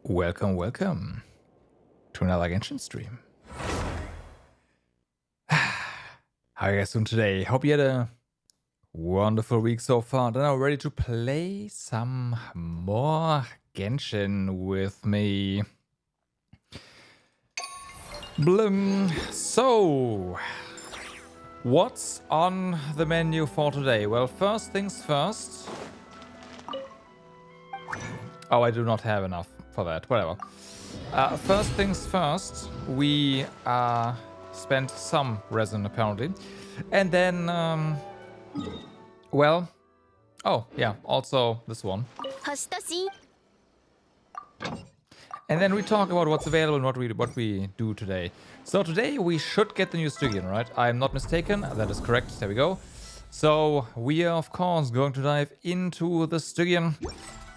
Welcome to another Genshin stream. How are you guys doing today? Hope you had a wonderful week so far. Then I'm ready to play some more Genshin with me. Blim. So, what's on the menu for today? Well, first things first. Oh, I do not have enough for that. Whatever. First things first, we spent some resin apparently. And then, well, oh yeah, also this one. And then we talk about what's available and what we do today. So today we should get the new Stygian, right? I'm not mistaken. That is correct. There we go. So we are of course going to dive into the Stygian.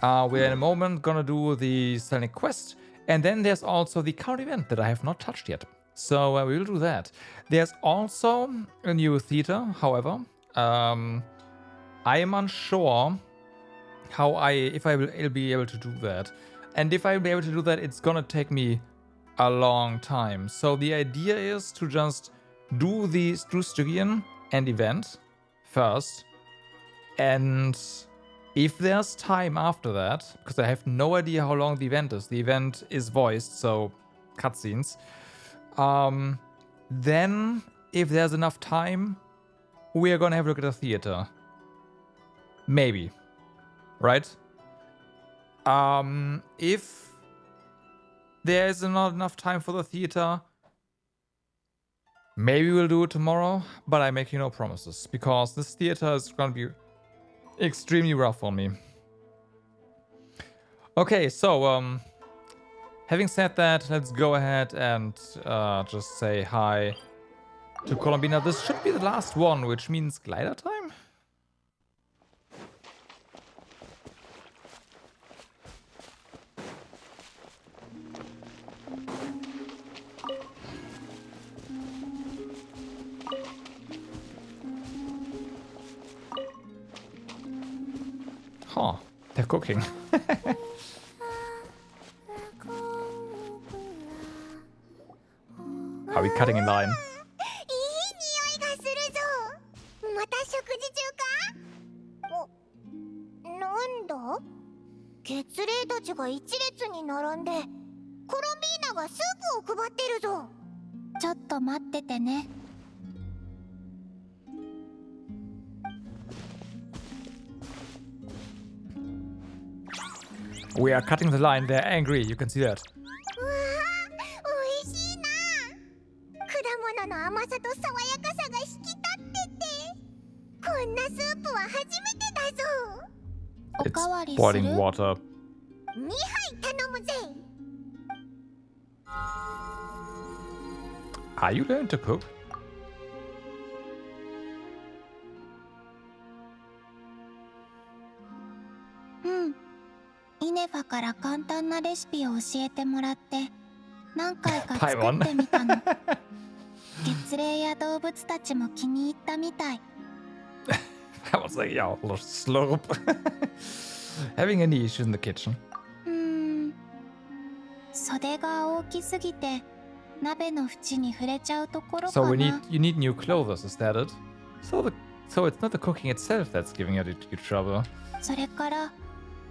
We're in a moment gonna do the Selenic quest. And then there's also the current event that I have not touched yet. So we will do that. There's also a new theater, however. I am unsure if I will be able to do that. And if I will be able to do that, it's gonna take me a long time. So the idea is to just do the Stygian and event first. And if there's time after that, because I have no idea how long the event is. The event is voiced, so cutscenes. Then, if there's enough time, we are gonna have a look at the theater. Maybe. Right? If there is not enough time for the theater, maybe we'll do it tomorrow, but I make you no promises, because this theater is gonna be extremely rough on me. Okay, so having said that, let's go ahead and just say hi to Colombina. This should be the last one, which means glider time? Huh, they're cooking. Are we cutting in line? 月齢たちが一列に並んでコロンビーナがスープを配ってるぞ。ちょっと待っててね。We are cutting the line. They're angry. You can see that. うわあ、美味しいな。果物の甘さと爽やかさが引き立ってて、こんなスープは初めてだぞ。おかわりする？ It's boiling water. 2杯頼むぜ。Are you learning to cook? うん。イネファから簡単なレシピを教えてもらって何回か作ってみたの。月齢や動物たちも気に入ったみたい。I was like, yeah, a little slurp. Having any issues in the kitchen? 袖が大きすぎて鍋の縁に触れちゃうところか So な。you need new clothes, is that it? So it's not the cooking itself that's giving you trouble. それから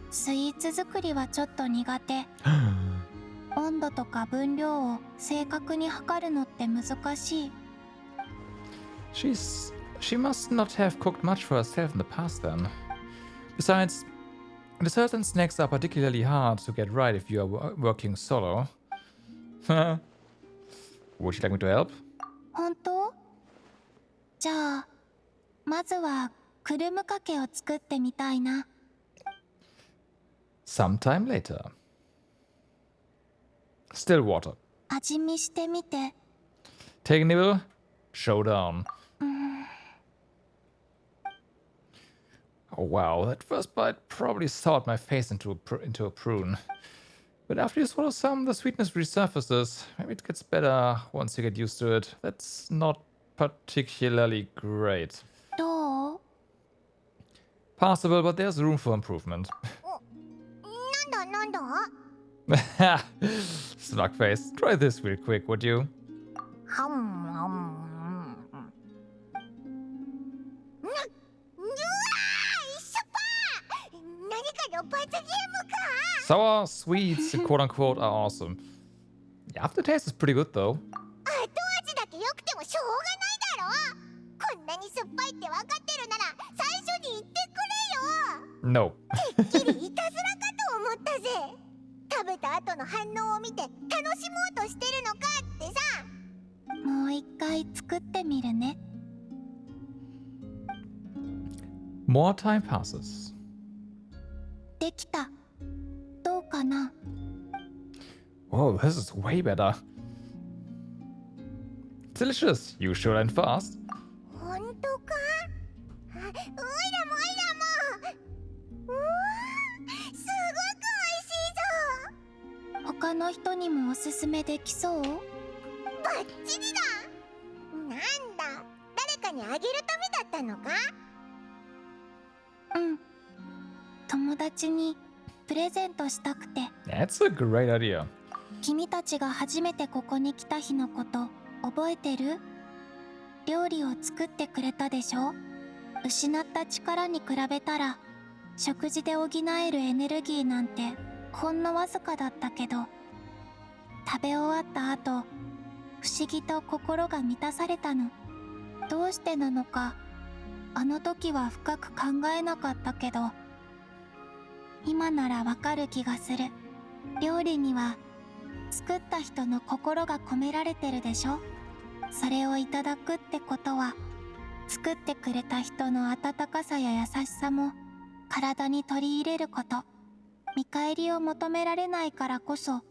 スイーツ作りはちょっと苦手。温度とか分量を正確に測るのって難しい。She must not have cooked much for herself in the past then. Besides, desserts and snacks are particularly hard to get right if you are working solo. Would you like me to help? 本当？じゃあまずはクルムかけを作ってみたいな。Sometime later. Still water. 味見してみて。Take a nibble. Showdown. Oh wow, that first bite probably soured my face into a prune. But after you swallow some, the sweetness resurfaces. Maybe it gets better once you get used to it. That's not particularly great. どう？ Passable, but there's room for improvement. なんだ？ Slugface, try this real quick, would you? 何かの罰ゲームか Sour sweets, quote unquote, are awesome. The aftertaste is pretty good though. 後味だけ良くてもしょうがないだろこんなに酸っぱいって分かってるなら最初に言ってくれよ No. てっきりいたずらかと思ったぜ食べた後の反応を見て楽しもうとしてるのかってさもう一回作ってみるね More time passes. できたどうかな Whoa, this is way better. Delicious, usual and fast. 本当かおいらもうわすごく美味しいぞ他の人にもおすすめできそうバッチリだなんだ誰かにあげるためだったのかうん友達にプレゼントしたくて That's a great idea. 君たちが初めてここに来た日のこと覚えてる？料理を作ってくれたでしょ？失った力に比べたら食事で補えるエネルギーなんてほんのわずかだったけど食べ終わった後不思議と心が満たされたのどうしてなのかあの時は深く考えなかったけど今ならわかる気がする料理には作った人の心が込められてるでしょそれをいただくってことは作ってくれた人の温かさや優しさも体に取り入れること見返りを求められないからこそ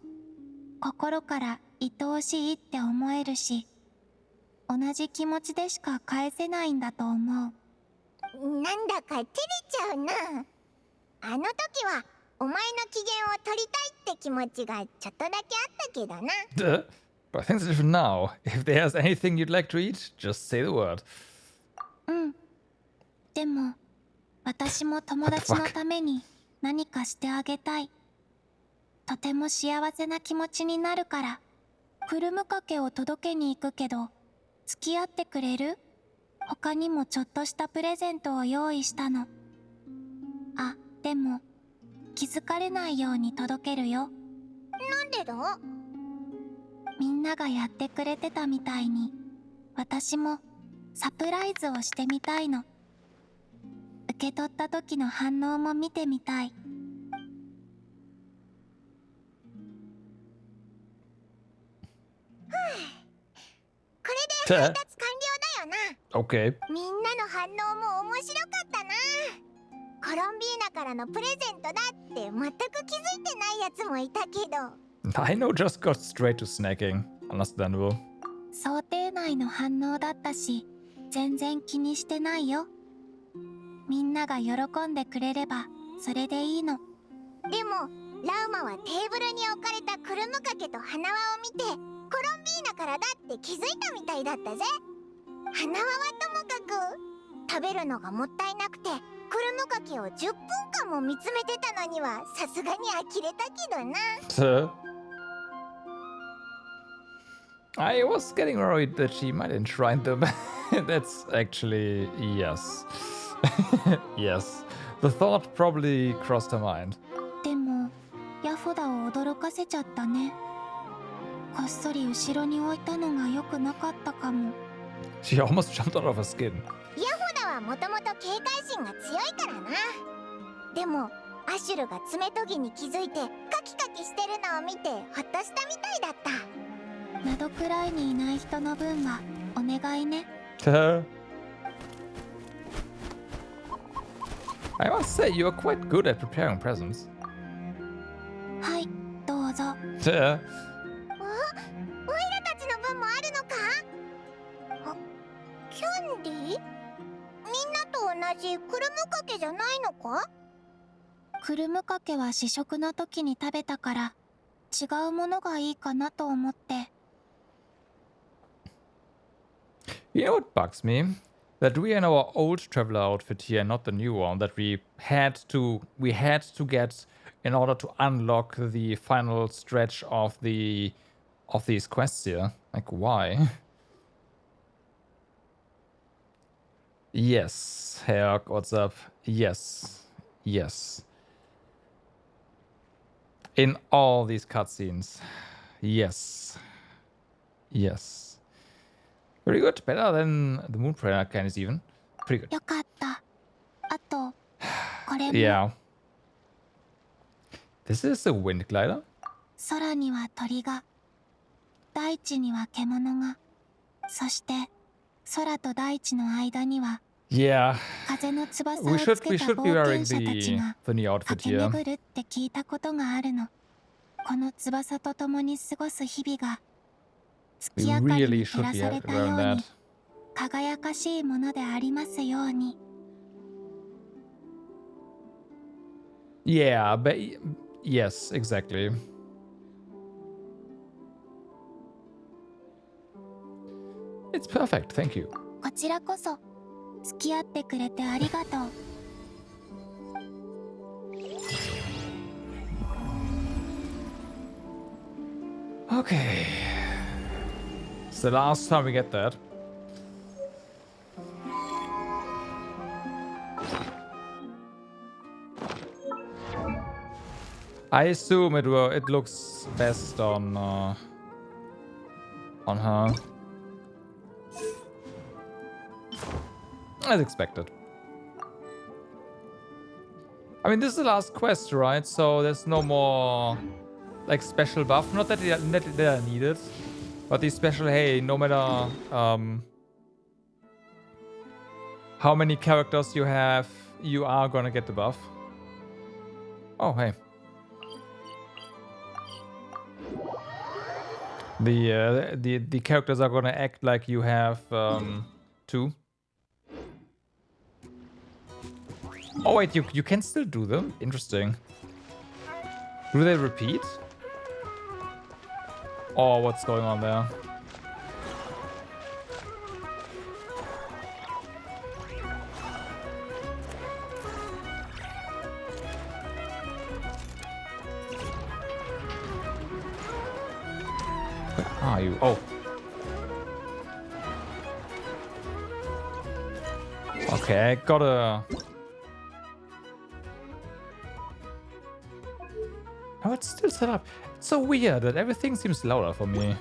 心から愛おしいって思えるし同じ気持ちでしか返せないんだと思うなんだか照れちゃうなあの時はお前の機嫌を取りたいって気持ちがちょっとだけあったけどな。But things are different now. If there's anything you'd like to eat, just say the word. うん。でも、私も友達のために何かしてあげたい。とても幸せな気持ちになるから、クルムかけを届けに行くけど、付き合ってくれる？他にもちょっとしたプレゼントを用意したの。あ、でも、気づかれないように届けるよ。なんでだ？みんながやってくれてたみたいに、私もサプライズをしてみたいの。受け取った時の反応も見てみたい。これで配達完了だよな。Okay. みんなの反応も面白かったな。コロンビーナからのプレゼントだって全く気づいてないやつもいたけど。I know just got straight to snacking. Understandable. 想定内の反応だったし、全然気にしてないよ。みんなが喜んでくれればそれでいいの。でもラウマはテーブルに置かれたクルムかけと花輪を見てコロンビーナからだって気づいたみたいだったぜ。花輪はともかく食べるのがもったいなくてクルムかけを10分間も見つめてたのにはさすがに呆れたけどな。I was getting worried that she might enshrine them. That's actually yes. Yes. The thought probably crossed her mind. でもヤフダを驚かせちゃったね。こっそり後ろに置いたのが良くなかったかも。She almost jumped out of her skin. ヤフダはもともと警戒心が強いからな。でもアシュルが爪研ぎに気づいてカキカキしてるのを見てほっとしたみたいだった。窓くらいにいない人の分はお願いね。I must say, you are quite good at preparing presents. はい、どうぞ。おいらたちの分もあるのか？キャンディー？みんなと同じクルムかけじゃないのか？クルムかけは試食の時に食べたから違うものがいいかなと思って。You know what bugs me? that we are in our old traveler outfit here, not the new one that we had to get in order to unlock the final stretch of these quests here. Like, why? Yes, Herc, what's up? Yes, yes. In all these cutscenes, yes, yes. Very good, better than the Moon Prayer Candies even. Pretty good. よかった。あと、これも。Yeah. This is a wind glider. 空には鳥が、大地には獣が、そして空と大地の間には、Yeah. 風の翼を We つ should け we た should 冒 be 険 wearing 者たちが the new outfit 駆け here. 巡るって聞いたことがあるの。この翼と共に過ごす日々が、月 We 明かり really に照 should ら be された wearing よう that. に、輝かしいものでありますように。Yeah, but yes, exactly. It's perfect, thank you. こちらこそ、付き合ってくれてありがとう。Okay. It's the last time we get that. I assume it looks best on her. As expected. I mean, this is the last quest, right? So there's no more like special buff. Not that they are needed, but the special, hey, no matter how many characters you have, you are gonna get the buff. Oh, hey. The characters are gonna act like you have two. Oh wait, you can still do them? Interesting. Do they repeat? Oh, what's going on there? Where are you? Oh. Okay, gotta... Oh, it's still set up. It's so weird that everything seems louder for me.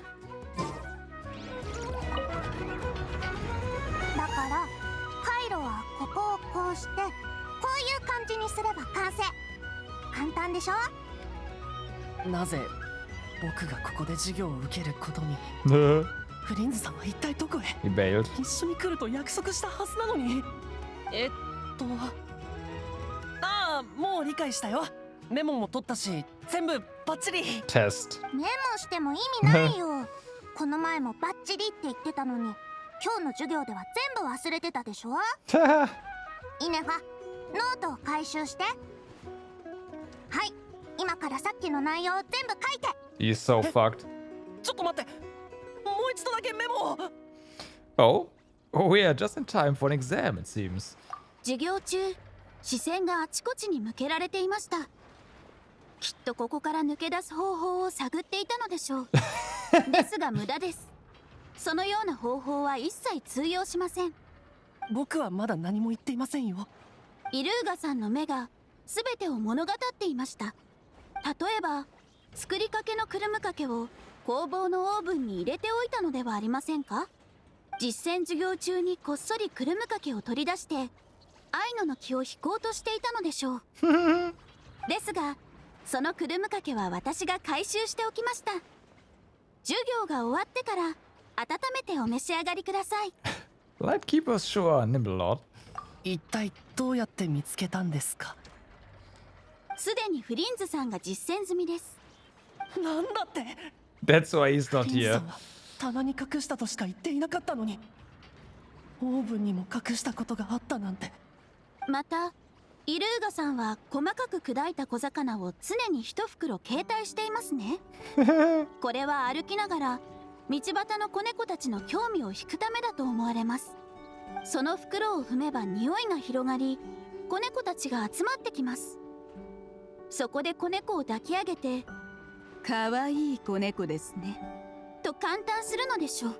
だから回路はここをこうしてこういう感じにすれば完成。簡単でしょ？なぜ僕がここで授業を受けることに。フリンズさんは一体どこへ？ He bailed. 一緒に来ると約束したはずなのに。ああ、もう理解したよ。メモも取ったし、全部バッチリ。Test. メモしても意味ないよ。この前もバッチリって言ってたのに、今日の授業では全部忘れてたでしょ？イネファ、ノートを回収して。はい、今からさっきの内容を全部書いて。He's so fucked. ちょっと待って。もう一度だけメモを。Oh? Oh, we are just in time for an exam, it seems. 授業中、視線があちこちに向けられていました。きっとここから抜け出す方法を探っていたのでしょう。ですが無駄です。そのような方法は一切通用しません。僕はまだ何も言っていませんよ。イルーガさんの目が全てを物語っていました。例えば、作りかけのクルムかけを工房のオーブンに入れておいたのではありませんか？実践授業中にこっそりクルムかけを取り出して愛のの木を引こうとしていたのでしょう。ですがそのクルムかけは私が回収しておきました。授業が終わってから温めてお召し上がりください。Lightkeepers sure nibble a lot. 一体どうやって見つけたんですか？すでにフリンズさんが実践済みです。なんだって？ That's why he's not フリンズさ here. んは棚に隠したとしか言っていなかったのに、オーブンにも隠したことがあったなんて。またイルーガさんは細かく砕いた小魚を常に一袋携帯していますね。これは歩きながら道端の子猫たちの興味を引くためだと思われます。その袋を踏めば匂いが広がり、子猫たちが集まってきます。そこで子猫を抱き上げて、かわいい子猫ですねと感嘆するのでしょう。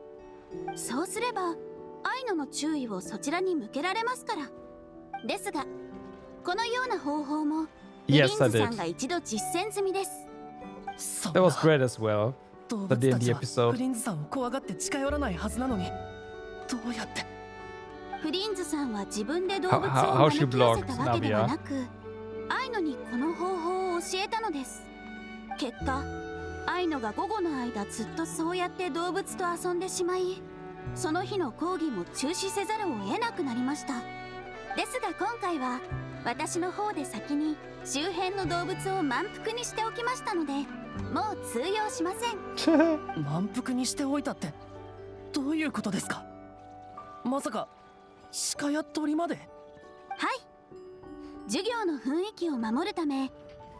そうすればアイノの注意をそちらに向けられますから。ですがこのような方法もフリンズさんが一度実践済みです。 That was great as well. 動 The 物 D&D たち episode. はフリンズさんを怖がって近寄らないはずなのに、どうやって。フリンズさんは自分で動物を How she 招き寄せ blocked たわけでは Navia. なく、アイノにこの方法を教えたのです。結果アイノが午後の間ずっとそうやって動物と遊んでしまい、その日の講義も中止せざるを得なくなりました。ですが今回は私の方で先に周辺の動物を満腹にしておきましたので、もう通用しません。満腹にしておいたってどういうことですか。まさか鹿や鳥まで。はい、授業の雰囲気を守るため、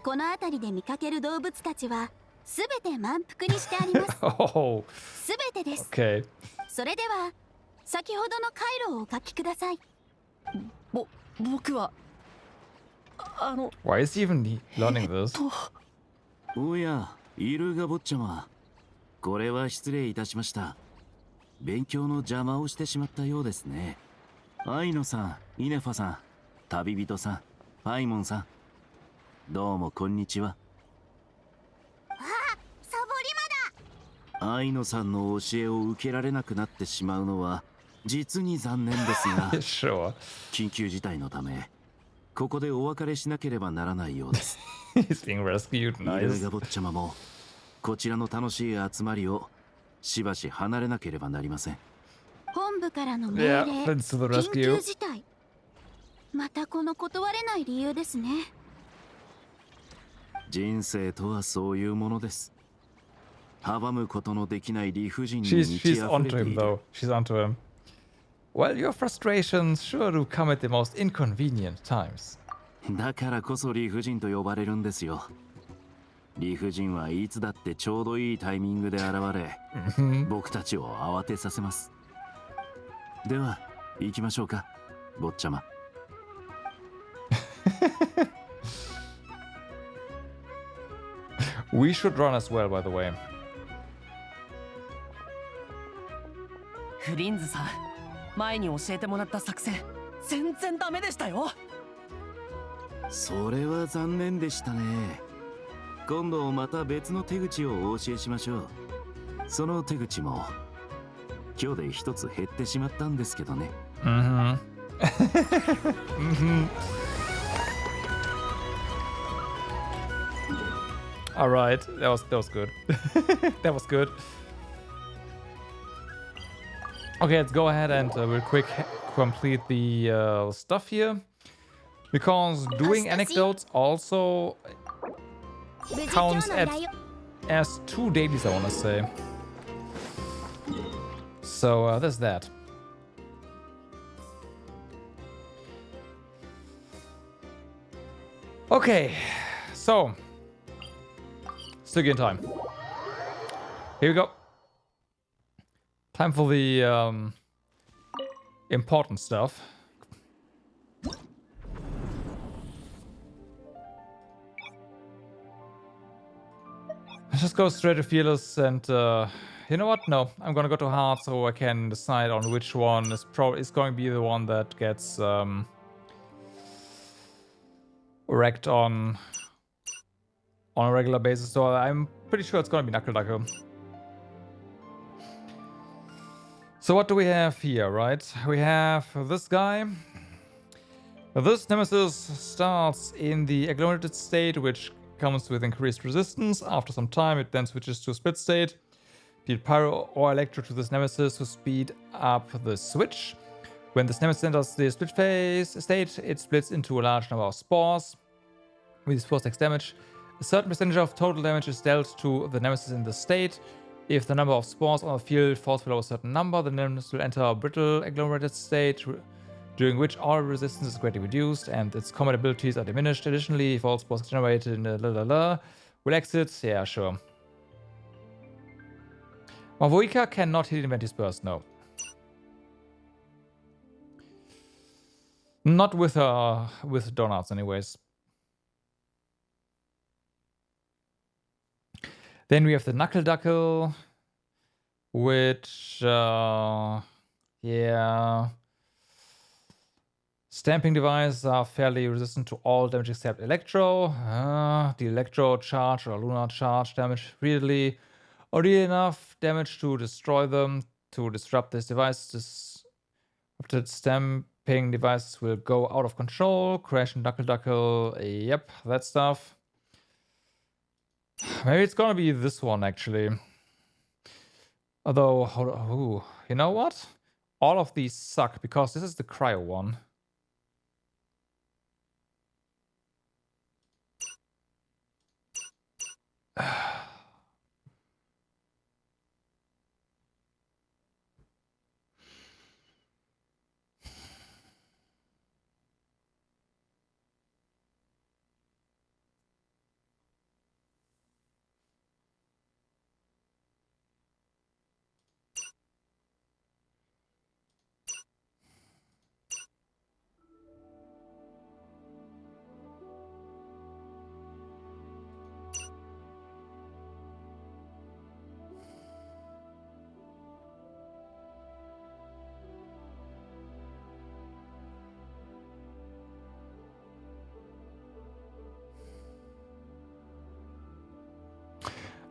この辺りで見かける動物たちはすべて満腹にしてあります。 Oh, すべてです。 okay. それでは先ほどの回路をお書きください。僕はWhy is he even learning this? おや、イルーガ坊ちゃま。これは失礼いたしました。勉強の邪魔をしてしまったようですね。アイノさん、イネファさん、旅人さん、パイモンさん、どうもこんにちは。あ、サボリマだ。アイノさんの教えを受けられなくなってしまうのは実に残念ですが、Sure. 緊急事態のためここでお別れしなければならないようです。He's being rescued. イルー Nice. ガ坊ちゃまもこちらの楽しい集まりをしばし離れなければなりません。本部からの命 Yeah, 令、 thanks to the 緊急 rescue. 事態。またこの断れない理由ですね。人生とはそういうものです。阻むことのできない理不尽に満ち She's 溢れ onto て him いる。 though. She's onto him. Well, your frustrations sure do come at the most inconvenient times. だからこそ理不尽と呼ばれるんですよ。理不尽はいつだってちょうどいいタイミングで現れ、僕たちを慌てさせます。では行きましょうか、坊ちゃま。We should run as well, by the way. フリンズさん、前に教えてもらった作戦全然ダメでしたよ。それは残念でしたね。今度また別の手口をお教えしましょう。その手口も今日で一つ減ってしまったんですけどね。Mm-hmm. Mm-hmm. All right, that was good. That was good. Okay, let's go ahead and we'll quick complete the stuff here, because doing anecdotes also counts as 2 dailies, I want to say. So there's that. Okay, so Stygian time. Here we go. Time for the important stuff. Let's just go straight to Fearless and you know what? No, I'm gonna go to Hard so I can decide on which one is going to be the one that gets wrecked on a regular basis. So I'm pretty sure it's gonna be Knuckle Duckle. So what do we have here, right? We have this guy. This nemesis starts in the agglomerated state, which comes with increased resistance. After some time, it then switches to a split state. Deal pyro or electro to this nemesis to speed up the switch. When this nemesis enters the split phase state, it splits into a large number of spores. With these spores takes damage. A certain percentage of total damage is dealt to the nemesis in this state. If the number of spores on the field falls below a certain number, the nemesis will enter a brittle agglomerated state, during which all resistance is greatly reduced and its combat abilities are diminished. Additionally, if all spores generated in the will exit. Yeah, sure. Varka cannot hit Inventive Burst, no. Not with donuts, anyways. Then we have the Knuckle Duckle, which, yeah. Stamping devices are fairly resistant to all damage except Electro. The Electro charge or Lunar charge damage readily or deal enough damage to destroy them. To disrupt this device, disrupted stamping devices will go out of control. Crash and Knuckle Duckle. Yep, that stuff. Maybe it's gonna be this one, actually. Although, you know what? All of these suck because this is the Cryo one.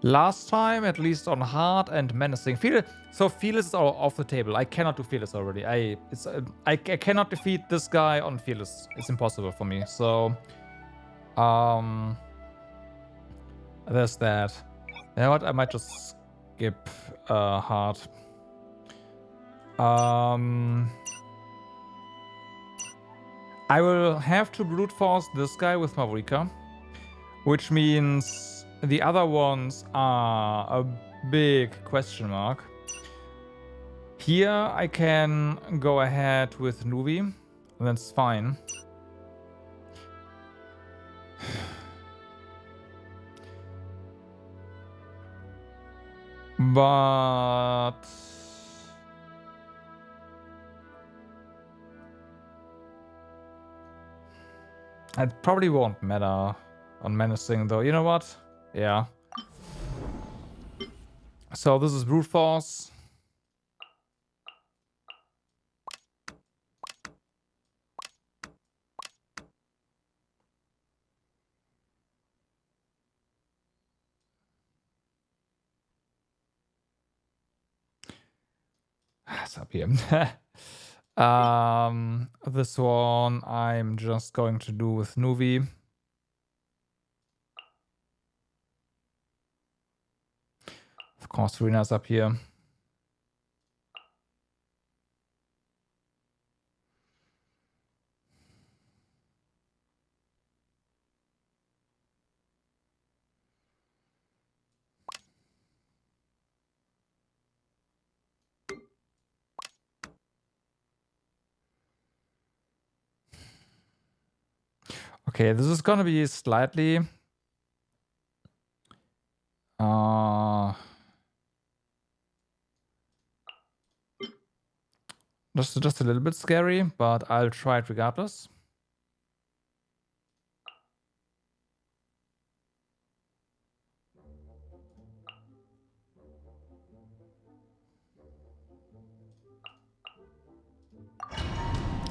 Last time, at least on hard and menacing. So Fearless is off the table. I cannot do Fearless already. I cannot defeat this guy on Fearless. It's impossible for me. So, there's that. You know what? I might just skip hard. I will have to brute force this guy with Mavrika, which means the other ones are a big question mark. Here I can go ahead with Nuvi. That's fine. But it probably won't matter on Menacing though. You know what? Yeah. So this is brute force. It's up here. This one I'm just going to do with Nuvi. Of course, Rena's up here. Okay, this is gonna be slightly just a little bit scary, but I'll try it regardless.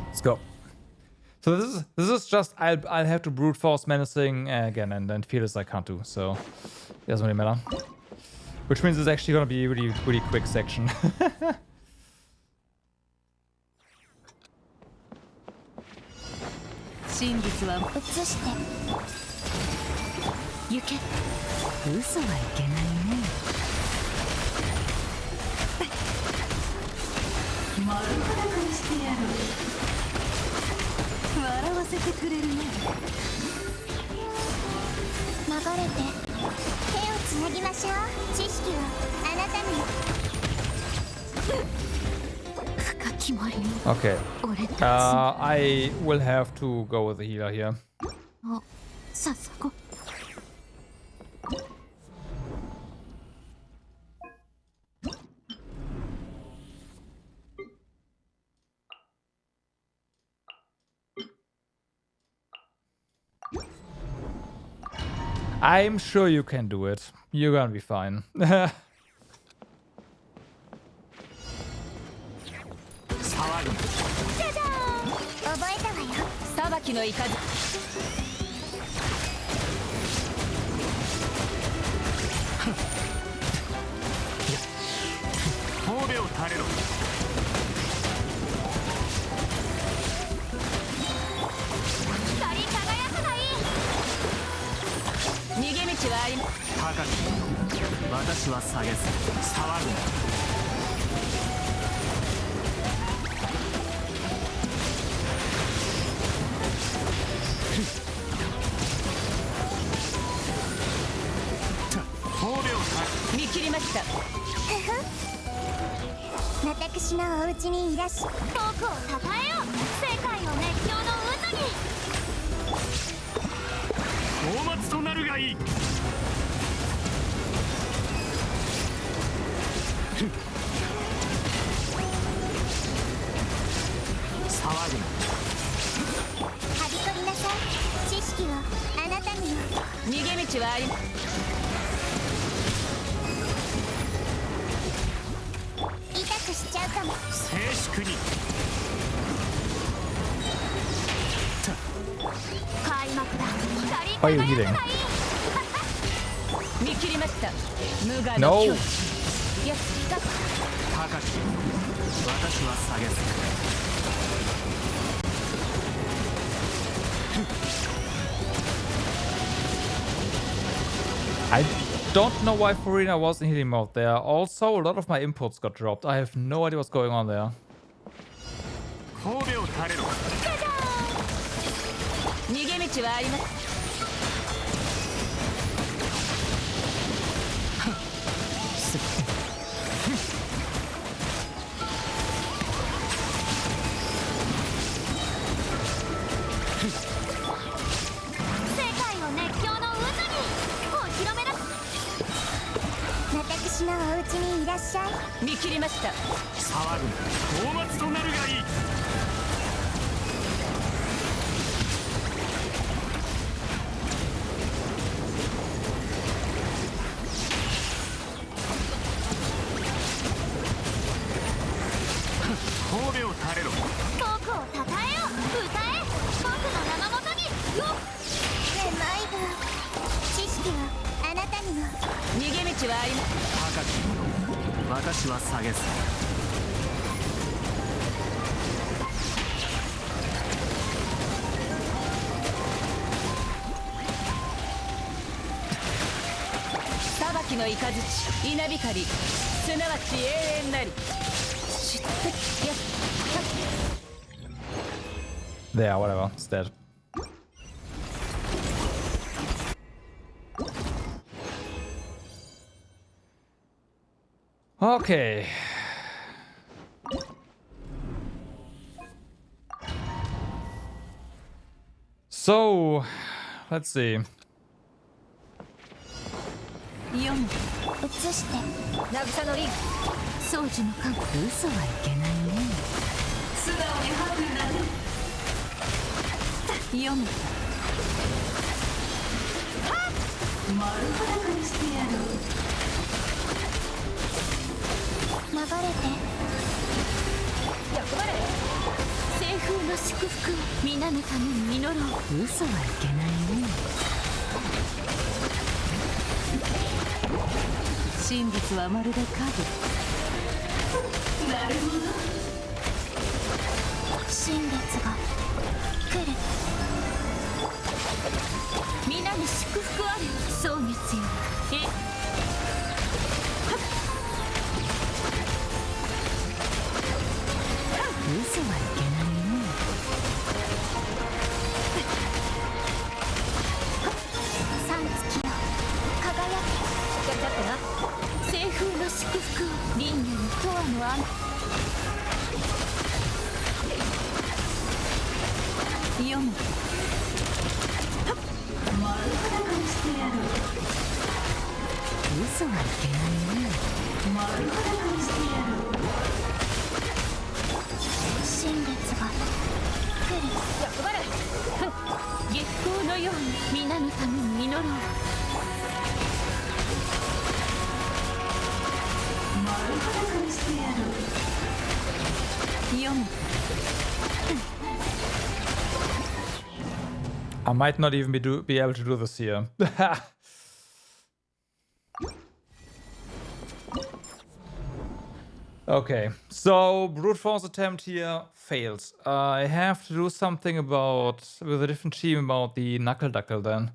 Let's go. So this is just I'll have to brute force Menacing again, and then Fearless I can't do, so it doesn't really matter. Which means it's actually gonna be a really quick section. Okay. I will have to go with the healer here. I'm sure you can do it. You're gonna be fine. 裁きのいかず神戸を垂れろ。光り輝くがいい。逃げ道はありま高く私は下げず騒ぐな。見切りました。私のお家にいらっしゃ僕をたたえよ世界を熱狂の渦に。大末となるがいい。騒ぐな。はびこりなさい。知識をあなたにも。逃げ道はあり痛くしちゃうかも。静粛に。開幕だ。光 Why are り you 輝 healing? くがいい。見切りました。無我 No. の境地。いや、高く私は下げず。I don't know why Farina was in healing mode there. Also, a lot of my inputs got dropped. I have no idea what's going on there. 神戸を垂れろ。逃げ道はあります。世界を熱狂の渦にお披露目だ。私のお家にいらっしゃい。見切りました。騒ぐな。大末となるがいい。神戸を垂れろ。僕をたたえよ歌え僕の名のもとによっ。めまいが知識はあなたにも。逃げ道はあります。高く私は下げず。裁きの雷稲光すなわち永遠なり。知ってやっ There, whatever. It's dead. Okay. So, let's see. 4移して渚のリン掃除の間嘘はいけないね。素直に吐くんだね。読む丸裸にしてやる。流れて役割西風の祝福を皆のために祈ろう。嘘はいけないね。真実はまるで影。なるほど。真実が来る。皆に祝福あれ。そう月よ。嘘はいけないね。三月よ輝け。だってな西風の祝福を輪廻に永遠の雨。読む丸裸にしてやる。嘘はいけないね。丸裸にしてやる。真実が来る。役払い月光のように皆のために祈ろう。I might not even be able to do this here. Okay, so brute force attempt here fails. I have to do something with a different team about the knuckle duckle then.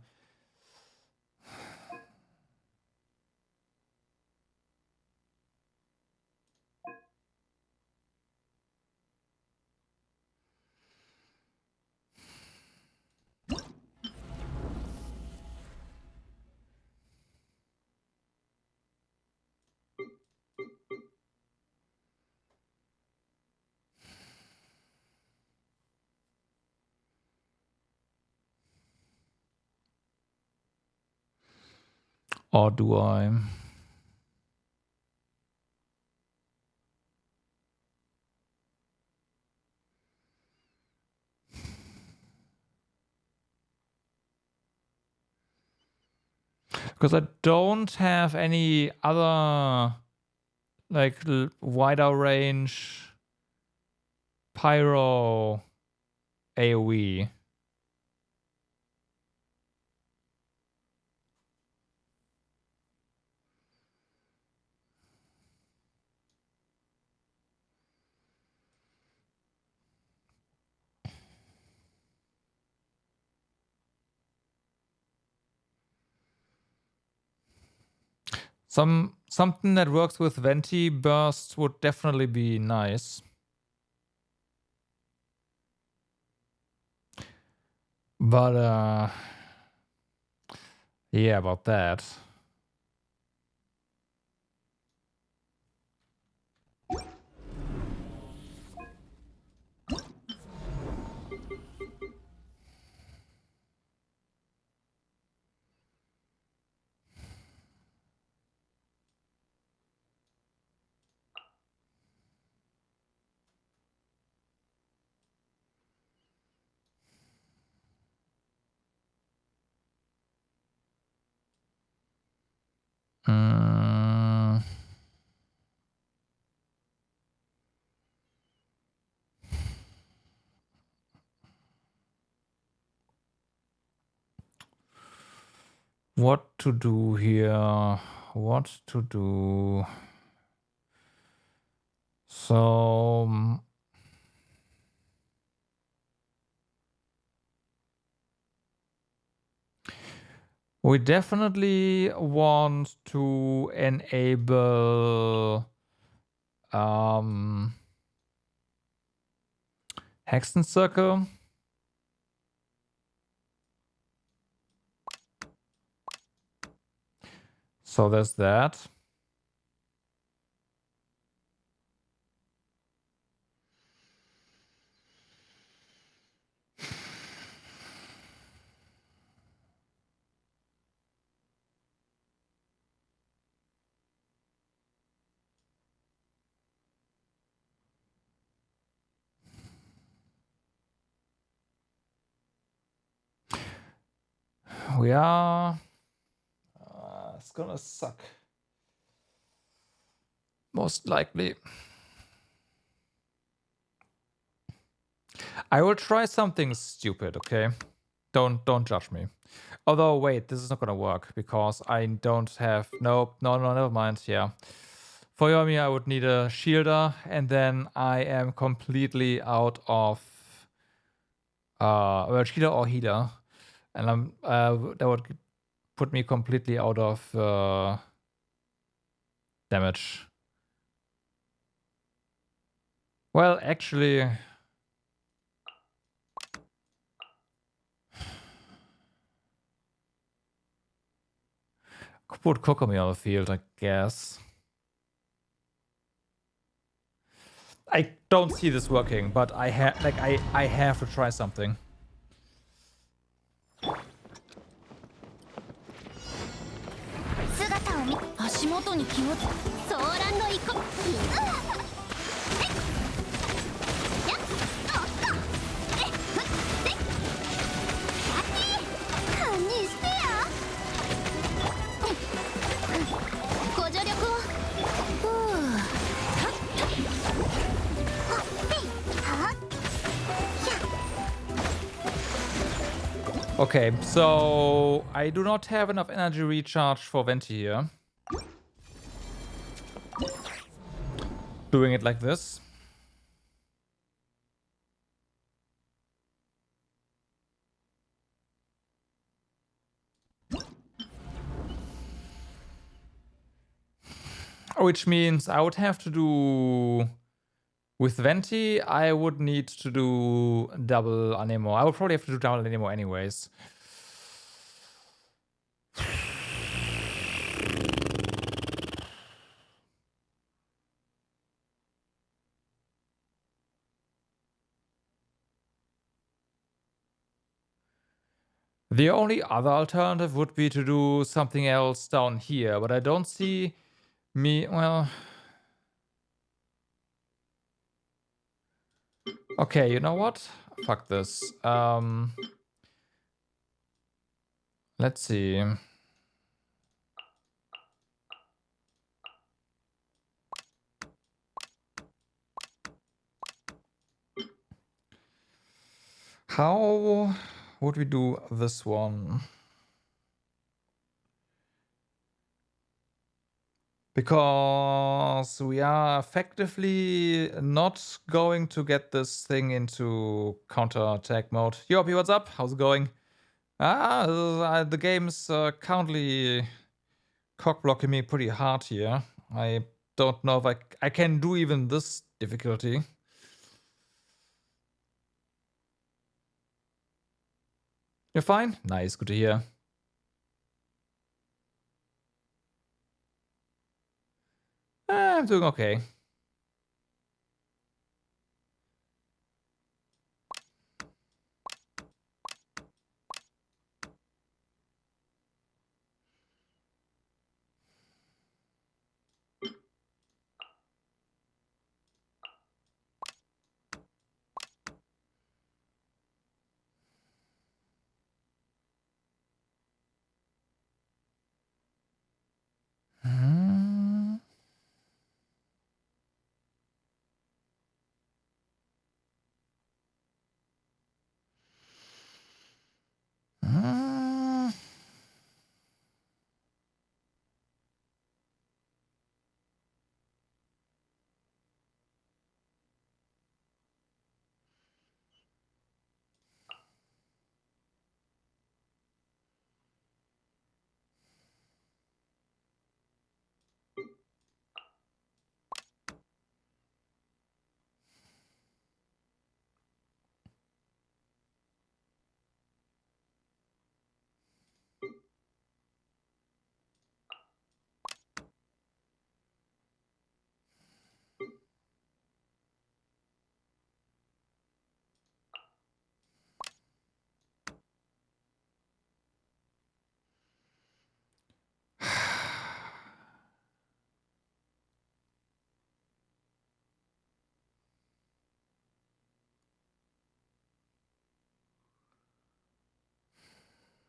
Or do I? Because I don't have any other like wider range pyro AoE. Something that works with Venti bursts would definitely be nice. But yeah, about that. What to do here? What to do? So we definitely want to enable Hexen Circle. So there's that. We are... it's gonna suck. Most likely. I will try something stupid, okay? Don't judge me. Although, wait, this is not gonna work because I don't have... No, never mind, yeah. For Yomi, I would need a shielder, and then I am completely out of... well, shielder or healer. And that would put me completely out of damage. Well, actually... put Kokomi on the field, I guess. I don't see this working, but I have to try something. Okay, so I do not have enough energy recharge for Venti here. Doing it like this. Which means I would have to do... With Venti, I would need to do double Anemo. I would probably have to do double Anemo anyways. The only other alternative would be to do something else down here, but I don't see me... Well... Okay, you know what? Fuck this. Let's see. How would we do this one? Because we are effectively not going to get this thing into counter-attack mode. Yo, P, what's up? How's it going? The game's currently cock-blocking me pretty hard here. I don't know if I can do even this difficulty. You're fine? Nice, good to hear. I'm doing okay.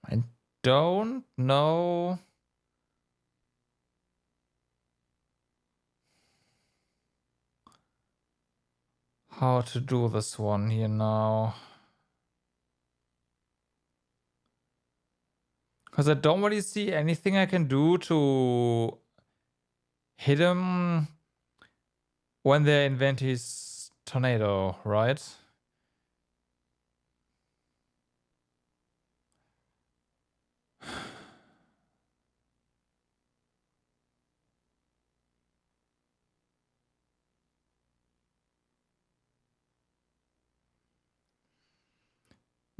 I don't know how to do this one here now. Because I don't really see anything I can do to hit him when they invent his tornado, right?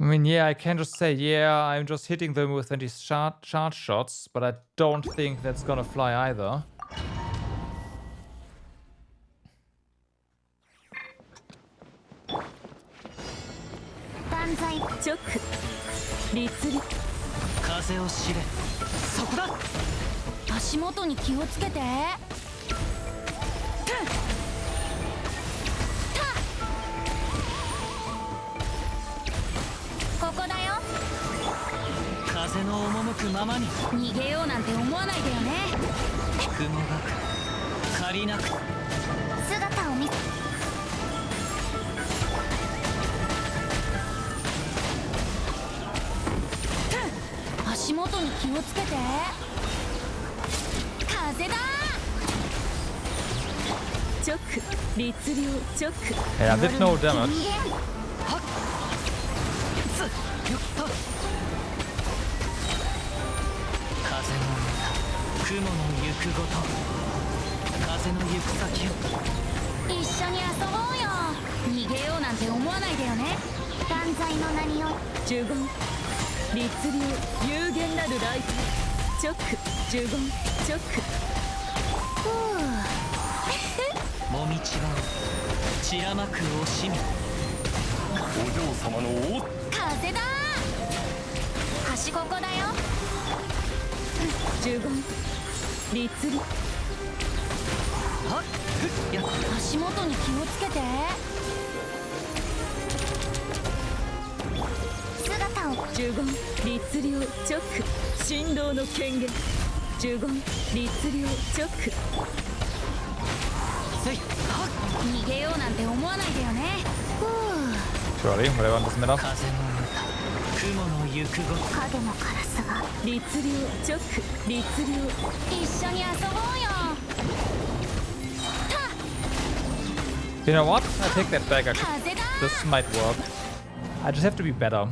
I mean, yeah, I can just say, yeah, I'm just hitting them with anti-charge shots, but I don't think that's gonna fly either. 足元に気をつけて。風だ。直律流直 Hey, I did no damage. 風の雲の行くごと風の行く先を一緒に遊ぼうよ。逃げようなんて思わないでよね。断罪の名によ呪言律流有限なるライト直呪言直ふうもみちばを散らまく惜しみお嬢様のお風だ。端ここだよ。呪言律流はっふっや足元に気をつけて。姿を呪言律流直振動の権限呪言律流直せいはっ逃げようなんて思わないでよね。ふう Sorry, whatever doesn't matter. 風の雲の行くごと影のカラスが律流直律流一緒に遊ぼうよ。 You know what? I take that back.風だ。 This might work. I just have to be better.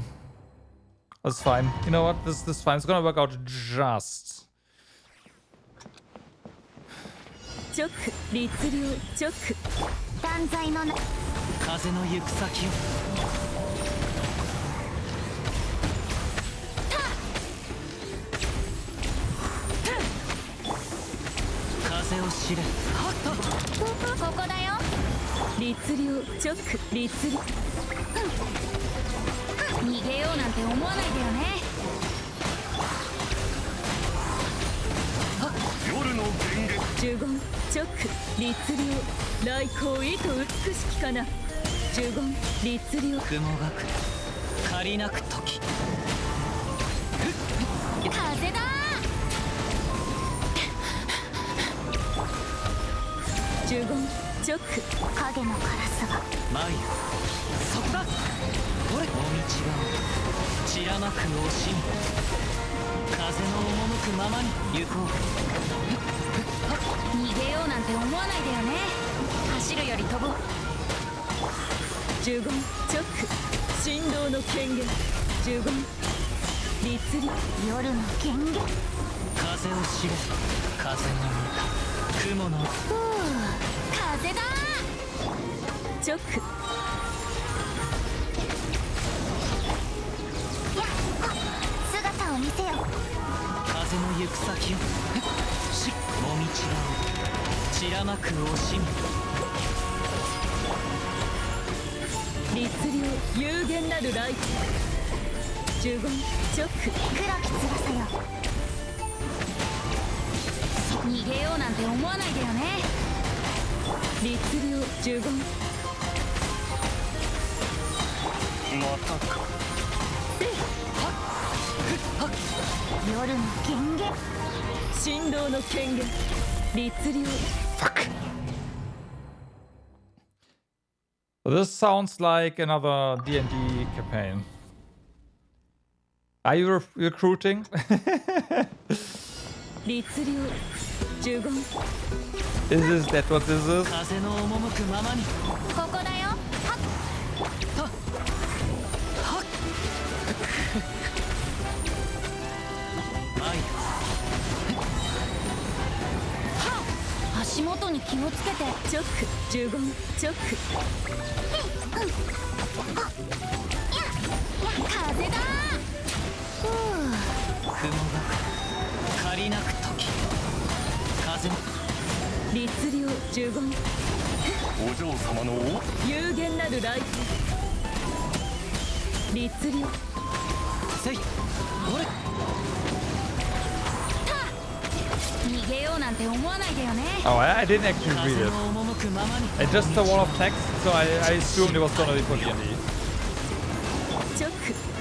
That's fine. You know what? This is fine. It's gonna work out just. 直律流直断罪の名。風の行く先を風を知れはっとここだよ。律流直律流逃げようなんて思わないでよね。夜の権限呪言直律流来光意図美しきかな呪言律流雲がく借りなく時風だ。呪言直影のカラスが前そこだ俺もみちが散らまく惜しみ風の赴くままに行こう逃げようなんて思わないでよね。走るより飛ぼう。呪言直振動の権限呪言律流夜の権限。風を知れ風の雲のふう風だ。直姿を見せよ。風の行く先をしもみちが散らまく惜しみ律流有限なるライト呪言直黒き翼よ。逃げようなんて思わないでよね。律流呪言またか夜の権限。振動の権限律流 Fuck. This sounds like another D&D campaign. Are you recruiting? 律流呪言 Is that what this is? 風の赴くままにここだよ。はっはっ愛足元に気をつけて。直呪言直風だ。ふう雲が借りなく時風の律流呪言お嬢様のお有限なるライト律流せい俺逃げようなんて思わないでよね。 Oh, I didn't actually read 風 it. の赴くままに I just saw wall of text, so I assumed it was gonna be for D&D. 直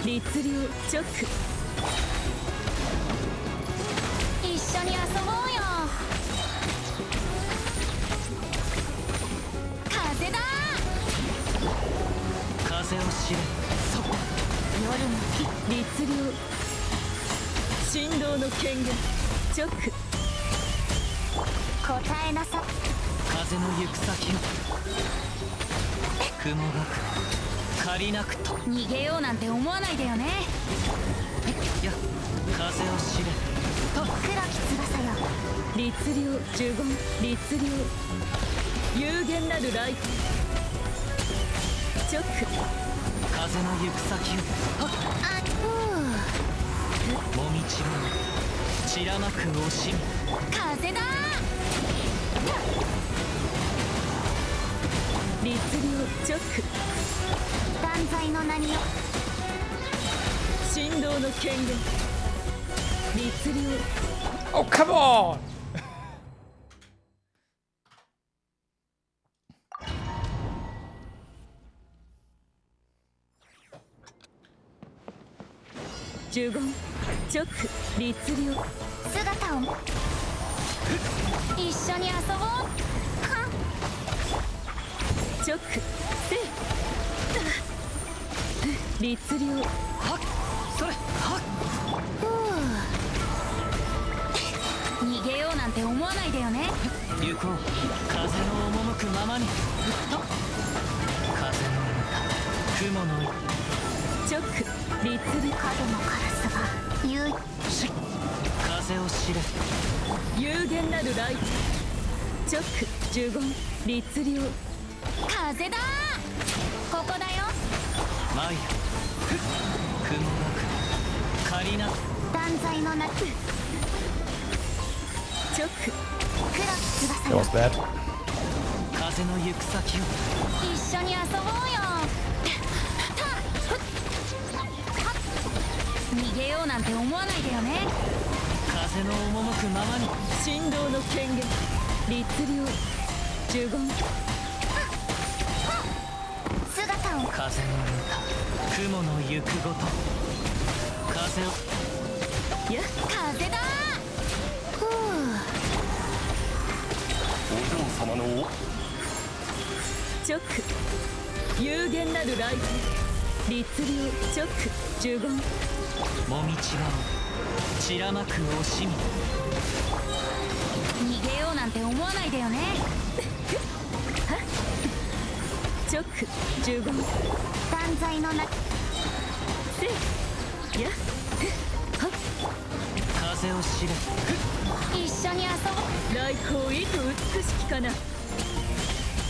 律流直一緒に遊ぼうよ。風だ。風を知れそこ夜の木。律流振動の権限チョック答えなさ風の行く先を雲がく借りなくと逃げようなんて思わないでよねいや風を知れ黒き翼よ律令呪言律令有限なるライフチョック風の行く先をあもみちが散らまく惜しみ風だ律令チョック断罪の名によ振動の権限律令 Oh, come on!呪言チョック律令姿を一緒に遊ぼうはチョックせい律令はっそれはっ逃げようなんて思わないでよね行こう風の赴くままに風の歌雲の糸チョック律令角のカラスが言う風を知れ有限なるライトチョック呪言律令風だここだよマイヤ雲がく借りな断罪の名チョック黒き That 翼よ was bad. 風の行く先を一緒に遊ぼうよ逃げようなんて思わないでよね風の赴くままに振動の権限律令呪言姿を風の歌雲の行くごと風をいや風だふうお嬢様のチョック有限なるライト律令チョック呪言もみちが散らまく惜しみ逃げようなんて思わないでよねチョック呪言断罪の名せいいや風を知れ一緒に遊ぼう来光意図美しきかな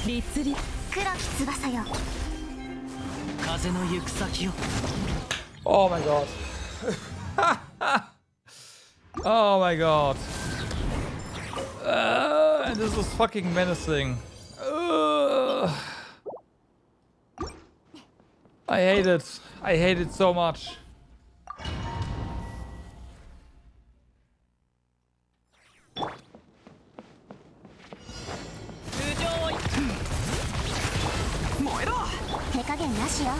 律令黒き翼よ風の行く先を Oh my god. Oh my god. And this is fucking menacing. I hate it. I hate it so much.燃えろ手加減なしよ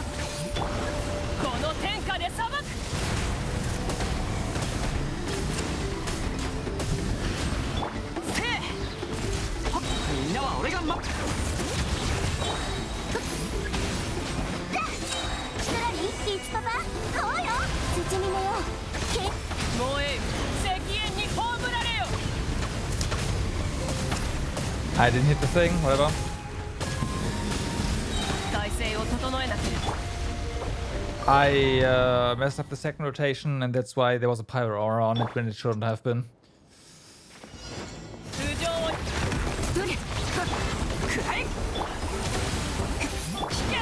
この天下で裁くせえみんなは俺が待つキトラリーイチパパ買おうよ土に寝よう燃え石煙に葬られよ I didn't hit the thing, whatever. 体勢を整えなければ I messed up the second rotation, and that's why there was a pyro aura on it when it shouldn't have been. 通常をくらえ危険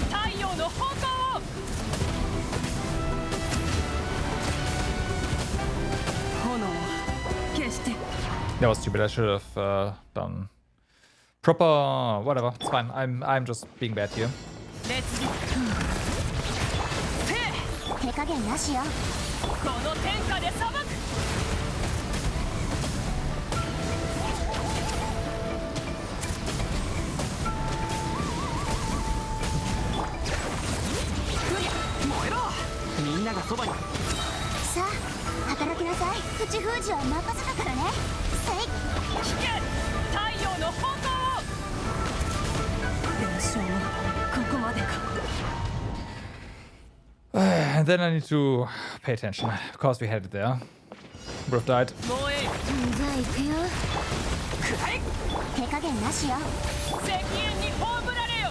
太陽の方向を炎を消して That was stupid. I should have done proper whatever. It's fine. I'm just being bad here. 列手加減なしよこの天下で裁く燃えろみんながそばにさあ働きなさい口封じは任せたからねさい危険太陽の方向を伝承はここまでか And then I need to pay attention because we had it there. Would have died. もうえい。じゃあ行くよ。くらえ。手加減なしよ。石煙に葬られよ。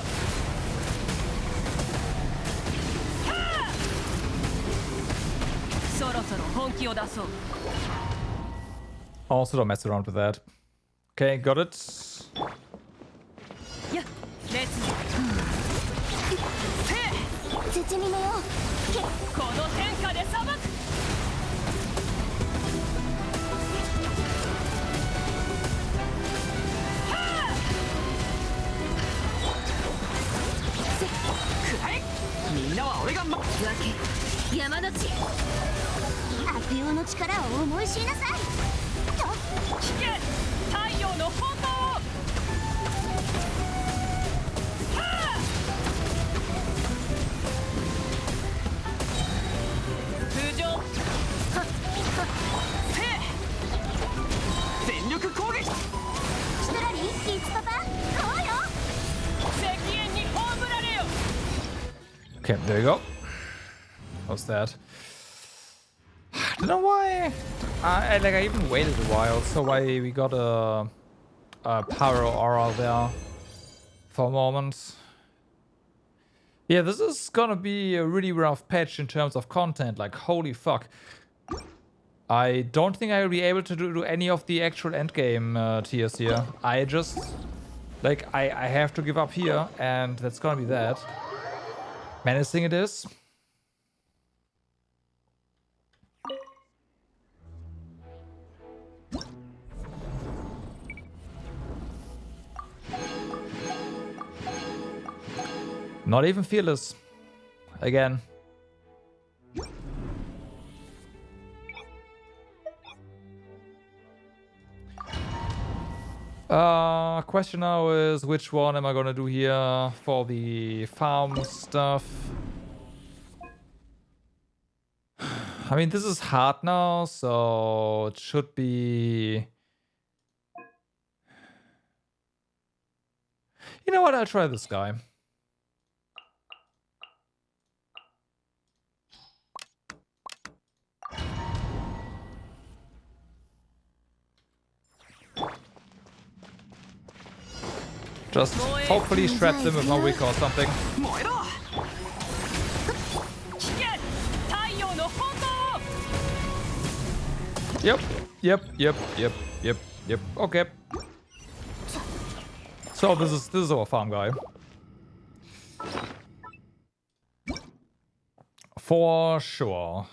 はあ。そろそろ本気を出そう。 Also don't mess around with that. Okay, got it. や、レッツ。土に目よ。この天下で裁く。みんなは俺がわけ山の地。悪用の力を思い知りなさい。聞け、太陽の炎を。通常。全力攻撃。シトラリー、イツパパ、こうよ。石煙に葬られよ。 Okay, there you go. How's that? I don't know why. I even waited a while, so why we got a power aura there for a moment. Yeah, this is gonna be a really rough patch in terms of content. Like, holy fuck. I don't think I will be able to do any of the actual endgame tiers here. I just, like, I have to give up here, and that's gonna be that. Menacing it is. Not even fearless. Again. Question now is which one am I gonna do here for the farm stuff? I mean, this is hard now, so it should be... You know what? I'll try this guy. Just hopefully shred them with no Recon or something. Yep. Okay. So this is our farm guy. For sure.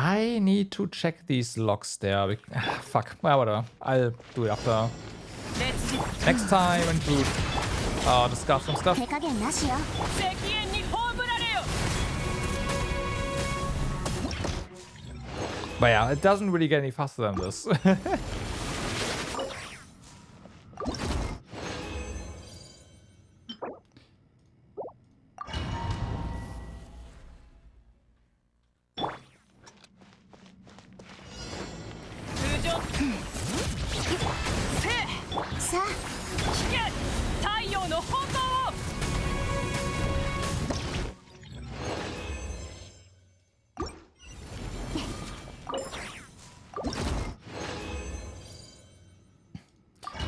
I need to check these logs there. Fuck. Well, whatever. I'll do it after. Next time when to discuss some stuff. But yeah, it doesn't really get any faster than this.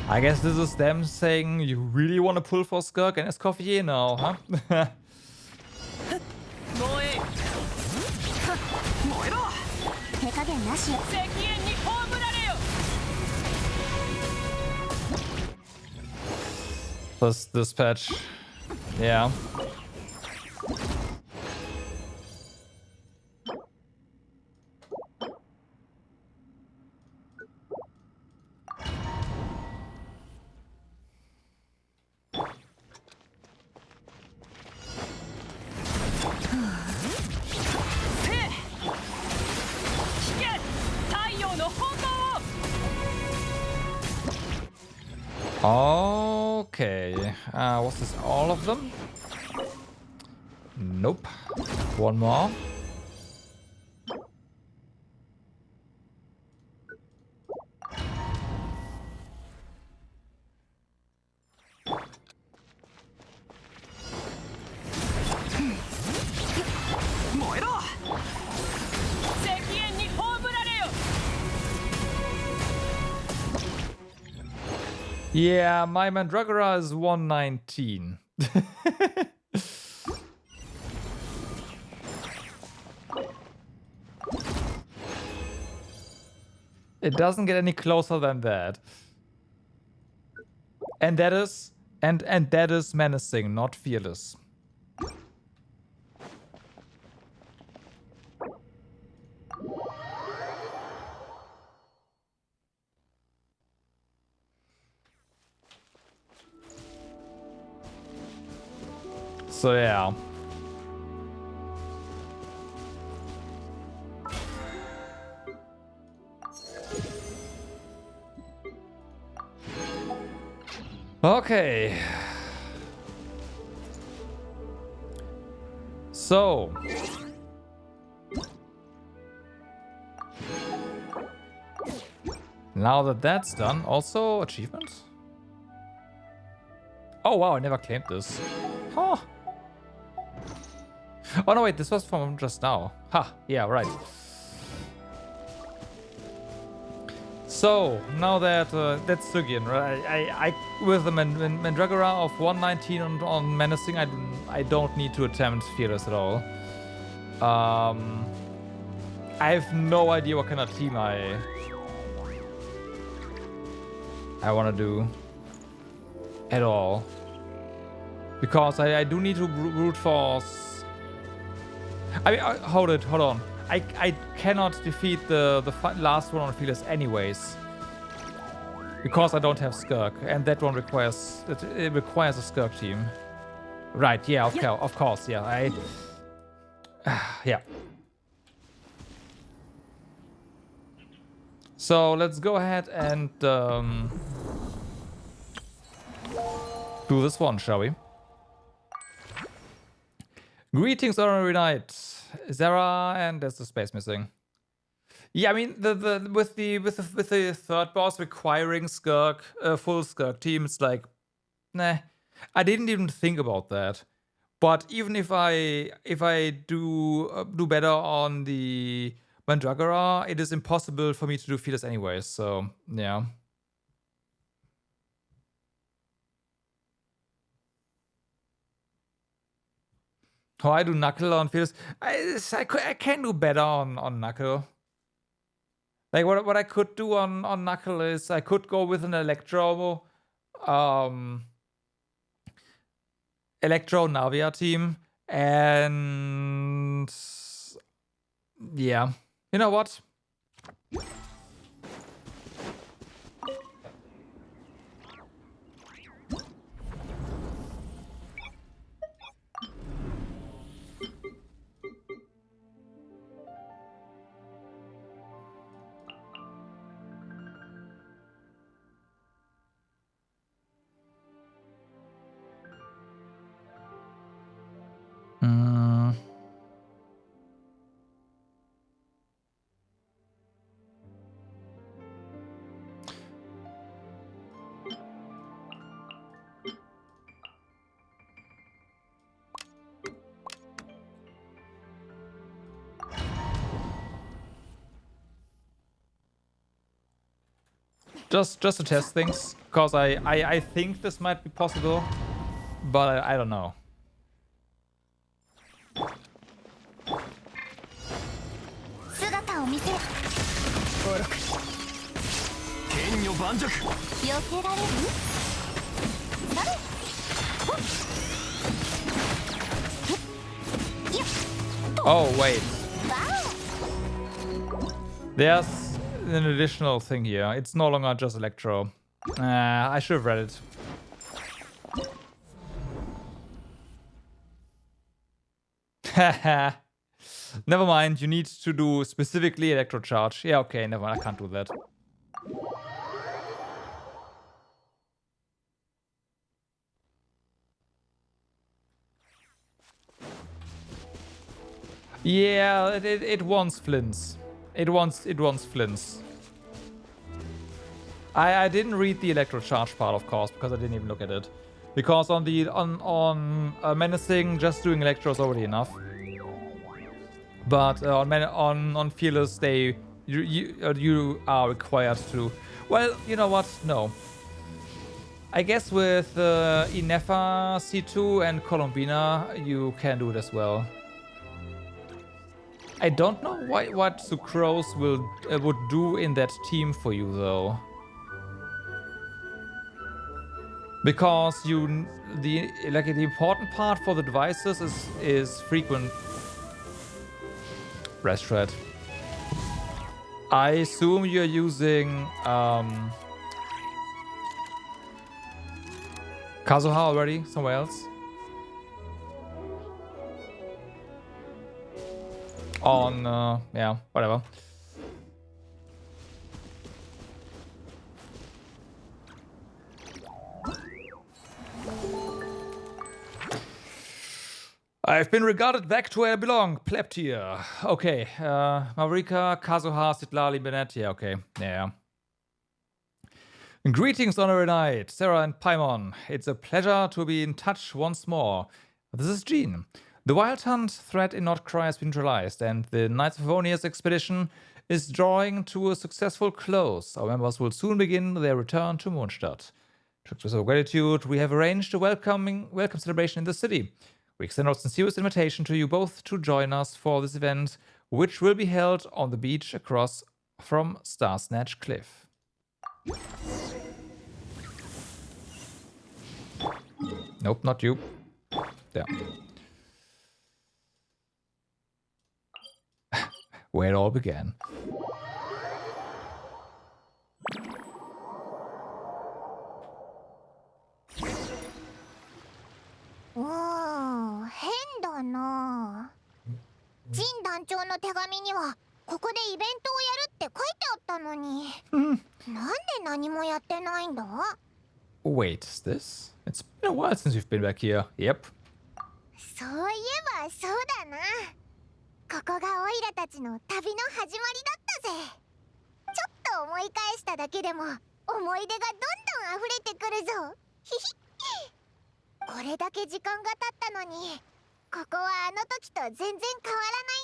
I guess this is them saying you really want to pull for Skirk and Escoffier now, huh? This patch, yeah. Okay, was this all of them? Nope. One more. Yeah, my Mandragora is 119. It doesn't get any closer than that. And that is and that is menacing, not fearless. So yeah. Okay. So. Now that that's done, also achievement? Oh wow, I never claimed this. Huh. Oh no, wait, this was from just now. Ha, yeah, right. So, now that that's Stygian, right? I with the Mandragora of 119 on Menacing, I don't need to attempt Fearless at all. I have no idea what kind of team I want to do at all. Because I do need to brute force. I mean, hold on. I cannot defeat the last one on Fearless anyways. Because I don't have Skirk, and that one requires it requires a Skirk team. Right, yeah, of course, yeah. Yeah. So let's go ahead and do this one, shall we? Greetings, Ordinary Knight, Zara, and there's the space missing. Yeah, I mean with the third boss requiring Skirk, full Skirk team, it's like, nah. I didn't even think about that. But even if I do better on the Mandragora, it is impossible for me to do Fearless anyways. So yeah. Oh, I do Knuckle on Fearless. I can do better on Knuckle. Like what I could do on Knuckle is I could go with an Electro Navia team, and yeah, you know what? Just to test things, because I think this might be possible, but I don't know. Oh wait, there's an additional thing here. It's no longer just Electro. I should have read it. Haha. Never mind, you need to do specifically Electro Charge. Yeah, okay, never mind, I can't do that. Yeah, it wants flints. It wants flints. I didn't read the Electro Charge part, of course, because I didn't even look at it. Because on the Menacing, just doing Electro is already enough. But on Fearless, you are required to. Well, you know what? No. I guess with Inefa C2 and Colombina, you can do it as well. I don't know what Sucrose would do in that team for you though, because the important part for the devices is frequent rest shred. I assume you're using Kazuha already somewhere else. On yeah, whatever. I've been regarded back to where I belong. Pleb tier. Okay. Marika, Kazuha, Sitlali, Bennett. Yeah, okay. Yeah. Greetings, Honorary Knight, Sarah and Paimon. It's a pleasure to be in touch once more. This is Jean. The Wild Hunt threat in Nordcry has been neutralized, and the Knights of Favonius expedition is drawing to a successful close. Our members will soon begin their return to Mondstadt. To express our gratitude, we have arranged a welcome celebration in the city. We extend our sincerest invitation to you both to join us for this event, which will be held on the beach across from Starsnatch Cliff. Nope, not you. There. Where it all began. Oh, 変だな。ジン団長の手紙にはここでイベントをやるって書いてあったのに。なんで何もやってないんだ? Wait, is this? It's been a while since you've been back here. Yep. そういえばそうだな。ここがオイラたちの旅の始まりだったぜ。ちょっと思い返しただけでも思い出がどんどん溢れてくるぞ。ひひ。これだけ時間が経ったのに、ここはあの時と全然変わらない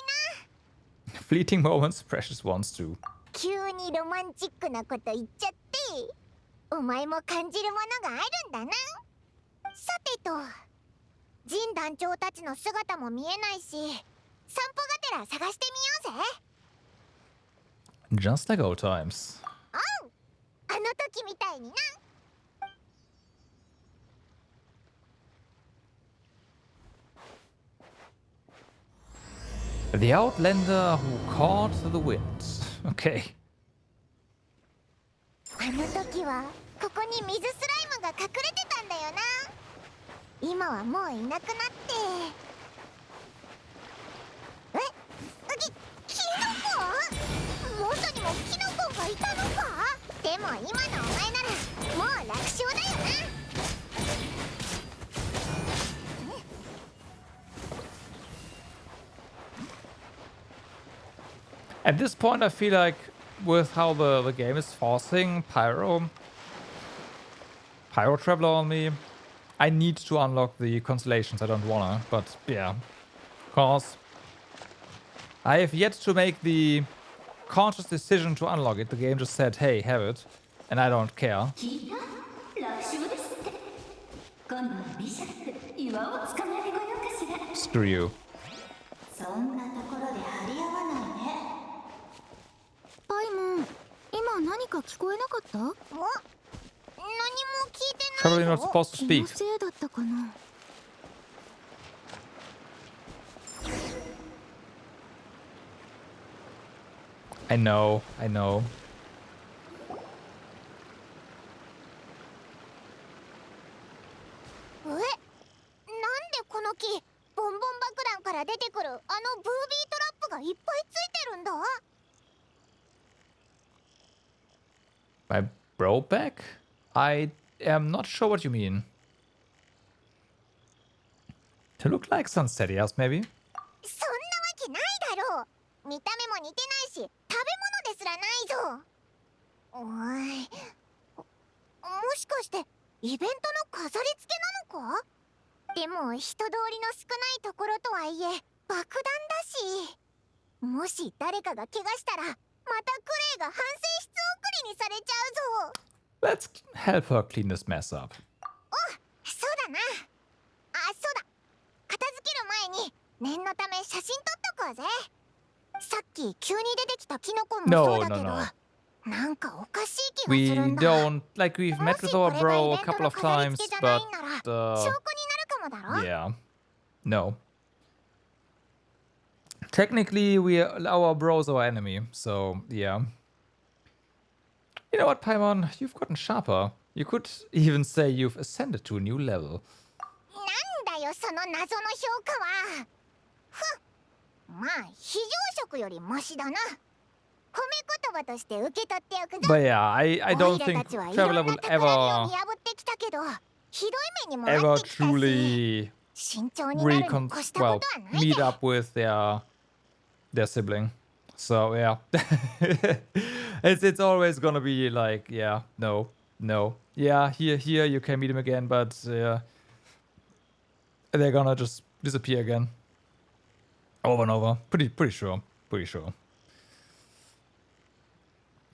な。Fleeting moments, precious ones too. 急にロマンチックなこと言っちゃって、お前も感じるものがあるんだな。さてと、ジン団長たちの姿も見えないし、散歩がてら探してみようぜ。 Just like old times. おう、あの時みたいにな。The Outlander who caught the wind. Okay. あの時はここに水スライムが隠れてたんだよな。今はもういなくなって。キノコ？まさにもキノコがいたのか？でも今のお前ならもう楽勝だよな。At this point, I feel like with how the game is forcing Pyro Traveler on me, I need to unlock the constellations. I don't wanna, but yeah. Cause I have yet to make the conscious decision to unlock it. The game just said, hey, have it. And I don't care. Screw you. パイモン、今何か聞こえなかった？何も聞いてない Probably ぞ。 not supposed to 気の speak. せいだったかな。I know, I know. なんでこの木、ボンボン爆弾から出てくるあのブービートラップがいっぱいついてるんだ？ My bro back? I am not sure what you mean. To look like Sunsettias, maybe? そんなわけないだろう。見た目も似てないし、食べ物ですらないぞ。おい、もしかしてイベントの飾り付けなのか？でも人通りの少ないところとはいえ爆弾だし、もし誰かが怪我したらまたクレイが反省室送りにされちゃうぞ。Let's help her clean this mess up. そうだな。あ、そうだ。片付ける前に念のため写真撮っとこうぜ。さっき急に出てきたキノコもそうだけど、なんかおかしい気がするんだ。 We don't, like, we've met with our bro a couple of times, but 証拠になるかもだろ。 yeah, no. Technically, our bro's our enemy, so yeah. You know what, Paimon? You've gotten sharper. You could even say you've ascended to a new level. なんだよその謎の評価は。ふん。まあ非常食よりマシだな。褒め言葉として受け取っておくぞ。 But yeah, I don't think Traveler will ever truly meet up with their sibling. So yeah, it's always gonna be like, yeah, no, yeah, here you can meet him again, but they're gonna just disappear again, over and over. Pretty sure.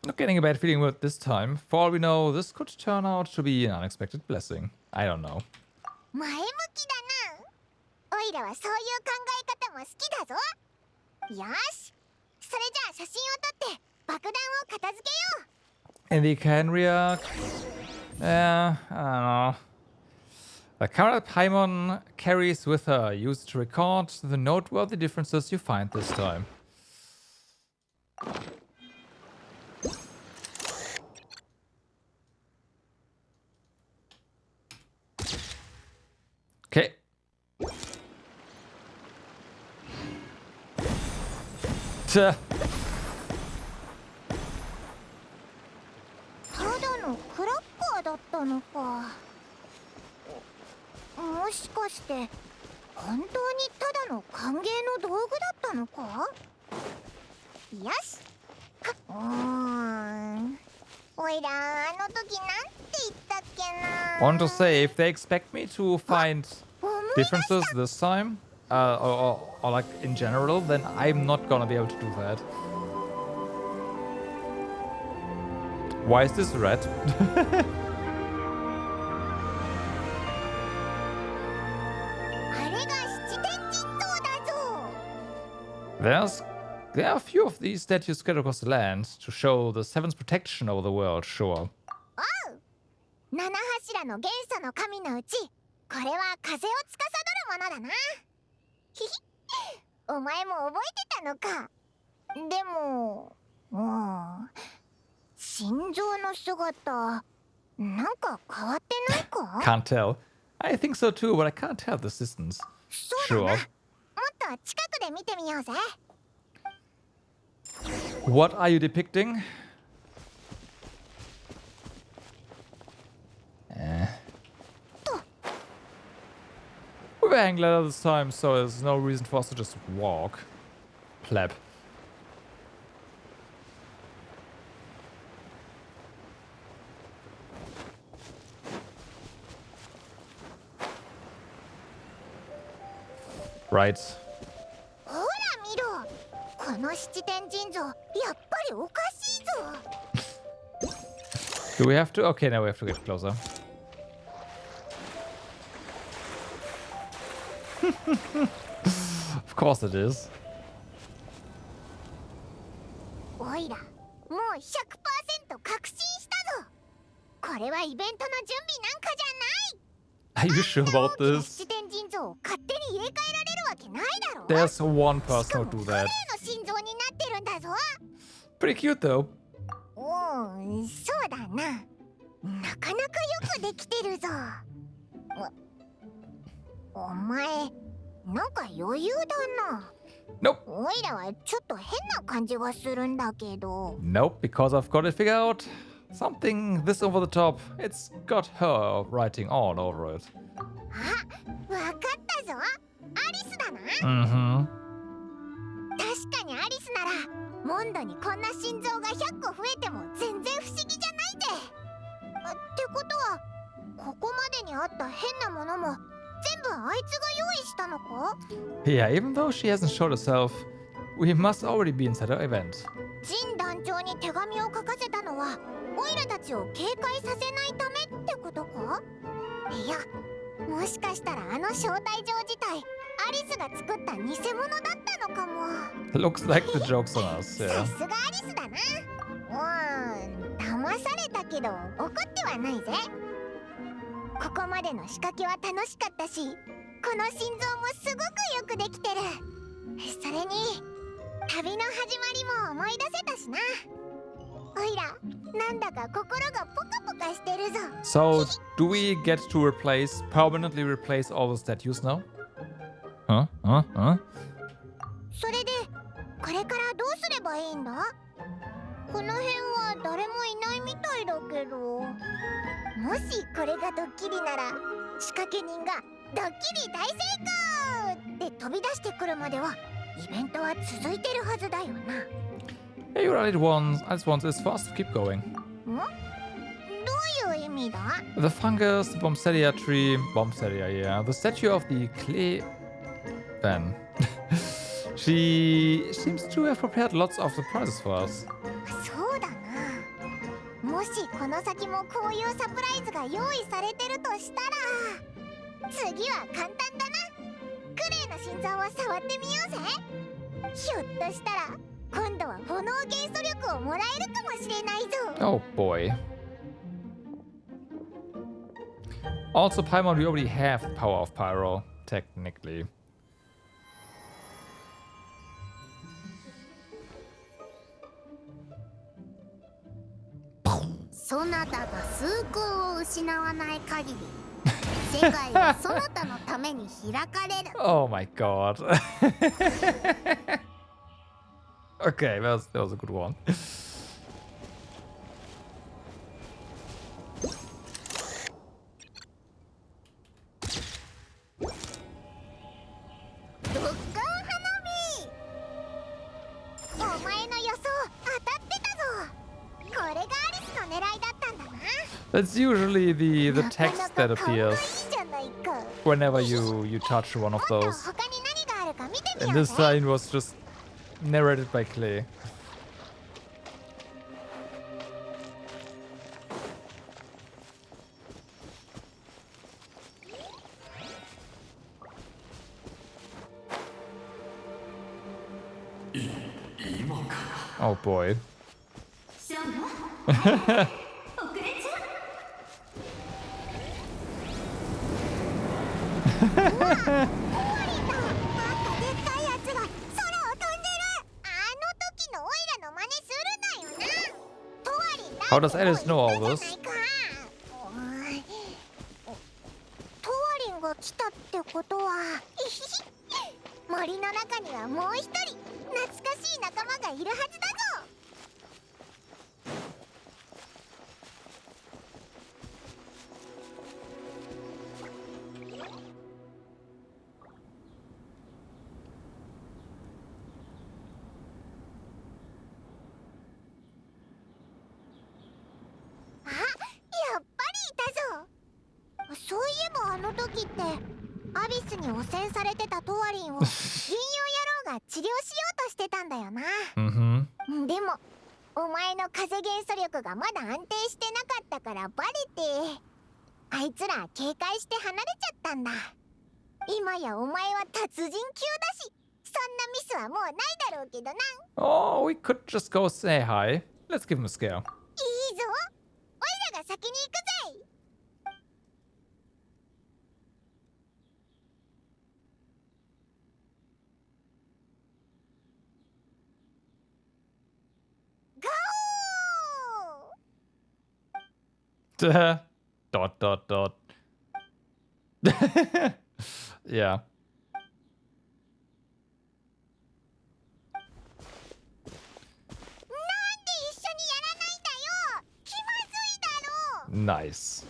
Not getting a bad feeling with this time. For all we know, this could turn out to be an unexpected blessing. I don't know. 前向きだな。おいらはそういう考え方も好きだぞ。よし。それじゃあ写真を撮って爆弾を片付けよう。 And they can react. I don't know. The camera Paimon carries with her, used to record the noteworthy differences you find this time. Okay. Tuh. ただのクラッカーだったのか。もしかして本当にただの歓迎の道具だったのか。よし。おいらあの時なんて言ったっけな。 Want to say, if they expect me to find differences this time, or like in general, then I'm not gonna be able to do that. Why is this red? あれが七天神像だぞ。 There are a few of these statues scattered across the land to show the Seven's protection over the world, sure. おう。七柱の元素の神のうち、これは風を司るものだな。ひひ、お前も覚えてたのか。でも、心臓の姿、なんか変わってないか。 Can't tell. I think so too, but I can't tell the distance. そうだな。もっと近くで見てみようぜ。 What are you depicting? We were hanging ladder this time, so there's no reason for us to just walk. Pleb. Right. ほら見ろ。この七天神像、やっぱりおかしいぞ。 Do we have to? Okay, now we have to get closer. Of course it is. おいら、もう 100% 確信したぞ。これはイベントの準備なんかじゃない。 Are you sure about this? 七天神像を勝手に入れ替えられるわけないだろ。 There's one person who'll do し that. かも彼の心臓になってるんだぞ。 Pretty cute though. そうだな。なかなかよくできてるぞ。お前、なんか余裕だな。 Nope. おいらはちょっと変な感じがするんだけど。 Nope, because I've got it figured out. Something this over the top. It's got her writing all over it. あ、わかったぞ。アリスだな。Mm-hmm. 確かにアリスなら、モンドにこんな心臓が100個増えても全然不思議じゃないぜ。ってことは、ここまでにあった変なものも全部あいつが用意したのか？ Yeah, even though she hasn't showed herself, we must already be inside her event. ジン団長に手紙を書かせたのはオイラたちを警戒させないためってことか？いや、もしかしたらあの招待状自体アリスが作った偽物だったのかも。Looks like the joke's on us. さ Yeah. すがアリスだな。騙されたけど怒ってはないぜ。ここまでの仕掛けは楽しかったし、この心臓もすごくよくできてる。それに旅の始まりも思い出せたしな。おいら、なんだか心がポカポカしてるぞ。So, do we get to permanently replace all the statues now? Huh? それでこれからどうすればいいんだ？この辺は誰もいないみたいだけど、もしこれがドッキリなら仕掛け人がドッキリ大成功って飛び出してくるまではイベントは続いてるはずだよな。Hey, I just want this fast to keep going. どういう意味だ？ The fungus, the Bombstedia tree, Bombstedia, yeah. The statue of the Klee. Then. She seems to have prepared lots of surprises for us. そうだな。もしこの先もこういうサプライズが用意されてるとしたら、次は簡単だな。クレイの心臓を触ってみようぜ。ひょっとしたら今度は炎元素力をもらえるかもしれないぞ。 Oh boy. Also, Paimon, we already have the power of Pyro, technically. そなたが崇高を失わない限り、世界はそなたのために開かれる。Oh my god. Okay, that was a good one. ドッカン花火。お前の予想当たってたぞ。これがアリスの狙いだったんだな。 That's usually the text that なかなか可愛い appears じゃないか。 whenever you touch one of あと those. 他に何があるか見てみ And よう this ぜ。 line was just narrated by Klee. Oh boy. 終わりだ。またでっかいやつが空を飛んでる。あの時のオイラの真似するなよな。トワリンだ。 How does Alice know all 言っ this? たじゃないか。トワリンが来たってことは森の中にはもう一人懐かしい仲間がいるはずだぞ。あ、やっぱりいたぞ。そういえばあの時ってアビスに汚染されてたトワリンを銀融野郎が治療しようとしてたんだよな。 Mm-hmm. でもお前の風元素力がまだ安定してなかったからバレて、あいつら警戒して離れちゃったんだ。今やお前は達人級だし、そんなミスはもうないだろうけどな。 Oh, we could just go say hi. Let's give him a scare. いいぞ、オイラが先に行くぜ。ゴー。 Dot. Yeah. なんで一緒にやらないんだよ。気まずいだろ。 Nice.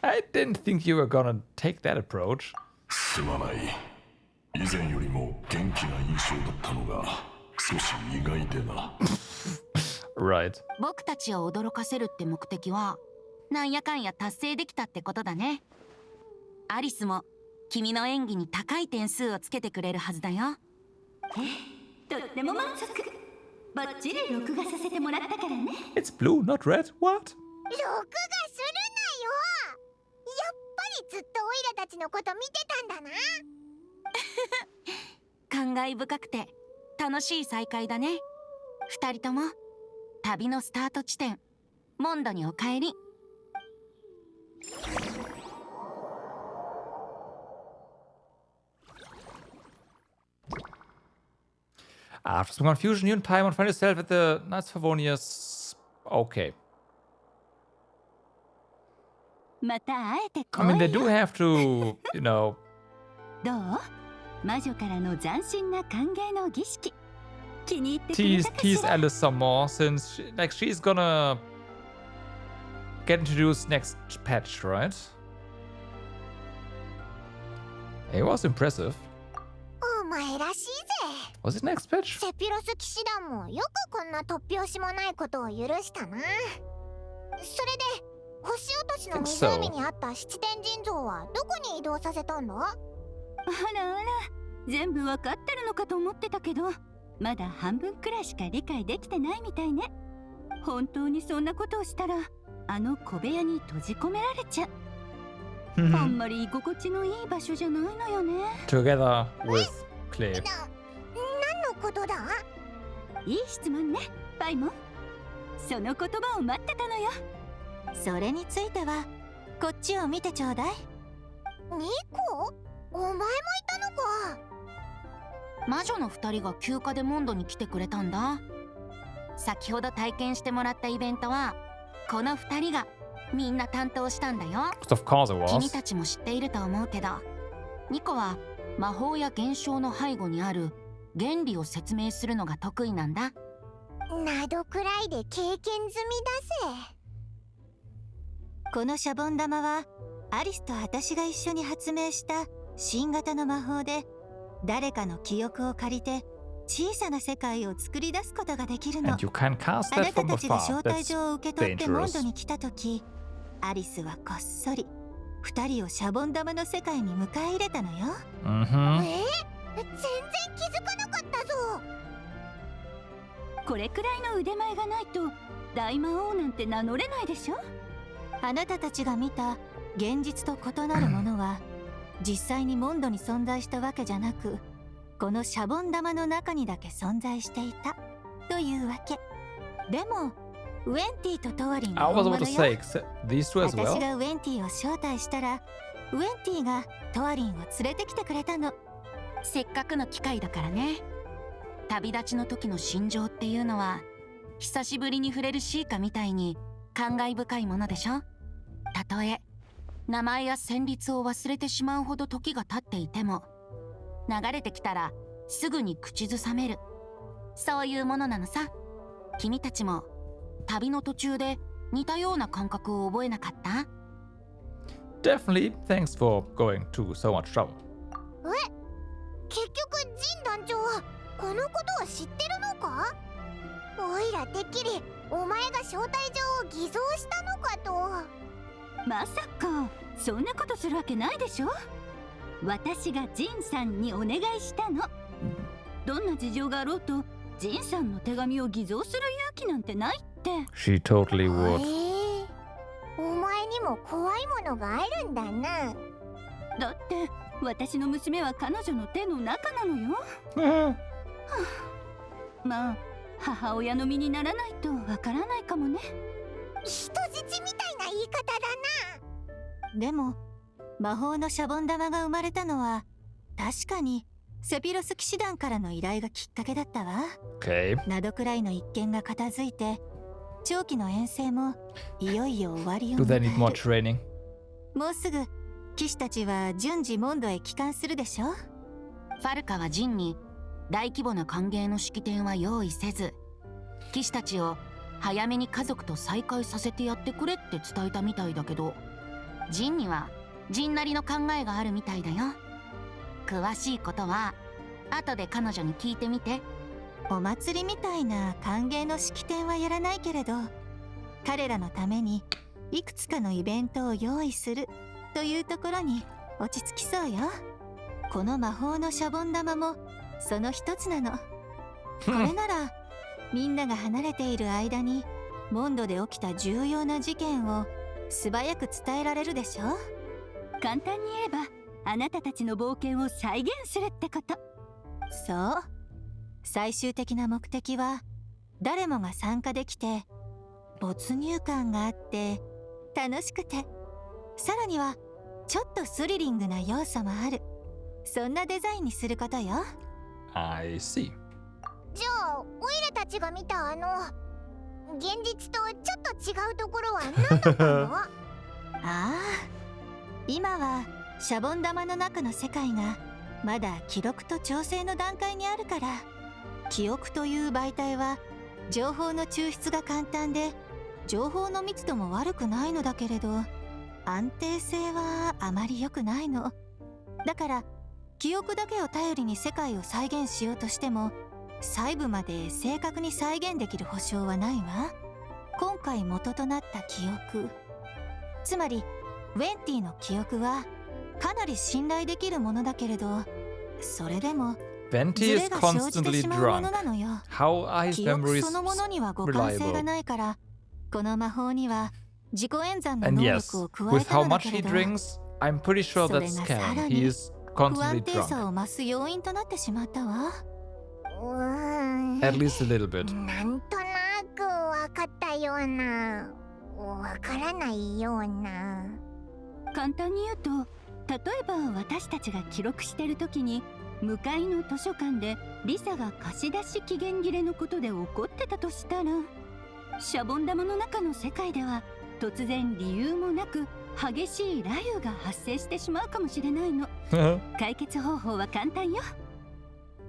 I didn't think you were gonna take that approach. すまない。以前よりも元気な印象だったのが少し意外でな。Right. 僕たちを驚かせるって目的はなんやかんや達成できたってことだね。アリスも君の演技に高い点数をつけてくれるはずだよ。とっても満足。バッチリ録画させてもらったからね。 It's blue, not red. What? 録画するなよ。やっぱりずっとオイラたちのこと見てたんだな。感慨深くて楽しい再会だね。二人とも旅のスタート地点モンドにお帰り。After some confusion, you and Paimon find yourself at the nice Favonius. Okay. また会えて I mean, 光 they do have to, you know. どう？魔女からの斬新な歓迎の儀式。気に入ってくれ tease たかし tease ら？ Alice some more since she's gonna get introduced next patch, right? It was impressive. お前らしいぜ。 Was it next patch? セピロス騎士団もよくこんな突拍子もないことを許したな。それで星落としの湖にあった七天神像はどこに移動させたんだ？あらあら、全部わかってるのかと思ってたけど、まだ半分くらいしか理解できてないみたいね。本当にそんなことをしたら、あの小部屋に閉じ込められちゃう。あんまり居心地のいい場所じゃないのよね。Together with Klee. 何のことだ？いい質問ね、パイモン。その言葉を待ってたのよ。それについてはこっちを見てちょうだい。ニコ？お前もいたのか。魔女の二人が休暇でモンドに来てくれたんだ。先ほど体験してもらったイベントはこの二人がみんな担当したんだよ。 Of course it 君 was. たちも知っていると思うけど、ニコは魔法や現象の背後にある原理を説明するのが得意なんだ。などくらいで経験済みだぜ。このシャボン玉はアリスと私が一緒に発明した新型の魔法で、誰かの記憶を借りて小さな世界を作り出すことができるの。 And you can cast あ that なた from たちが afar. 招待状を受け取ってモンド dangerous. に来た時、アリスはこっそり二人をシャボン玉の世界に迎え入れたのよ。Mm-hmm. 全然気づかなかったぞ。これくらいの腕前がないと大魔王なんて名乗れないでしょ。あなたたちが見た現実と異なるものは実際にモンドに存在したわけじゃなく、このシャボン玉の中にだけ存在していたというわけ。でもウェンティとトワリン I は was 本 about 物 to よ。 say these two as 私 well. がウェンティを招待したらウェンティがトワリンを連れてきてくれたの。せっかくの機会だからね。旅立ちの時の心情っていうのは久しぶりに触れるシーカみたいに感慨深いものでしょ。たとえ名前や旋律を忘れてしまうほど時が経っていても、流れてきたらすぐに口ずさめる、そういうものなのさ。君たちも旅の途中で似たような感覚を覚えなかった？ Definitely. Thanks for going to so much trouble. 結局ジン団長はこのことを知ってるのか？おいらてっきりお前が招待状を偽造したのかと。まさかそんなことするわけないでしょ。私がジンさんにお願いしたの。どんな事情があろうとジンさんの手紙を偽造する勇気なんてないって。 She totally would. お前にも怖いものがあるんだな。だって私の娘は彼女の手の中なのよ。まあ母親の身にならないとわからないかもね。人質みたいな言い方だな。でも魔法のシャボン玉が生まれたのは確かにセピロス騎士団からの依頼がきっかけだったわ。 Okay. などくらいの一件が片付いて長期の遠征もいよいよ終わりを Do 迎 they need え more る。 training? もうすぐ騎士たちは順次モンドへ帰還するでしょ。ファルカはジンに大規模な歓迎の式典は用意せず、騎士たちを早めに家族と再会させてやってくれって伝えたみたいだけど、ジンにはジンなりの考えがあるみたいだよ。詳しいことは後で彼女に聞いてみて。お祭りみたいな歓迎の式典はやらないけれど、彼らのためにいくつかのイベントを用意するというところに落ち着きそうよ。この魔法のシャボン玉もその一つなの。これならみんなが離れている間にモンドで起きた重要な事件を素早く伝えられるでしょ。簡単に言えばあなたたちの冒険を再現するってこと。そう。最終的な目的は誰もが参加できて没入感があって楽しくて、さらにはちょっとスリリングな要素もある、そんなデザインにすることよ。 I see. じゃあオイラたちが見た現実とちょっと違うところは何だったの？ああ、今はシャボン玉の中の世界がまだ記録と調整の段階にあるから、記憶という媒体は情報の抽出が簡単で情報の密度も悪くないのだけれど、安定性はあまり良くないの。だから記憶だけを頼りに世界を再現しようとしても細部まで正確に再現できる保証はないわ。今回元となった記憶、つまりウェンティの記憶はかなり信頼できるものだけれど、それでも Venti is constantly drunk. How are his 記憶 memories そのものには互換性が reliable? ないから、この魔法には自己演算の And 能 yes, 力を加え with た how のだ much け he れど、 drinks, I'm pretty sure それ that's が canon. さら He に is 不 constantly 安定さ drunk. を増す要因となってしまったわ。At least a little bit. なんとなくわかったような、わからないような。簡単に言うと、例えば私たちが記録してる時に向かいの図書館でリサが貸し出し期限切れのことで怒ってたとしたら、シャボン玉の中の世界では突然理由もなく激しい雷雨が発生してしまうかもしれないの。解決方法は簡単よ。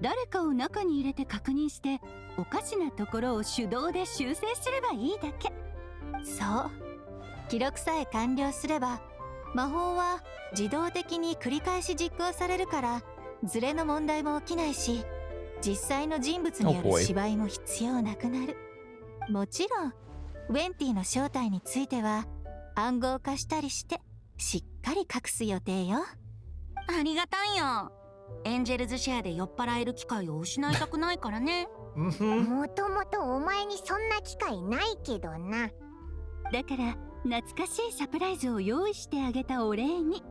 誰かを中に入れて確認しておかしなところを手動で修正すればいいだけ。そう、記録さえ完了すれば魔法は自動的に繰り返し実行されるから、ズレの問題も起きないし、実際の人物によ Oh る boy. 芝居も必要なくなる。もちろんウェンティの正体については暗号化したりしてしっかり隠す予定よ。ありがたいよ。エンジェルズシェアで酔っ払える機会を失いたくないからね。もともとお前にそんな機会ないけどな。だから懐かしいサプライズを用意してあげたお礼に、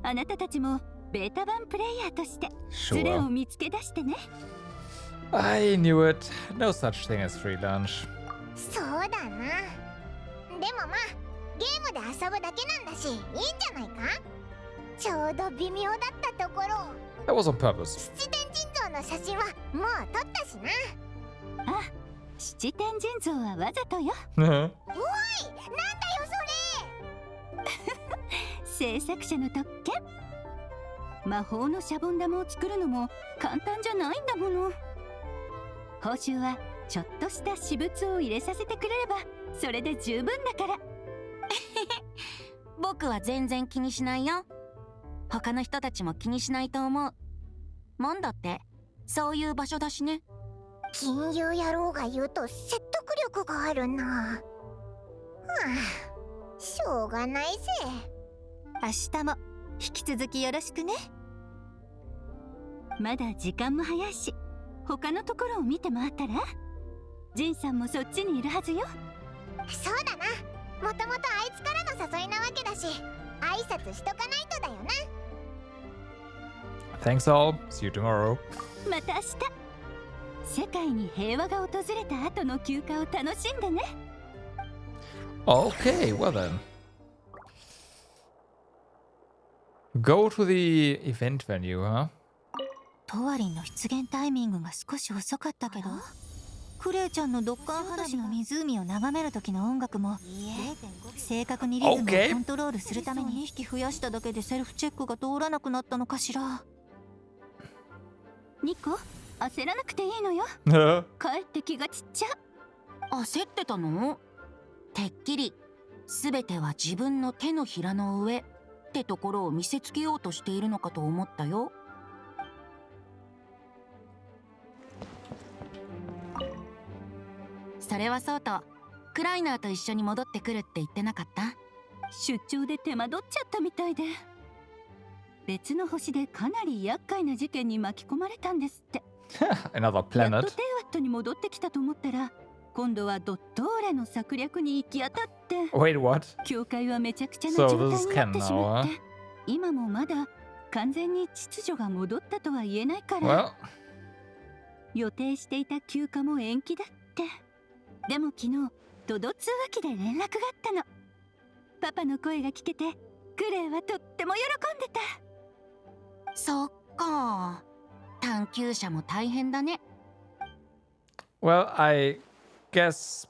あなたたちもベータ版プレイヤーとしてズレを Sure. 見つけ出してね。I knew it. No such thing as free lunch. そうだな。でもまあゲームで遊ぶだけなんだしいいんじゃないか。ちょうど微妙だったところ。 That was on purpose. 七天神像の写真はもう撮ったしな。あ、七天神像はわざとよ。おい、なんだよそれ。制作者の特権。魔法のシャボン玉を作るのも簡単じゃないんだもの。報酬はちょっとした私物を入れさせてくれればそれで十分だから。僕は全然気にしないよ。他の人たちも気にしないと思う。モンドってそういう場所だしね。金融野郎が言うと説得力があるな。はあ、しょうがないぜ。明日も引き続きよろしくね。まだ時間も早いし、他のところを見て回ったら。ジンさんもそっちにいるはずよ。そうだな。もともとあいつからの誘いなわけだし、挨拶しとかないとだよな。 Thanks all. See you tomorrow. また明日。世界に平和が訪れた後の休暇を楽しんでね。Okay, well then. Go to the event venue, huh? トワリンの出現タイミングが少し遅かったけど、クレイちゃんのドッカン裸足の湖を眺める時の音楽も正確にリズムをコントロールするために2匹増やしただけでセルフチェックが通らなくなったのかしら。ニコ、焦らなくていいのよ。かえって気がちっちゃ。焦ってたの？てっきり全ては自分の手のひらの上ってところを見せつけようとしているのかと思ったよ。それはそうと、クライナーと一緒に戻ってくるって言ってなかった？出張で手間取っちゃったみたいで、別の星でかなり厄介な事件に巻き込まれたんですって。Another やっと planet. テイワットに戻ってきたと思ったら、今度はドットーレの策略に行き当たって、 Wait, what? 教会はめちゃくちゃな So 状 this 態 is になっ Ken てし now, まっ huh? て、今もまだ完全に秩序が戻ったとは言えないから、 Well, 予定していた休暇も延期だって。でも昨日トド通話機で連絡があったの。パパの声が聞けて、クレイはとっても喜んでた。そっか。探求者も大変だね。 well, I guess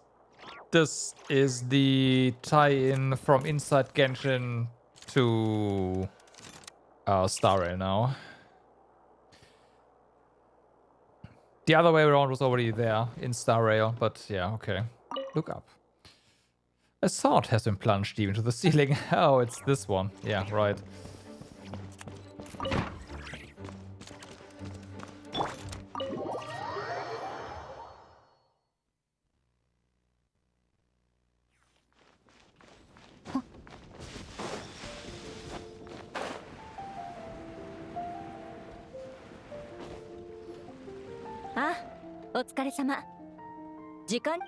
this is the tie-in from inside Genshin to Starfell now. The other way around was already there in Starfell, but yeah, okay. Look up. A sword has been plunged deep into the ceiling. Oh, it's this one. Yeah, right. Ah, お疲れ様。時間。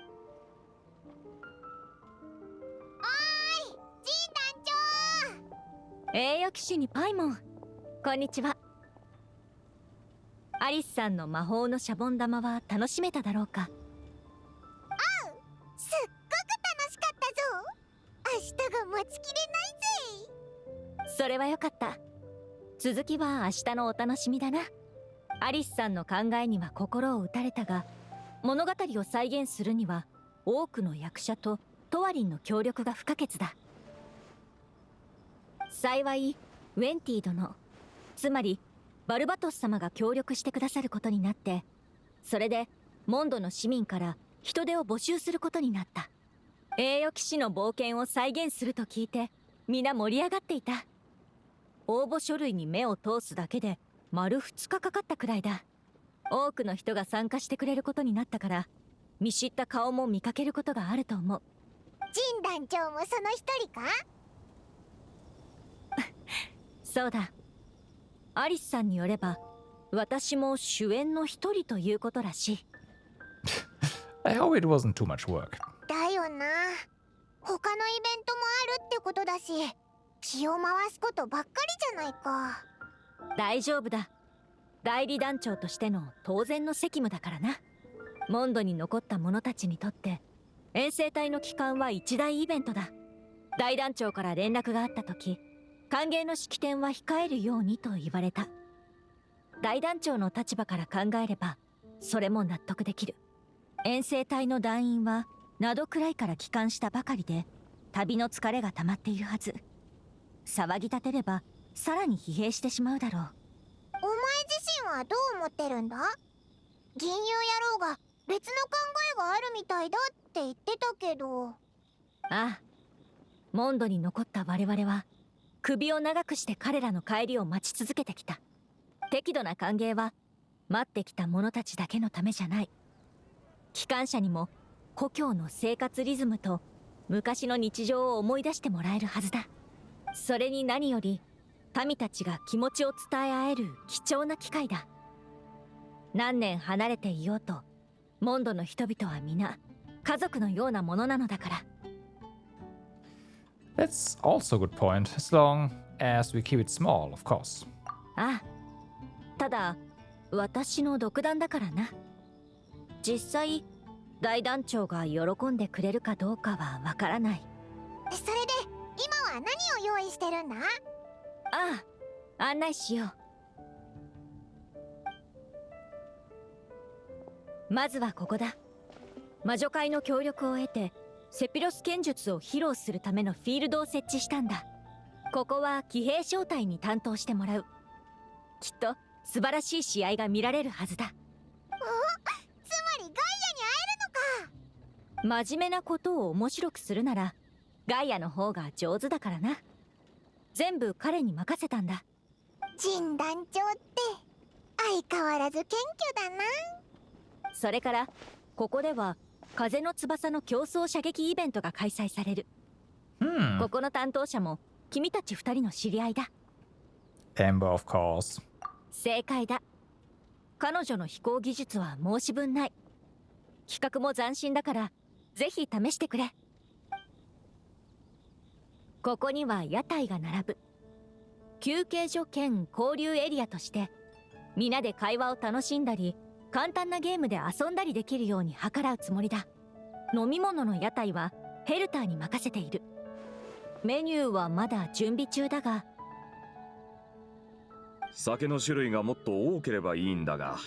栄誉騎士にパイモン、こんにちは。アリスさんの魔法のシャボン玉は楽しめただろうか。すっごく楽しかったぞ。明日が待ちきれないぜ。それはよかった。続きは明日のお楽しみだな。アリスさんの考えには心を打たれたが、物語を再現するには多くの役者とトワリンの協力が不可欠だ。幸いウェンティ殿、つまりバルバトス様が協力してくださることになって、それでモンドの市民から人手を募集することになった。栄誉騎士の冒険を再現すると聞いて皆盛り上がっていた。応募書類に目を通すだけで丸2日かかったくらいだ。多くの人が参加してくれることになったから、見知った顔も見かけることがあると思う。ジン団長もその一人か？そうだ。アリスさんによれば、私も主演の一人ということらしい。I hope it wasn't too much work. だよな。他のイベントもあるってことだし、気を回すことばっかりじゃないか。大丈夫だ。代理団長としての当然の責務だからな。モンドに残った者たちにとって遠征隊の帰還は一大イベントだ。大団長から連絡があった時、歓迎の式典は控えるようにと言われた。大団長の立場から考えればそれも納得できる。遠征隊の団員は灘くらいから帰還したばかりで、旅の疲れが溜まっているはず。騒ぎ立てればさらに疲弊してしまうだろう。お前自身はどう思ってるんだ？銀融野郎が別の考えがあるみたいだって言ってたけど。ああ、モンドに残った我々は首を長くして彼らの帰りを待ち続けてきた。適度な歓迎は待ってきた者たちだけのためじゃない。機関車にも故郷の生活リズムと昔の日常を思い出してもらえるはずだ。それに何より民たちが気持ちを伝え合える貴重な機会だ。何年離れていようとモンドの人々は皆家族のようなものなのだから。That's also a good point, as long as we keep it small, of course. ああ、ただ私の独断だからな。実際大団長が喜んでくれるかどうかはわからない。それで今は何を用意してるんだ？ああ、案内しよう。まずはここだ。魔女会の協力を得てセピロス剣術を披露するためのフィールドを設置したんだ。ここは騎兵招待に担当してもらう。きっと素晴らしい試合が見られるはずだ。お、つまりガイアに会えるのか。真面目なことを面白くするならガイアの方が上手だからな。全部彼に任せたんだ。ジン団長って相変わらず謙虚だな。それからここでは風の翼の競争射撃イベントが開催される。ここの担当者も君たち二人の知り合いだ。Amber, of course. 正解だ。彼女の飛行技術は申し分ない。企画も斬新だからぜひ試してくれ。ここには屋台が並ぶ。休憩所兼交流エリアとして皆で会話を楽しんだり簡単なゲームで遊んだりできるように計らうつもりだ。飲み物の屋台はヘルターに任せている。メニューはまだ準備中だが。酒の種類がもっと多ければいいんだが、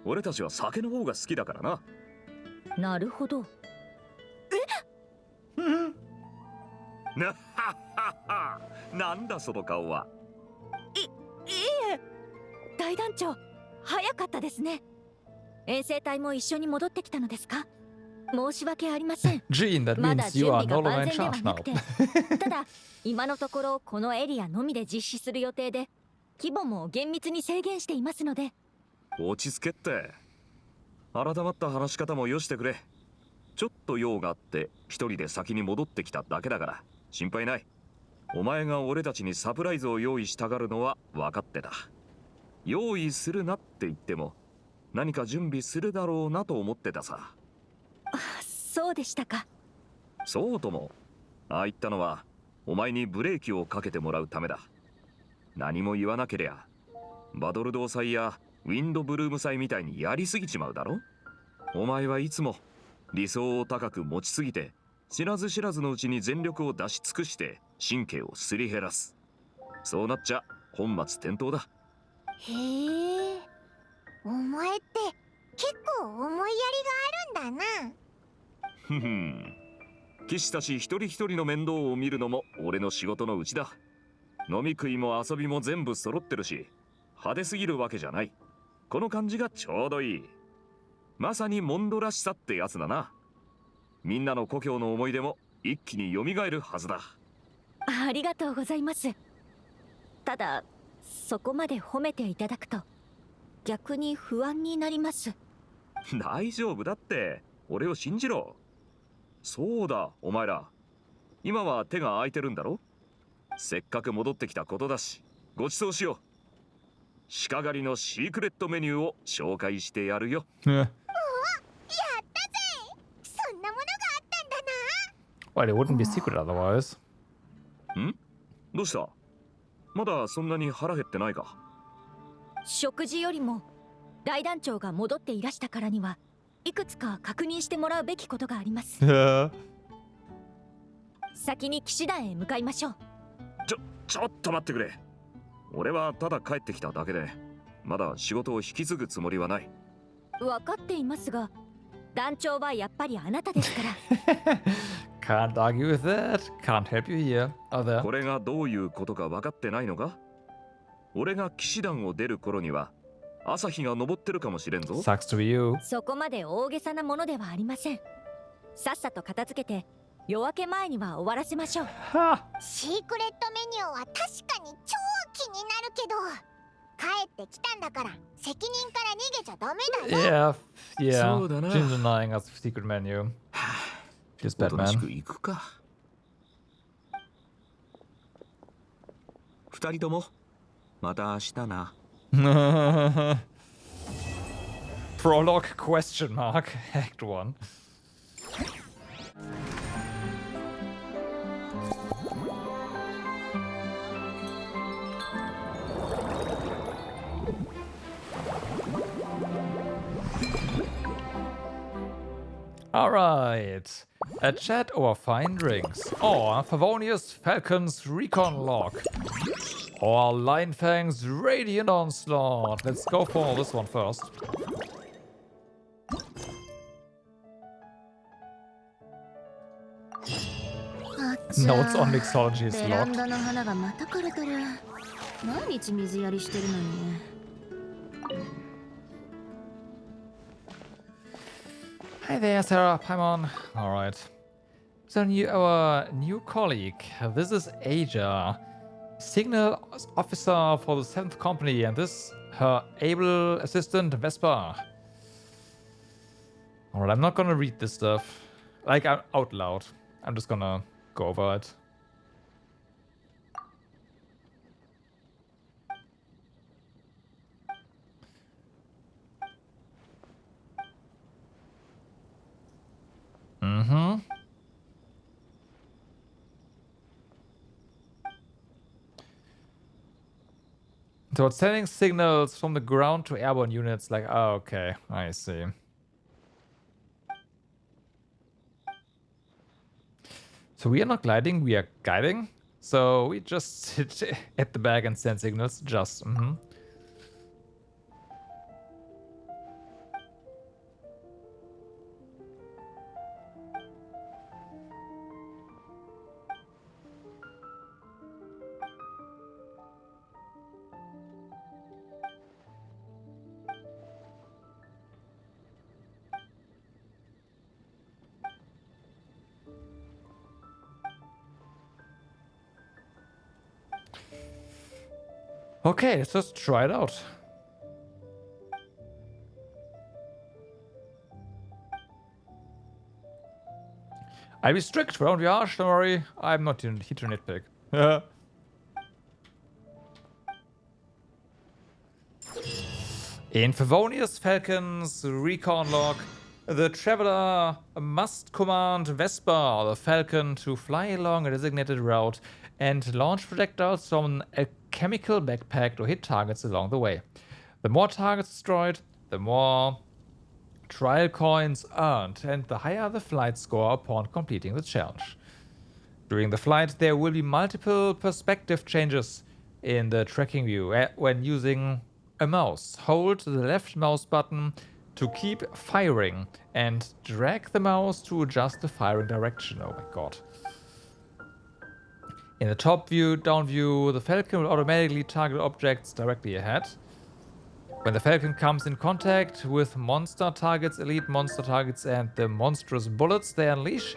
俺たちは酒の方が好きだからな。なるほど。なははは、なんだその顔は。いえ、大団長早かったですね。遠征隊も一緒に戻ってきたのですか？申し訳ありません。Jean, that まだ means 準 you are 備が no 万 longer in 全では charge な now. くてただ今のところこのエリアのみで実施する予定で規模も厳密に制限していますので。落ち着けって。改まった話し方もよしてくれ。ちょっと用があって一人で先に戻ってきただけだから心配ない。お前が俺たちにサプライズを用意したがるのは分かってた。用意するなって言っても何か準備するだろうなと思ってたさ。そうでしたか。そうとも。ああ言ったのはお前にブレーキをかけてもらうためだ。何も言わなけりゃバドルドー祭やウィンドブルーム祭みたいにやりすぎちまうだろ。お前はいつも理想を高く持ちすぎて知らず知らずのうちに全力を出し尽くして神経をすり減らす。そうなっちゃ本末転倒だ。へえ、お前って結構思いやりがあるんだな。ふふん。騎士たち一人一人の面倒を見るのも俺の仕事のうちだ。飲み食いも遊びも全部揃ってるし派手すぎるわけじゃない。この感じがちょうどいい。まさにモンドらしさってやつだな。みんなの故郷の思い出も一気に蘇るはずだ。ありがとうございます。ただそこまで褒めていただくと逆に不安になります。大丈夫だって。俺を信じろ。そうだ、お前ら今は手が空いてるんだろ。せっかく戻ってきたことだしご馳走しよう。鹿狩りのシークレットメニューを紹介してやるよ。やったぜ。そんなものがあったんだな。Well, it wouldn't be secret otherwise. ん？どうした？まだそんなに腹減ってないか？食事よりも大団長が戻っていらしたからにはいくつか確認してもらうべきことがあります。先に騎士団へ向かいましょう。ちょっと待ってくれ。俺はただ帰ってきただけでまだ仕事を引き継ぐつもりはない。分かっていますが団長はやっぱりあなたですから。Can't argue with that. Can't help you here. Other. これがどういうことか分かってないのか？俺が騎士団を出る頃には朝日が昇ってるかもしれんぞ。Sucks to be you. そこまで大げさなものではありません。さっさと片付けて夜明け前には終わらせましょう。シークレットメニューは確かに超気になるけど帰ってきたんだから責任から逃げちゃダメだぞ。Yeah. そうだな。 Jin denying us secret menu. Just おとなし Batman. く行くか。二人ともまた明日な。Prologue question mark. Act 1. Alright. A chat or fine drinks. Or Favonius Falcon's Recon log. Or Lionfang's Radiant Onslaught. Let's go for this one first. Notes on mixology is ベラン locked. ダの花がまた枯れてる。毎日水やりしてるのに。Hi there, Sarah, Paimon. Alright. So our new colleague. This is Aja, signal officer for the 7th company, and this her able assistant Vespa. Alright, I'm not gonna read this stuff like out loud. I'm just gonna go over it. So it's sending signals from the ground to airborne units. Like, oh, okay, I see. So we are not gliding, we are guiding. So we just sit at the back and send signals. Just, Okay, let's just try it out. I'll be strict, won't be harsh, don't worry. I'm not here to nitpick. In Favonius Falcon's Recon log, the Traveler must command Vespa, the Falcon, to fly along a designated route and launch projectiles from a chemical backpack to hit targets along the way. The more targets destroyed, the more trial coins earned, and the higher the flight score upon completing the challenge. During the flight, there will be multiple perspective changes in the tracking view. When using a mouse, hold the left mouse button to keep firing and drag the mouse to adjust the firing direction. Oh my god. In the top view, down view, the Falcon will automatically target objects directly ahead. When the Falcon comes in contact with monster targets, elite monster targets, and the monstrous bullets they unleash,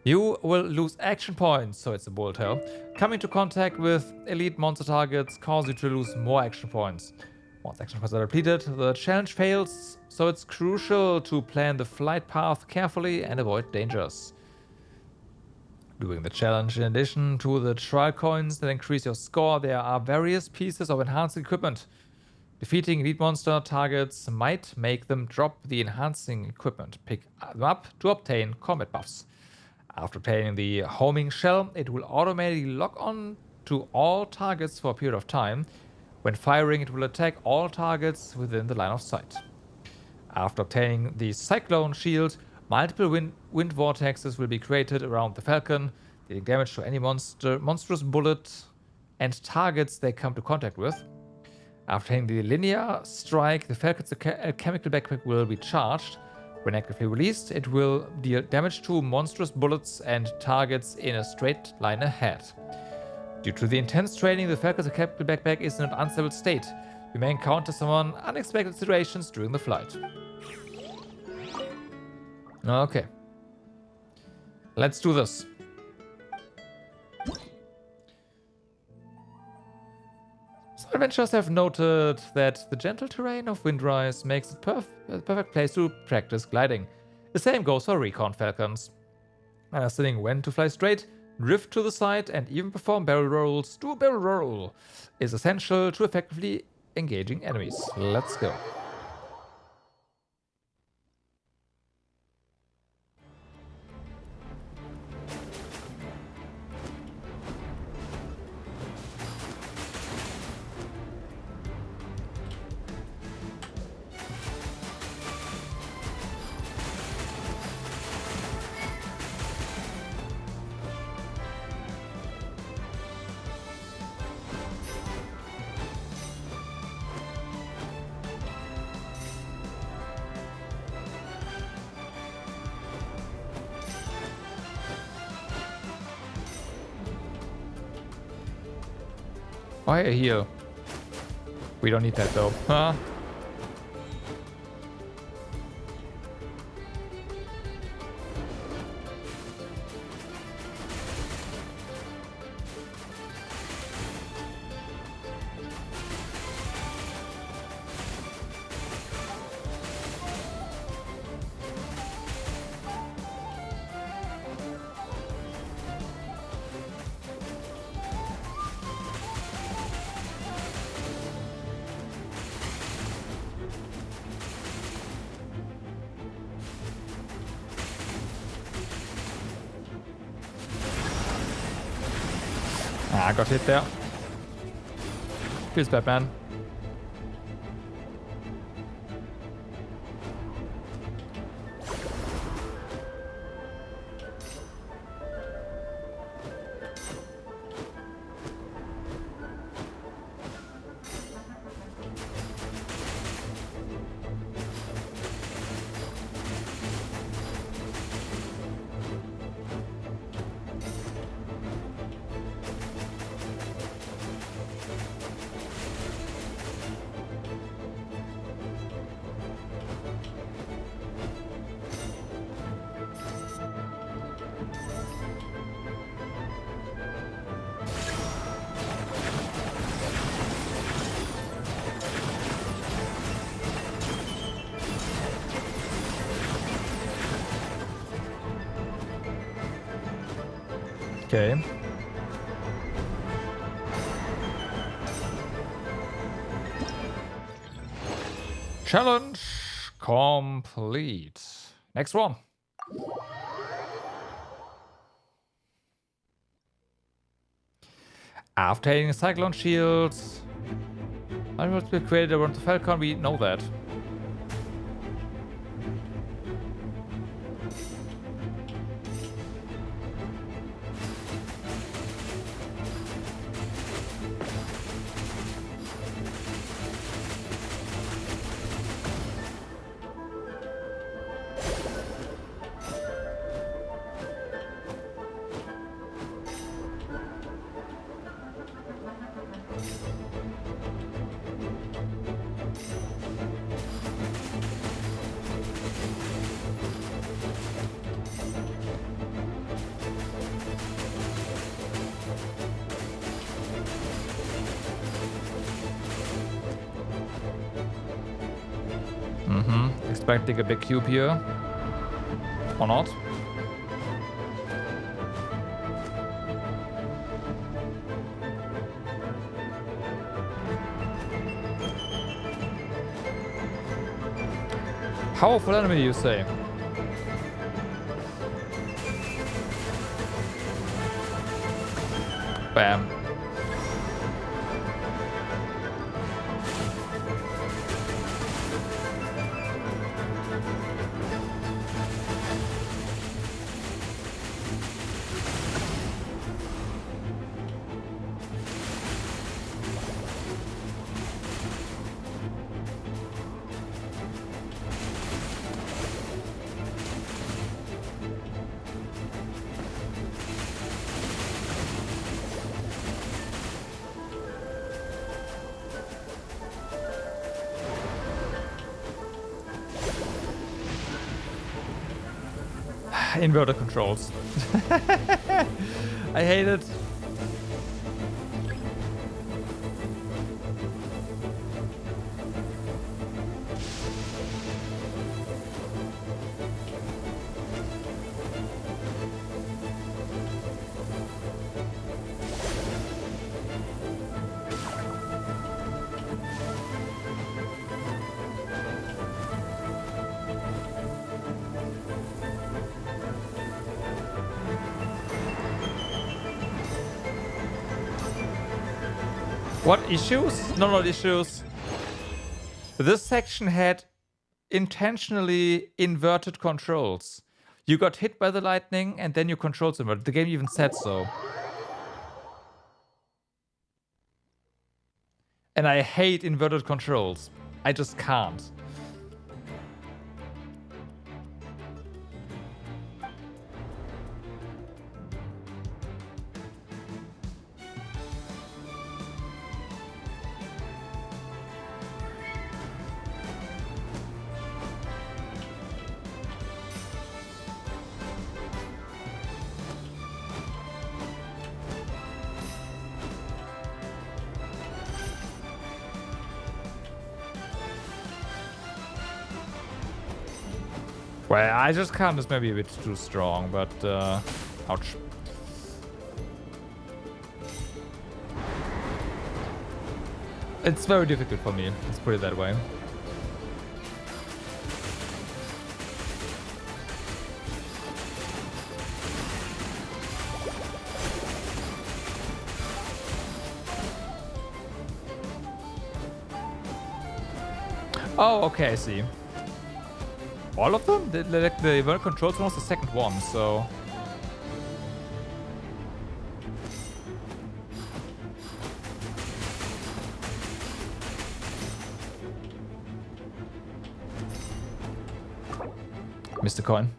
you will lose action points, so it's a bullet hell. Coming to contact with elite monster targets causes you to lose more action points. Once action points are depleted, the challenge fails, so it's crucial to plan the flight path carefully and avoid dangers. During the challenge, in addition to the trial coins that increase your score, there are various pieces of enhancing equipment. Defeating elite monster targets might make them drop the enhancing equipment. Pick them up to obtain combat buffs. After obtaining the homing shell, it will automatically lock on to all targets for a period of time. When firing, it will attack all targets within the line of sight. After obtaining the cyclone shield, multiple wind vortexes will be created around the Falcon, dealing damage to any monstrous bullet and targets they come to contact with. After hitting the linear strike, the Falcon's chemical backpack will be charged. When actively released, it will deal damage to monstrous bullets and targets in a straight line ahead. Due to the intense training, the Falcon's chemical backpack is in an unstable state. You may encounter some unexpected situations during the flight. Okay. Let's do this. Some adventurers have noted that the gentle terrain of Windrise makes it a perfect place to practice gliding. The same goes for Recon Falcons. Understanding when to fly straight, drift to the side, and even perform barrel rolls to a barrel roll is essential to effectively engaging enemies. Let's go. Why a heal? We don't need that though. Huh? I got hit there. Feels bad, man. Okay. Challenge complete. Next one. After hitting Cyclone Shields, I want to be created around the Falcon. We know that. Expecting a big cube here. Or not. Powerful enemy, you say? Bam. Inverter controls. I hate it. What issues? No, not issues. This section had intentionally inverted controls. You got hit by the lightning and then your controls inverted. The game even said so. And I hate inverted controls. I just can't. Well, I just can't. This may be a bit too strong, but ouch. It's very difficult for me. Let's put it that way. Oh, okay, I see. All of them? The World Controls one was the second one, so... Mr. Coin.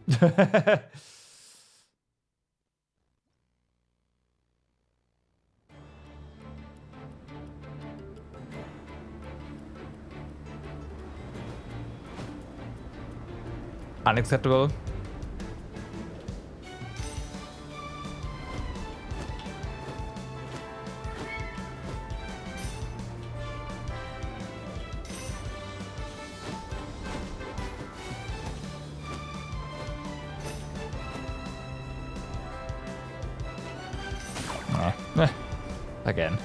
Unacceptable. again.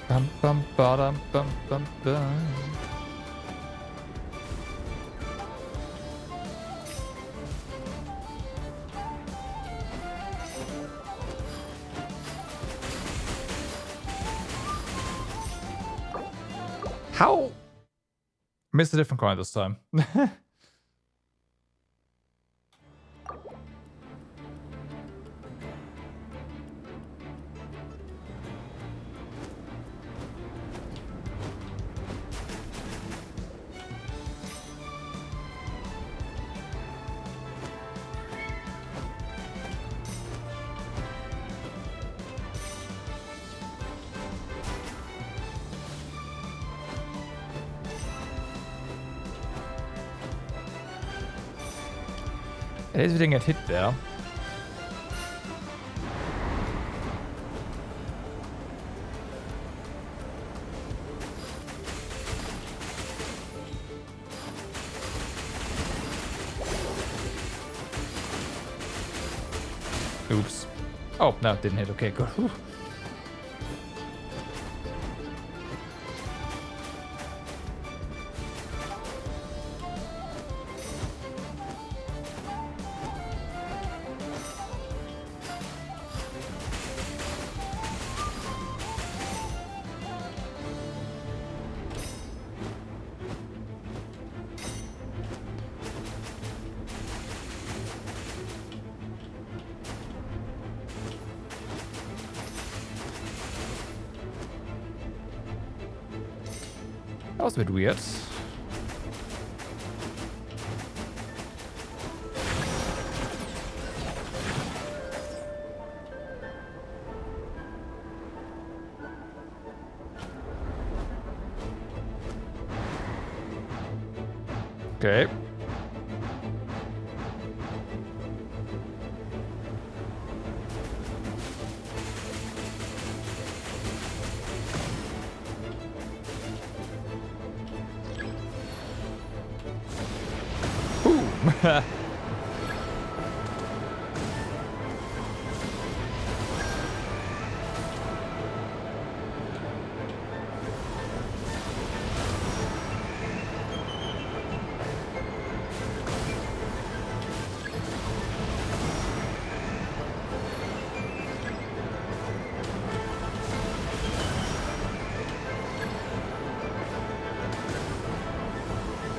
Bum bum ba-dum bum bum bum. How? Missed a different coin this time. At least we didn't get hit there. Oops. Oh, no, it didn't hit. Okay, good. Whew. That was a bit weird. Okay.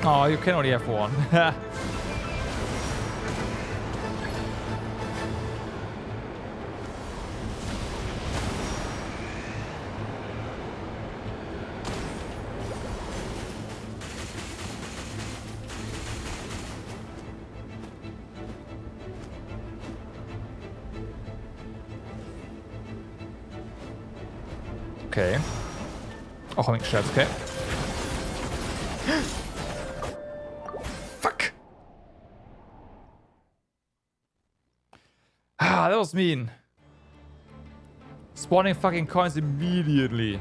Oh, you can only have one. Okay. Oh, homing shots, okay. Fuck! Ah, that was mean. Spawning fucking coins immediately.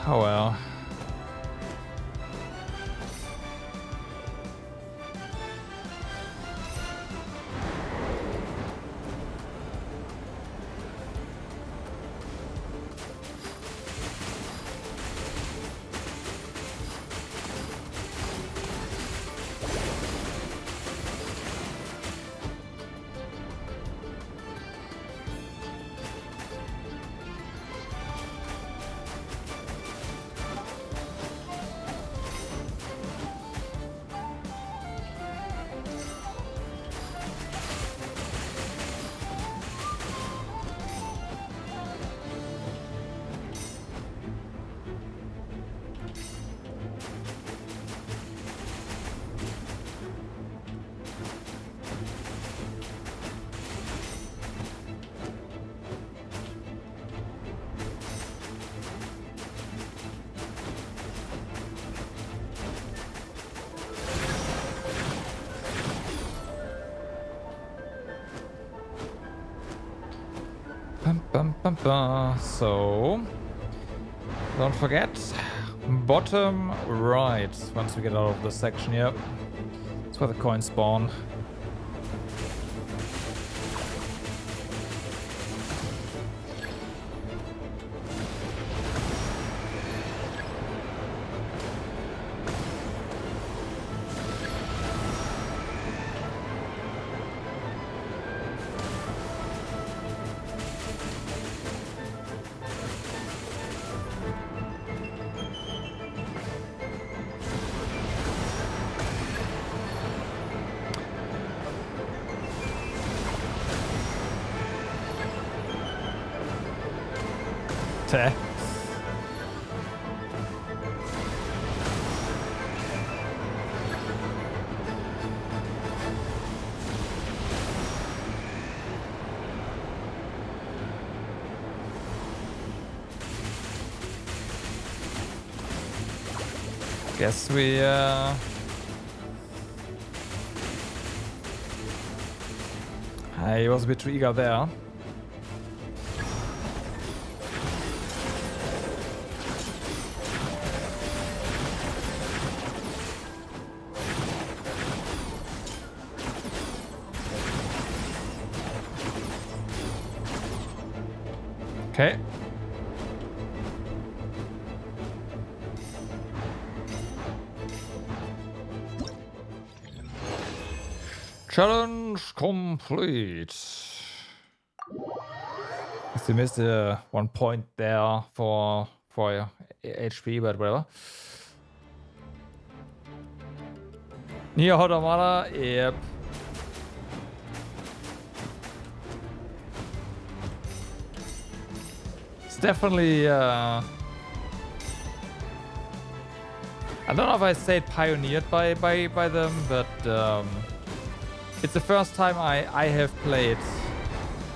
Oh well. So, don't forget, bottom right, once we get out of this section here. That's where the coins spawn. Teh. Guess we I was a bit too eager there. Okay. Challenge complete. Guess we missed 1 point there for HP, but whatever. Nier Automata, yep. It's definitely I don't know if I say pioneered by them, but it's the first time I have played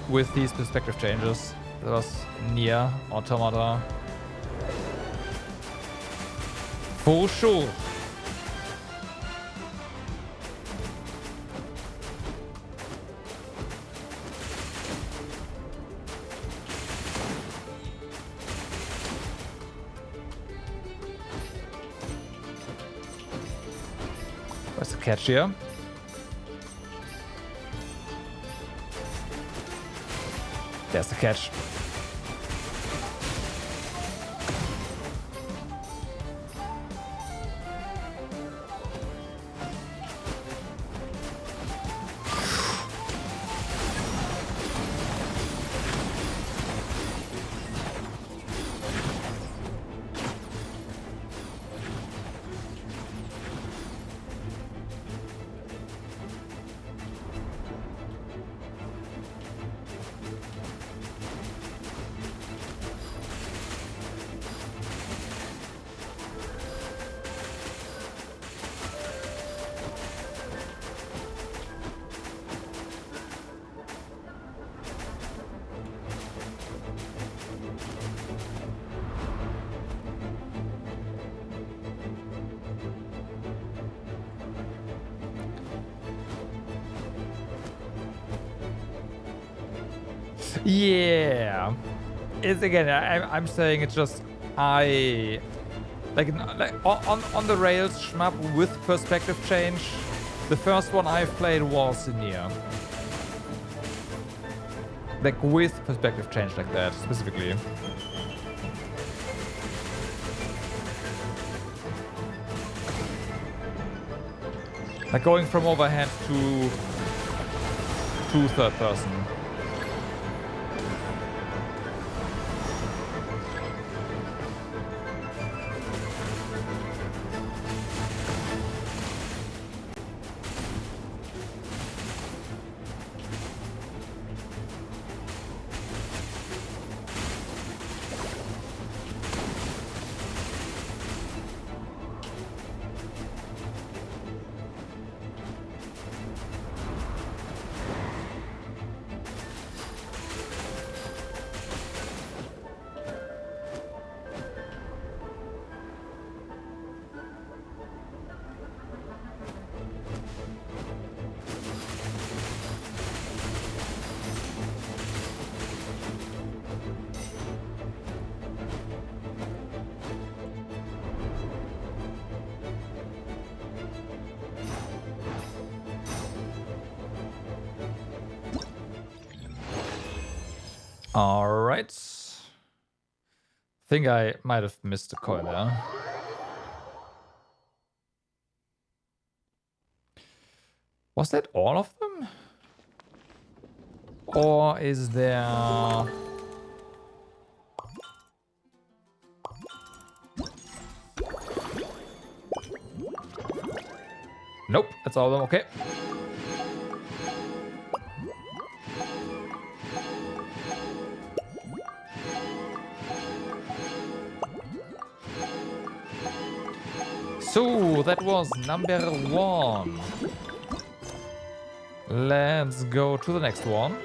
with these perspective changes. That was Nier Automata. For sure. What's the catch here? There's the catch. Yeah, it's again. I'm saying it's just like on the rails shmup with perspective change. The first one I've played was Nier, like with perspective change like that specifically. Like going from overhand to third person. Alright. Think I might have missed a coin there. Was that all of them? Or is there... Nope, that's all of them, okay. So, that was number 1. Let's go to the next one.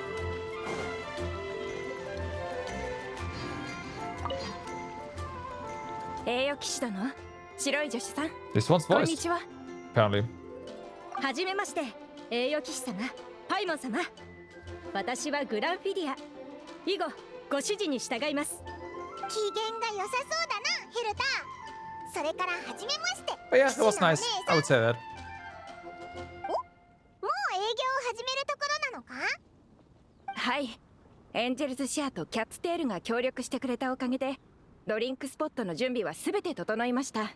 This one's voiced, apparently. はじめまして、栄誉騎士様、パイモン様。私はグランフィディア。以後、ご指示に従います。機嫌が良さそうだな、ヘルタ。それからはじめまして。 But yeah, that was nice. I would say that. お、もう営業を始めるところなのか？はい。エンジェルズシアとキャッツテールが協力してくれたおかげで、ドリンクスポットの準備はすべて整いました。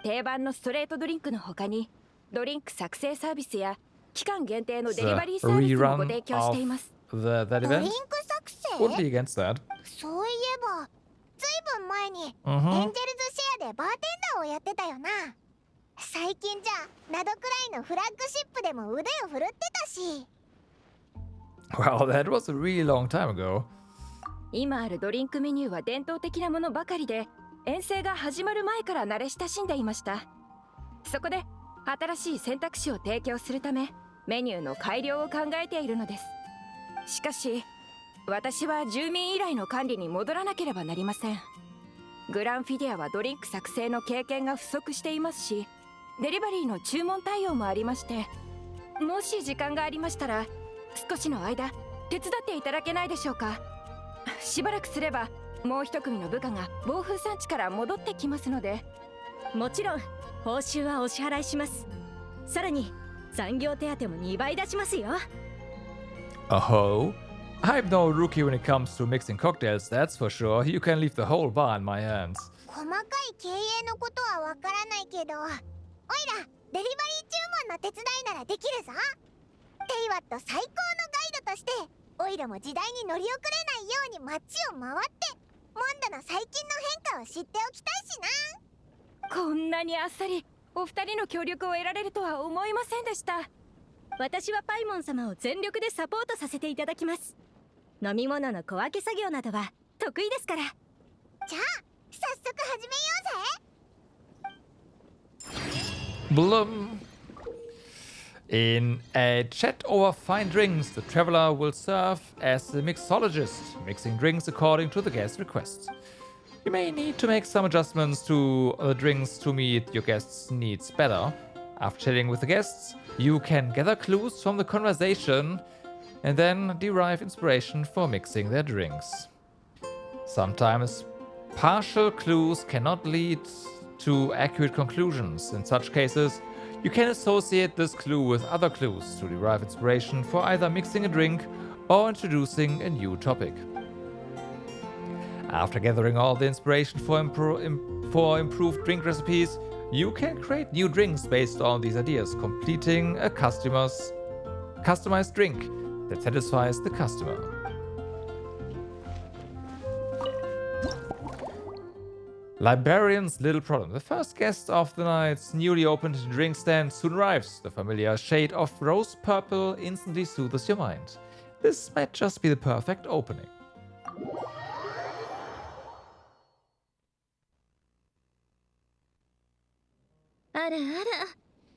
定番のストレートドリンクの他に、ドリンク作成サービスや期間限定のデリバリーサービスもご提供しています。ドリンク作成？ Wouldn't be against that. そういえば、ずいぶん前にエンジェルズシェアでバーテンダーをやってたよな。最近じゃナドくらいのフラッグシップでも腕を振るってたし。Well, that was a really long time ago. 今あるドリンクメニューは伝統的なものばかりで、遠征が始まる前から慣れ親しんでいました。そこで新しい選択肢を提供するため、メニューの改良を考えているのです。しかし、私は住民依頼の管理に戻らなければなりません。グランフィディアはドリンク作成の経験が不足していますし、デリバリーの注文対応もありまして、もし時間がありましたら、少しの間手伝っていただけないでしょうか。しばらくすればもう一組の部下が暴風山地から戻ってきますので。もちろん報酬はお支払いします。さらに残業手当も2倍出しますよ。Oh, I'm no rookie when it comes to mixing cocktails, that's for sure. You can leave the whole bar in my hands. 細かい経営のことはわからないけど、おいらデリバリー注文の手伝いならできるぞ。テイワット最高のガイドとして、オイラも時代に乗り遅れないように街を回って、モンドの最近の変化を知っておきたいしな。こんなにあっさりお二人の協力を得られるとは思いませんでした。私はパイモン様を全力でサポートさせていただきます。飲み物の小分け作業などは得意ですから。じゃあ早速始めようぜ。 Blum. In a chat over fine drinks, the traveler will serve as the mixologist, mixing drinks according to the guest's requests. You may need to make some adjustments to the drinks to meet your guests' needs better. After chatting with the guests, you can gather clues from the conversation and then derive inspiration for mixing their drinks. Sometimes partial clues cannot lead to accurate conclusions. In such cases, you can associate this clue with other clues to derive inspiration for either mixing a drink or introducing a new topic. After gathering all the inspiration for improved drink recipes, you can create new drinks based on these ideas, completing a customized drink that satisfies the customer. Librarian's little problem. The first guest of the night's newly opened drink stand soon arrives. The familiar shade of rose purple instantly soothes your mind. This might just be the perfect opening. あらあら、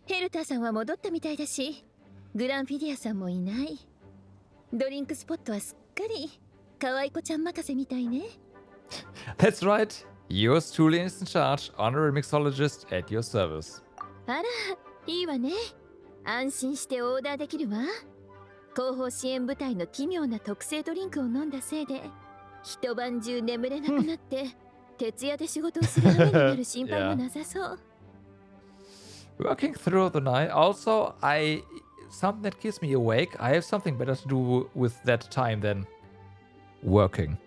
ヘルターさんは戻ったみたいだし、グランフィディアさんもいない。ドリンクスポットはすっかり可愛い子ちゃん任せみたいね。That's right. Yours truly is in charge, honorary mixologist at your service. あら、いいわね。安心してオーダーできるわ。後方支援部隊の奇妙な特製ドリンクを飲んだせいで、一晩中眠れなくなって、徹夜で仕事をする羽目になる心配もなさそう。Working through the night. Also, something that keeps me awake. I have something better to do with that time then. working.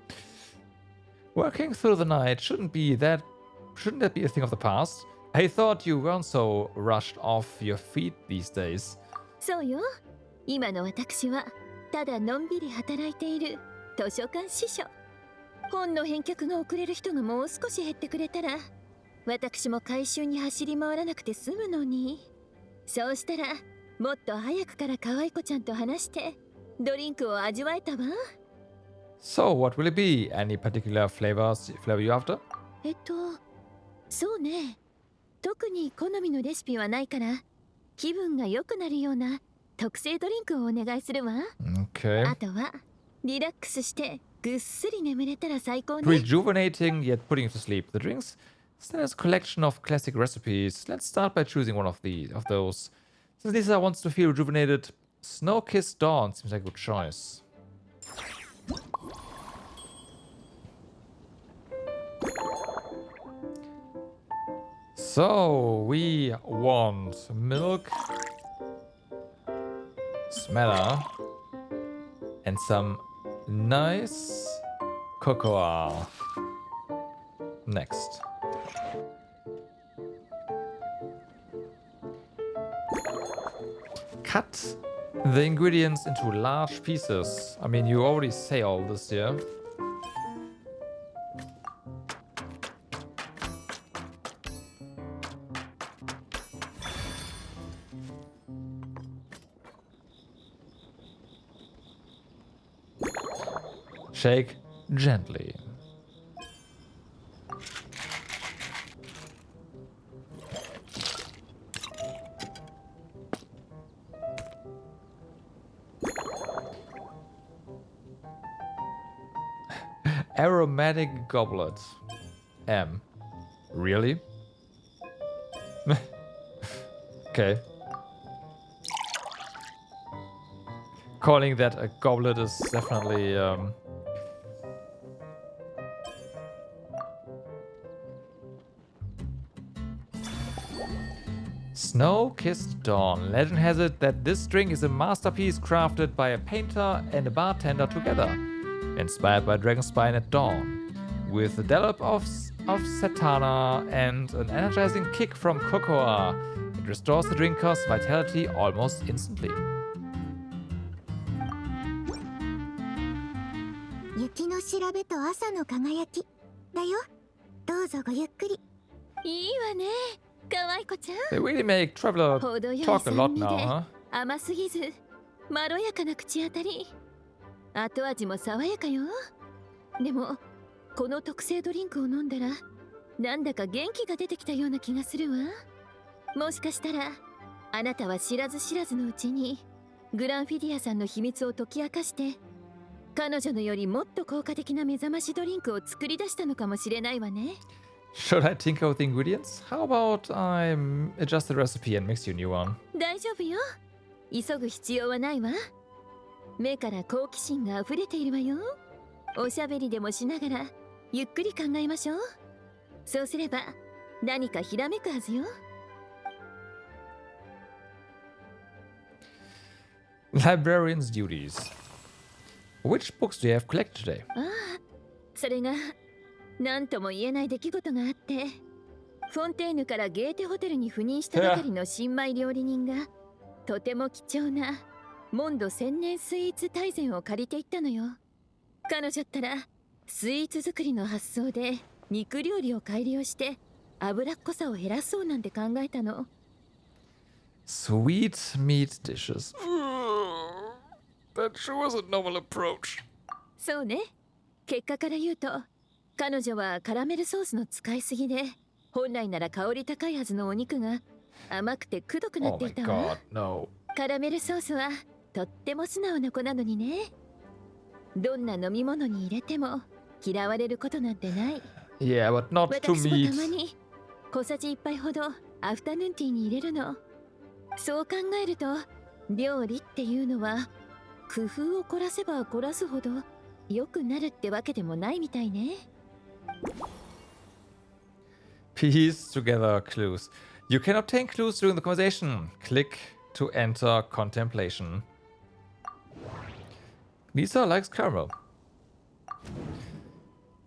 Working through the night shouldn't that be a thing of the past? I thought you weren't so rushed off your feet these days. そうよ。今の私はただのんびり働いている図書館司書。本の返却が遅れる人がもう少し減ってくれたら、私も回収に走り回らなくて済むのに。そうしたらもっと早くから可愛い子ちゃんと話してドリンクを味わえたわ。So, what will it be? Any particular flavor you after? そうね。特に好みのレシピはないから、気分が良くなるような特製ドリンクをお願いするわ。Okay. あとはリラックスしてぐっすり眠れたら最高ね。Rejuvenating yet putting you to sleep. The drinks stand as a collection of classic recipes. Let's start by choosing one of those. Since Lisa wants to feel rejuvenated, Snow-Kissed Dawn seems like a good choice. So, we want milk, smeller, and some nice cocoa. Next. Cut the ingredients into large pieces. I mean, you already say all this here. Shake gently. Aromatic goblet. M. Really? Okay. Calling that a goblet is definitely Snow-Kissed Dawn. Legend has it that this drink is a masterpiece crafted by a painter and a bartender together, inspired by Dragonspine at dawn, with a dollop of Satana and an energizing kick from cocoa. It restores the drinker's vitality almost instantly. 雪の調べと朝の輝きだよ。どうぞごゆっくり。いいわね。可愛い子ちゃん。 They really make Traveler 程よい talk a 酸 lot 味 now, で huh? 甘すぎずまろやかな口当たり。後味も爽やかよ。でもこの特製ドリンクを飲んだらなんだか元気が出てきたような気がするわ。もしかしたらあなたは知らず知らずのうちにグランフィディアさんの秘密を解き明かして彼女のよりもっと効果的な目覚ましドリンクを作り出したのかもしれないわね。Should I tinker with the ingredients? How about I adjust the recipe and mix you a new one? 大丈夫よ。急ぐ必要はないわ。目から好奇心が溢れているわよ。おしゃべりでもしながらゆっくり考えましょう。そうすれば何かひらめくはずよ。Librarian's duties. Which books do you have collected today? ああ、それが何とも言えない出来事があって、フォンテーヌからゲーテホテルに赴任したばかりの新米料理人がとても貴重なモンド千年スイーツ大全を借りていったのよ。彼女ったらスイーツ作りの発想で肉料理を改良して脂っこさを減らそうなんて考えたの。Sweet meat dishes. That sure was a novel approach. そうね。結果から言うと彼女はカラメルソースの使いすぎで本来なら香り高いはずのお肉が甘くてくどくなっていたわ。Oh my God, no. カラメルソースはとっても素直な子なのにね。どんな飲み物に入れても嫌われることなんてない。Yeah, but not to 私もた meat. まに小さじ1杯ほどアフタヌーンティーに入れるの。そう考えると料理っていうのは工夫を凝らせば凝らすほど良くなるってわけでもないみたいね。Piece together clues. You can obtain clues during the conversation. Click to enter contemplation. Lisa likes caramel.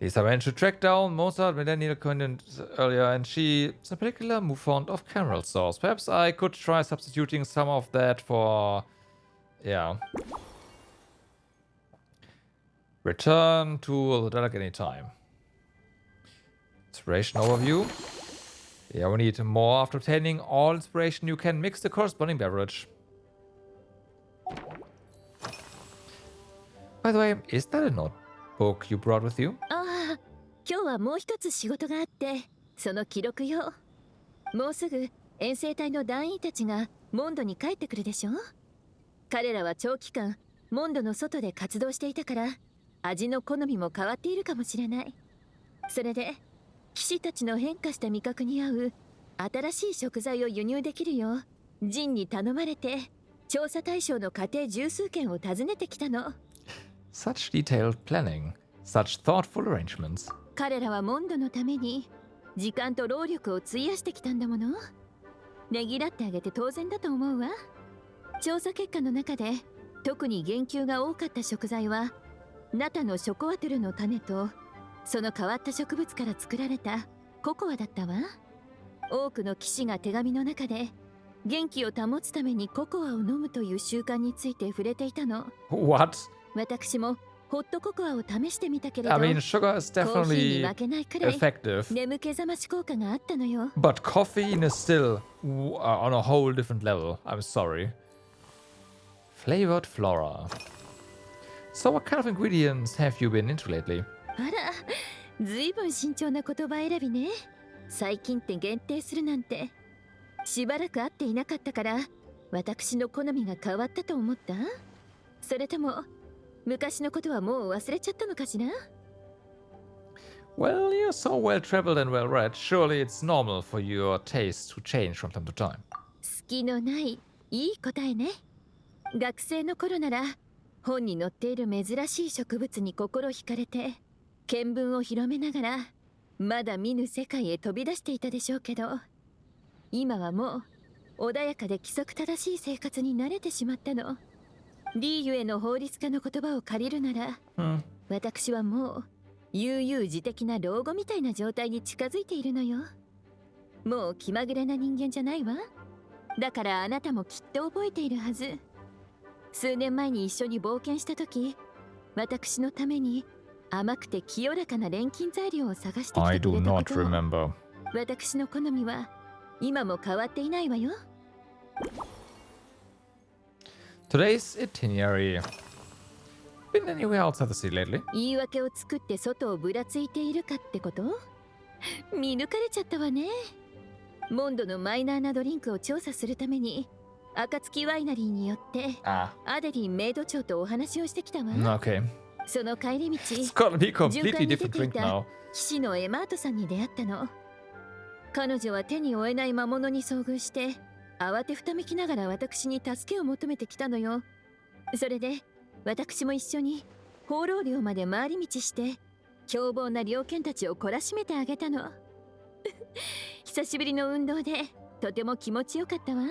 Lisa managed to track down Mondstadt Millennial Content earlier, and she's in particular more fond of caramel sauce. Perhaps I could try substituting some of that for... yeah. Return to the deck anytime. Inspiration overview. Yeah, we need more. After obtaining all inspiration, you can mix the corresponding beverage. By the way, is that a notebook you brought with you? 今日はもう一つ仕事があって、その記録用。もうすぐ遠征隊の団員たちがモンドに帰ってくるでしょ。彼らは長期間モンドの外で活動していたから、味の好みも変わっているかもしれない。それで騎士たちの変化した味覚に合う新しい食材を輸入できるようジンに頼まれて調査対象の家庭十数件を訪ねてきたの。Such detailed planning, such thoughtful arrangements. 彼らはモンドのために時間と労力を費やしてきたんだもの。ねぎらってあげて当然だと思うわ。調査結果の中で特に言及が多かった食材はナタのショコアトゥルの種とその変わった植物から作られたココアだったわ。多くの騎士が手紙の中で元気を保つためにココアを飲むという習慣について触れていたの。 What? 私もホットココアを試してみたけれど、 I mean, sugar is コーヒー definitely に負けないくらい effective, 眠気覚まし効果があったのよ。 but caffeine is still on a whole different level. I'm sorry. Flavored flora. So what kind of ingredients have you been into lately? あら、ずいぶん慎重な言葉選びね。最近って限定するなんて。しばらく会っていなかったから私の好みが変わったと思った？それとも昔のことはもう忘れちゃったのかしら？ Well, you're so well traveled and well read. Surely it's normal for your taste to change from time to time. 好きのないいい答えね。学生の頃なら本に載っている珍しい植物に心惹かれて見聞を広めながらまだ見ぬ世界へ飛び出していたでしょうけど、今はもう穏やかで規則正しい生活に慣れてしまったの。リーユへの法律家の言葉を借りるなら、私はもう悠々自適な老後みたいな状態に近づいているのよ。もう気まぐれな人間じゃないわ。だからあなたもきっと覚えているはず。数年前に一緒に冒険した時、私のために甘くて清らかな錬金材料を探してきてくれ I た do こ not とを。 remember. 私の好みは今も変わっていないわよ。 Today's itinerary. Been anywhere outside the city lately? 言い訳を作って外をぶらついているかってこと？見抜かれちゃったわね。モンドのマイナーなドリンクを調査するために暁ワイナリーによってアデリンメイド長とお話をしてきたわ。 Okay. その帰り道、 It's gotta be a 循 completely 環に出 different てい drink た now. 騎士のエマートさんに出会ったの。彼女は手に負えない魔物に遭遇して慌てふためきながら私に助けを求めてきたのよ。それで私も一緒に放浪寮まで回り道して凶暴な猟犬たちを懲らしめてあげたの。久しぶりの運動でとても気持ちよかったわ。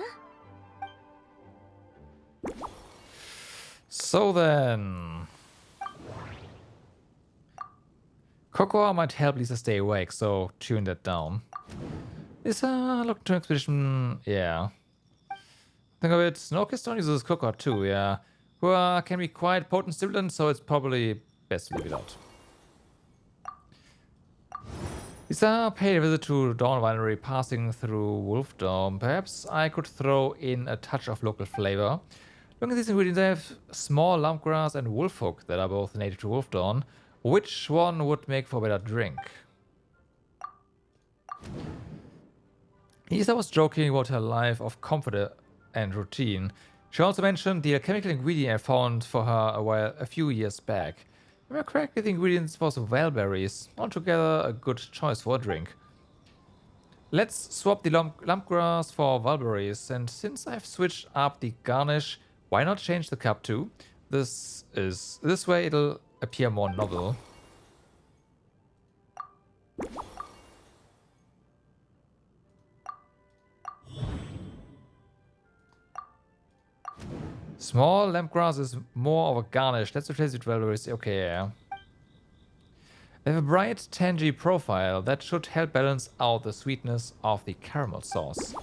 So then... Cocoa might help Lisa stay awake, so tune that down. Lisa, look to expedition... yeah. Think of it, Snowkiston uses cocoa too, yeah. Who can be quite potent stimulants, so it's probably best to leave it out. Lisa paid a visit to Dawn Winery passing through Wolf Dome. Perhaps I could throw in a touch of local flavor. Looking at these ingredients, I have small lumpgrass and wolfhook that are both native to Wolf Dawn. Which one would make for a better drink? Lisa was joking about her life of comfort and routine. She also mentioned the alchemical ingredient I found for her a few years back. If I'm correct, the ingredients was wellberries. Altogether a good choice for a drink. Let's swap the lumpgrass for wellberries, and since I've switched up the garnish, why not change the cup too? This way it'll appear more novel. Small lampgrass is more of a garnish. Let's replace it with wellberries. Okay, yeah. They have a bright, tangy profile that should help balance out the sweetness of the caramel sauce.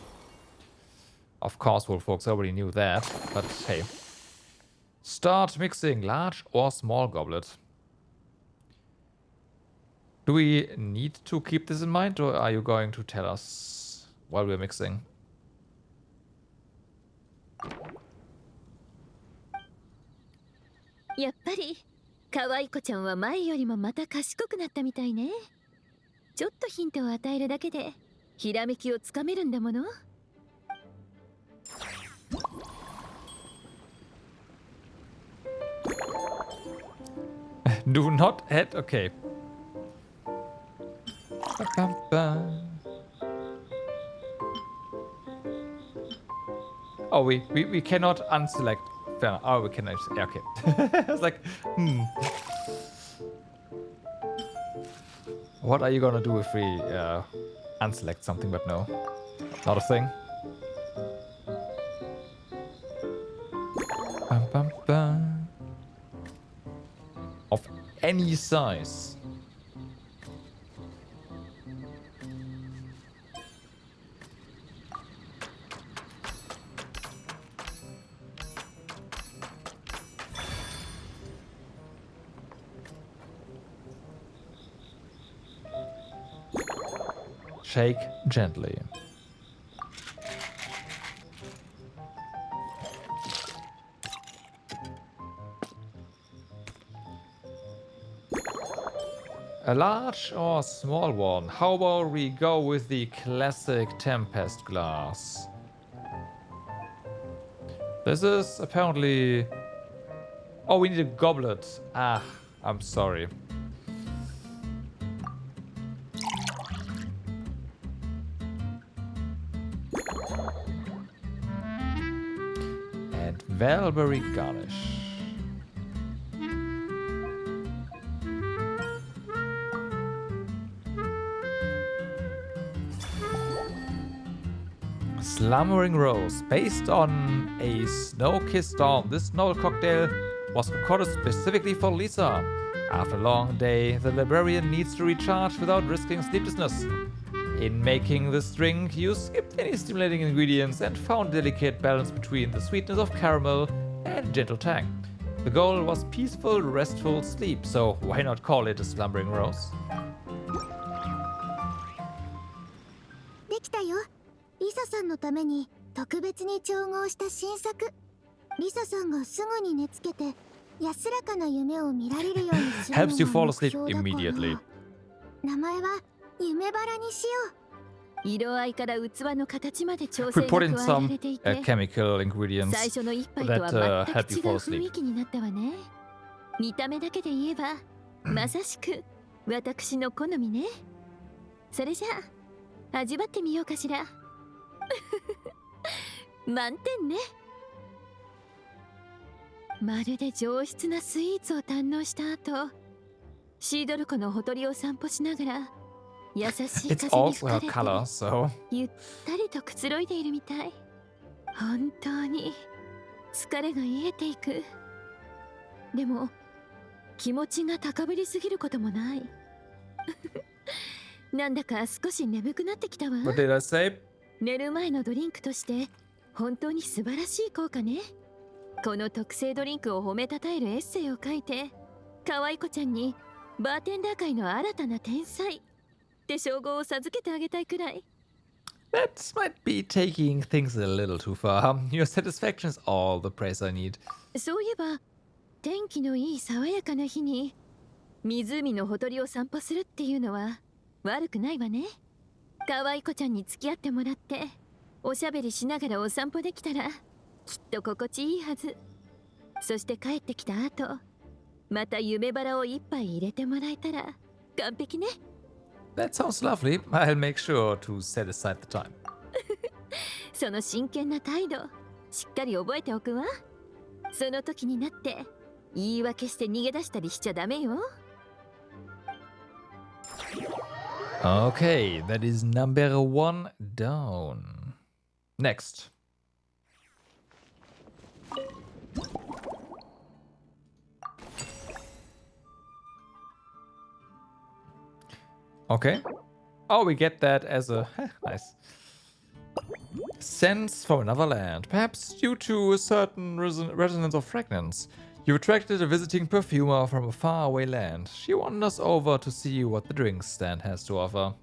Of course, old folks already knew that, but hey. Start mixing large or small goblet. Do we need to keep this in mind, or are you going to tell us while we're mixing?やっぱり可愛い子ちゃんは前よりもまた賢くなったみたいね。ちょっとヒントを与えるだけでひらめきをつかめるんだもの。Do not add. Okay. Oh, we cannot unselect. Oh, we cannot. Yeah, okay. I was like, What are you gonna do if we unselect something? But no, not a thing. Of any size. Shake gently. A large or small one? How about we go with the classic Tempest glass? This is apparently... Oh, we need a goblet. Ah, I'm sorry. And Valberry garnish. Slumbering Rose. Based on a snow-kissed storm, this novel cocktail was concocted specifically for Lisa. After a long day, the librarian needs to recharge without risking sleeplessness. In making this drink, you skipped any stimulating ingredients and found a delicate balance between the sweetness of caramel and gentle tang. The goal was peaceful, restful sleep, so why not call it a Slumbering Rose? できたよ。リサさんのために特別に調合した新作。リサさんがすぐに寝つけて安らかな夢を見られるようにするのが Helps you fall 目 asleep 標だから。 immediately. 名前は夢バラにしよう。色合いから器の形まで調整 We が put in 加え some られていて、 chemical ingredients 最初の一杯とは that 全 help く you 違う fall 雰 asleep. 囲気になったわね。見た目だけで言えばまさしく私の好みね。それじゃあ味わってみようかしら。満点ね。まるで上質なスイーツを堪能した後、シードル湖のほとりを散歩しながら優しい It's 風に also 吹か her れて color, so ゆったりとくつろいでいるみたい。本当に疲れが癒えていく。でも気持ちが高ぶりすぎることもない。なんだか少し眠くなってきたわ。 what did I say? 寝る前のドリンクとして本当に素晴らしい効果ね。この特製ドリンクを褒めたたえるエッセイを書いて、可愛い子ちゃんにバーテンダー界の新たな天才って称号を授けてあげたいくらい。 That might be taking things a little too far. Your satisfaction is all the praise I need. そういえば天気のいい爽やかな日に湖のほとりを散歩するっていうのは悪くないわね。可愛い子ちゃんに付き合ってもらっておしゃべりしながらお散歩できたらきっと心地いいはず。そして帰ってきた後また夢バラを一杯入れてもらえたら完璧ね。 That sounds lovely. I'll make sure to set aside the time. その真剣な態度しっかり覚えておくわ。その時になって言い訳して逃げ出したりしちゃダメよ。 Okay, that is number 1 down. Next. Okay. Oh, we get that as a... nice. Sense from another land. Perhaps due to a certain resonance of fragrance. You attracted a visiting perfumer from a faraway land. She wanders over to see what the drink stand has to offer.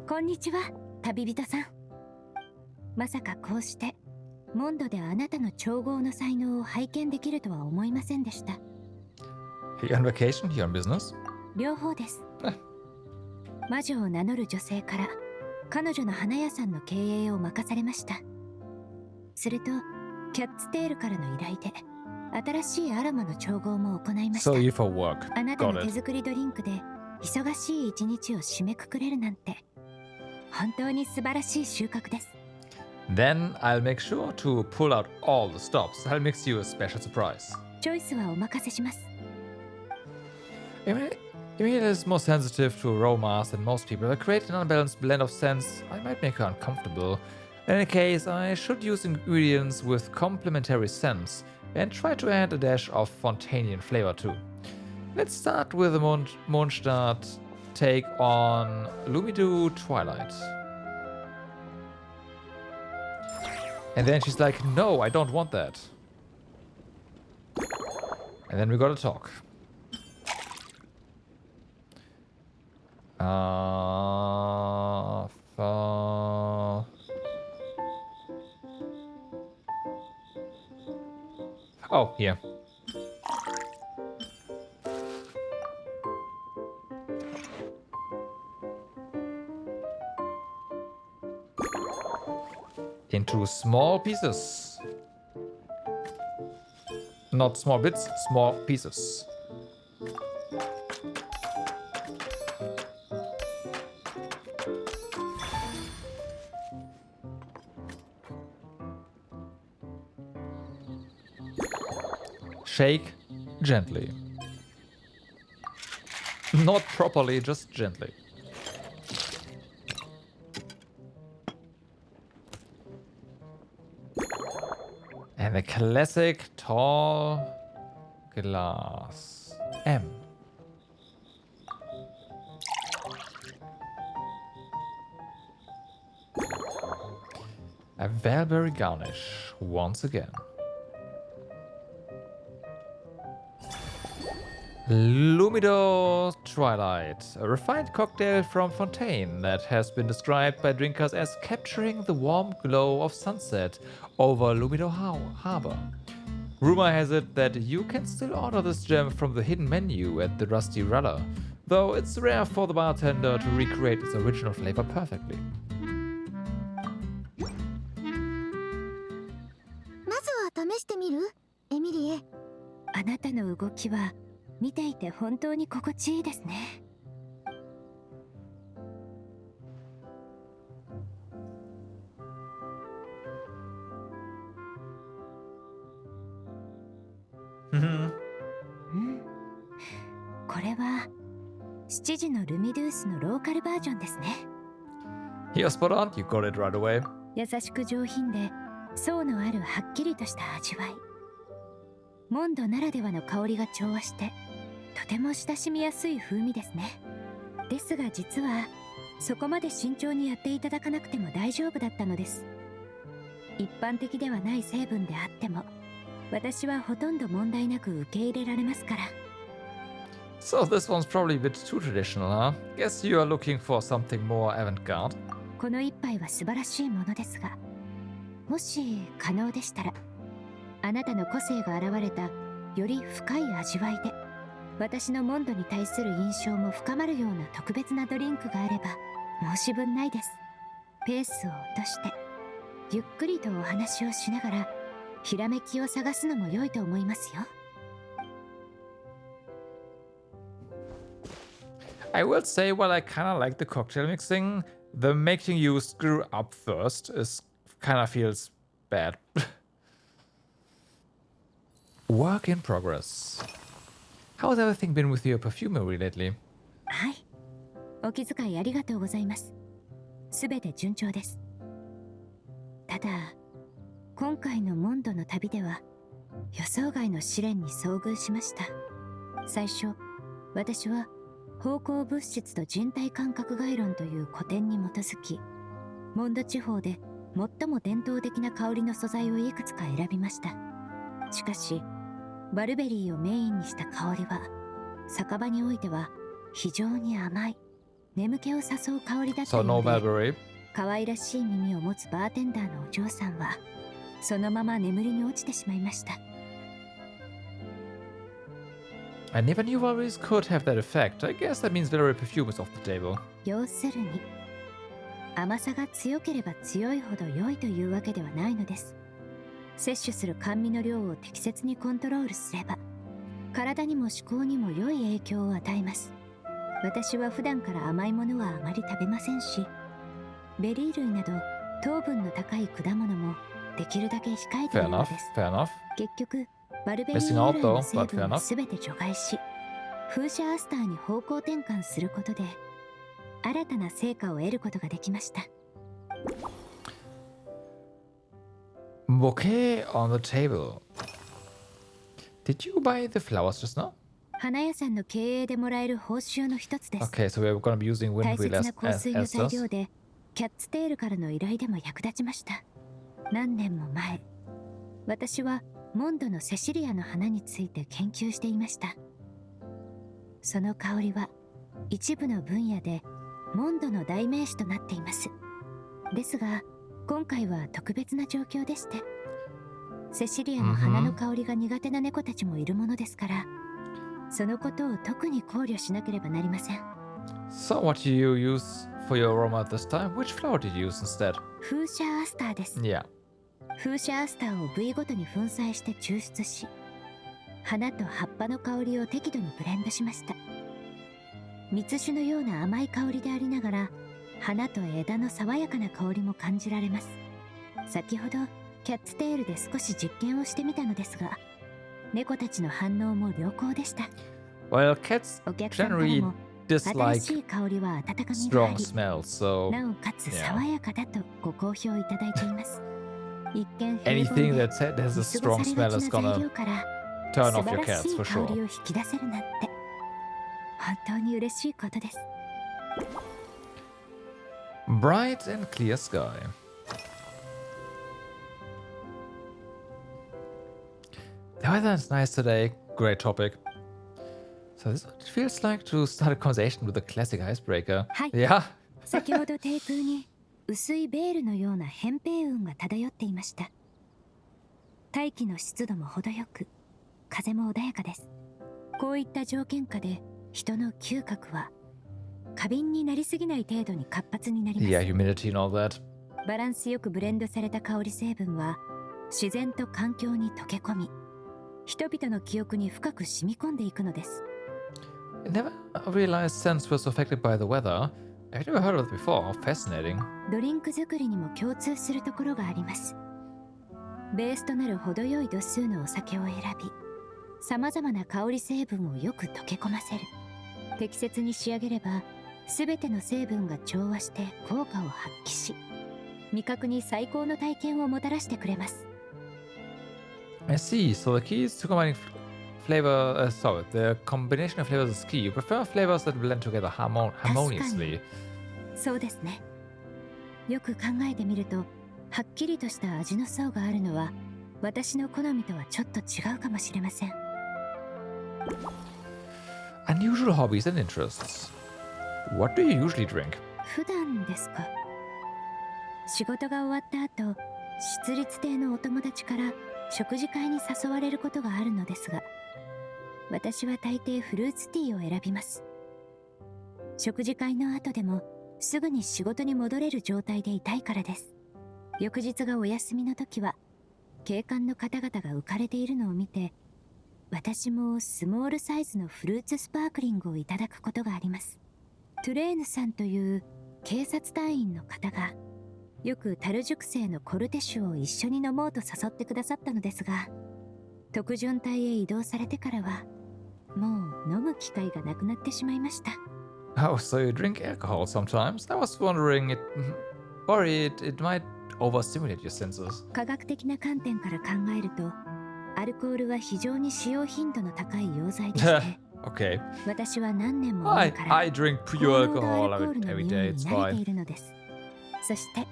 Konnichiwa, 旅人さん。まさかこうしてモンドであなたの調合の才能を拝見できるとは思いませんでした。Here on vacation, here on business? 両方です。魔女を名乗る女性から彼女の花屋さんの経営を任されました。するとキャッツテールからの依頼で新しいアロマの調合も行いました。So you for work. あなたの手作りドリンクで忙しい一日を締めくくれるなんて本当に素晴らしい収穫です。Then I'll make sure to pull out all the stops. I'll mix you a special surprise. チョイスはお任せします。Emilie is more sensitive to aromas than most people. I create an unbalanced blend of scents. I might make her uncomfortable. In any case, I should use ingredients with complementary scents and try to add a dash of Fontanian flavor too. Let's start with the Mondstadt take on Ultrawide. And then she's like, no, I don't want that. And then we gotta talk. Oh, here. Into small pieces. Not small bits, small pieces. Shake gently. Not properly, just gently. And the classic tall glass. M. A Valberry garnish once again. Ultrawide, a refined cocktail from Fontaine that has been described by drinkers as capturing the warm glow of sunset over Lumido Harbor. Rumor has it that you can still order this gem from the hidden menu at the Rusty Rudder, though it's rare for the bartender to recreate its original flavor perfectly. まずは試してみる？エミリエ。あなたの動きは見ていて本当に心地いいですね。これは7時のルミドゥースのローカルバージョンですね。You're spot on, you got it right away. 優しく上品で層のあるはっきりとした味わい。モンドならではの香りが調和してとても親しみやすい風味ですね。ですが実はそこまで慎重にやっていただかなくても大丈夫だったのです。一般的ではない成分であっても私はほとんど問題なく受け入れられますから。So this one's probably a bit too traditional, huh? Guess you are looking for something more avant-garde. この一杯は素晴らしいものですが、もし可能でしたらあなたの個性が現れたより深い味わいで私のモンドに対する印象も深まるような特別なドリンクがあれば申し分ないです。ペースを落としてゆっくりとお話をしながらひらめきを探すのも良いと思いますよ。I will say, while I kinda like the cocktail mixing, the making you screw up first is kinda feels bad. Work in progress. How has everything been with your perfumery lately? はい。お気遣いありがとうございます。すべて順調です。ただ、今回のモンドの旅では予想外の試練に遭遇しました。最初、私は方向物質と人体感覚概論という古典に基づき、モンド地方で最も伝統的な香りの素材をいくつか選びました。しかし、バルベリーをメインにした香りは、酒場においては非常に甘い、眠気を誘う香りだったようで、So no Barkeep. 可愛らしい耳を持つバーテンダーのお嬢さんは、そのまま眠りに落ちてしまいました。I never knew Valkyries could have that effect. I guess that means Valkyrie perfume is off the table. 要するに、甘さが強ければ強いほど良いというわけではないのです。摂取する甘味の量を適切にコントロールすれば、体にも思考にも良い影響を与えます。私は普段から甘いものはあまり食べませんし、ベリー類など糖分の高い果物もできるだけ控えているのです。Fair enough. 結局、バルベリー由来の成分を全て除外し、風車アスターに方向転換することで、新たな成果を得ることができました。Bouquet on the table. Did you buy the flowers just now? 花屋さんの経営でもらえる報酬の一つです。Okay, so we're going to be using 大 Winery 切な香 as 水の材 esters. 料で、キャッツテールからの依頼でも役立ちました。何年も前、私はモンドのセシリアの花について研究していました。その香りは一部の分野でモンドの代名詞となっています。ですが、今回は特別な状況でして、セシリアの花の香りが苦手な猫たちもいるものですから、そのことを特に考慮しなければなりません。So what do you use for your aroma this time? Which flower did you use instead? 風車アスターです。Yeah. 風車アスターを部位ごとに粉砕して抽出し、花と葉っぱの香りを適度にブレンドしました。蜜酒のような甘い香りでありながら、花と枝の爽やかな香りも感じられます。先ほどキャッツテールで少し実験をしてみたのですが、猫たちの反応も良好でした。Well, cats お客さんから generally も新し dislike い香りは温かみがあ strong り、 smells, so なおかつ yeah. 爽やかだとご好評いただいています。一見 anything 平 that has a 凡で見過 strong ごさ smell れ is がちな材 gonna 料から turn 素 off 晴 your ら cats しい for 香り sure. を引き出せるなんて本当に嬉しいことです。 Bright and clear sky. The weather is nice today. Great topic. So this is what it feels like to start a conversation with a classic icebreaker. Hi. Yeah. 先ほど低空に薄いベールのような扁平雲が漂っていました。大気の湿度も程よく、風も穏やかです。こういった条件下で人の嗅覚は過敏になりすぎない程度に活発になります。 Yeah, humidity and all that. バランスよくブレンドされた香り成分は自然と環境に溶け込み、人々の記憶に深く染み込んでいくのです。 I never realized scents were so affected by the weather. I've never heard of it before. Fascinating. ドリンク作りにも共通するところがあります。ベースとなる程よい度数のお酒を選び、様々な香り成分をよく溶け込ませる。適切に仕上げれば、すべての成分が調和して効果を発揮し、味覚に最高の体験をもたらしてくれます。 I see. So the key is to combining flavor. Sorry, the combination of flavors is key. You prefer flavors that blend together harmoniously. そうですね。よく考えてみると、はっきりとした味の層があるのは、私の好みとはちょっと違うかもしれません。 Unusual hobbies and interests. What do you usually drink? 普段ですか。仕事が終わった後、私立亭のお友達から食事会に誘われることがあるのですが、私は大抵フルーツティーを選びます。食事会の後でもすぐに仕事に戻れる状態でいたいからです。翌日がお休みの時は、警官の方々が浮かれているのを見て、私もスモールサイズのフルーツスパークリングをいただくことがあります。トゥレーヌさんという警察隊員の方が、よく樽熟成のコルテ酒を一緒に飲もうと誘ってくださったのですが、特順隊へ移動されてからは、もう飲む機会がなくなってしまいました。Oh, so you drink alcohol sometimes? I was wondering it might overstimulate your senses. 科学的な観点から考えると、アルコールは非常に使用頻度の高い溶剤でして、Okay. 私は何年も前から I drink 高 pure 濃度アル alcohol コールの every 匂 day. い It's に慣れて fine. いるのです。そして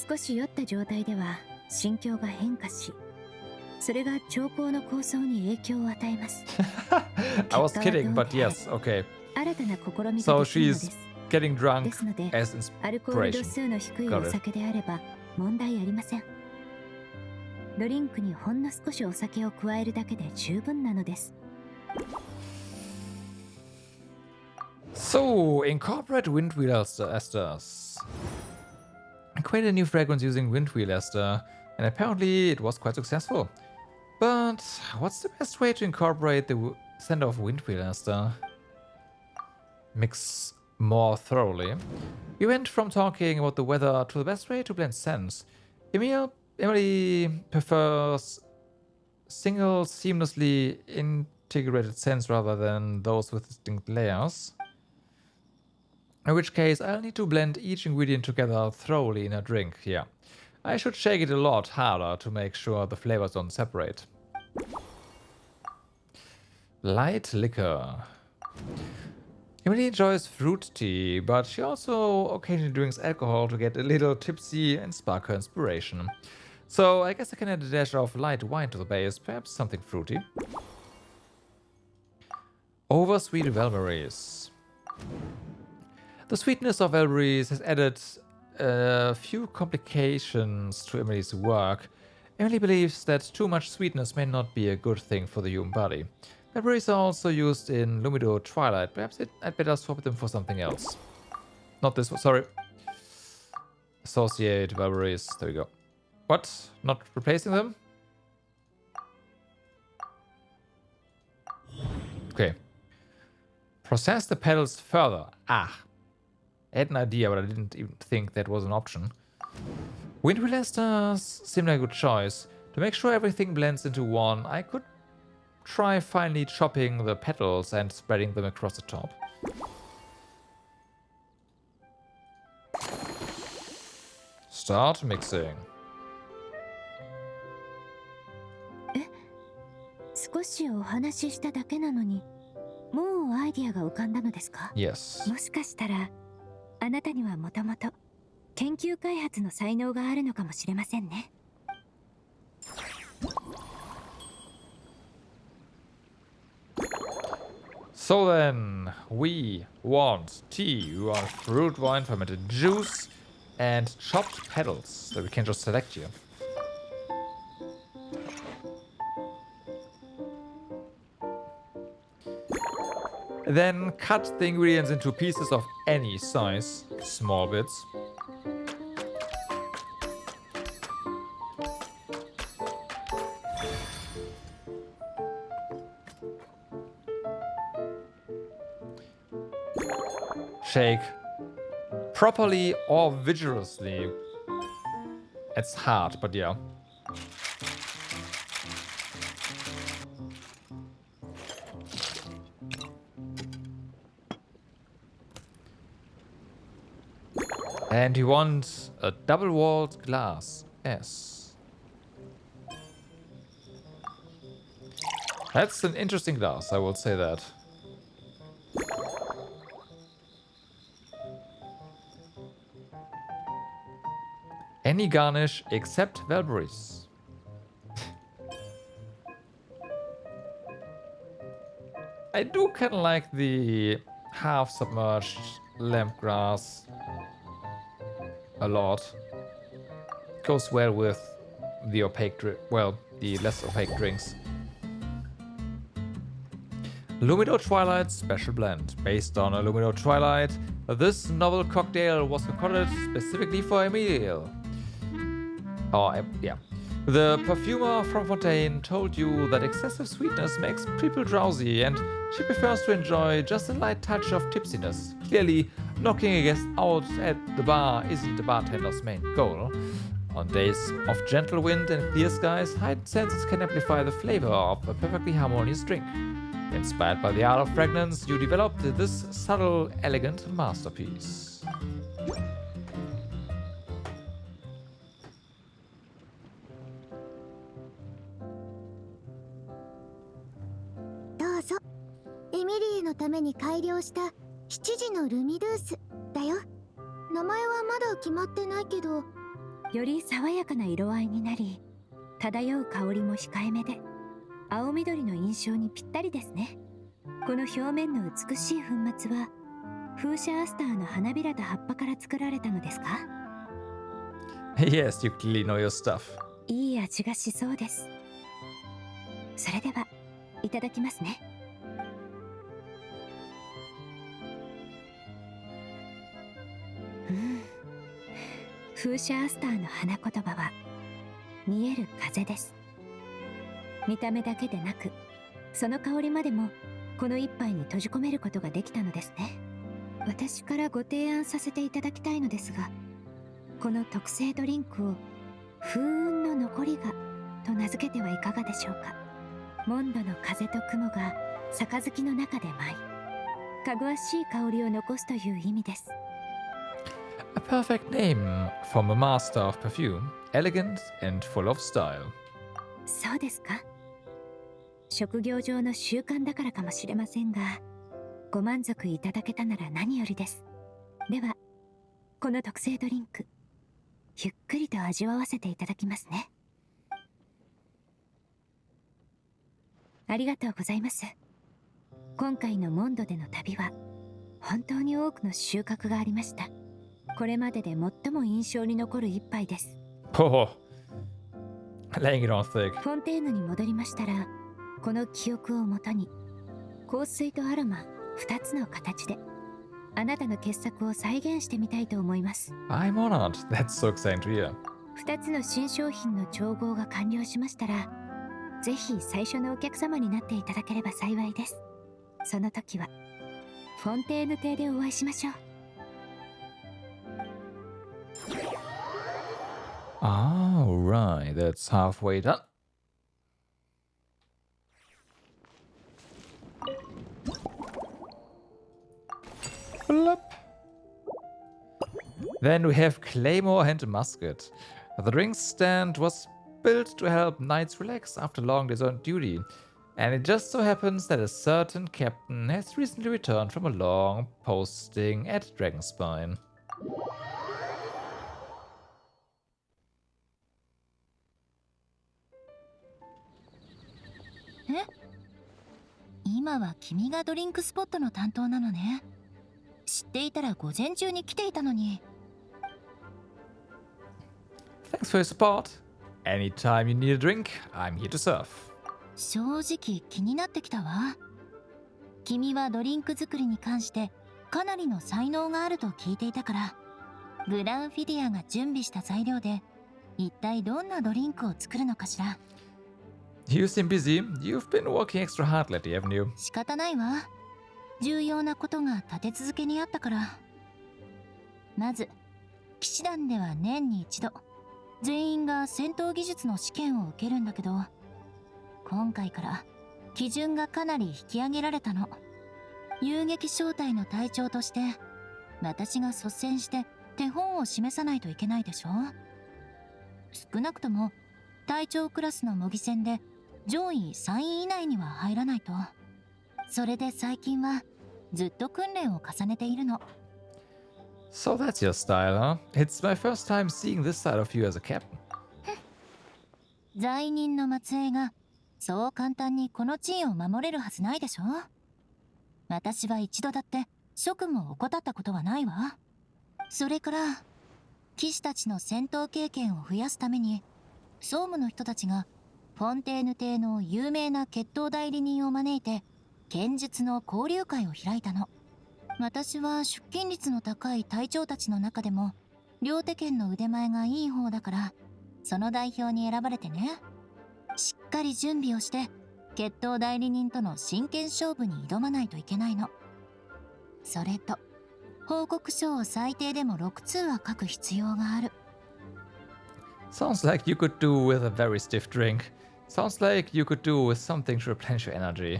少し酔った状態では心境が変化し、それが兆候の構想に影響を与えます。I was kidding, but yes, okay. 新たな試みが So できるので she's す。 getting drunk ですので、 as アルコール度 inspiration. 数の低い Got お it. 酒であれば問題ありません。ドリンクにほんの少しお酒を加えるだけで十分なのです。So, incorporate windwheel esters. I created a new fragrance using windwheel ester, and apparently it was quite successful. But what's the best way to incorporate the scent of windwheel ester? Mix more thoroughly. We went from talking about the weather to the best way to blend scents. Emilie prefers single, seamlessly integrated scents rather than those with distinct layers. In which case, I'll need to blend each ingredient together thoroughly in a drink, yeah. I should shake it a lot harder to make sure the flavors don't separate. Light liquor. Emilie enjoys fruit tea, but she also occasionally drinks alcohol to get a little tipsy and spark her inspiration. So I guess I can add a dash of light wine to the base, perhaps something fruity. Oversweet velberries. The sweetness of velberries has added a few complications to Emilie's work. Emilie believes that too much sweetness may not be a good thing for the human body. Velberries are also used in Lumido Twilight. Perhaps I'd better swap them for something else. Not this one, sorry. Associate velberries. There we go. What? Not replacing them? Okay. Process the petals further. Ah. I had an idea, but I didn't even think that was an option. Windwheel esters seem like a good choice. To make sure everything blends into one, I could try finely chopping the petals and spreading them across the top. Start mixing. 少しお話ししただけなのに、もうアイディアが浮かんだのですか？ Yes. もしかしたら、あなたにはもともと研究開発の才能があるのかもしれませんね。So then, we want tea, we want fruit wine, fermented juice, and chopped petals that we can just select here. Then cut the ingredients into pieces of any size, small bits. Shake properly or vigorously. It's hard, but yeah. And you want a double-walled glass. Yes. That's an interesting glass, I will say that. Any garnish except velberries. I do kind of like the half-submerged lamp grass a lot. Goes well with the opaque, the less opaque drinks. Lumido Twilight Special Blend. Based on a Lumido Twilight, this novel cocktail was concocted specifically for Emilie. Oh, yeah. The perfumer from Fontaine told you that excessive sweetness makes people drowsy, and she prefers to enjoy just a light touch of tipsiness. Clearly, knocking a guest out at the bar isn't the bartender's main goal. On days of gentle wind and clear skies, heightened senses can amplify the flavor of a perfectly harmonious drink. Inspired by the art of fragrance, you developed this subtle, elegant masterpiece. ミリーのために改良した7時のルミドゥースだよ。名前はまだ決まってないけど、より爽やかな色合いになり、漂う香りも控えめで青緑の印象にぴったりですね。この表面の美しい粉末は風車アスターの花びらと葉っぱから作られたのですか？ Yes, you clearly know your stuff. いい味がしそうです。それではいただきますね。風車アスターの花言葉は見える風です。見た目だけでなく、その香りまでもこの一杯に閉じ込めることができたのですね。私からご提案させていただきたいのですが、この特製ドリンクを風雲の残りがと名付けてはいかがでしょうか。モンドの風と雲が杯の中で舞い、かぐわしい香りを残すという意味です。A perfect name from a master of perfume, elegant and full of style. そうですか。職業上の習慣だからかもしれませんが、ご満足いただけたなら何よりです。では、この特製ドリンク、ゆっくりと味わわせていただきますね。ありがとうございます。今回のモンドでの旅は、本当に多くの収穫がありました。これまでで最も印象に残る一杯です。Oh, laying it on thick. フォンテーヌに戻りましたら、この記憶をもとに香水とアロマ2つの形であなたの傑作を再現してみたいと思います。 I'm honored. That's so exciting to hear. 2つの新商品の調合が完了しましたら、ぜひ最初のお客様になっていただければ幸いです。その時はフォンテーヌ邸でお会いしましょう。Alright, that's halfway done. Flop. Then we have Claymore and Musket. The drink stand was built to help knights relax after long days on duty, and it just so happens that a certain captain has recently returned from a long posting at Dragonspine. 今は君がドリンクスポットの担当なのね。知っていたら午前中に来ていたのに。Thanks for your support. Anytime you need a drink, I'm here to serve. 正直気になってきたわ。君はドリンク作りに関してかなりの才能があると聞いていたから、グランフィディアが準備した材料で一体どんなドリンクを作るのかしら。You seem busy. You've been working extra hard lately, haven't you? 仕方ないわ。重要なことが立て続けにあったから。まず騎士団では年に一度全員が戦闘技術の試験を受けるんだけど、今回から基準がかなり引き上げられたの。遊撃小隊の隊長として私が率先して手本を示さないといけないでしょ。少なくとも隊長クラスの模擬戦で上位3位以内には入らないと。それで最近はずっと訓練を重ねているの。So that's your style, huh? It's my first time seeing this side of you as a captain. 罪人の末裔がそう簡単にこの地位を守れるはずないでしょ。私は一度だって職務を怠ったことはないわ。それから騎士たちの戦闘経験を増やすために総務の人たちがフォンテーヌ邸の有名な決闘代理人を招いて剣術の交流会を開いたの。私は出勤率の高い隊長たちの中でも両手剣の腕前がいい方だから、その代表に選ばれてね。しっかり準備をして決闘代理人との真剣勝負に挑まないといけないの。それと報告書を最低でも6通は書く必要がある。 Sounds like you could do with a very stiff drink. Sounds like you could do with something to replenish your energy.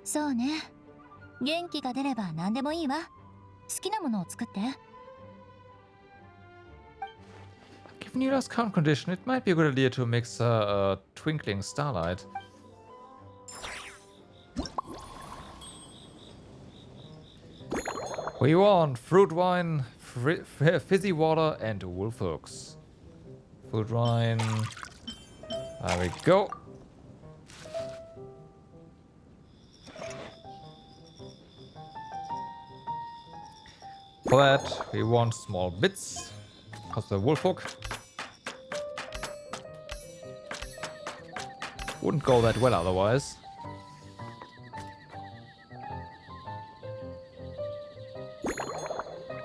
そうね。元気が出れば何でもいいわ。好きなものを作って。Given Eula's current condition, it might be a good idea to mix a twinkling starlight. We want fruit wine, fizzy water, and wolf hooks. Fruit wine. There we go. For that, we want small bits. How's the wolf hook? Wouldn't go that well otherwise.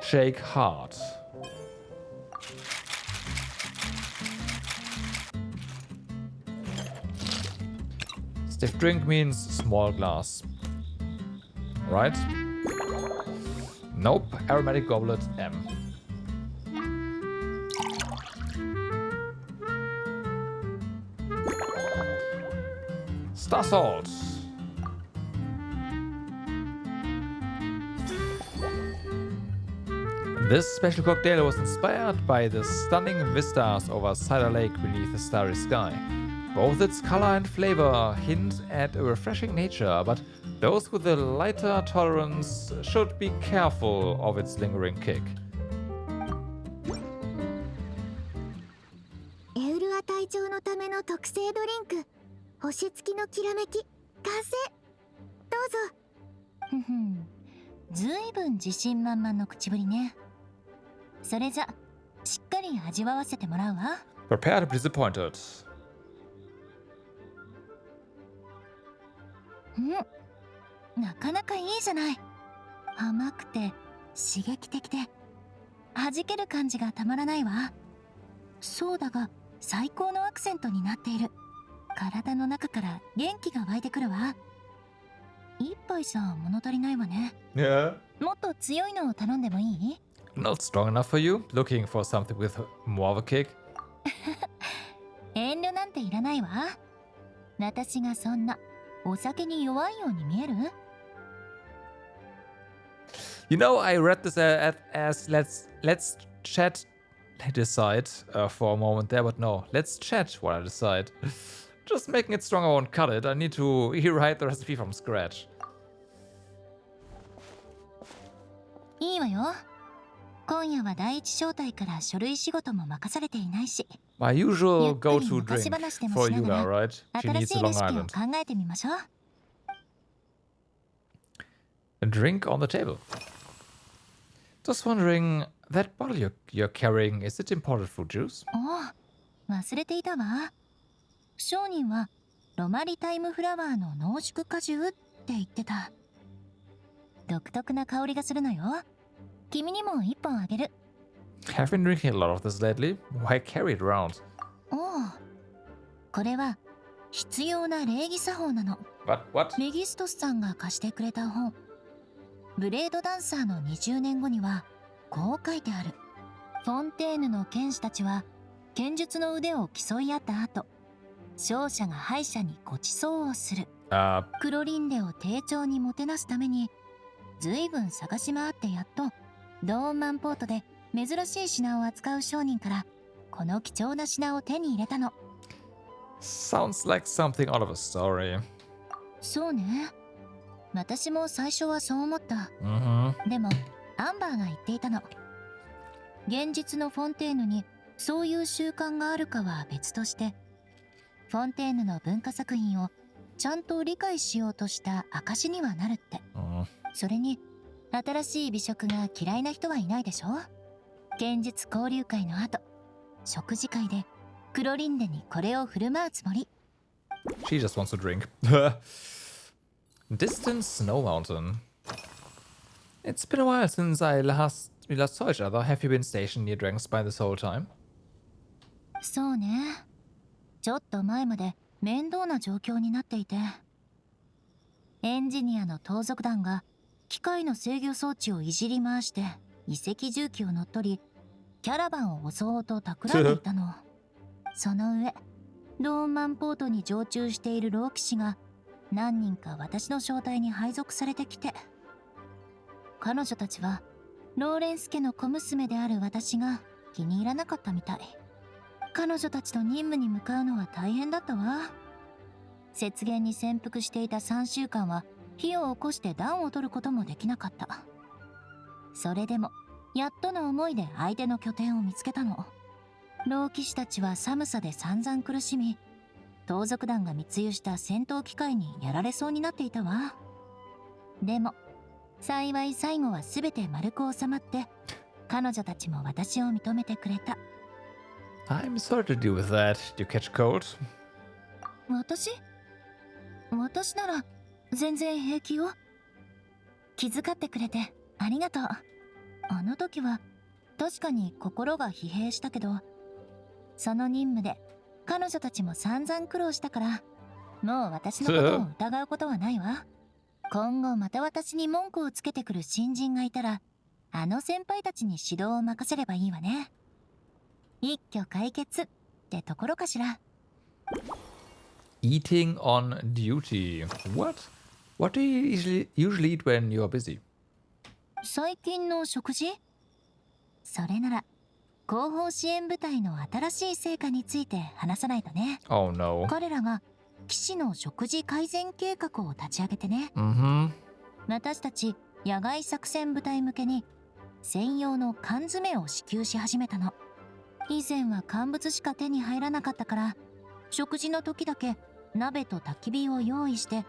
Shake hard. Stiff drink means small glass. Right? Nope. Aromatic goblet M. Star salt. This special cocktail was inspired by the stunning vistas over Cider Lake beneath the starry sky. Both its color and flavor hint at a refreshing nature, but those with a lighter tolerance should be careful of its lingering kick. Eula 隊長のための特製ドリンク、星付きのきらめき、完成。どうぞ。ふふん、ずいぶん自信満々の口ぶりね。それじゃ、しっかり味わわせてもらうわ。Prepare to be disappointed. なかなかいいじゃない。甘くて刺激的で弾ける感じがたまらないわ。そうだが最高のアクセントになっている。体の中から元気が湧いてくるわ。一杯じゃ物足りないわね。Yeah. もっと強いのを頼んでもいい？ Not strong enough for you? Looking for something with more of a kick? 遠慮なんていらないわ。私がそんなお酒に弱いように見える？ You know, I read this as let's chat, decide for a moment there, but no, let's chat while I decide. Just making it strong, I won't cut it. I need to rewrite the recipe from scratch. いいわよ。今夜は第一小隊から書類仕事も任されていないし。 My usual ゆっくり go-to 昔 drink 話でも for しな Eula, がら right? She 新 needs し a いレ Long シピを Island. 考えてみましょう。A drink on the table. Just wondering, that bottle you're carrying, is it imported fruit juice? おお、忘れていたわ。商人はロマリタイムフラワーの濃縮果汁って言ってた。独特な香りがするのよ。君にも一本あげる。I've been drinking a lot of this lately. Why carry it around? おお、これは必要な礼儀作法なの。What? メギストスさんが貸してくれた本。ブレードダンサーの20年後にはこう書いてある。フォンテーヌの剣士たちは剣術の腕を競い合った後、勝者が敗者にご馳走をする。クロリンデを丁重にもてなすためにずいぶん探し回ってやっとドーンマンポートで珍しい品を扱う商人からこの貴重な品を手に入れたの。 Sounds like something out of a story. そうね。私も最初はそう思った。でもアンバーが言っていたの。現実のフォンテーヌにそういう習慣があるかは別として、フォンテーヌの文化作品をちゃんと理解しようとした証にはなるって。それに新しい美食が嫌いな人はいないでしょ。剣術交流会の後、食事会でクロリンデにこれを振る舞うつもり。 She just wants to drink. Distant snow mountain. It's been a while since we last saw each other. Have you been stationed near Dragonspine this whole time? そうね。ちょっと前まで面倒な状況になっていて、エンジニアの盗賊団が機械の制御装置をいじり回して遺跡重機を乗っ取り、キャラバンを襲おうと企んでいたの。その上、ドーンマンポートに常駐している老騎士が何人か私の正体に配属されてきて、彼女たちはローレンス家の小娘である私が気に入らなかったみたい。彼女たちと任務に向かうのは大変だったわ。雪原に潜伏していた3週間は火を起こして暖を取ることもできなかった。それでもやっとの思いで相手の拠点を見つけたの。老騎士たちは寒さで散々苦しみ、盗賊団が密輸した戦闘機械にやられそうになっていたわ。でも幸い最後は全て丸く収まって、彼女たちも私を認めてくれた。 I'm sorry to deal with that. Did you catch cold? 私なら全然平気よ。気遣ってくれてありがとう。あの時は確かに心が疲弊したけど、その任務で彼女たちも散々苦労したから、もう私のことを疑うことはないわ。今後また私に文句をつけてくる新人がいたら、あの先輩たちに指導を任せればいいわね。一挙解決ってところかしら。Eating on duty. What do you usually eat when you're busy? 最近の食事？それなら後方支援部隊の新しい成果について話さないとね。Oh no. 彼らが騎士の食事改善計画を立ち上げてね。私たち野外作戦部隊向けに専用の缶詰を支給し始めたの。以前は乾物しか手に入らなかったから、食事の時だけ鍋と焚き火を用意して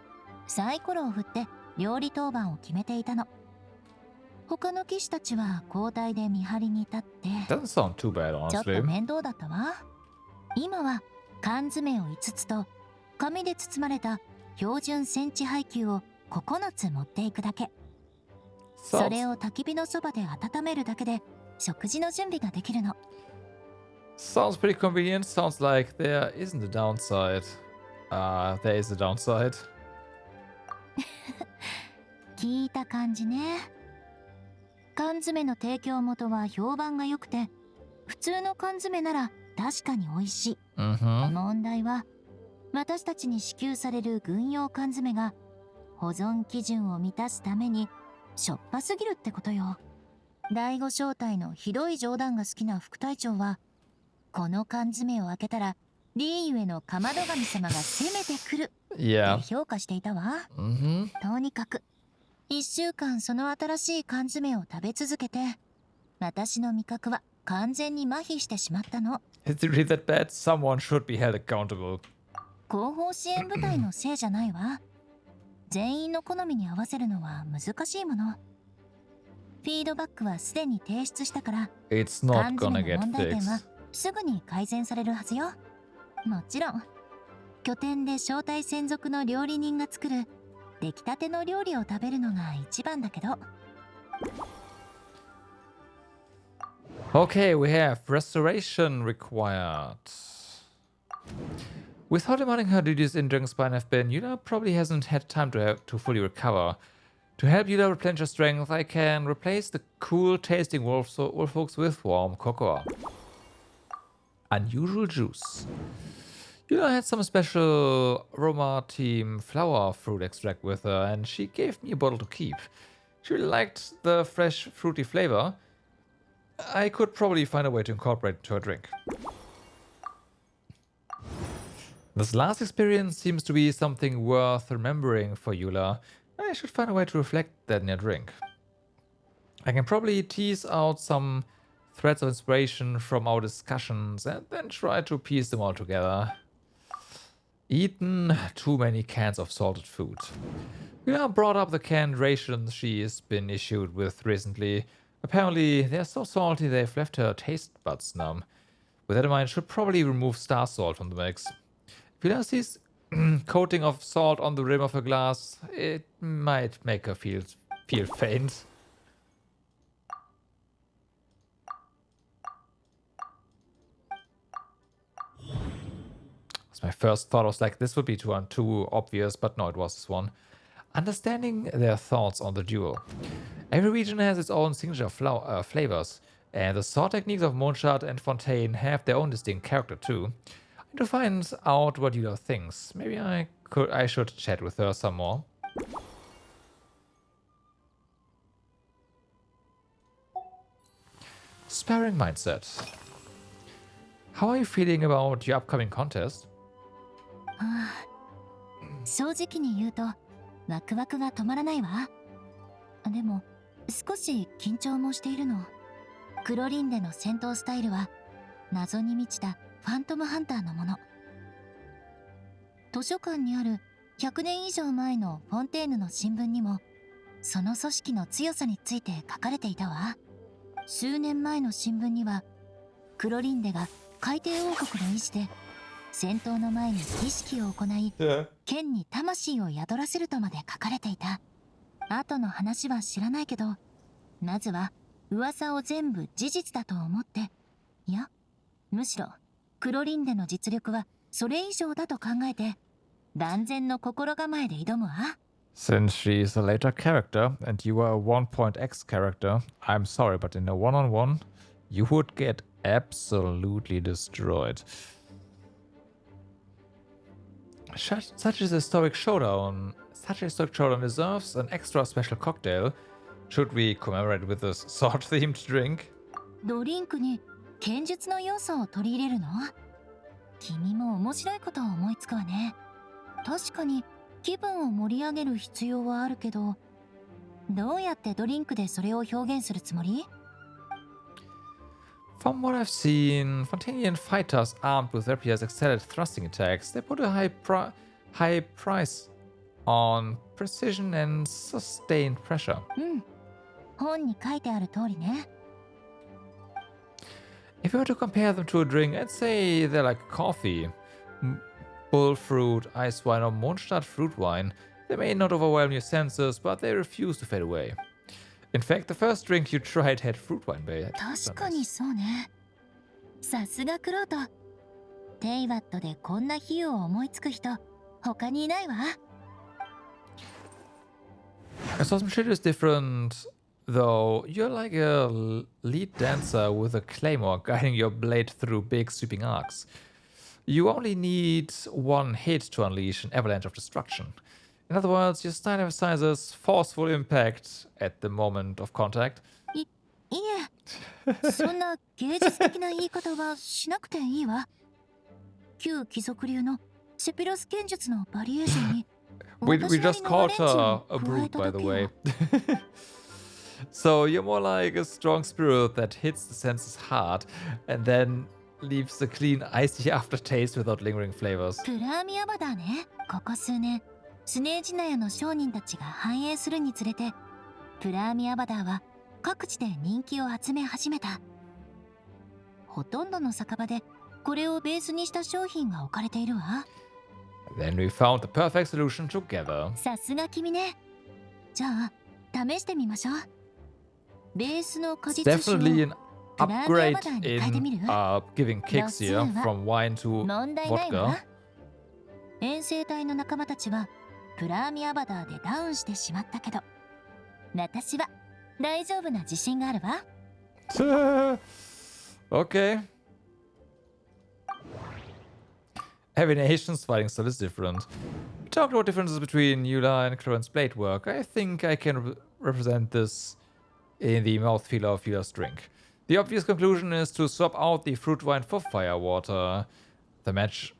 サイコロを振って料理当番を決めていたの。他の騎士たちは交代で見張りに立って、 Doesn't sound too bad, ちょっと honestly. 面倒だったわ。今は缶詰を5つと紙で包まれた標準センチ配給を9つ持っていくだけ。それを焚き火のそばで温めるだけで食事の準備ができるの。 Sounds pretty convenient. Sounds like there isn't a downside. There is a downside. 聞いた感じね。缶詰の提供元は評判が良くて、普通の缶詰なら確かに美味しい。問題は私たちに支給される軍用缶詰が保存基準を満たすためにしょっぱすぎるってことよ。第5小隊のひどい冗談が好きな副隊長は、この缶詰を開けたらリーユへのかまど神様が攻めてくるって評価していたわ。とにかく1週間その新しい缶詰を食べ続けて、私の味覚は完全に麻痺してしまったの。 Is it really that bad? Someone should be held accountable. 後方支援部隊のせいじゃないわ。全員の好みに合わせるのは難しいもの。フィードバックはすでに提出したから、 It's not 缶 gonna 詰 get の問題点は fixed. すぐに改善されるはずよ。もちろん拠点で小隊専属の料理人が作る出来たての料理を食べるのが一番だけど。 Okay, we have restoration required. Without demanding her duties in Dragonspine have been, Eula probably hasn't had time to fully recover. To help Eula replenish her strength, I can replace the cool tasting wolffolks with warm cocoa. Unusual juice. Eula had some special Roma team flower fruit extract with her, and she gave me a bottle to keep. She really liked the fresh fruity flavor. I could probably find a way to incorporate it to her drink. This last experience seems to be something worth remembering for Eula. I should find a way to reflect that in her drink. I can probably tease out some threads of inspiration from our discussions and then try to piece them all together. Eaten too many cans of salted food. Eula brought up the canned rations she's been issued with recently. Apparently, they're so salty they've left her taste buds numb. With that in mind, I should probably remove star salt from the mix. If Eula sees coating of salt on the rim of her glass, it might make her feel faint. My first thought was like, this would be too obvious, but no, it was this one. Understanding their thoughts on the duel. Every region has its own signature flavors, and the sword techniques of Mondstadt and Fontaine have their own distinct character too. I need to find out what Eula thinks. Maybe I should chat with her some more. Sparring mindset. How are you feeling about your upcoming contest? 正直に言うとワクワクが止まらないわ。でも少し緊張もしているの。クロリンデの戦闘スタイルは謎に満ちたファントムハンターのもの。図書館にある100年以上前のフォンテーヌの新聞にもその組織の強さについて書かれていたわ。数年前の新聞にはクロリンデが海底王国の意志で戦闘の前に儀式を行い、剣に魂を宿らせるとまで書かれていた。後の話は知らないけど、まずは噂を全部事実だと思って、いやむしろクロリンデの実力はそれ以上だと考えて万全の心構えで挑むわ。 Since she is a later character and you are a 1.x character, I'm sorry, but in a one-on-one, you would get absolutely destroyed. Such a historic showdown deserves an extra special cocktail. Should we commemorate with this sword-themed drink? ドリンクに剣術の要素を取り入れるの？君も面白いことを思いつくわね。確かに気分を盛り上げる必要はあるけど、どうやってドリンクでそれを表現するつもり？ From what I've seen, Fontanian fighters armed with rapiers excel at thrusting attacks. They put a high price on precision and sustained pressure. 本に書いてある通りね。If you were to compare them to a drink, I'd say they're like coffee. Bullfruit, ice wine, or Mondstadt fruit wine. They may not overwhelm your senses, but they refuse to fade away. In fact, the first drink you tried had fruit wine base. 確かにそうね。さすがクロート。テイワットでこんな比喩を思いつく人、他にいないわ。Swordsmanship is different, though. You're like a lead dancer with a claymore guiding your blade through big sweeping arcs. You only need one hit to unleash an avalanche of destruction. In other words, your style emphasizes forceful impact at the moment of contact. いえ、そんな芸術的な言い方はしなくていいわ。旧貴族流のセピロス剣術のバリエーションに We just called her a brute, by the way. So you're more like a strong spirit that hits the senses hard and then leaves a clean, icy aftertaste without lingering flavors. プラーミアバダーね。ここ数年スネージナヤの商人たちが繁栄するにつれて、プラーミアバダーは各地で人気を集め始めた。ほとんどの酒場でこれをベースにした商品が置かれているわ。Then we found the perfect solution together. さすが君ね。じゃあ試してみましょう。ベースの果実酒を Definitely an プラーミアバ upgrade ダーに変えてみる？ in giving kicks here from wine to 問題ないわ。 vodka. 遠征隊の仲間たちはプラーミアバダーでダウンしてしまったけど、私は大丈夫な自信があるわ。Okay. Heavy nations fighting style is different. We talked about differences between Eula and Clorinde's blade work. I think I can represent this in the mouthfeel of Eula's drink. The obvious conclusion is to swap out the fruit wine for fire water. To match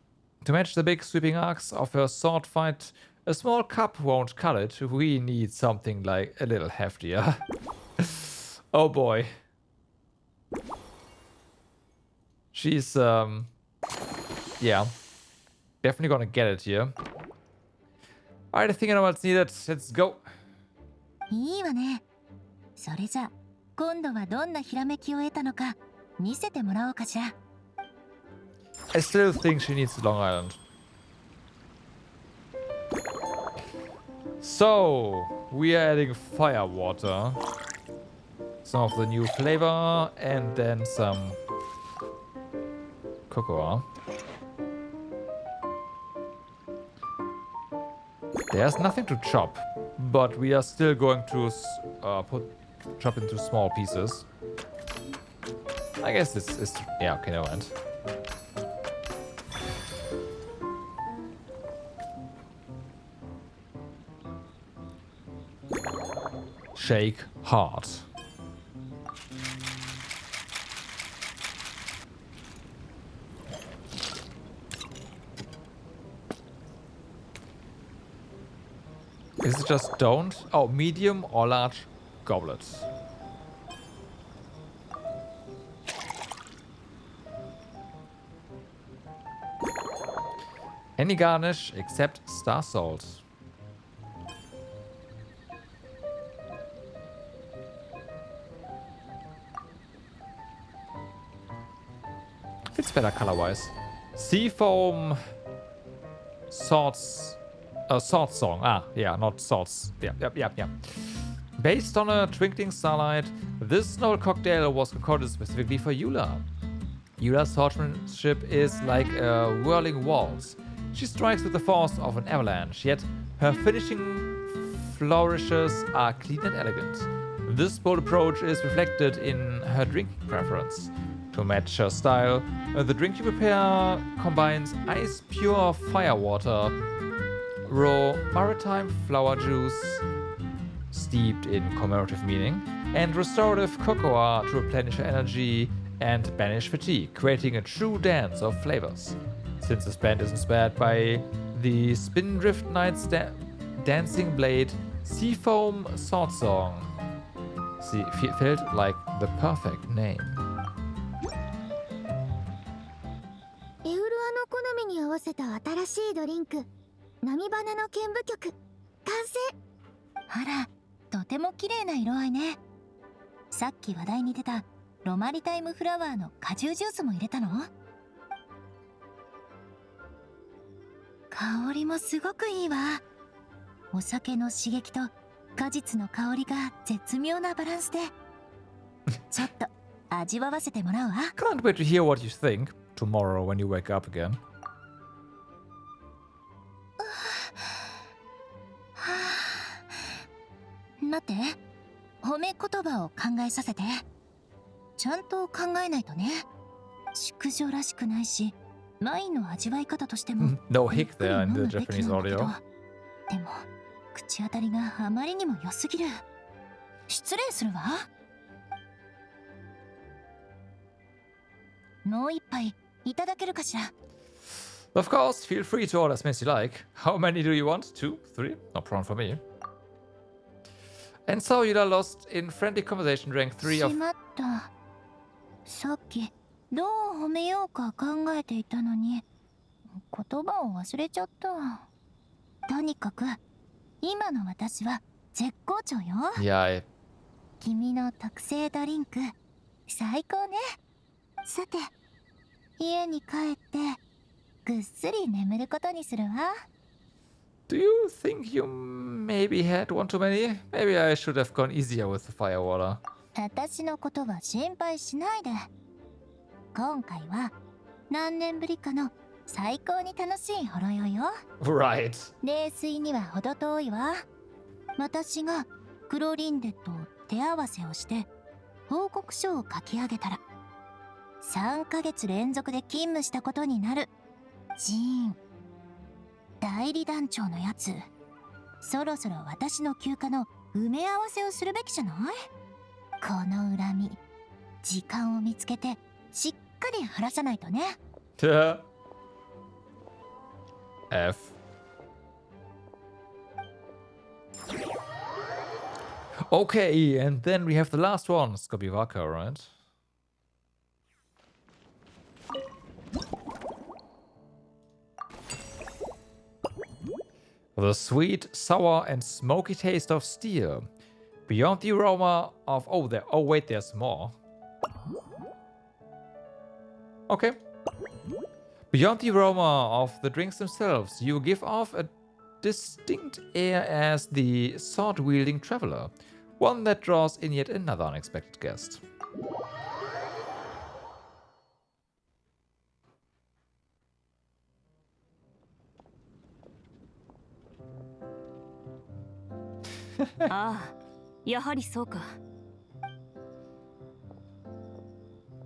the big sweeping arcs of her sword fight, a small cup won't cut it. We need something like a little heftier. Oh boy. She's, yeah. Definitely gonna get it here. Alright, I think I know what's needed. Let's go. いいわね。それじゃあ今度はどんなひらめきを得たのか見せてもらおうかしら。I still think she needs Long Island. So, we are adding fire water. Some of the new flavor and then some cocoa. There's nothing to chop, but we are still going to chop into small pieces. I guess this is, yeah, okay, no end. Shake hard. Is it just don't? Oh, medium or large goblet. Any garnish except star salt. It's better color-wise. Seafoam swords, sword song. Ah, yeah, not swords. Yeah. Based on a twinkling starlight, this novel cocktail was concocted specifically for Eula. Eula's swordsmanship is like a whirling waltz. She strikes with the force of an avalanche, yet her finishing flourishes are clean and elegant. This bold approach is reflected in her drinking preference. To match her style, the drink you prepare combines ice-pure firewater, raw maritime flower juice, steeped in commemorative meaning, and restorative cocoa to replenish her energy and banish fatigue, creating a true dance of flavors. Since this band is inspired by the Spindrift Knight's dancing blade, Seafoam Sword Song felt like the perfect name. エウルアの好みに合わせた新しいドリンク、波花の剣舞曲、完成。あら、とても綺麗な色合いね。さっき話題に出たロマリタイムフラワーの果汁ジュースも入れたの？香りもすごくいいわ。お酒の刺激と果実の香りが絶妙なバランスでちょっと味わわせてもらうわ。 Can't wait to hear what you think tomorrow when you wake up again. 待って、褒め言葉を考えさせて。ちゃんと考えないとね。淑女らしくないし、ワインの味わい方としても No hic there in the Japanese audio. でも口当たりがあまりにも良すぎる。失礼するわ。もう一杯いただけるかしら。 Of course, feel free to order as many as you like. How many do you want? 2? 3? No problem for me. And so Eula lost in friendly conversation rank 3 of... しまった。さっきどう褒めようか考えていたのに言葉を忘れちゃった。とにかく今の私は絶好調よ。Yeah. 君の特製ドリンク最高ね。さて家に帰ってぐっすり眠ることにするわ。 Do you think you maybe had one too many? Maybe I should have gone easier with the firewater. 私のことは心配しないで。今回は何年ぶりかの最高に楽しいほろ酔いよ。 Right. 冷水には程遠いわ。私がクロリンデと手合わせをして報告書を書き上げたら3ヶ月連続で勤務したことになるジーン。代理団長のやつ、そろそろ私の休暇の埋め合わせをするべきじゃない？この恨み、時間を見つけてしっかり晴らさないとね。F. Okay, and then we have the last one. It's gonna be Varka, right? The sweet, sour, and smoky taste of steel. Beyond the aroma of... Oh, wait, there's more. Okay. Beyond the aroma of the drinks themselves, you give off a distinct air as the sword-wielding traveler. One that draws in yet another unexpected guest. Ah, ああ、やはりそうか。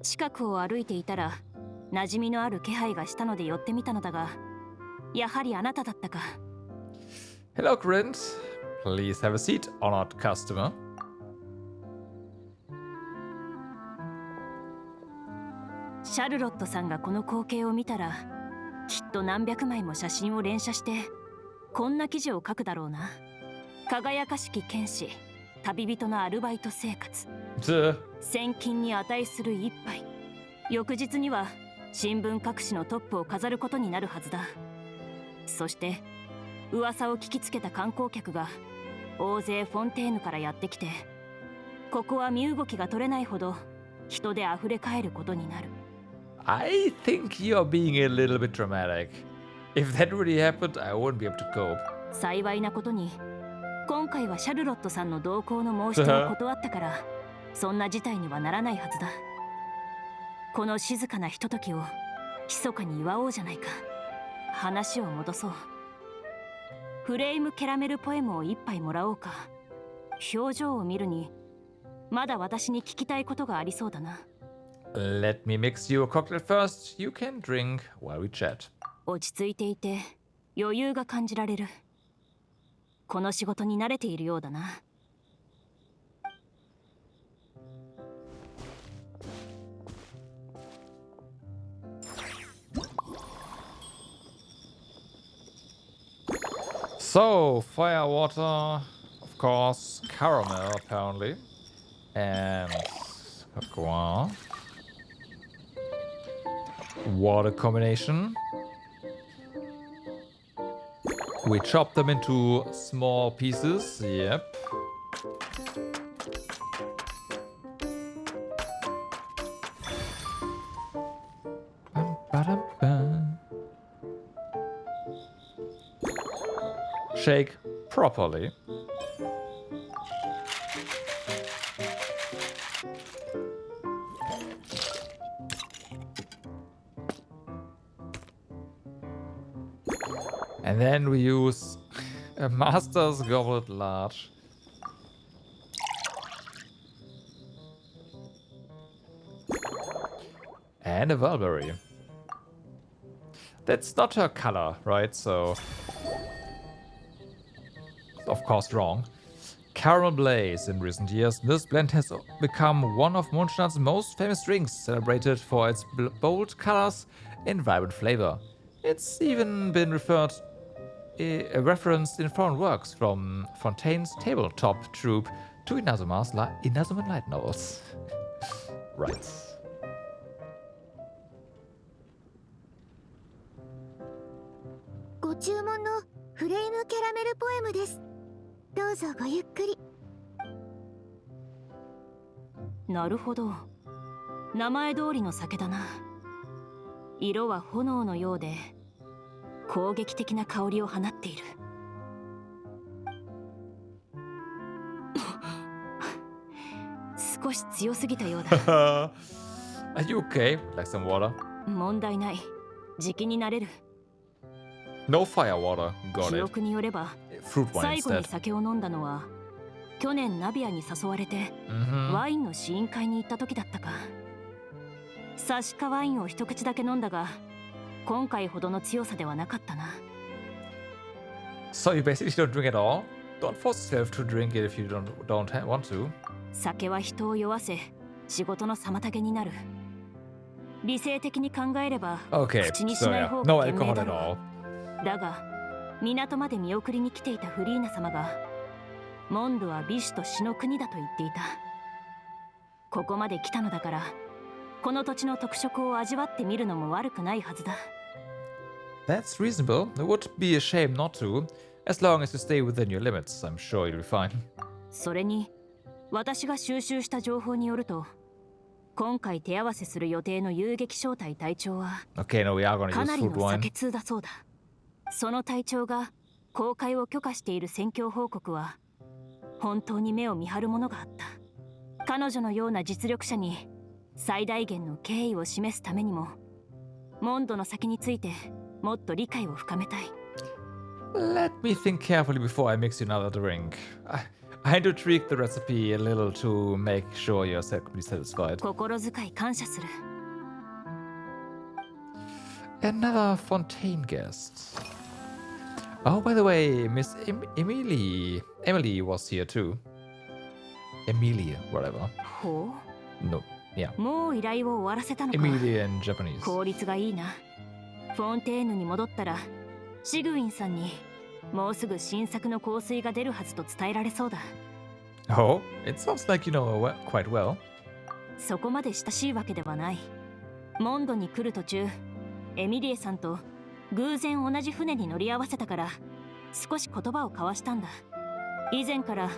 近くを歩いていたら馴染みのある気配がしたので寄ってみたのだが、やはりあなただったか。 Hello, Clorinde. Please have a seat, honored customer. シャルロットさんがこの光景を見たら、きっと何百枚も写真を連写してこんな記事を書くだろうな。輝かしき剣士旅人のアルバイト生活、Duh. 千金に値する一杯、翌日には新聞各紙のトップを飾ることになるはずだ。そして噂を聞きつけた観光客が大勢フォンテーヌからやってきて、ここは身動きが取れないほど人で溢れ返ることになる。 I think you're being a little bit dramatic. If that really happened, I wouldn't be able to cope. 幸いなことに今回はシャルロットさんの同行の申し出を断ったからそんな事態にはならないはずだ。この静かなひとときを密かに祝おうじゃないか。話を戻そう。フレームキャラメルポエムを一杯もらおうか。表情を見るにまだ私に聞きたいことがありそうだな。 Let me mix you a cocktail first. You can drink while we chat. 落ち着いていて余裕が感じられる。この仕事に慣れているようだな。So, fire, water, of course, caramel apparently, and cocoa. Water combination. We chop them into small pieces, yep. Shake properly. And then we use a Master's Goblet Large. And a Valberry. That's not her color, right? So... of course wrong. Caramel Blaze. In recent years, this blend has become one of Mondstadt's most famous drinks, celebrated for its bold colors and vibrant flavor. It's even been referenced in foreign works, from Fontaine's tabletop troupe to Inazuma's Inazuma light novels. Right. ご注文のフレームキャラメルポエムです。どうぞごゆっくり。なるほど。名前通りの酒だな。色は炎のようで攻撃的な香りを放っている。少し強すぎたようだ。Are you okay? Like some water? 問題ない。時期になれる。No fire water. Got 記 it. 憶によれば Fruit wine 最後に instead. 酒を飲んだのは去年ナビアに誘われてワインの試飲会に行った時だったか。サシカワインを一口だけ飲んだが今回ほどの強さではなかったな。 So you basically don't drink at all? Don't force yourself to drink it if you don't want to. 酒は人を酔わせ仕事の妨げになる。理性的に考えれば Okay, 口にし so ない yeah, 方 no が賢明 alcohol だ at ろ all. う。だが港まで見送りに来ていたフリーナ様がモンドは美酒と死の国だと言っていた。ここまで来たのだからこの土地の特色を味わってみるのも悪くないはずだ。 That's reasonable. It would be a shame not to. As long as you stay within your limits, I'm sure you'll be fine. それに私が収集した情報によると今回手合わせする予定の遊撃小隊隊長は Okay, no, we are gonna か use なり fruit の wine. 酒通だそうだ。その隊長が公開を許可している戦況報告は本当に目を見張るものがあった。彼女のような実力者に最大限の敬意を示すためにもモンドの先についてもっと理解を深めたい。 Let me think carefully before I mix you another drink. I had to tweak the recipe a little to make sure you're satisfied. 心遣い感謝する。 Another Fontaine guest. Oh, by the way, Miss Emilie was here too. Emilie, whatever. ほ No, yeah. う、もう依頼を終わらせたのか。 Emilie in Japanese. 効率がいいな。フォンテーヌに戻ったらシグウィンさんにもうすぐ新作の香水が出るはずと伝えられそうだ。Oh, it sounds like you know her quite well. そこまで親しいわけではない。モンドに来る途中、エミリエさんと偶然同じ船に乗り合わせたから少し言葉を交わしたんだ。以前から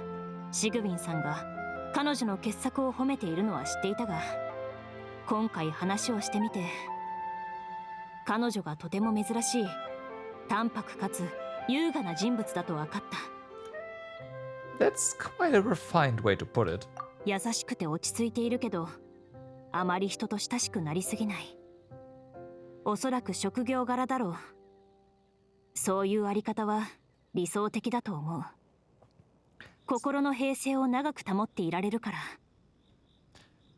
シグウィンさんが彼女の傑作を褒めているのは知っていたが、今回話をしてみて彼女がとても珍しい淡白かつ優雅な人物だと分かった。 That's quite a refined way to put it. 優しくて落ち着いているけどあまり人と親しくなりすぎない。おそらく職業柄だろう。そういうあり方は理想的だと思う。心の平静を長く保っていられるから。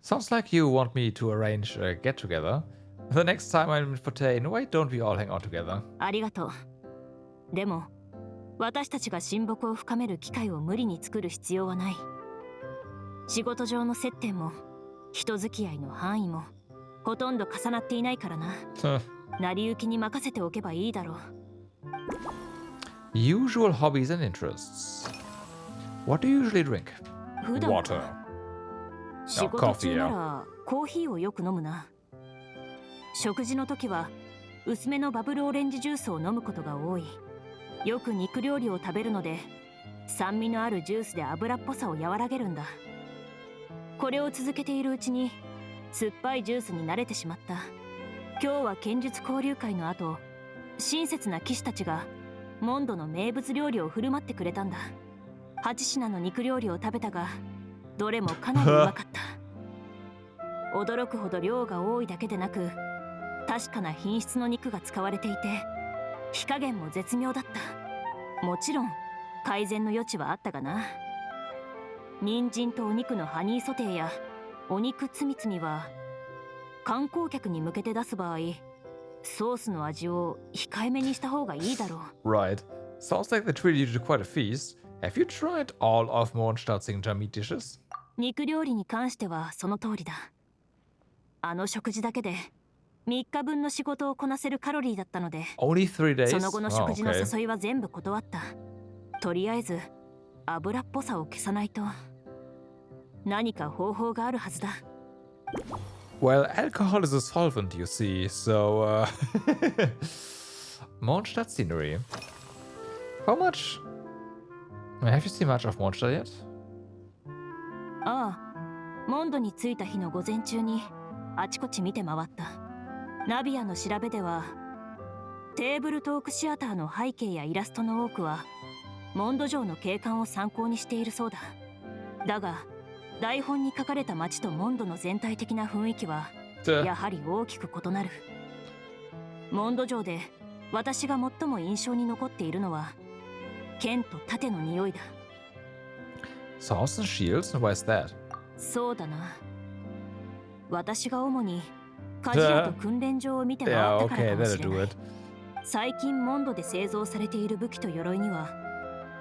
Sounds like you want me to arrange a get-together. The next time I'm in Fontaine, why don't we all hang out together? ありがとう。でも私たちが親睦を深める機会を無理に作る必要はない。仕事上の接点も人付き合いの範囲もほとんど重なっていないからな。成り行きに任せておけばいいだろう。 Usual hobbies and interests. What do you usually drink? 普段 Water. 仕事中ならコーヒーをよく飲むな。食事の時は薄めのバブルオレンジジュースを飲むことが多い。よく肉料理を食べるので酸味のあるジュースで油っぽさを和らげるんだ。これを続けているうちに酸っぱいジュースに慣れてしまった。今日は剣術交流会の後、親切な騎士たちがモンドの名物料理を振る舞ってくれたんだ。8品の肉料理を食べたがどれもかなりうまかった。驚くほど量が多いだけでなく確かな品質の肉が使われていて火加減も絶妙だった。もちろん改善の余地はあったがな。人参とお肉のハニーソテーやお肉つみつみは観光客に向けて出す場合ソースの味を控えめにした方がいいだろう。 Right. Sounds like they treated you to quite a feast. Have you tried all of Mondstadt's signature meat dishes? 肉料理に関してはその通りだ。あの食事だけで3日分の仕事をこなせるカロリーだったので Only 3 days? その後の食事の Oh, okay. 誘いは全部断った。とりあえず油っぽさを消さないと。何か方法があるはずだ。 Well, alcohol is a solvent, you see, so, Mondstadt scenery. How much... Have you seen much of Mondstadt yet? ああ、モンドに着いた日の午前中にあちこち見て回った。ナビアの調べではテーブルトークシアターの背景やイラストの多くはモンド城の景観を参考にしているそうだ。だが台本に書かれた街とモンドの全体的な雰囲気はやはり大きく異なる。モンド城で私が最も印象に残っているのは剣と盾の匂いだ。 Swords and shields? Why is that? そうだな。私が主に鍛冶屋と訓練場を見て回ったからかもしれない。最近モンドで製造されている武器と鎧には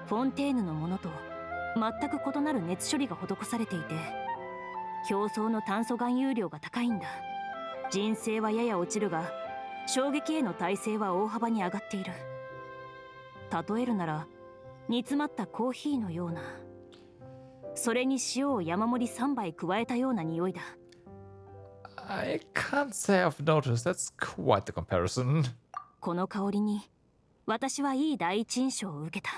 フォンテーヌのものと全く異なる熱処理が施されていて表層の炭素含有量が高いんだ。人性はやや落ちるが衝撃への耐性は大幅に上がっている。例えるなら煮詰まったコーヒーのような、それに塩を山盛り3杯加えたような匂いだ。 I can't say I've noticed. That's quite the comparison. この香りに私はいい第一印象を受けた。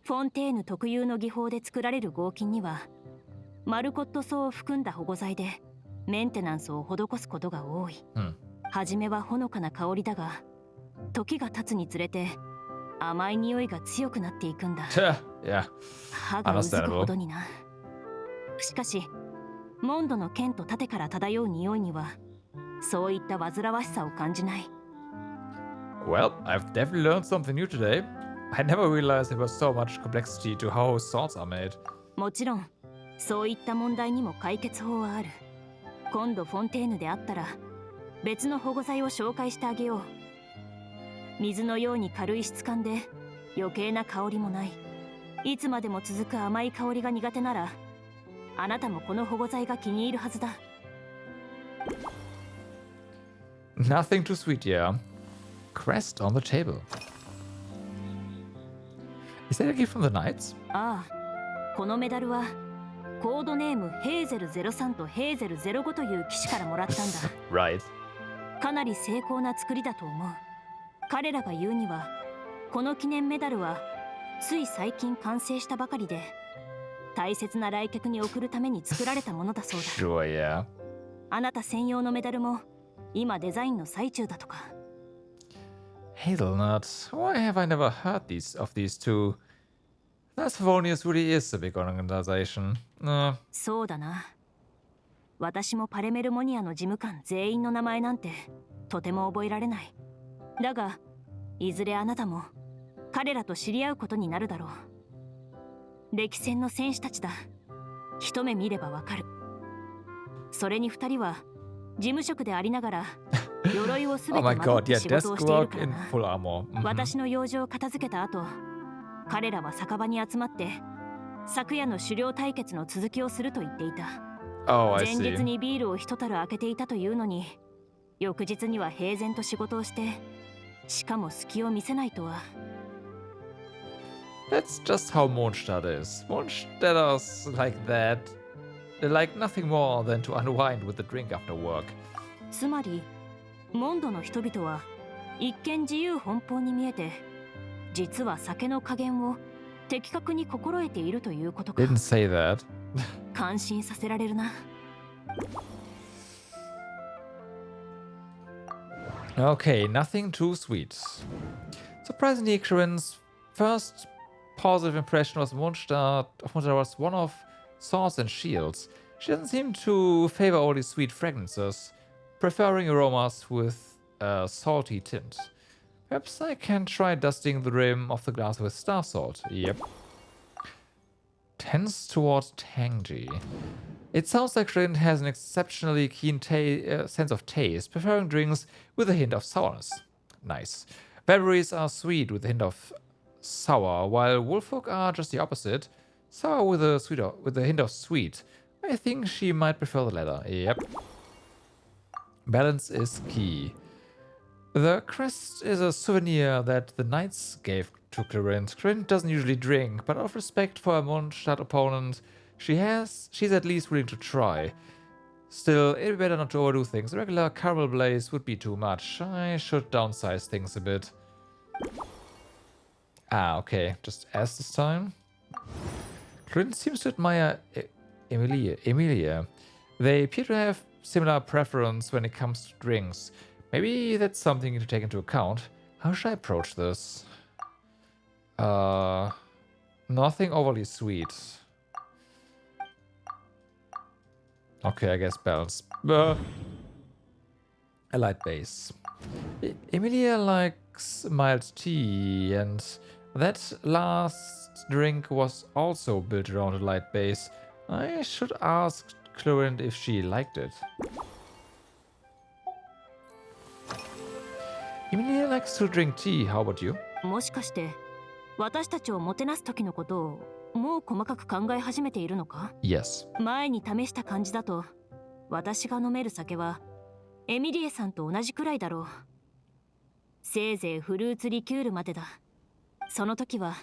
フォンテーヌ特有の技法で作られる合金にはマルコット層を含んだ保護剤でメンテナンスを施すことが多い。初めはほのかな香りだが時が経つにつれて甘い匂いが強くなっていくんだ。Yeah. 歯がうずくほどにな。しかしモンドの剣と盾から漂う匂いにはそういった煩わしさを感じない。 Well, I've definitely learned something new today. I never realized there was so much complexity to how swords are made. もちろんそういった問題にも解決法はある。今度フォンテーヌであったら別の保護剤を紹介してあげよう。水のように軽い質感で余計な香りもない、いつまでも続く甘い香りが苦手ならあなたもこの保護剤が気に入るはずだ。 Nothing too sweet, yeah. Crest on the table. Is that a gift from the knights? ああ、このメダルはコードネームヘーゼル03とヘーゼル05という騎士からもらったんだ。Right. かなり精巧な作りだと思う。彼らが言うには、この記念メダルはつい最近完成したばかりで、大切な来客に贈るために作られたものだそうだ。Sure, yeah. あなた専用のメダルも今デザインの最中だとか。Hazelnut. Why have I never heard of these two? That Favonius really is a big organization. そうだな。私もパレメルモニアの事務官全員の名前なんてとても覚えられない。だが、いずれあなたも彼らと知り合うことになるだろう。歴戦の戦士たちだ。一目見ればわかる。それに二人は事務職でありながら鎧をすべてまとって仕事をしているからな。私の用事を片付けた後、彼らは酒場に集まって昨夜の狩猟対決の続きをすると言っていた。前日にビールを一樽開けていたというのに、翌日には平然と仕事をして、しかも隙を見せないとは。That's just how Mondstadt is. Mondstadters like that. They like nothing more than to unwind with a drink after work. つまり、モンドの人々は一見自由奔放に見えて、実は酒の加減を的確に心得ているということか。Didn't say that. 感心させられるな。Okay, nothing too sweet. Surprisingly, Clorine's first positive impression was Mondstadt was one of swords and shields. She doesn't seem to favor all these sweet fragrances, preferring aromas with a salty tint. Perhaps I can try dusting the rim of the glass with star salt. Yep. Tends towards tangy. It sounds like Clorinde has an exceptionally keen sense of taste, preferring drinks with a hint of sourness. Nice. Berries are sweet with a hint of sour, while Wolffolk are just the opposite. Sour with a hint of sweet. I think she might prefer the latter. Yep. Balance is key. The crest is a souvenir that the knights gave to Clorinde. Clorinde doesn't usually drink, but out of respect for a Mondstadt opponent, she's at least willing to try. Still, it'd be better not to overdo things. A regular caramel blaze would be too much. I should downsize things a bit. Ah, okay. Just S this time. Clorinde seems to admire Emilie. They appear to have similar preference when it comes to drinks. Maybe that's something to take into account. How should I approach this? Nothing overly sweet. Okay, I guess balance. A light base. Emilie likes mild tea, and that last drink was also built around a light base. I should ask Clorinde if she liked it. Emilie likes to drink tea. How about you? もしかして私たちをもてなす時のことをもう細かく考え始めているのか？ Yes. 前に試した感じだと、私が飲める酒はエミリエさんと同じくらいだろう。せいぜいフルーツリキュールまでだ。その時は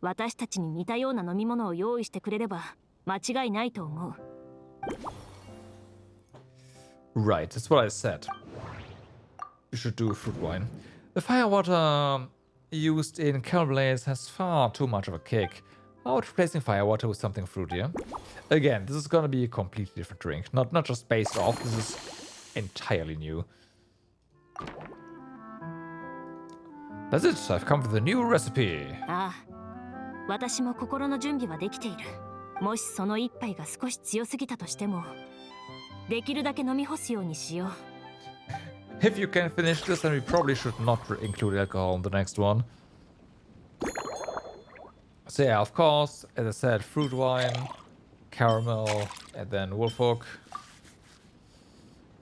私たちに似たような飲み物を用意してくれれば間違いないと思う。Right, that's what I said. You should do fruit wine. The firewater used in Caramel Blaze has far too much of a kick. How about replacing firewater with something fruitier? Again, this is gonna be a completely different drink. Not just based off, this is entirely new. That's it, I've come with a new recipe. ああ、私も心の準備はできている。もしその一杯が少し強すぎたとしても、できるだけ飲み干すようにしよう。If you can finish this, then we probably should not include alcohol in the next one. So yeah, of course, as I said, fruit wine, caramel, and then Wolffolk.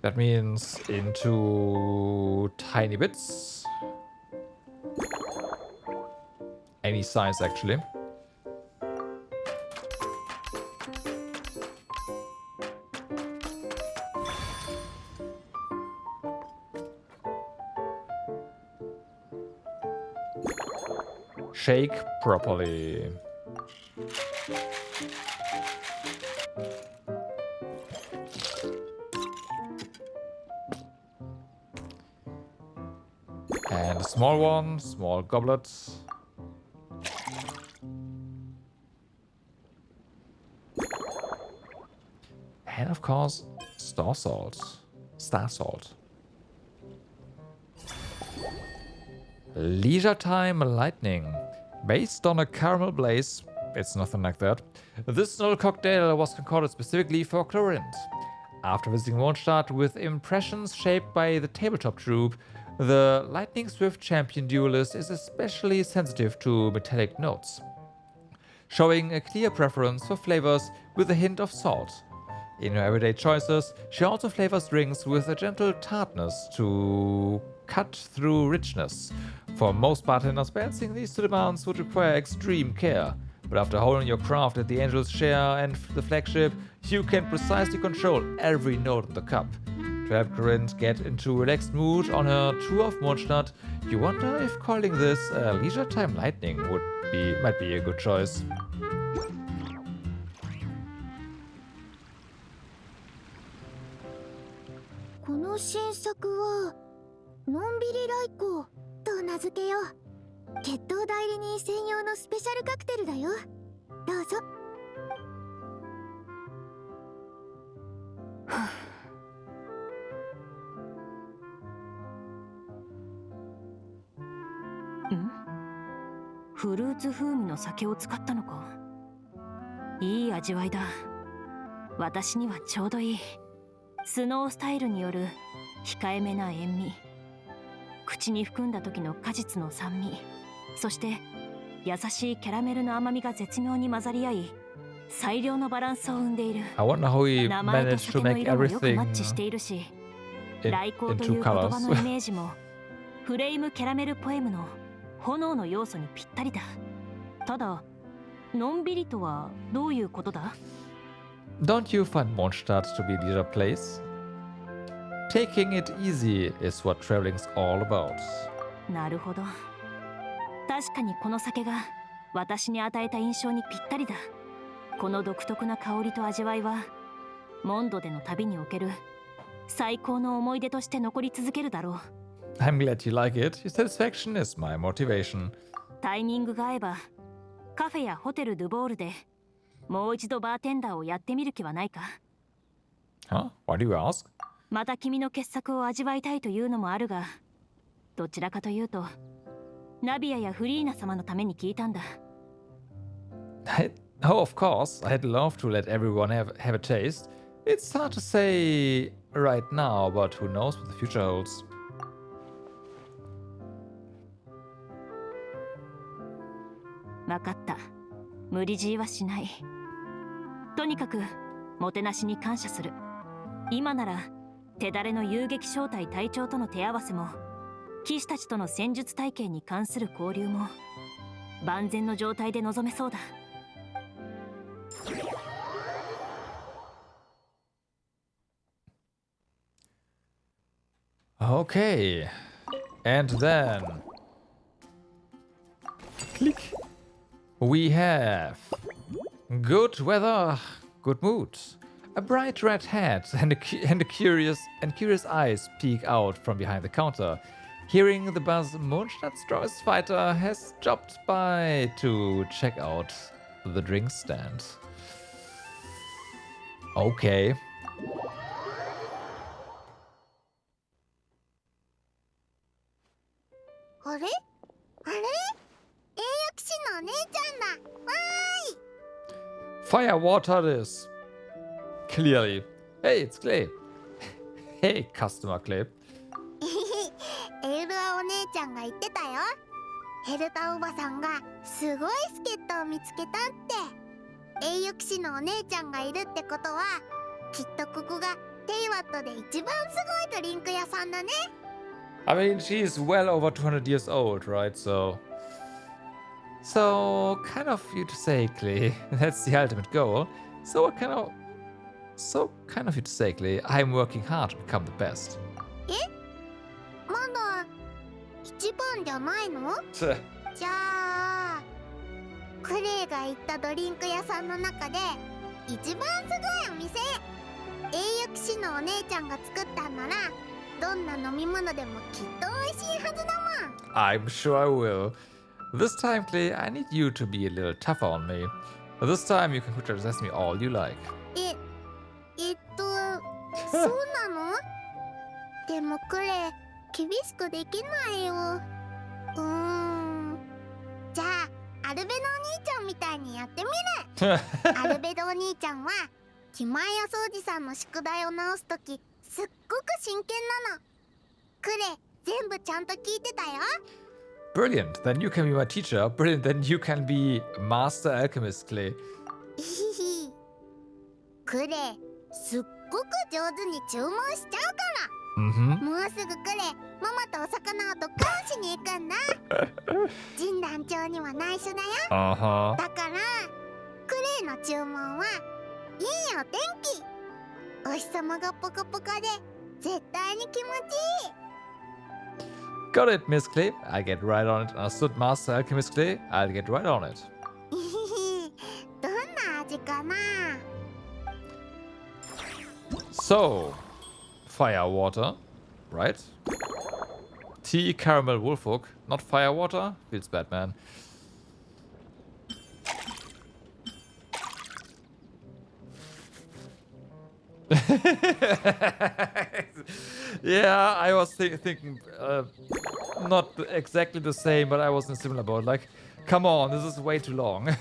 That means into tiny bits. Any size, actually. Shake properly. And a small one, small goblet. And of course, star salt. Leisure Time Lightning. Based on a caramel blaze, it's nothing like that. This little cocktail was concocted specifically for Clorinde. After visiting Mondstadt with impressions shaped by the tabletop troupe, the lightning swift champion duelist is especially sensitive to metallic notes, showing a clear preference for flavors with a hint of salt. In her everyday choices, she also flavors drinks with a gentle tartness to cut through richness. For most bartenders, balancing these two demands would require extreme care. But after holding your craft at the Angel's Share and the flagship, you can precisely control every note in the cup. To help Clorinde get into a relaxed mood on her tour of Mondstadt, you wonder if calling this a Leisure Time Lightning might be a good choice. This新作はのんびり来航と名付けよう。決闘代理人専用のスペシャルカクテルだよ。どうぞ。フルーツ風味の酒を使ったのか。いい味わいだ。私にはちょうどいい。スノースタイルによる控えめな塩味、口に含んだ時の果実の酸味、そして優しいキャラメルの甘みが絶妙に混ざり合い、最良のバランスを生んでいる。名前と酒の色もよくマッチしているし、来光という言葉のイメージもフレームキャラメルポエムの炎の要素にぴったりだ。ただ、のんびりとはどういうことだ？ Don't you find Mondstadt to be a leisure place? Taking it easy is what traveling's all about. なるほど。確かにこの酒が私に与えた印象にぴったりだ。この独特な香りと味わいは、モンドでの旅における最高の思い出として残り続けるだろう。I'm glad you like it. Your satisfaction is my motivation. タイミングが合えば、カフェやホテル・ドゥボールでもう一度バーテンダーをやってみる気はないか？ Huh? Why do you ask? また君の傑作を味わいたいというのもあるが、どちらかというと、ナビアやフリーナ様のために聞いたんだ。Oh, of course. I'd love to let everyone have a taste. It's hard to say right now, but who knows what the future holds. わかった。無理強いはしない。とにかくもてなしに感謝する。今なら手だれの遊撃小隊隊長との手合わせも、騎士たちとの戦術体系に関する交流も万全の状態で臨めそうだ。Okay, and then click. We have good weather, good mood, a bright red hat, and curious eyes peek out from behind the counter. Hearing the buzz, Mondstadt's strongest fighter has dropped by to check out the drink stand. Okay. あれ？あれ？栄養騎士のお姉ちゃんだ。わーい。 Fire water this. Clearly. Hey, it's Klee. Hey, customer Klee. エウラお姉ちゃんが言ってたよ。ヘルタおばさんがすごい助っ人を見つけたって。栄養騎士のお姉ちゃんがいるってことは、きっとここがテイワットで一番すごいドリンク屋さんだね。I mean, she's well over 200 years old, right? So kind of you to say, Klee. That's the ultimate goal. So kind of you to say, Klee. I'm working hard to become the best. え？まだ一番じゃないの？じゃあ、クレイが行ったドリンク屋さんの中で一番すごいお店。栄誉騎士のお姉ちゃんが作ったんならどんな飲み物でもきっと美味しいはずだもん。 I'm sure I will. This time, Klee, I need you to be a little tougher on me. This time you can criticize me all you like. そうなの？でもクレ厳しくできないよ。じゃあアルベドお兄ちゃんみたいにやってみる。アルベドお兄ちゃんは気前屋掃除さんの宿題を直すときすっごく真剣なの。クレ全部ちゃんと聞いてたよ。 Brilliant. Then you can be my teacher. Brilliant. Then you can be Master Alchemist, Klee. クレすっごく上手に注文しちゃうから。Mm-hmm. もうすぐクレママとお魚をドッカンしに行くんだ。神団長には内緒だよ。Uh-huh. だからクレの注文はいいお天気。お日様がポカポカで絶対に気持ちいい。 Got it, Miss Klee. I'll get right on it. Understood, Master Alchemist Klee. I'll get right on it. どんな味かな。 So, fire water, right? Tea caramel wolfhook, not fire water. Feels bad, man. Yeah, I was thinking not exactly the same, but I was in a similar boat. Like, come on, this is way too long.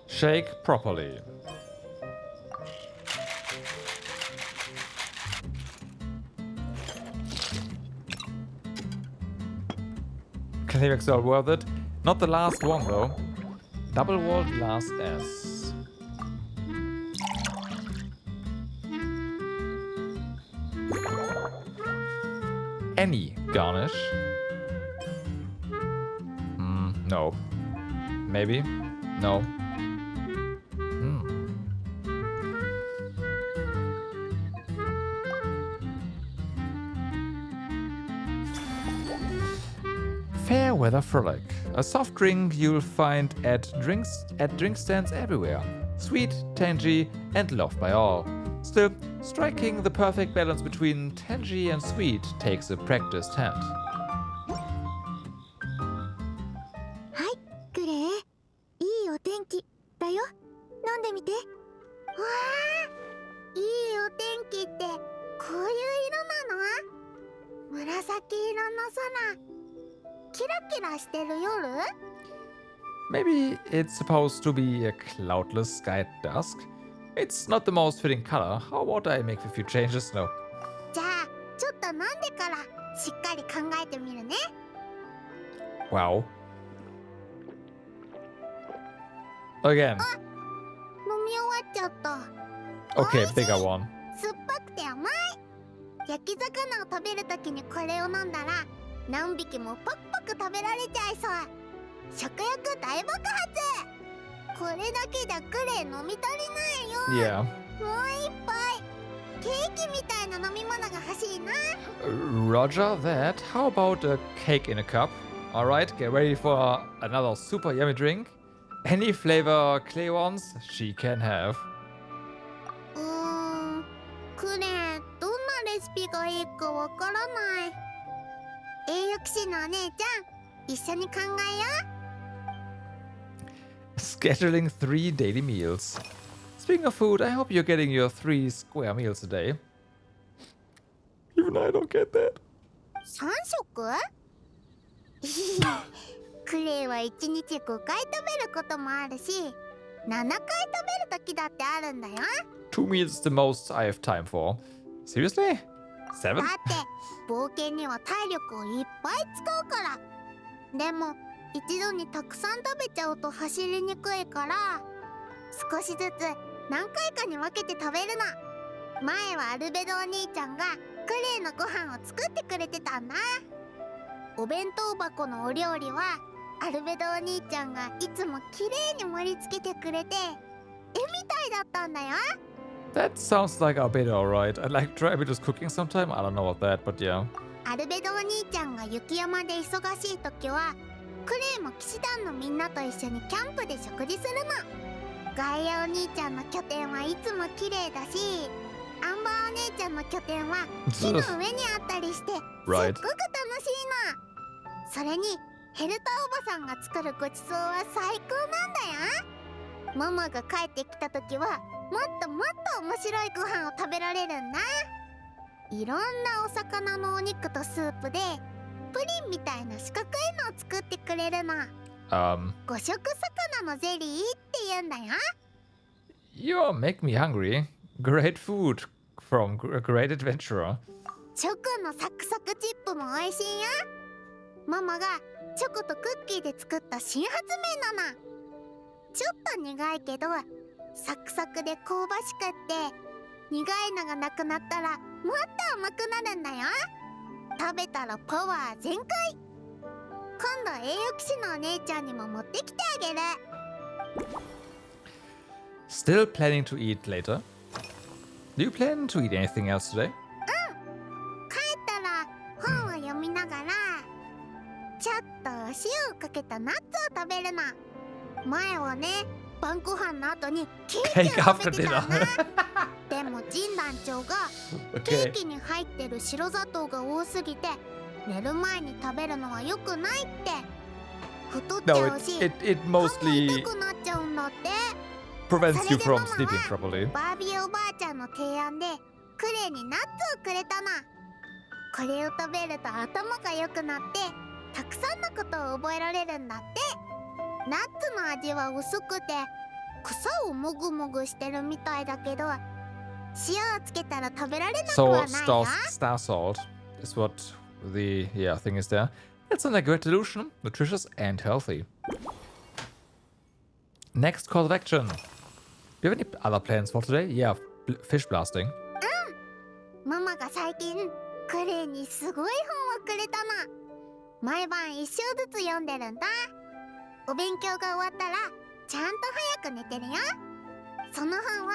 Shake properly. Climax are worth it. Not the last one though. Double walled glass S. Any garnish? No. Maybe? No. Fair weather frolic. A soft drink you'll find at drink stands everywhere. Sweet, tangy, and loved by all. Still, striking the perfect balance between tangy and sweet takes a practiced hand. はいクレいいお天気だよ。飲んでみて。わあ、いいお天気ってこういう色なの？紫色の空。キラキラしてる夜？ Maybe it's supposed to be a cloudless sky at dusk. It's not the most fitting color. How about I make a few changes? No. じゃあちょっと飲んでからしっかり考えてみるね。 Wow. Again. 飲み終わっちゃった。 Okay, bigger one. 酸っぱくて甘い。焼き魚を食べるときにこれを飲んだら何匹もパクパク食べられちゃいそう。食欲大爆発。これだけじゃクレ飲み足りないよ。 Yeah. もう一杯ケーキみたいな飲み物が欲しいな。 Roger that. How about a cake in a cup? Alright, get ready for another super yummy drink. Any flavor Klee wants, she can have. クレどんなレシピがいいかわからない。栄誉騎士のお姉ちゃん一緒に考えよう。 Scheduling 3 daily meals. Speaking of food, I hope you're getting your 3 square meals a day. Even I don't get that. 3食？クレイは1日5回食べることもあるし、7回食べる時だってあるんだよ。 2 meals is the most I have time for. Seriously? 7? だって冒険には体力をいっぱい使うから。でも一度にたくさん食べちゃうと走りにくいから、少しずつ何回かに分けて食べるの。前はアルベドお兄ちゃんがクレイのご飯を作ってくれてたんだ。お弁当箱のお料理はアルベドお兄ちゃんがいつも綺麗に盛り付けてくれて、絵みたいだったんだよ。That sounds like our beta, alright. I'd like to try a bit of cooking sometime. I don't know about that, but yeah. アルベドお兄ちゃんが雪山で忙しい時は、クレイも騎士団のみんなと一緒にキャンプで食事するの。ガイアお兄ちゃんの拠点はいつも綺麗だし、アンバーお姉ちゃんの拠点は木の上にあったりして、すっごく楽しいの。それにヘルタおばさんが作るごちそうは最高なんだよ。ママが帰ってきた時はもっともっと面白いご飯を食べられるんだ。いろんなお魚のお肉とスープでプリンみたいな四角いのを作ってくれるの。五色魚のゼリーって言うんだよ。You make me hungry. Great food from a great adventurer. チョコのサクサクチップも美味しいよ。ママがチョコとクッキーで作った新発明なの。ちょっと苦いけどサクサクで香ばしくって苦いのがなくなったらもっと甘くなるんだよ。食べたらパワー全開。今度栄養騎士のお姉ちゃんにも持ってきてあげる。 Still planning to eat later? Do you plan to eat anything else today? 帰ったら本を読みながらちょっとお塩をかけたナッツを食べるの。前はね、晩ご飯の後にケーキを食べてたんだ。でも神団長がケーキに入ってる白砂糖が多すぎて寝る前に食べるのは良くないって。太っちゃうし、歯も痛くなっちゃうんだって。Prevents you from sleeping properly. バービーおばあちゃんの提案でクレイにナッツをくれたの。これを食べると頭が良くなってたくさんのことを覚えられるんだって。ナッツの味は薄くて草をもぐもぐしてるみたいだけど塩をつけたら食べられなくはないよ。 Star salt is what the thing is there. It's a great solution, nutritious and healthy. Next course of action. Do you have any other plans for today? Yeah, fish blasting. ママが最近クレイにすごい本をくれたの。毎晩一章ずつ読んでるんだ。お勉強が終わったらちゃんと早く寝てるよ。その本は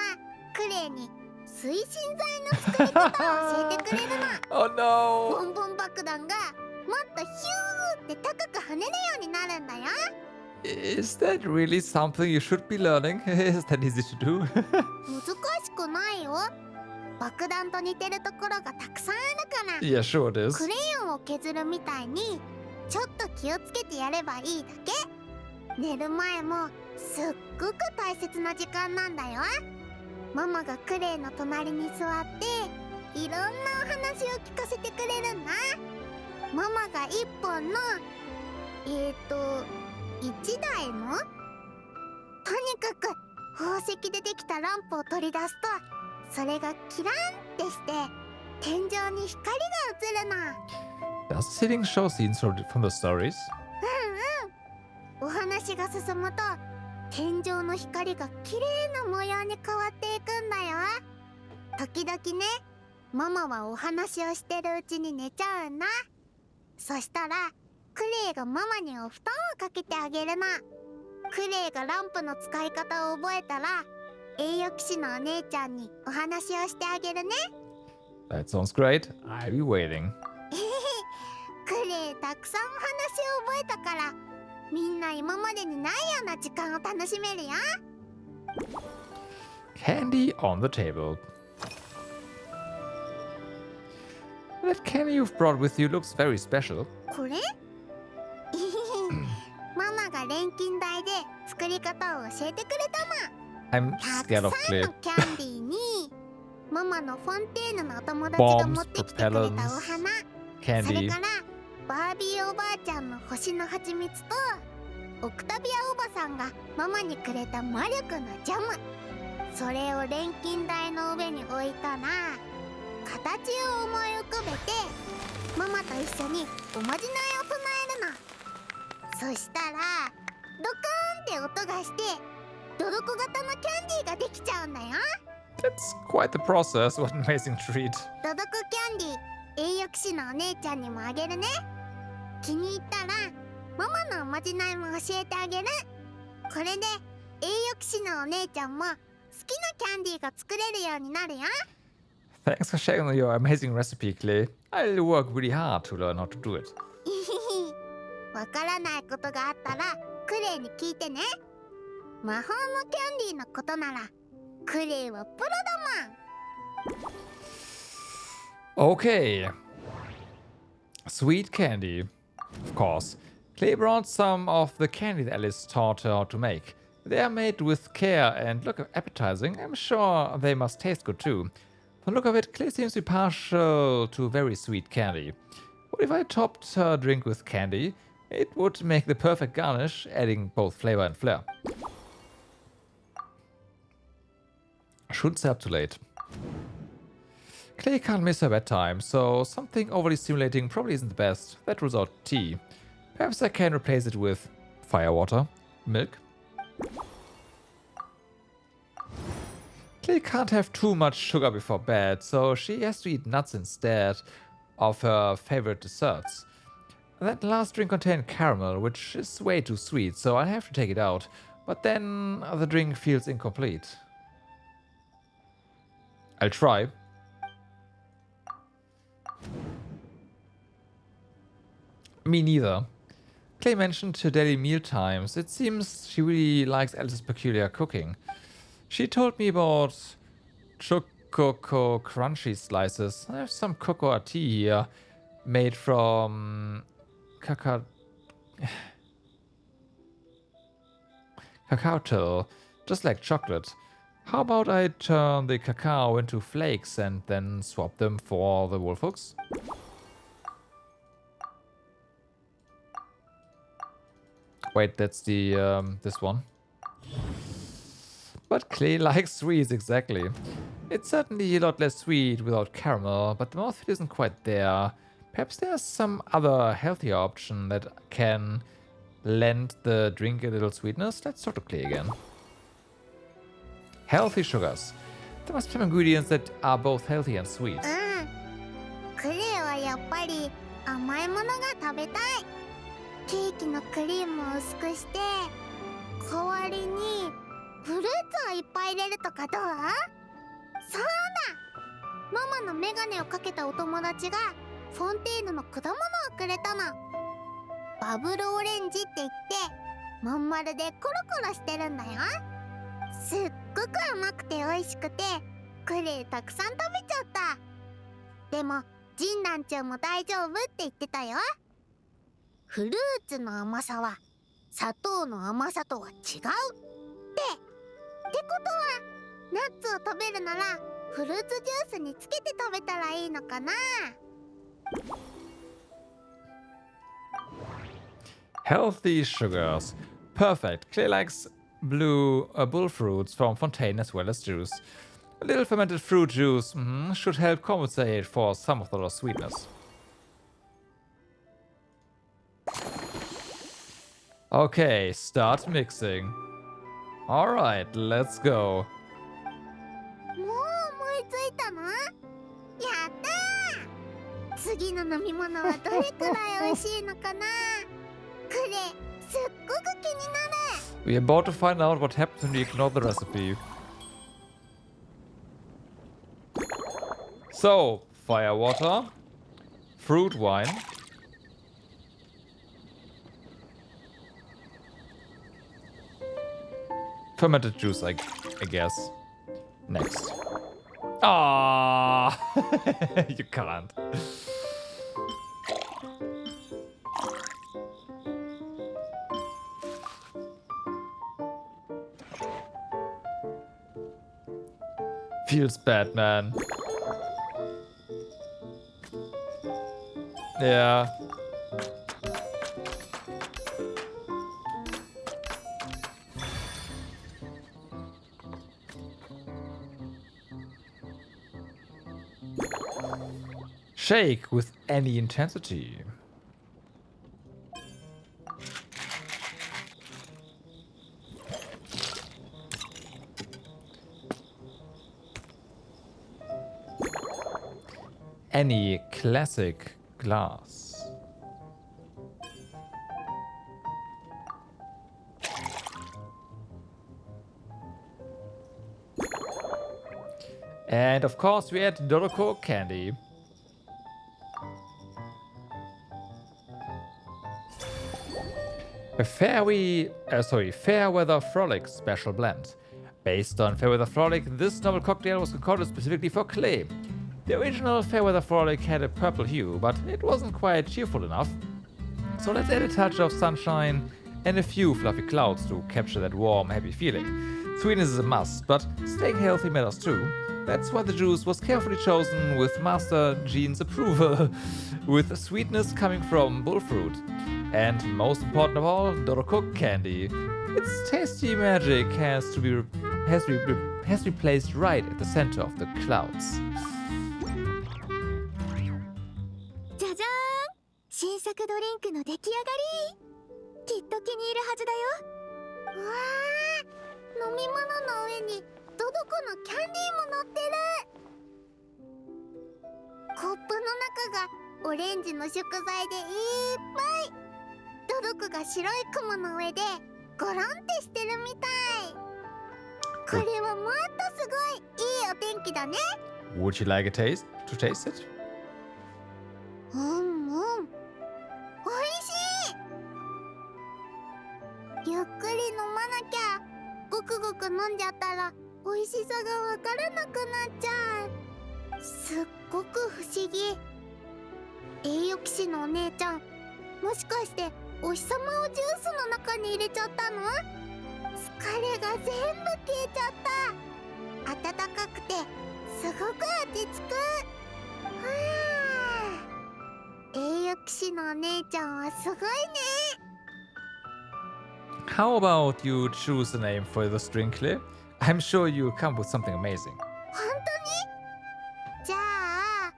クレイに推進剤の作り方を教えてくれるの。Oh no! ボンボン爆弾がもっとヒューって高く跳ねるようになるんだよ。Is that really something you should be learning? Is that easy to do? 難しくないよ。爆弾と似てるところがたくさんあるから。Yeah, sure it is. クレヨンを削るみたいにちょっと気をつけてやればいいだけ。寝る前もすっごく大切な時間なんだよ。ママがクレイの隣に座っていろんなお話を聞かせてくれるんだ。ママが一本の一台のとにかく宝石でできたランプを取り出すとそれがキランってして天井に光が映るの。 Does the ceiling show scenes from the stories? お話が進むと天井の光が綺麗な模様に変わっていくんだよ。時々ね、ママはお話をしてるうちに寝ちゃうんだ。そしたらクレイがママにお布団をかけてあげるの。クレイがランプの使い方を覚えたら栄誉騎士のお姉ちゃんにお話をしてあげるね。 That sounds great. I'll be waiting. クレイたくさんお話を覚えたからみんな今までにないような時間を楽しめるよ。 Candy on the table. That candy you've brought with you looks very special. これママが錬金台で作り方を教えてくれたの。 I'm た scared く of さん Klee. のキャンディーにママのフォンテーヌのお友達が持ってきてくれたお花、それ Candy. からバービーおばあちゃんの星の蜂蜜とオクタビアおばさんがママにくれた魔力のジャム。それを錬金台の上に置いたら形を思い浮かべてママと一緒におまじないを唱えるの。そしたらドカーンって音がしてドドコ型のキャンディーができちゃうんだよ。 That's quite the process. What an amazing treat. ドドコキャンディー栄誉騎士のお姉ちゃんにもあげるね。気に入ったらママのおまじないも教えてあげる。これで栄養騎士のお姉ちゃんも好きなキャンディーが作れるようになるよ。 Thanks for sharing your amazing recipe, Klee. I'll work really hard to learn how to do it. わからないことがあったらクレイに聞いてね。魔法のキャンディーのことならクレイはプロだもん。 Okay. Sweet candy. Of course. Klee brought some of the candy that Alice taught her how to make. They are made with care and look appetizing. I'm sure they must taste good too. From the look of it, Klee seems to be partial to very sweet candy. What if I topped her drink with candy? It would make the perfect garnish, adding both flavor and flair. Shouldn't stay up too late. Klee can't miss her bedtime, so something overly stimulating probably isn't the best. That rules out tea. Perhaps I can replace it with firewater, milk. Klee can't have too much sugar before bed, so she has to eat nuts instead of her favorite desserts. That last drink contained caramel, which is way too sweet, so I'll have to take it out. But then the drink feels incomplete. I'll try. Me neither. Klee mentioned her daily meal times. It seems she really likes Alice's peculiar cooking. She told me about chococo crunchy slices. I have some cocoa tea here, made from cacao till, just like chocolate. How about I turn the cacao into flakes and then swap them for the wolfhooks? Wait, that's the this one. But Klee likes sweets, exactly. It's certainly a lot less sweet without caramel, but the mouthfeel isn't quite there. Perhaps there's some other healthier option that can lend the drink a little sweetness. Let's talk to Klee again. Healthy sugars. There must be some ingredients that are both healthy and sweet. クレイはやっぱり甘いものが食べたい。ケーキのクリームを薄くして代わりにフルーツをいっぱい入れるとかどう？そうだ！ママのメガネをかけたお友達がフォンテーヌの果物をくれたの。バブルオレンジって言ってまん丸でコロコロしてるんだよ。すっごく甘くて美味しくてクレイたくさん食べちゃった。でもジン団長も大丈夫って言ってたよ。フルーツの甘さは砂糖の甘さとは違うってことはナッツを食べるならフルーツジュースにつけて食べたらいいのかな。 Healthy sugars. Perfect. Klee likes bull fruits from Fontaine as well as juice. A little fermented fruit juice should help compensate for some of the lost sweetness. Okay, start mixing. Alright, let's go. もう思いついたの？やったー！次の飲み物はどれくらい美味しいのかな？クレイ、すっごく気になる。 We're about to find out what happens when we ignore the recipe. So, firewater, fruit wine, fermented juice, I guess. Next. Ah, you can't. Feels bad, man. Yeah. Shake with any intensity. Any classic glass. And of course we add Doroko candy. A Fairweather Frolic special blend. Based on Fairweather Frolic, this novel cocktail was concocted specifically for Klee. The original Fairweather Frolic had a purple hue, but it wasn't quite cheerful enough. So let's add a touch of sunshine and a few fluffy clouds to capture that warm, happy feeling. Sweetness is a must, but staying healthy matters too. That's why the juice was carefully chosen with Master Jean's approval, with sweetness coming from bullfruit. And most important of all, Doroko candy. Its tasty magic has to be placed right at the center of the clouds. じゃじゃーん、新作ドリンクの出来上がり。きっと気に入るはずだよ。うわー、飲み物の上にドドコのキャンディーも乗ってる。コップの中がオレンジの食材でいっぱい。ドドコが白い雲の上でゴロンってしてるみたい。これはもっとすごいいいお天気だね。 Would you like to taste it? うん、おいしい。ゆっくり飲まなきゃ。ごくごく飲んじゃったら美味しさがわからなくなっちゃう。すっごく不思議。栄養騎士のお姉ちゃん、もしかしてお日様をジュースの中に入れちゃったの？疲れが全部消えちゃった。暖かくてすごく落ち着く。栄養騎士のお姉ちゃんはすごいね。 How about you choose a name for the string, Klee? I'm sure you'll come with something amazing. 本当に？じゃあ、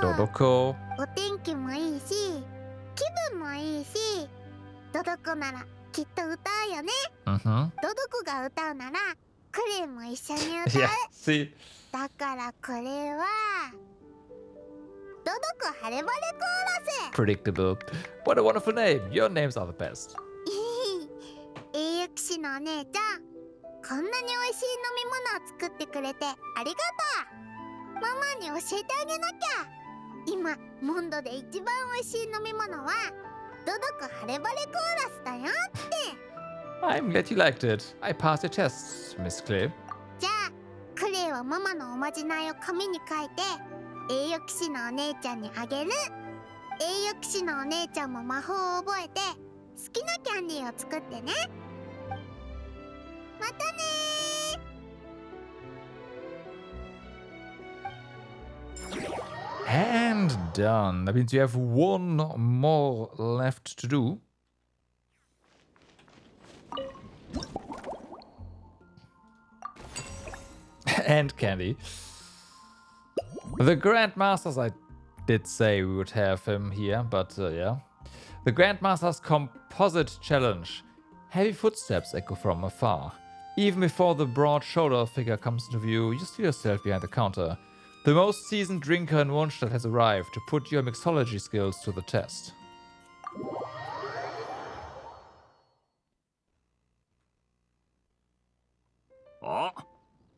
Doroko. お天気もいいし、気分もいいし、ドドコならきっと歌うよね。ドドコが歌うなら、クレイも一緒に歌う。Yeah, see? だからこれは、ドドコ晴れ晴れコーラス。 Predictable. What a wonderful name. Your names are the best. 栄養騎士のお姉ちゃん、こんなに美味しい飲み物を作ってくれてありがとう。ママに教えてあげなきゃ。今モンドで一番美味しい飲み物はドドコ晴れ晴れコーラスだよって。 I'm glad you liked it. I passed your tests, Miss Klee. じゃあクレイはママのおまじないを紙に書いて栄養騎士のお姉ちゃんにあげる。栄養騎士のお姉ちゃんも魔法を覚えて好きなキャンディーを作ってね。またねー。 And done. That means you have one more left to do. And candy. The Grandmasters, I did say we would have him here, but yeah. The Grandmaster's Composite Challenge. Heavy footsteps echo from afar. Even before the broad-shouldered figure comes into view, you see yourself behind the counter. The most seasoned drinker in Mondstadt has arrived to put your mixology skills to the test. あ、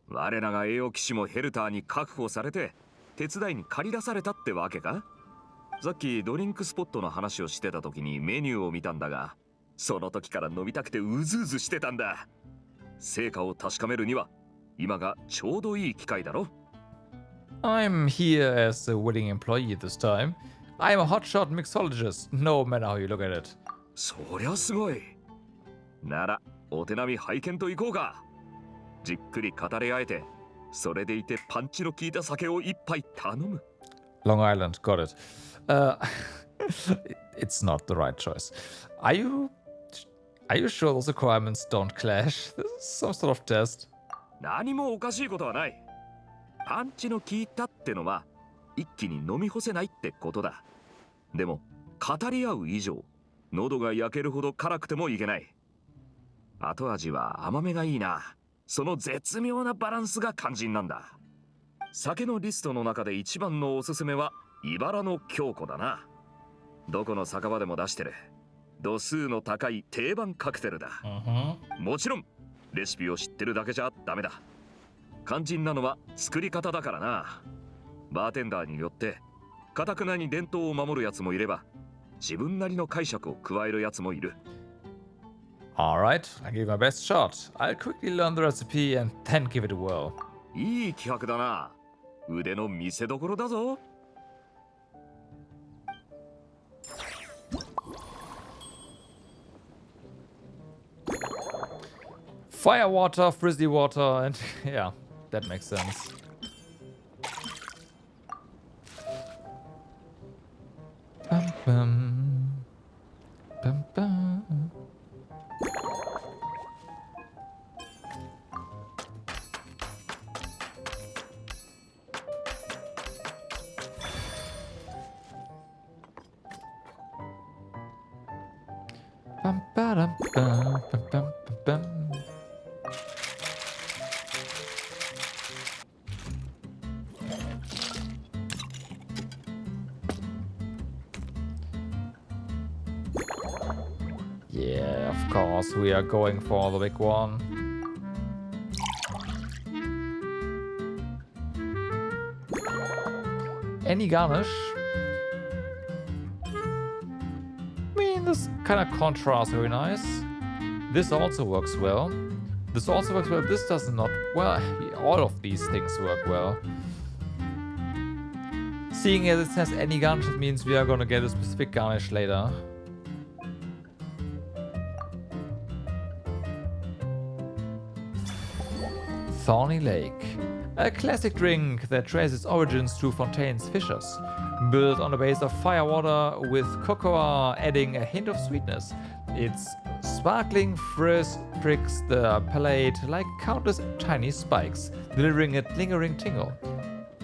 我らが栄養騎士もヘルターに確保されて手伝いに駆り出されたってわけか。さっきドリンクスポットの話をしてた時にメニューを見たんだが、その時から飲みたくてうずうずしてたんだ。成果を確かめるには今がちょうどいい機会だろ。 I'm here as a willing employee this time. I'm a hotshot mixologist, no matter how you look at it. そりゃすごい。ならお手並み拝見といこうか。じっくり語り合えて、それでいてパンチの効いた酒を一杯頼む。 Long Island, got it. It's not the right choice. Are you sure those requirements don't clash? This is some sort of test. 何もおかしいことはない。パンチの効いたってのは一気に飲み干せないってことだ。でも語り合う以上、喉が焼けるほど辛くてもいけない。後味は甘めがいいな。その絶妙なバランスが肝心なんだ。酒のリストの中で一番のおすすめは茨の京子だな。どこの酒場でも出してる度数の高い定番カクテルだ。もちろんレシピを知ってるだけじゃダメだ。肝心なのは作り方だからな。バーテンダーによって堅くなに伝統を守るやつもいれば、自分なりの解釈を加えるやつもいる。Alright, I'll give my best shot. I'll quickly learn the recipe and then give it a whirl. いい企画だな。腕の見せ所だぞ。Fire water, frizzy water, and yeah, that makes sense. Bum, bum. Bum, bum. Bum, ba-dum, bum, bum, bum, bum. Yeah, of course, we are going for the big one. Any garnish? I mean, this kind of contrast very nice. This also works well. This also works well. This does not. Well, all of these things work well. Seeing as it says any garnish, it means we are gonna get a specific garnish later. Thorny Lake. A classic drink that traces its origins to Fontaine's fissures. Built on a base of firewater with cocoa adding a hint of sweetness. Its sparkling frizz pricks the palate like countless tiny spikes, delivering a lingering tingle.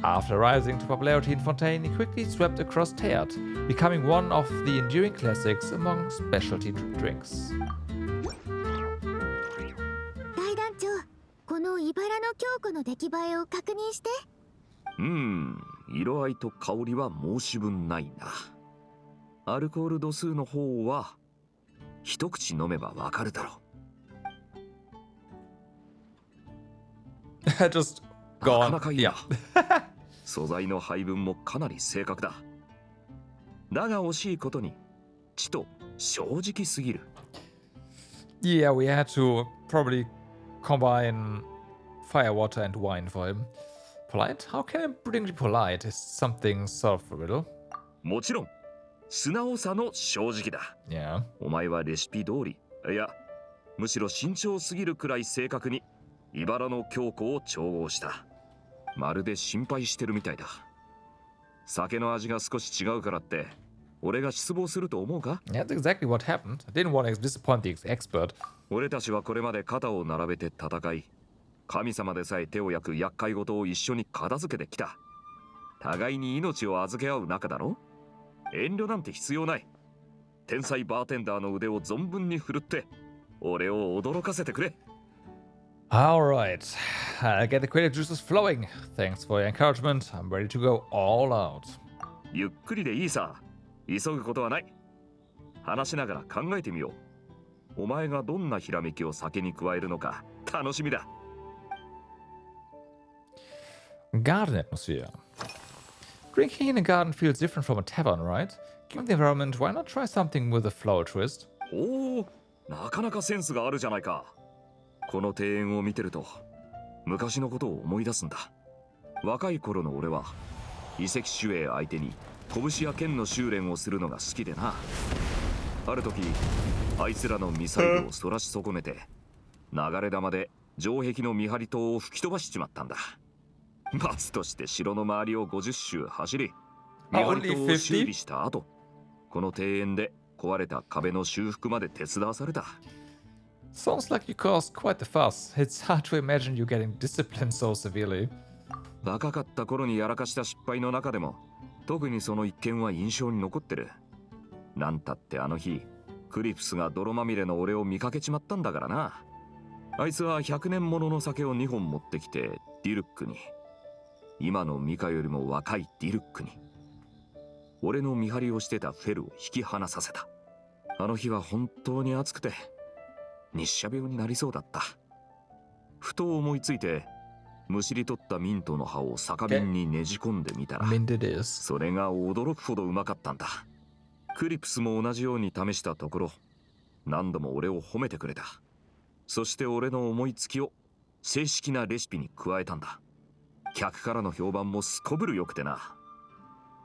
After rising to popularity in Fontaine, it quickly swept across Teyvat, becoming one of the enduring classics among specialty drinks. 大団長、この茨の強固の出来栄えを確認して。色合いと香りは申し分ないな。アルコール度数の方は一口飲めばわかるだろう。Just go on. なかなかいいな。素材の配分もかなり正確だ。だが惜しいことに、ちと正直すぎる。Yeah, we had to probably combine firewater and wine for him. Polite? How can I bring it polite? Is something sort of a riddle? もちろん、素直さの正直だ。Yeah. お前はレシピ通り、いや、むしろ慎重すぎるくらい正確に茨の強固を調合した。まるで心配してるみたいだ。酒の味が少し違うからって、俺が失望すると思うか？ Yeah, that's exactly what happened. I didn't want to disappoint the expert. 俺たちはこれまで肩を並べて戦い、神様でさえ手を焼く厄介事を一緒に片付けてきた。互いに命を預け合う仲だろ？遠慮なんて必要ない。天才バーテンダーの腕を存分に振るって、俺を驚かせてくれ。Alright, I get the creative juices flowing. Thanks for your encouragement. I'm ready to go all out. ゆっくりでいいさ。急ぐことはない。話しながら考えてみよう。お前がどんなひらめきを酒に加えるのか楽しみだ。Garden atmosphere. Drinking in a garden feels different from a tavern, right? Given the environment, why not try something with a floral twist? おお、なかなかセンスがあるじゃないか。この庭園を見てると昔のことを思い出すんだ。若い頃の俺は遺跡守衛相手に拳や剣の修練をするのが好きでな。ある時あいつらのミサイルをそらし損ねて流れ弾で城壁の見張り塔を吹き飛ばしちまったんだ。罰として城の周りを50周走り見張り塔を修理した後、この庭園で壊れた壁の修復まで手伝わされた。Sounds like you caused quite the fuss. It's hard to imagine you getting disciplined so severely. 若かった頃にやらかした失敗の中でも特にその一件は印象に残ってる。なんたってあの日クリプスが泥まみれの俺を見かけちまったんだからな。あいつは100年ものの酒を2本持ってきてディルックに、今のミカよりも若いディルックに俺の見張りをしてたフェルを引き離させた。あの日は本当に暑くて日射病になりそうだった。ふと思いついてむしり取ったミントの葉を酒瓶にねじ込んでみたら、それが驚くほどうまかったんだ。クリプスも同じように試したところ、何度も俺を褒めてくれた。そして俺の思いつきを正式なレシピに加えたんだ。客からの評判もすこぶるよくてな。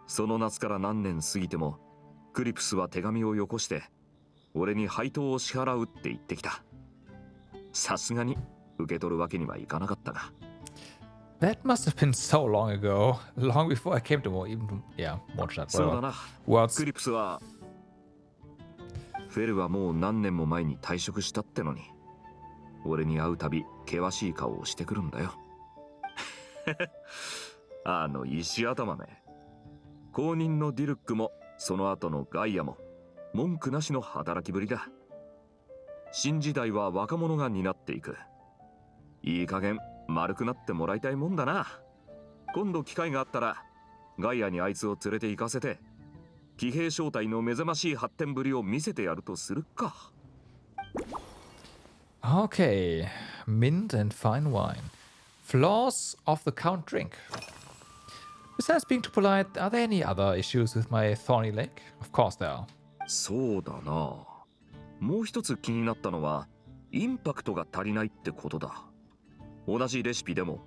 その夏から何年過ぎても、クリプスは手紙をよこして俺に配当を支払うって言ってきた。さすがに受け取るわけにはいかなかったが。That must have been so long ago, long before I came to more, even yeah, Mondstadt. そうだな。クリプスはフェルはもう何年も前に退職したってのに、俺に会うたび険しい顔をしてくるんだよ。あの石頭め。後任のディルックもその後のガイアも文句なしの働きぶりだ。新時代は若者が担っていく。いい加減丸くなってもらいたいもんだな。今度機会があったらガイアにあいつを連れて行かせて、騎兵小隊の目覚ましい発展ぶりを見せてやるとするか。Okay, mint and fine wine. Flaws of the Count drink. Besides being too polite, are there any other issues with my thorny leg? Of course there are. そうだな。もう一つ気になったのは、インパクトが足りないってことだ。同じレシピでも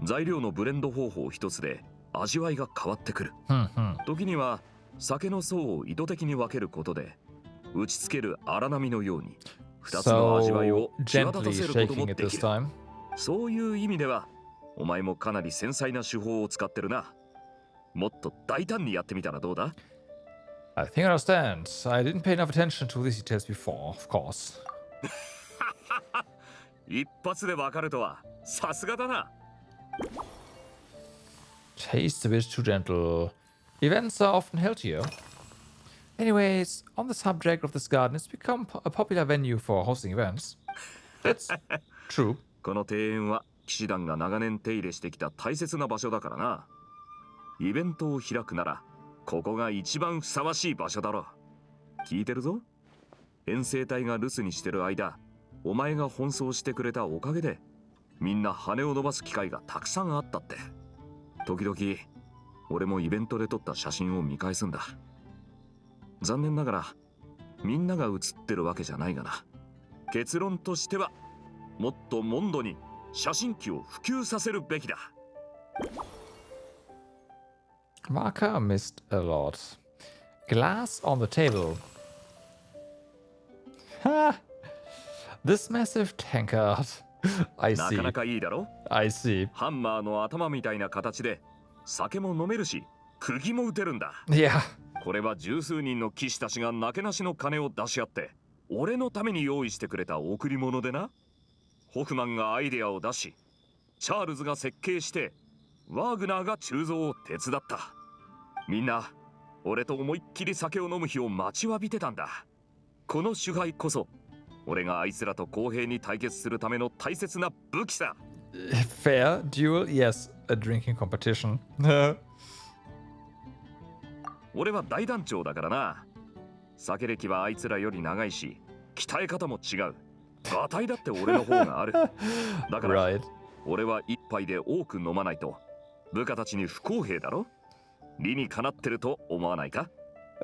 材料のブレンド方法一つで味わいが変わってくる。時には酒の層を意図的に分けることで、打ちつける荒波のように2つの味わいを際立たせることもできる。そういう意味ではお前もかなり繊細な手法を使ってるな。もっと大胆にやってみたらどうだ？ I think I understand. I didn't pay enough attention to these details before, of course. 一発でわかるとはさすがだな。Taste a bit too gentle. Events are often held here. Anyways, on the subject of this garden, it's become a popular venue for hosting events. That's true. この庭園は騎士団が長年手入れしてきた大切な場所だからな。イベントを開くならここが一番ふさわしい場所だろう。聞いてるぞ。遠征隊が留守にしてる間、お前が奔走してくれたおかげでみんな羽を伸ばす機会がたくさんあったって。時々俺もイベントで撮った写真を見返すんだ。残念ながらみんなが写ってるわけじゃないがな。結論としてはもっとモンドに写真機を普及させるべきだ。Varka missed a lot. Glass on the table. Ha! This massive tankard. I see. なかなかいいだろ? I see. ハンマーの頭みたいな形で酒も飲めるし、釘も打てるんだ。Yeah. これは十数人の騎士たちがなけなしの金を出し合って、俺のために用意してくれた贈り物でな。ホフマンがアイデアを出し、チャールズが設計して、ワーグナーが鋳造を手伝った。みんな俺と思いっきり酒を飲む日を待ちわびてたんだ。この酒杯こそ俺があいつらと公平に対決するための大切な武器さ。Fair duel? Yes, a drinking competition. 俺は大団長だからな。酒歴はあいつらより長いし、鍛え方も違う。馬体だって俺の方がある。だから、俺は一杯で多く飲まないと部下たちに不公平だろ。理にかなってると思わないか？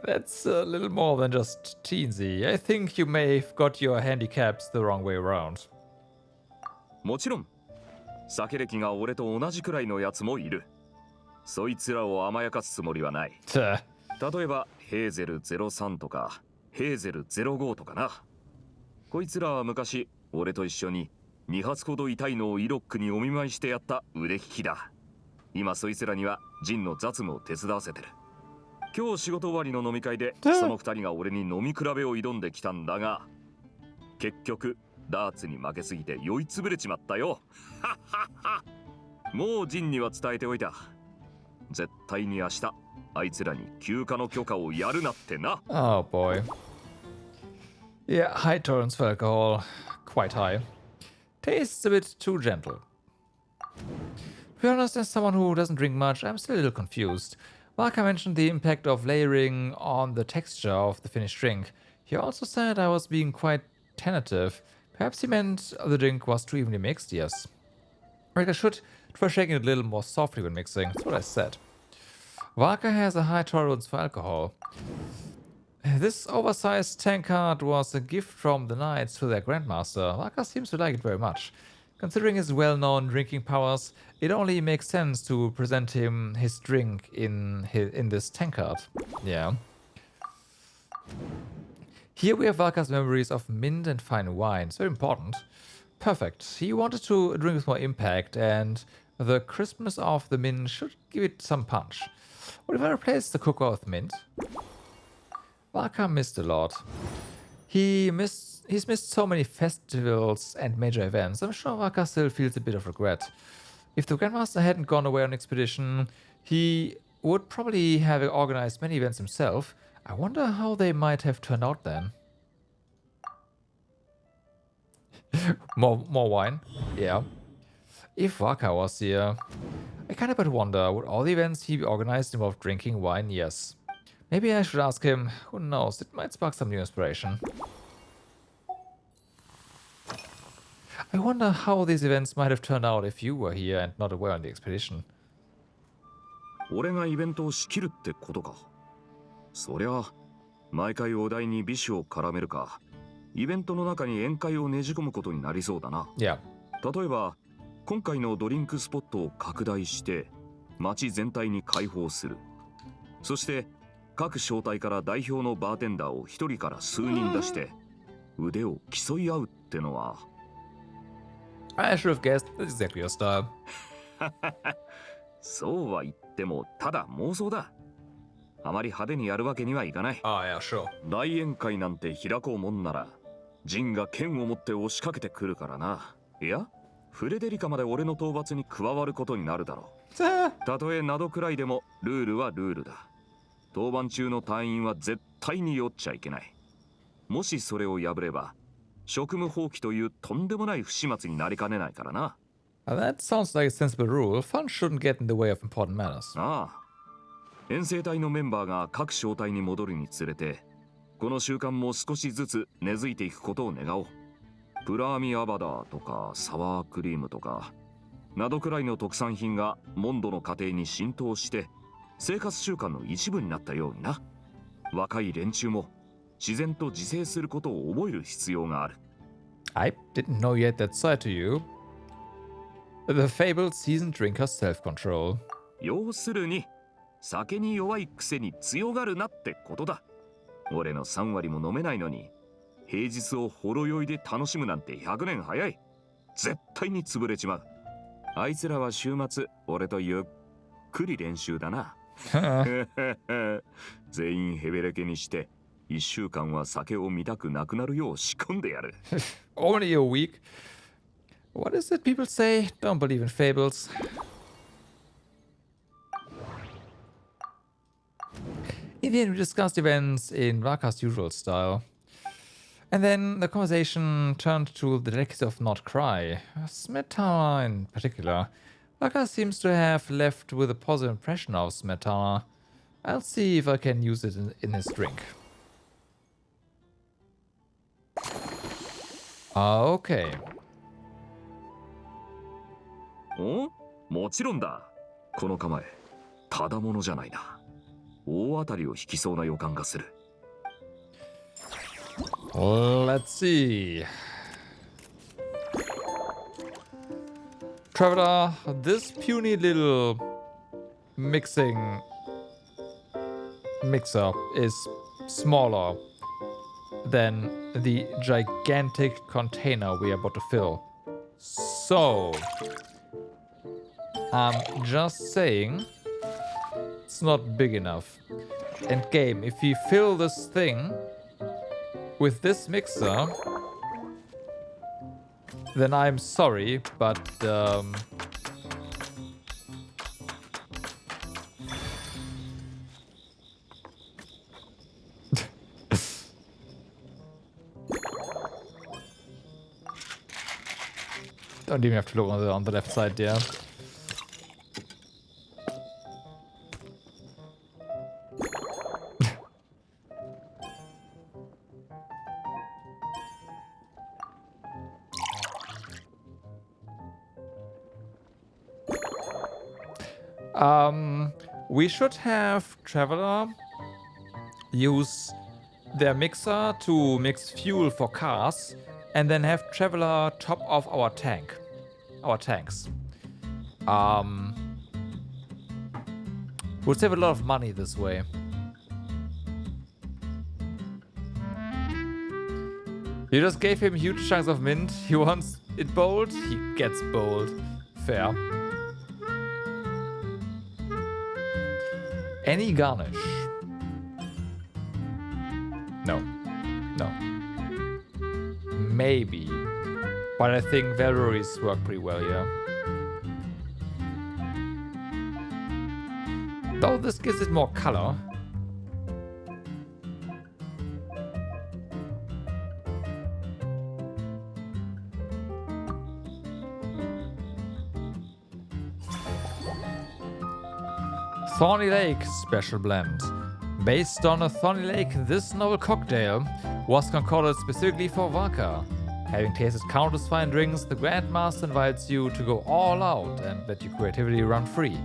That's a little more than just teensy. I think you may have got your handicaps the wrong way around. もちろん、酒歴が俺と同じくらいのやつもいる。そいつらを甘やかすつもりはない。例えば、ヘーゼル03とか、ヘーゼル05とかな。こいつらは昔、俺と一緒に2発ほど痛いのをイロックにお見舞いしてやった腕利きだ。今そいつらにはジンの雑務を手伝わせてる。今日仕事終わりの飲み会でその2人が俺に飲み比べを挑んできたんだが、結局ダーツに負けすぎて酔いつぶれちまったよ。もうジンには伝えておいた。絶対に明日あいつらに休暇の許可をやるなってな。Oh boy. Yeah, high tolerance for alcohol. Quite high. Tastes a bit too gentle. To be honest, as someone who doesn't drink much, I'm still a little confused. Varka mentioned the impact of layering on the texture of the finished drink. He also said I was being quite tentative. Perhaps he meant the drink was too evenly mixed, yes. Right, I should Try shaking it a little more softly when mixing. That's what I said. Varka has a high tolerance for alcohol. This oversized tankard was a gift from the knights to their grandmaster. Varka seems to like it very much. Considering his well-known drinking powers, it only makes sense to present him his drink in this tankard. Yeah. Here we have Varka's memories of mint and fine wine. It's very important. Perfect. He wanted to drink with more impact, and the crispness of the mint should give it some punch. What if I replace the cocoa with mint? Varka missed a lot. He's missed so many festivals and major events. I'm sure Varka still feels a bit of regret. If the Grandmaster hadn't gone away on expedition, he would probably have organized many events himself. I wonder how they might have turned out then. more wine? Yeah. If Varka was here, I kind of but wonder, would all the events he organized involve drinking wine? Yes. Maybe I should ask him. Who knows? It might spark some new inspiration. I wonder how these events might have turned out if you were here and not aware on the expedition. 俺がイベントを仕切るってことか。そりゃ、毎回お題に美酒を絡めるか、イベントの中に宴会をねじ込むことになりそうだな。Yeah. 例えば、今回のドリンクスポットを拡大して、街全体に開放する。そして、各小隊から代表のバーテンダーを一人から数人出して、腕を競い合うってのは。I should have guessed. That's exactly your style. そうは言ってもただ妄想だ。あまり派手にやるわけにはいかない。Oh, yeah, sure. 大宴会なんて開こうもんなら、ジンが剣を持って押しかけてくるからな。いや、フレデリカまで俺の討伐に加わることになるだろう。たとえなどくらいでもルールはルールだ。当番中の隊員は絶対に酔っちゃいけない。もしそれを破れば、職務放棄というとんでもない不始末になりかねないからな。That sounds like a sensible rule. Fun shouldn't get in the way of important matters. ああ。遠征隊のメンバーが各小隊に戻るにつれて、この習慣も少しずつ根付いていくことを願おう。プラーミアバダーとかサワークリームとか、などくらいの特産品がモンドの家庭に浸透して、生活習慣の一部になったようにな。若い連中も自然と自制することを覚える必要がある。I didn't know yet that side to you. The fabled seasoned drinker's self-control. 要するに、酒に弱いくせに強がるなってことだ。俺の3割も飲めないのに、平日をほろ酔いで楽しむなんて100年早い。絶対に潰れちまう。あいつらは週末、俺とゆっくり練習だな。全員ヘベレケにして、1週間は酒を見たくなくなるよう仕込んでやる。Only a week? What is it people say? Don't believe in fables. In the end, we discussed events in Varka's usual style. And then the conversation turned to the delicacy of not cry. Smetana in particular. Varka seems to have left with a positive impression of Smetana. I'll see if I can use it in his drink. Okay. お？もちろんだ。この構え、ただものじゃないな。大当たりを引きそうな予感がする。Let's see. Traveler, this puny little mixer is smaller than the gigantic container we are about to fill. So, I'm just saying it's not big enough. And game, if we fill this thing with this mixer, then I'm sorry, but don't even have to look on the left side there. We should have Traveler use their mixer to mix fuel for cars, and then have Traveler top off our tanks. We'll save a lot of money this way. You just gave him huge chunks of mint. He wants it bold, he gets bold. Fair. Any garnish? No. No. Maybe. But I think Valorie's work pretty well here. Though this gives it more color. Thorny Lake Special Blend. Based on a Thorny Lake, this novel cocktail was concocted specifically for Varka. Having tasted countless fine drinks, the Grandmaster invites you to go all out and let your creativity run free.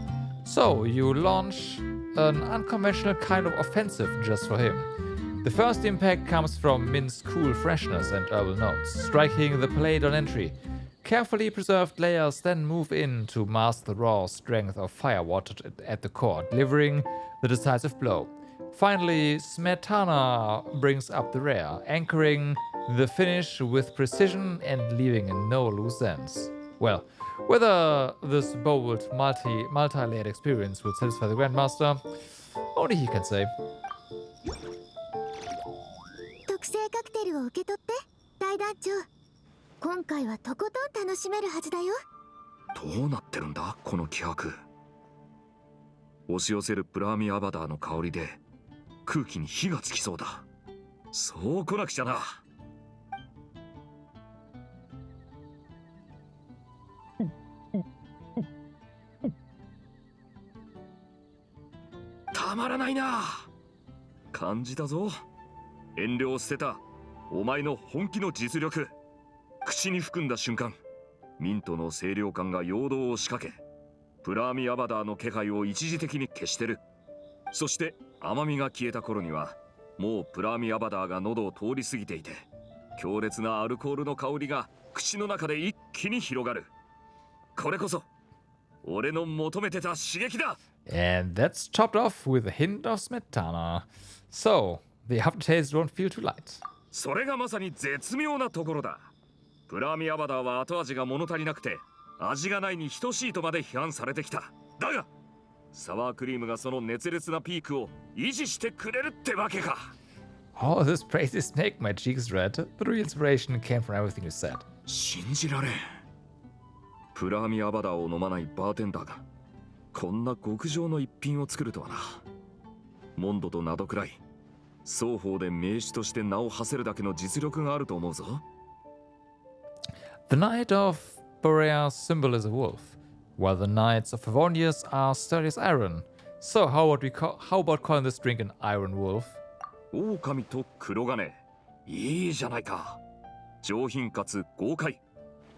So you launch an unconventional kind of offensive just for him. The first impact comes from Mint's cool freshness and herbal notes, striking the plate on entry. Carefully preserved layers then move in to mask the raw strength of firewater at the core, delivering the decisive blow. Finally, Smetana brings up the rear, anchoring the finish with precision and leaving no loose ends. Well, whether this bold multi-layered experience will satisfy the Grandmaster, only he can say. 特製カクテルを受け取って、大団長。今回はとことん楽しめるはずだよ。どうなってるんだこの気迫。押し寄せるプラーミアバダーの香りで空気に火がつきそうだ。そう来なくちゃな。たまらないな。感じたぞ。遠慮を捨てたお前の本気の実力。口に含んだ瞬間、ミントの清涼感が陽動を仕掛け、プラーミアバダーの気配を一時的に消してる。そして甘みが消えた頃には、もうプラーミアバダーが喉を通り過ぎていて、強烈なアルコールの香りが口の中で一気に広がる。これこそ俺の求めてた刺激だ。And that's topped off with a hint of smetana. So, the aftertaste won't feel too light. それがまさに絶妙なところだ。プラーミアバダーは後味が物足りなくて味がないに等しいとまで批判されてきた。だがサワークリームがその熱烈なピークを維持してくれるってわけか。Oh, this praises make my cheeks red. The real inspiration came from everything you said. 信じられん。プラーミアバダーを飲まないバーテンダーがこんな極上の一品を作るとはな。モンドとナドくらい双方で名手として名を馳せるだけの実力があると思うぞ。The Knight of Borea's symbol is a wolf, while the Knights of Favonius are sturdy as iron. So how about calling this drink an Iron Wolf? 狼と黒金。いいじゃないか。上品かつ豪快。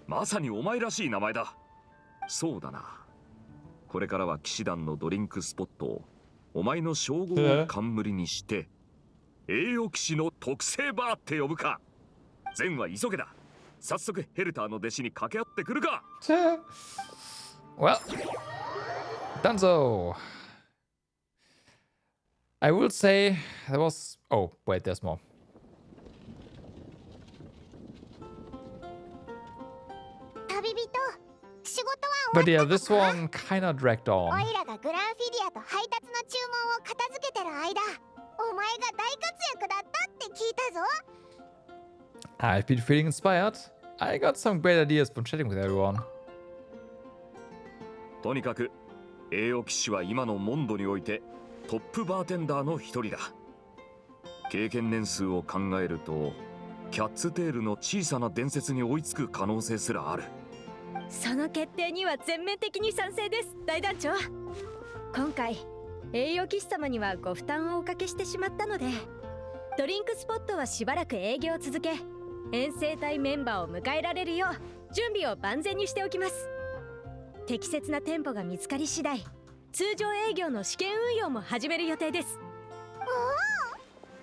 まさにお前らしい名前だ。そうだな。これからは騎士団のドリンクスポットをお前の称号を冠にして栄誉騎士の特製バーって呼ぶか。善は急げだ。早速ヘルターの弟子に掛け合ってくるか。Well, Dunzo. I will say there was... Oh, wait, there's more. 旅人、仕事は But yeah, this one kinda dragged on. オイラがグランフィディアと配達の注文を片付けてる間、お前が大活躍だったって聞いたぞ。I've been feeling inspired. I got some great ideas from chatting with everyone. とにかく栄誉騎士は今のモンドにおいてトップバーテンダーの一人だ。経験年数を考えるとキャッツテールの小さな伝説に追いつく可能性すらある。その決定には全面的に賛成です、大団長。今回栄誉騎士様にはご負担をおかけしてしまったので、ドリンクスポットはしばらく営業を続け、遠征隊メンバーを迎えられるよう準備を万全にしておきます。適切な店舗が見つかり次第、通常営業の試験運用も始める予定です。お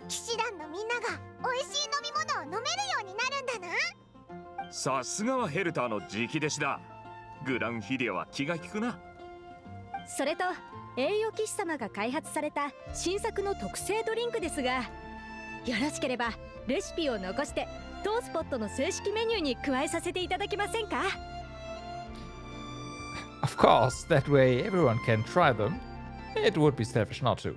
お、騎士団のみんなが美味しい飲み物を飲めるようになるんだな。さすがはヘルターの直弟子だ。グランフィリアは気が利くな。それと栄誉騎士様が開発された新作の特製ドリンクですが、よろしければレシピを残してトースポットの正式メニューに加えさせていただけませんか？ Of course, that way everyone can try them. It would be selfish not to.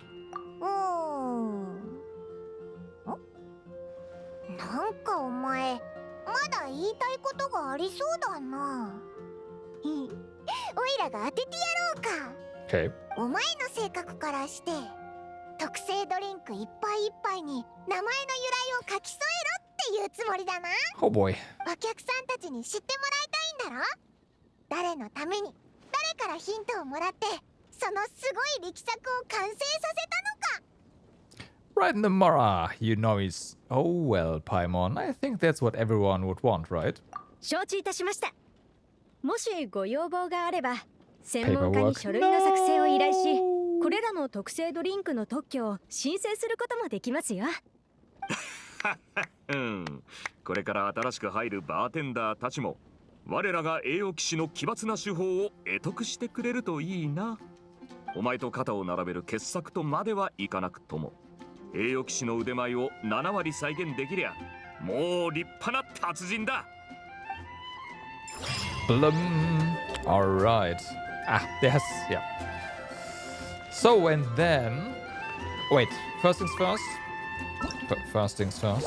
なんかお前まだ言いたいことがありそうだな。おいらが当ててやろうか。Okay. お前の性格からして特製ドリンク一杯一杯に名前の由来を書き添えろっていうつもりだな。Oh boy. お客さんたちに知ってもらいたいんだろ。誰のために誰からヒントをもらってそのすごい力作を完成させたのか。 Right in the mirror, you know he's... Oh well, Paimon, I think that's what everyone would want, right? 承知いたしました。もしご要望があれば専門家に書類の作成を依頼し、これらの特製ドリンクの特許を申請することもできますよ。これから新しく入るバーテンダーたちも我らが栄誉騎士の奇抜な手法を得得してくれるといいな。お前と肩を並べる傑作とまではいかなくとも栄誉騎士の腕前を7割再現できりゃもう立派な達人だ。Blum. Alright. Ah, there's... yeah. So, and then... Wait, first things first. First things first.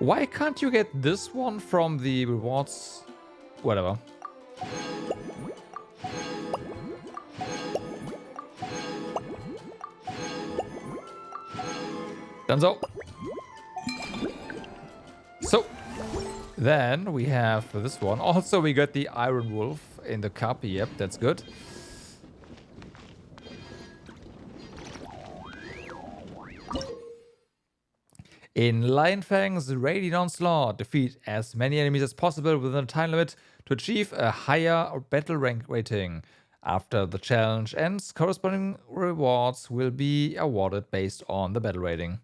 Why can't you get this one from the rewards? Whatever. Dunzo. So, then we have this one. Also, we got the Iron Wolf in the cup. Yep, that's good. In Lionfang's Radiant Onslaught, defeat as many enemies as possible within a time limit to achieve a higher battle rank rating. After the challenge ends, corresponding rewards will be awarded based on the battle rating.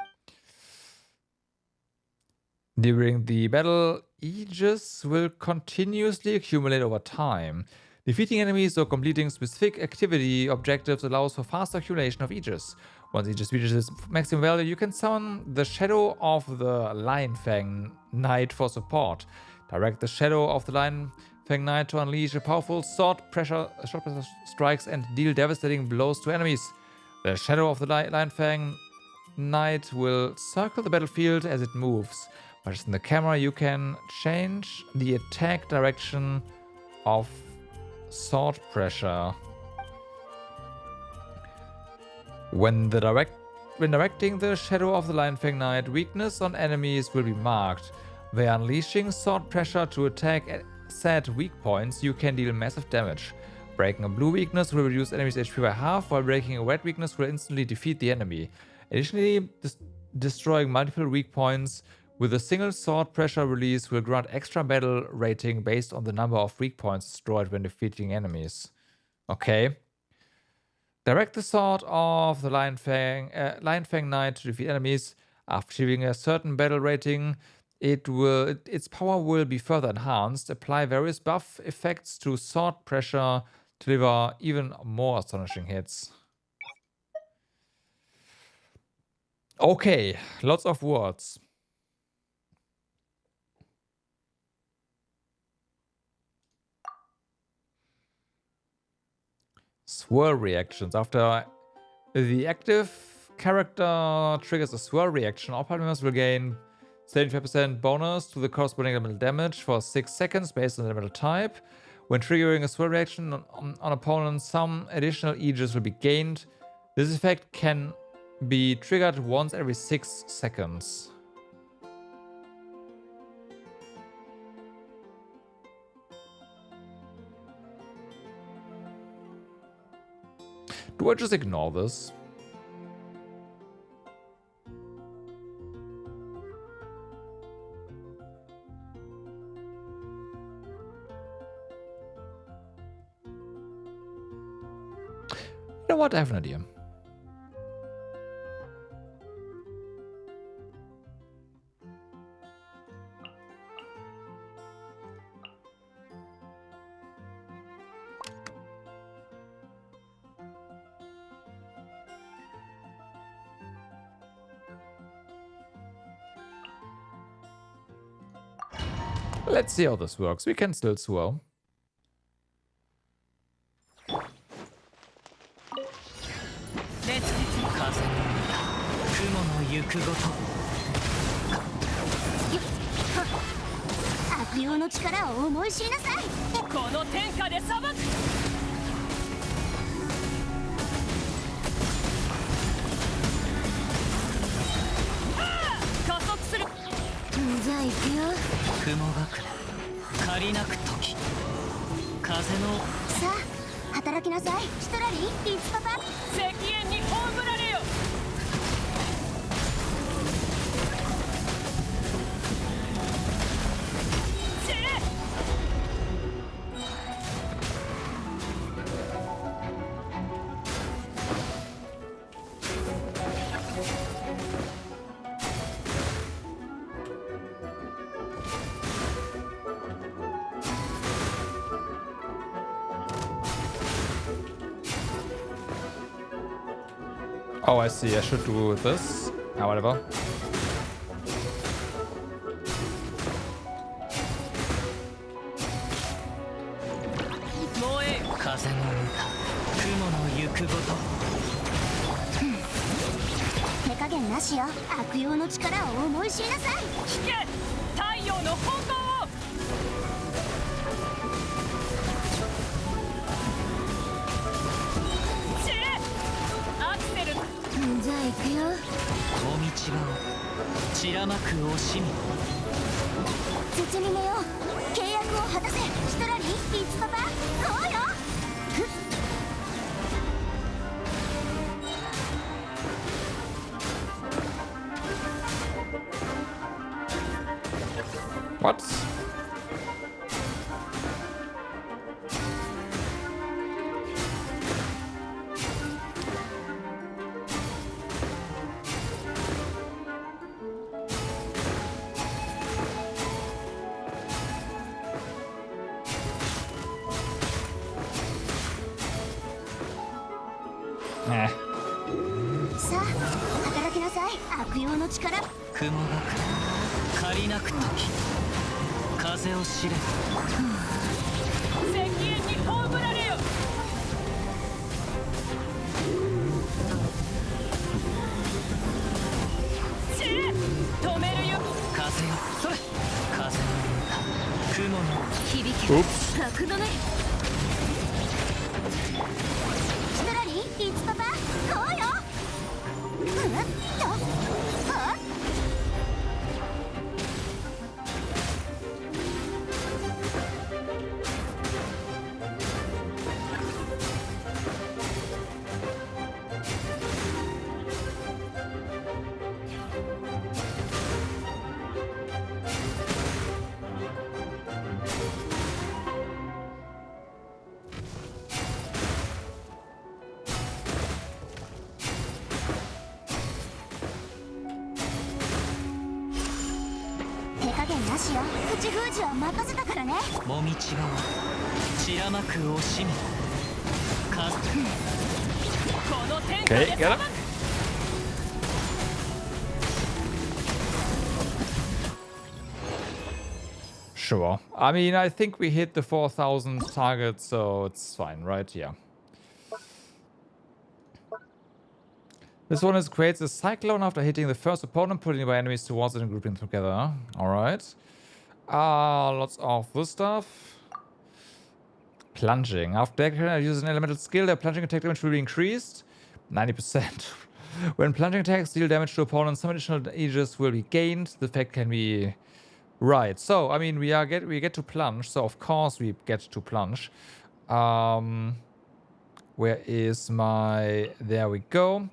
During the battle, Aegis will continuously accumulate over time. Defeating enemies or completing specific activity objectives allows for faster accumulation of Aegis. Once Aegis reaches its maximum value, you can summon the Shadow of the Lionfang Knight for support. Direct the Shadow of the Lionfang Knight to unleash a powerful sword pressure strikes and deal devastating blows to enemies. The Shadow of the Lionfang Knight will circle the battlefield as it moves. By adjusting the camera, you can change the attack direction of sword pressure. When directing the Shadow of the Lionfang Knight, weakness on enemies will be marked. By unleashing sword pressure to attack at set weak points, you can deal massive damage. Breaking a blue weakness will reduce enemies' HP by half, while breaking a red weakness will instantly defeat the enemy. Additionally, destroying multiple weak points with a single sword pressure release will grant extra battle rating based on the number of weak points destroyed when defeating enemies. Okay. Direct the sword of the Lionfang Knight to defeat enemies. After achieving a certain battle rating, its power will be further enhanced. Apply various buff effects to sword pressure to deliver even more astonishing hits. Okay, lots of words. Swirl reactions. After the active character triggers a swirl reaction, all party members will gain 75% bonus to the corresponding elemental damage for 6 seconds based on the elemental type. When triggering a swirl reaction on opponents, some additional Aegis will be gained. This effect can be triggered once every 6 seconds. Do I just ignore this? know what? I have an idea. Let's see how this works. We can still swirl. Oh, I see. I should do this. Ah, whatever. What? Oops. Okay, get him. Sure. I mean, I think we hit the 4,000 target, so it's fine, right? Yeah. This one creates a cyclone after hitting the first opponent, putting by enemies towards it and grouping them together. Alright. Lots of this stuff. Plunging. After I use an elemental skill, their plunging attack damage will be increased. 90%. When plunging attacks deal damage to opponents, some additional aegis will be gained. The effect can be... Right. So, I mean, we get to plunge. So, of course, we get to plunge. Where is my... There we go.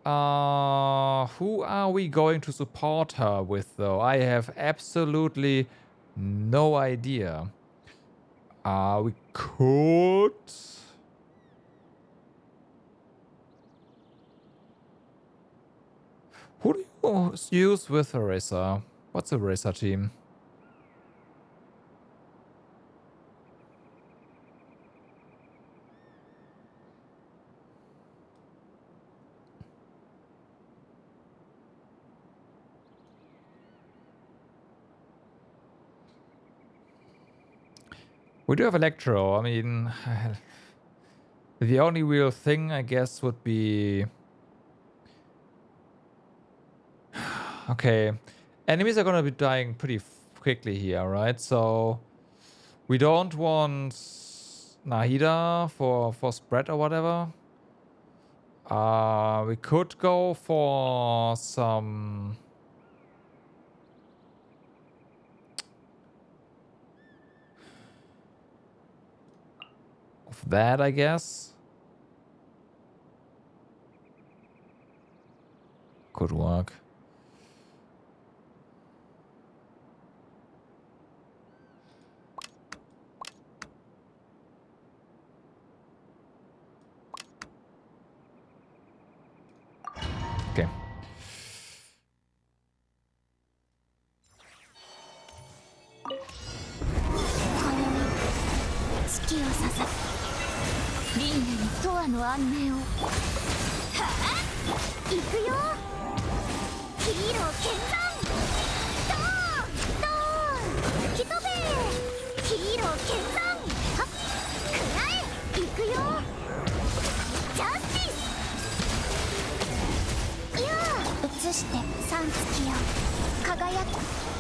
Who are we going to support her with, though? I have absolutely no idea. We could... use with Eraser. What's Eraser team? We do have Electro. I mean, the only real thing, I guess, would be... Okay. Enemies are gonna be dying pretty quickly here, right? So... We don't want... Nahida for spread or whatever. We could go for some... of that, I guess. Could work. Okay. 月を刺さリーネに永遠の安寧を。はあ、行くよ。ヒーロー見参。ドーンドーン吹き飛べ。ヒーロー見参。はっ、くらえ。行くよ。ジャスティス。いやー、移して三月よ。輝き。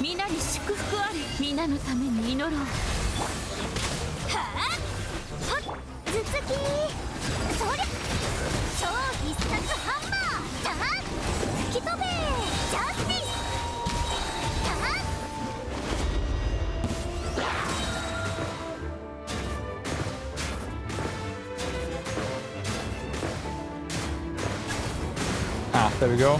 皆に祝福あれ。皆のために祈ろう。はあ、はっ、頭突き。そりゃ超必殺ハンマー。たはっ、吹き飛べ。ジャスティス。たはっ。Ah, there we go.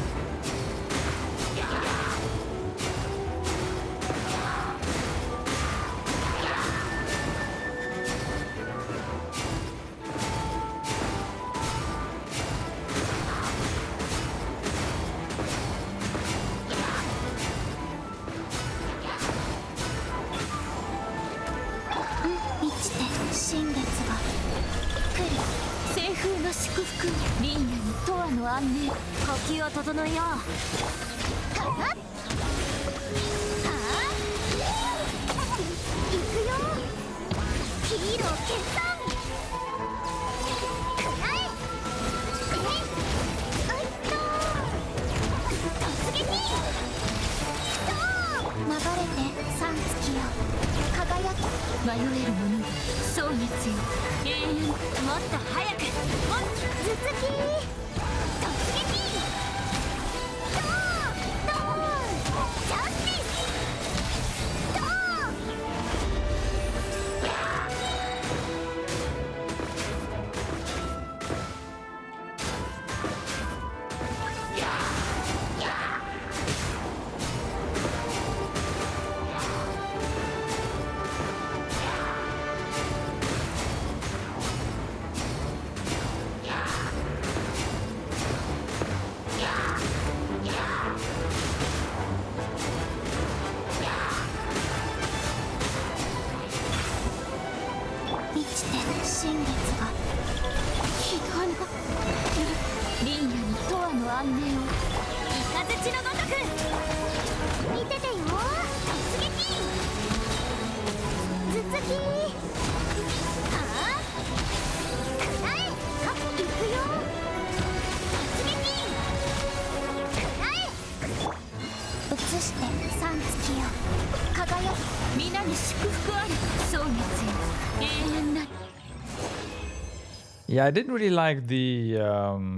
Yeah, I didn't really like the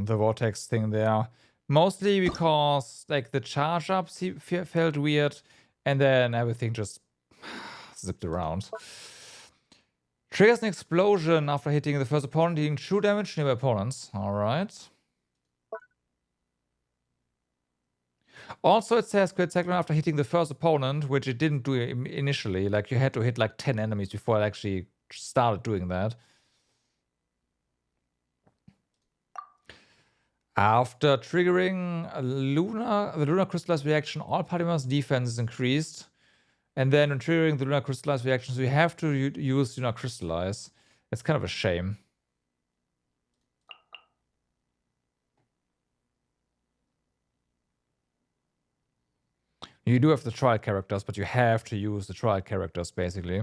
vortex thing there. Mostly because like the charge ups felt weird, and then everything just zipped around. Triggers an explosion after hitting the first opponent, dealing true damage to nearby opponents. Alright. Also, it says crit cyclone after hitting the first opponent, which it didn't do initially. Like, you had to hit like 10 enemies before it actually started doing that. After triggering the lunar crystallized reaction, all party members' defense is increased. And then when triggering the lunar crystallized reactions, we have to use lunar crystallize. It's kind of a shame. You do have the trial characters, but you have to use the trial characters, basically.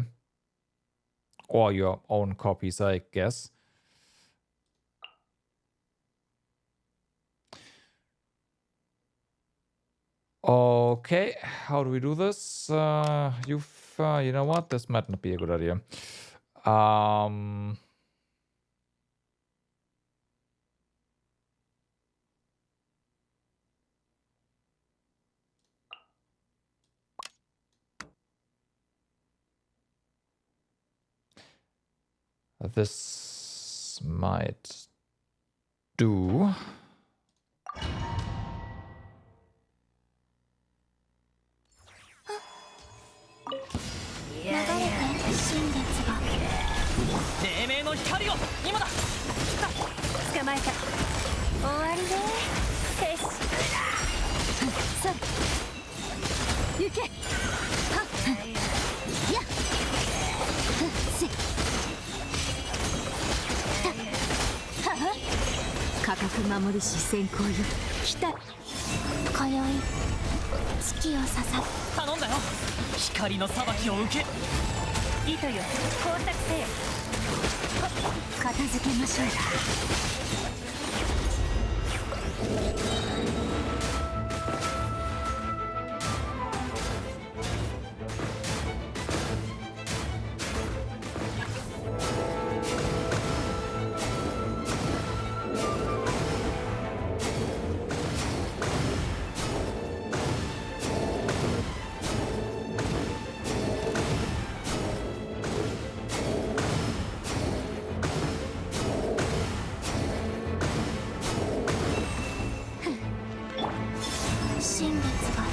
Or your own copies, I guess. Okay, how do we do this? You know what? This might not be a good idea. This might do.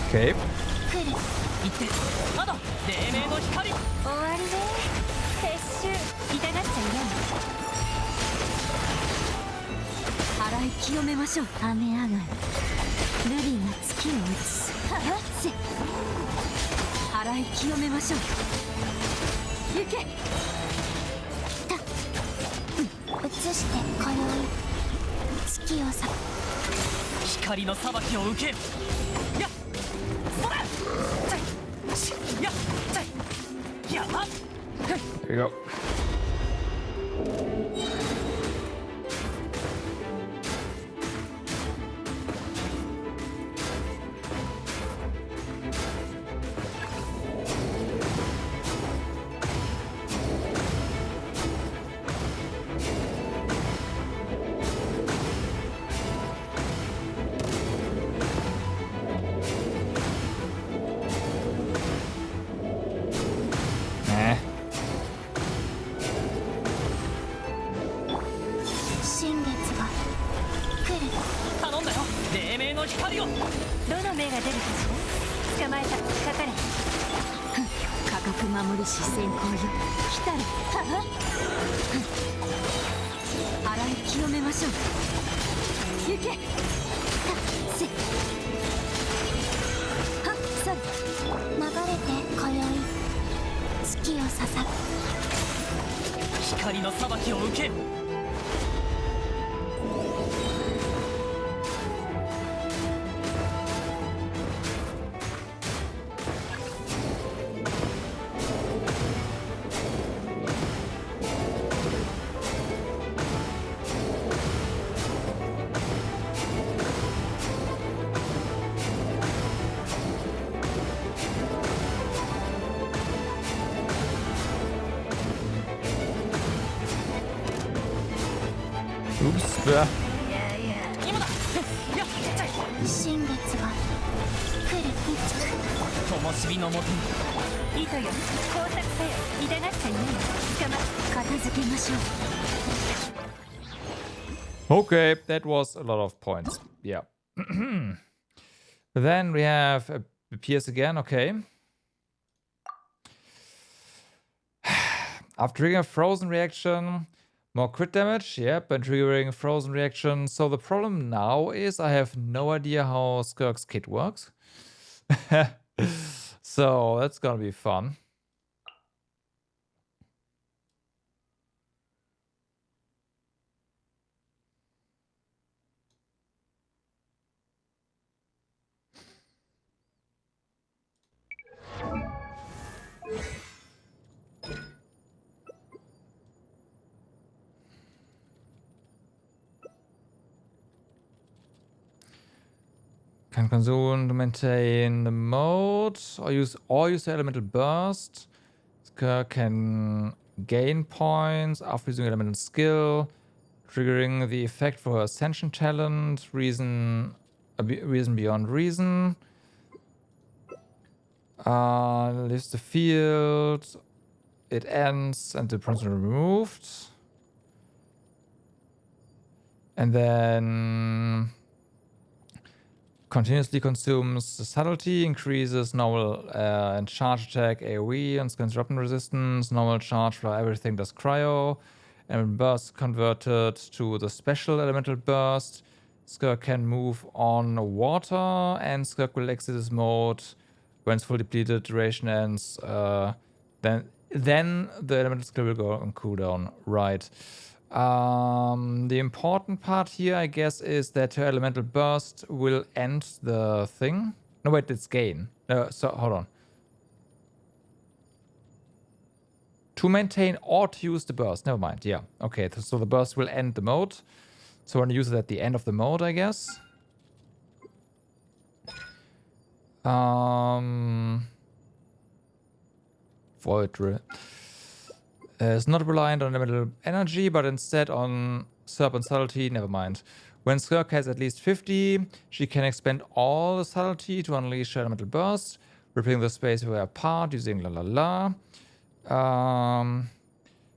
Okay. There you go. Oops. Yeah. Okay, that was a lot of points. Yeah. Then we have Pierce again. Okay. After triggering a frozen reaction, More crit damage, yep, and triggering frozen reaction. So the problem now is I have no idea how Skirk's kit works. So that's gonna be fun. Can consume to maintain the mode, or use the elemental burst. Skirk can gain points after using elemental skill, triggering the effect for her ascension talent. Reason beyond reason. Leaves the field. It ends and the prisoner removed. And then continuously consumes the subtlety, increases normal and charge attack AoE and skin disruption resistance, normal charge for everything does cryo, and burst converted to the special elemental burst. Skirk can move on water, and Skirk will exit this mode when it's fully depleted, duration ends. Then the elemental skill will go on cooldown, right? The important part here, I guess, is that her elemental burst will end the thing. No, wait, it's gain. So, hold on. To maintain or to use the burst. Never mind, yeah. Okay, so the burst will end the mode. So I'm going to use it at the end of the mode, I guess. Void is not reliant on elemental energy, but instead on Serpent Subtlety. Never mind. When Skirk has at least 50, she can expend all the subtlety to unleash her elemental burst, rippling the space away apart using la la la.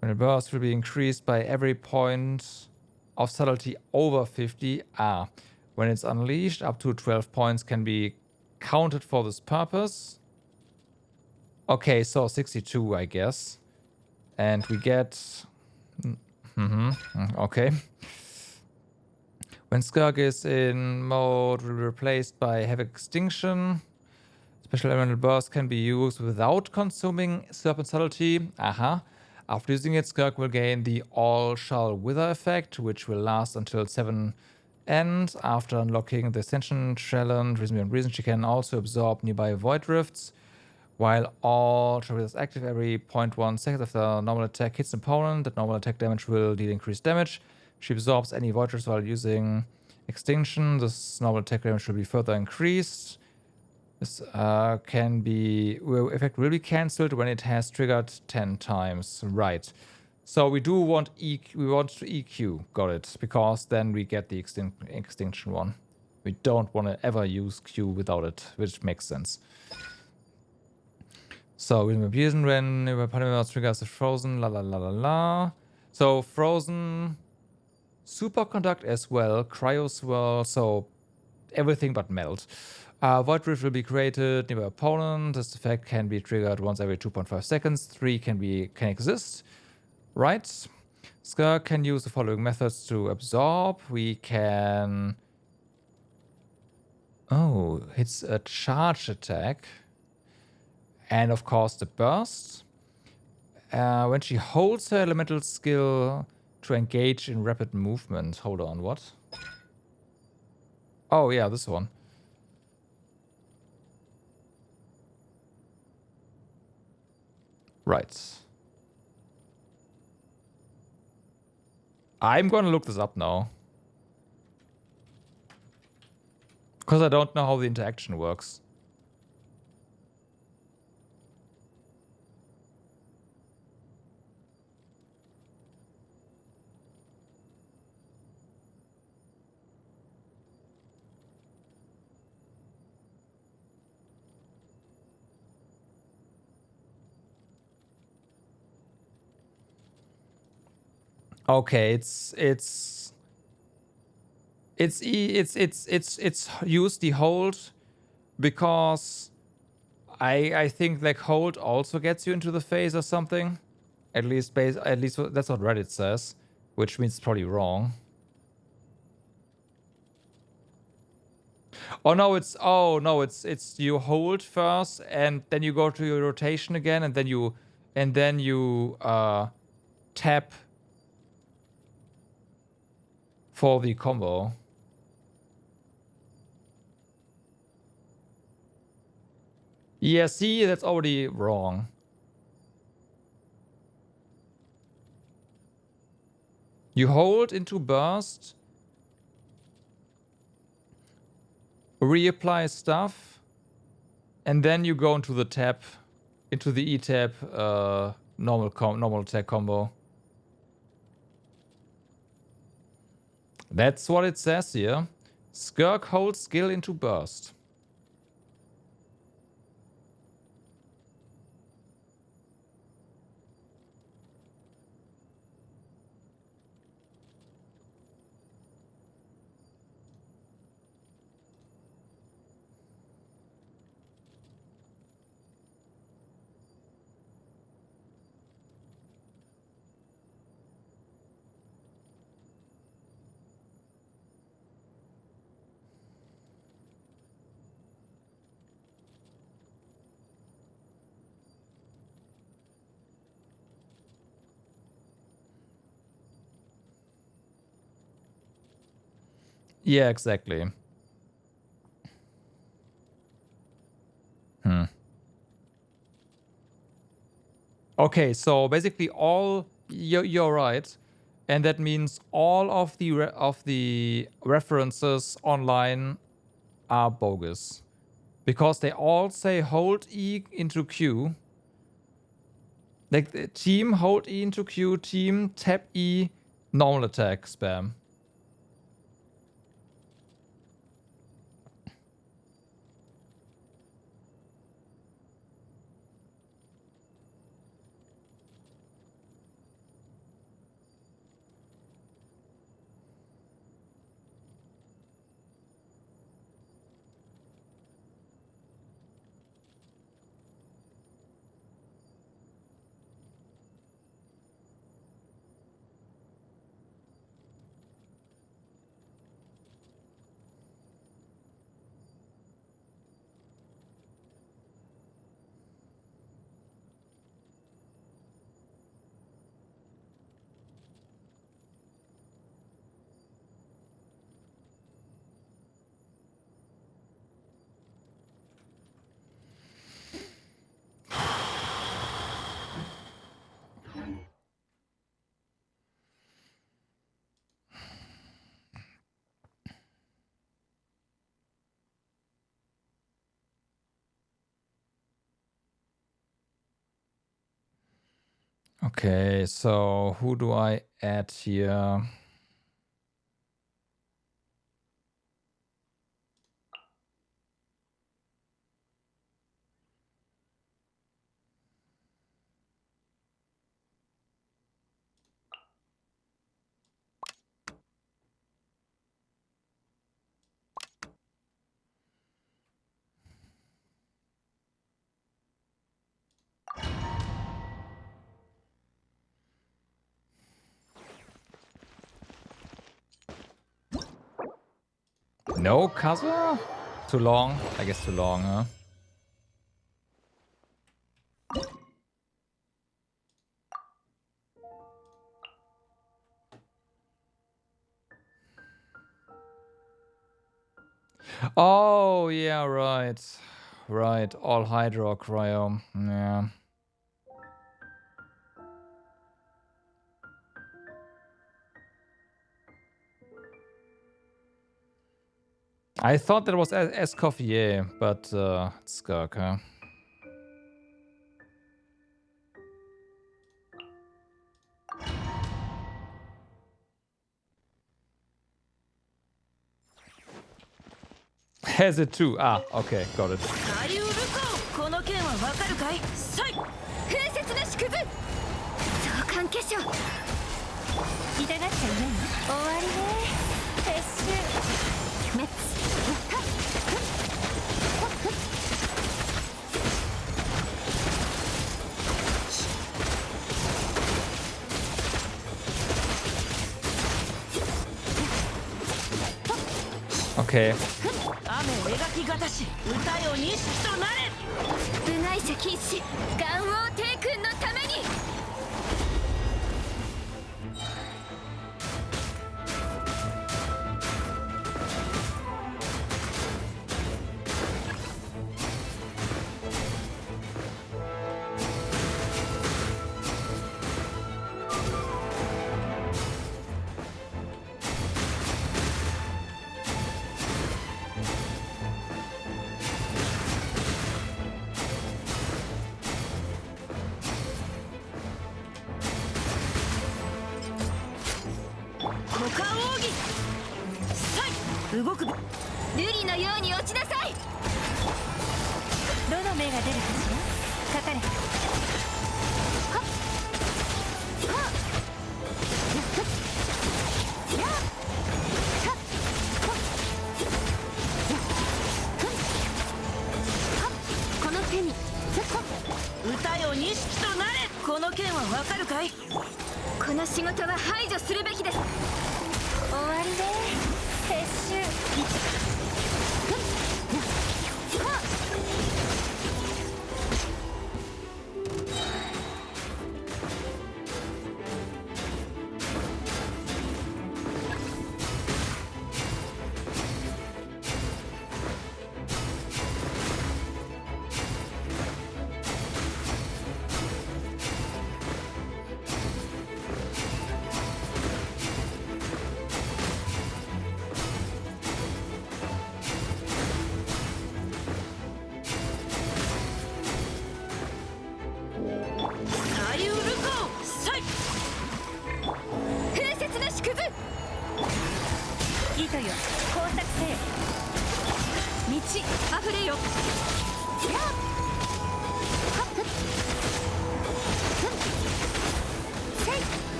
When the burst will be increased by every point of subtlety over 50. When it's unleashed, up to 12 points can be counted for this purpose. Okay, so 62, I guess. And we get... okay. When Skirk is in mode, will be replaced by Havoc Extinction. Special elemental burst can be used without consuming Serpent Subtlety. After using it, Skirk will gain the All Shall Wither effect, which will last until 7 end. After unlocking the Ascension Challenge, Reason Beyond Reason, she can also absorb nearby Void Rifts. While all Shall Wither is active, every 0.1 seconds after normal attack hits an opponent, that normal attack damage will deal increased damage. She absorbs any Void Rifts while using Extinction. This normal attack damage will be further increased. This effect will be cancelled when it has triggered 10 times. Right. So we do want we want to EQ. Got it. Because then we get the extinction one. We don't want to ever use Q without it, which makes sense. So when party triggers is frozen, la la la la la. So frozen, superconduct as well, cryo swirl, so everything but melt. Void Rift will be created nearby opponent. This effect can be triggered once every 2.5 seconds. 3 can exist. Right. Skirk can use the following methods to absorb. We can... Oh, it's a charge attack. And of course the burst. When she holds her elemental skill to engage in rapid movement. Hold on, what? Oh yeah, this one. Right. I'm gonna look this up now. Because I don't know how the interaction works. Okay, it's used the hold because I think like hold also gets you into the phase or something. At least that's what Reddit says. which means it's probably wrong. Oh no, it's you hold first and then you go to your rotation again and then you tap for the combo. Yeah, see, that's already wrong. You hold into burst, reapply stuff, and then you go into the tap, into the E-tap normal attack combo. That's what it says here. Skirk holds skill into burst. Yeah, exactly. Okay, so basically you're right, and that means all of the references online are bogus because they all say hold E into Q. Like the team hold E into Q, team tap E, normal attack spam. Okay, so who do I add here? No, Kaza? Too long? I guess too long, huh? Oh, yeah, right. Right, all Hydro Cryo. Yeah. I thought that was Escoffier, but it's Skirk, huh? Has it too? Ah, okay, got it. Okay. 雨描きがたし歌よ錦となれ。部外者禁止元王帝君のために。動く。瑠璃のように落ちなさい。どの目が出るかしら。かかれ。はっはっやっはっはっこの手に歌よ錦となれ。この剣はわかるかい。この仕事は排除するべきです。終わりで撤収。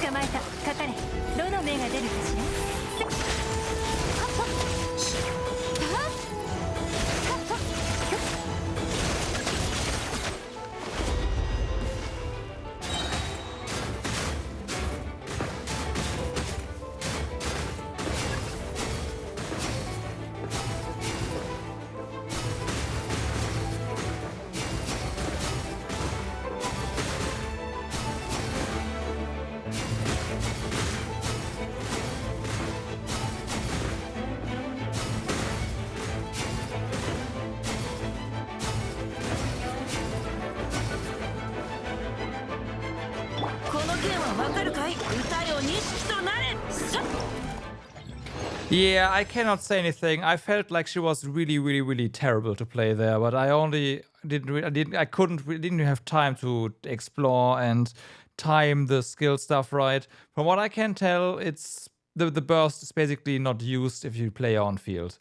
捕まえた。かかれ。どの目が出るかしら。Yeah, I cannot say anything. I felt like she was really terrible to play there, but I only didn't have time to explore and time the skill stuff right. From what I can tell, it's the burst is basically not used if you play on field.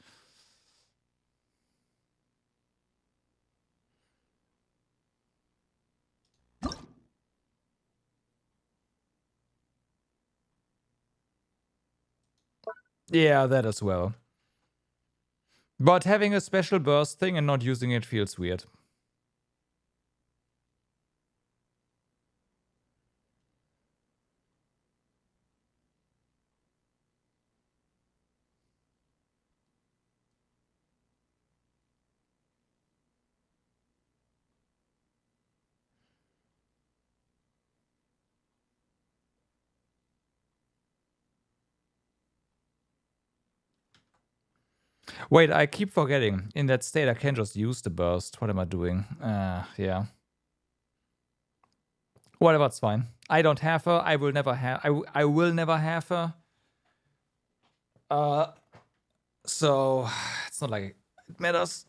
Yeah, that as well. But having a special burst thing and not using it feels weird. Wait, I keep forgetting. In that state, I can't just use the burst. What am I doing? Yeah. Whatever, it's fine. I don't have her. I will never have. I will never have her. So it's not like it matters.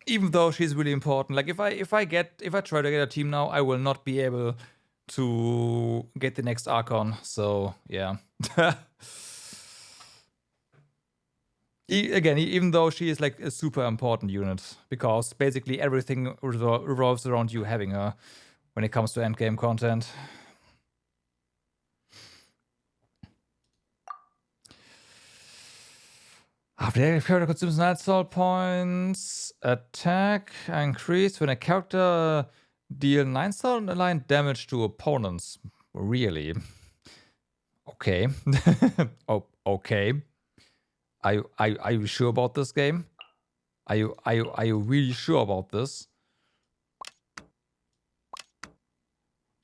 Even though she's really important. Like if I try to get a team now, I will not be able to get the next Archon. So yeah. Again, even though she is like a super important unit, because basically everything revolves around you having her when it comes to endgame content. The character consumes night soul points. Attack increased when a character deal 9 soul aligned damage to opponents. Really? Okay. Oh, okay. Are you sure about this game? Are you really sure about this?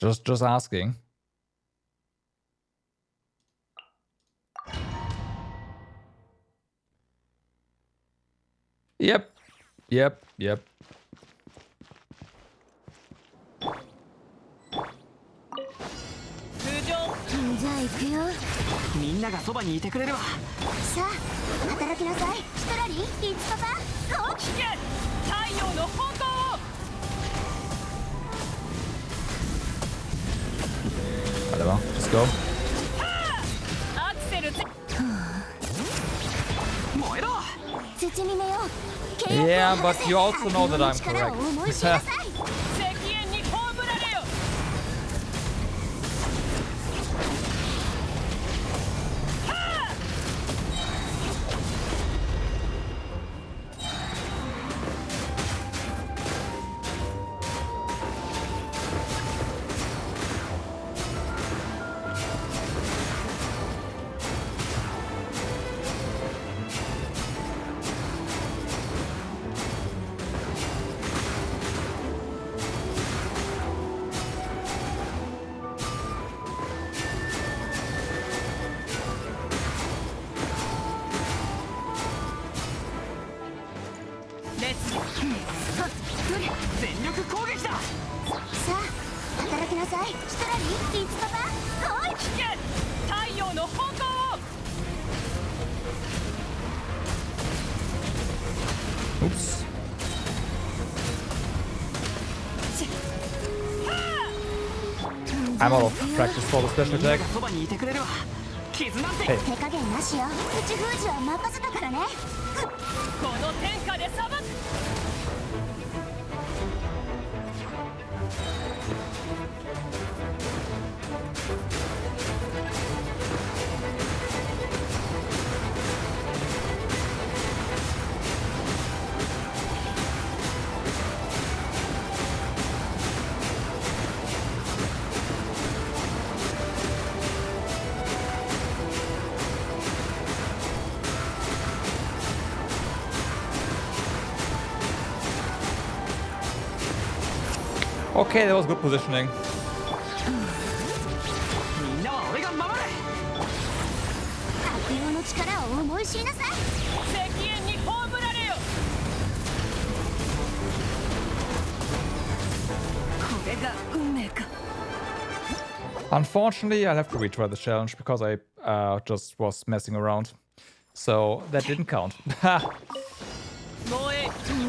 Just asking. Yep. Yep. じゃあ行くよ。みんながそばにいてくれるわ。さあ働きなさい。シトラリー、リッツパパ。危険！太陽の方向。Whatever, just go. アクセルつ。燃えろ！土に寝よう。 Yeah, but you also know that I'm correct. 石煙に葬られよ。全力攻撃だ。さあ働きなさい。シトラリー、リッツパパ。危険！太陽の方向。Oops. I'm out of practice for the special attack. Hey. 手加減なしよ。口封じは任せたからね。この天下で裁く。Okay, that was good positioning. みんなは俺が守れ。悪用の力を思い知りなさい。石煙に葬られよ。これが運命か。 Unfortunately, I'll have to retry the challenge because I just was messing around. So that didn't count.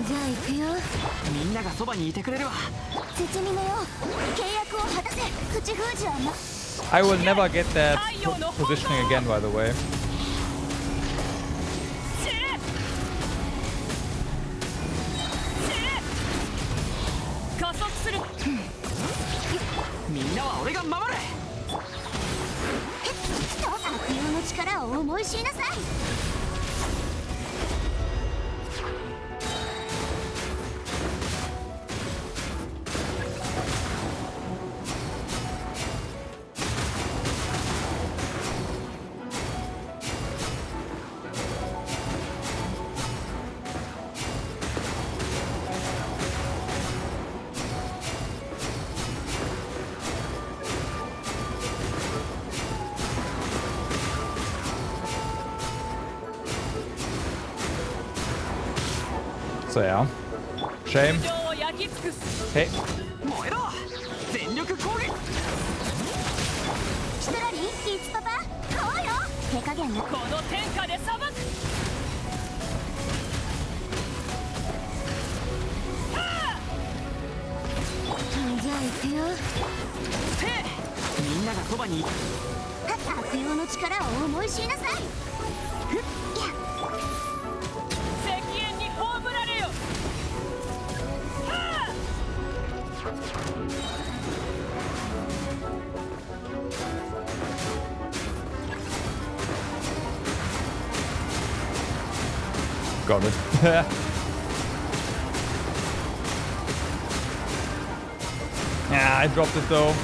じゃあ行くよ。みんながそばにいてくれるわ。土に寝よう。契約を果たせ。口封じはI will never get that positioning again, by the way. 加速する。みんなは俺が守れ。悪用の力を思い知りなさい。So yeah. Shame. Hey. 燃えろ！全力攻撃！シトラリー、リッツパパ。こうよ。手加減の。この天下で裁く。じゃあ行くよ。みんながそばに。悪用の力を思い知りなさい。石煙に葬られよ。Got it. Yeah, I dropped it though.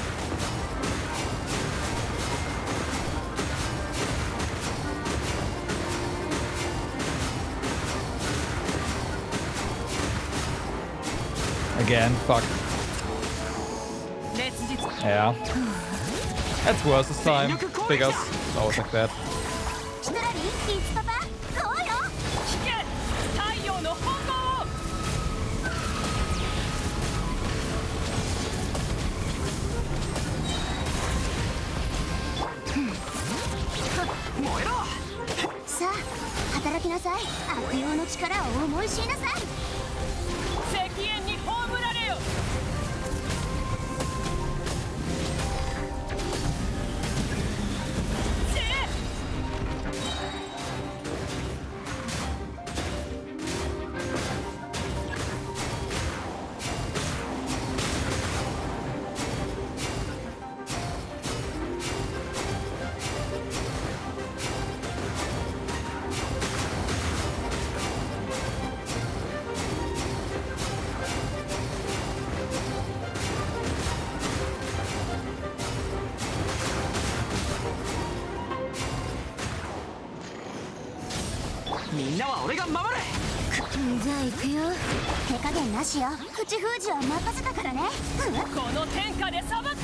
Again, fuck. Yeah. That's worse this time. Figures. It's always like that.さあ、働きなさい。悪用の力を思い知りなさい。石煙に葬られよ。みんなは俺が守る。じゃあ行くよ。手加減なしよ。口封じは任せたからね。この天下で裁く。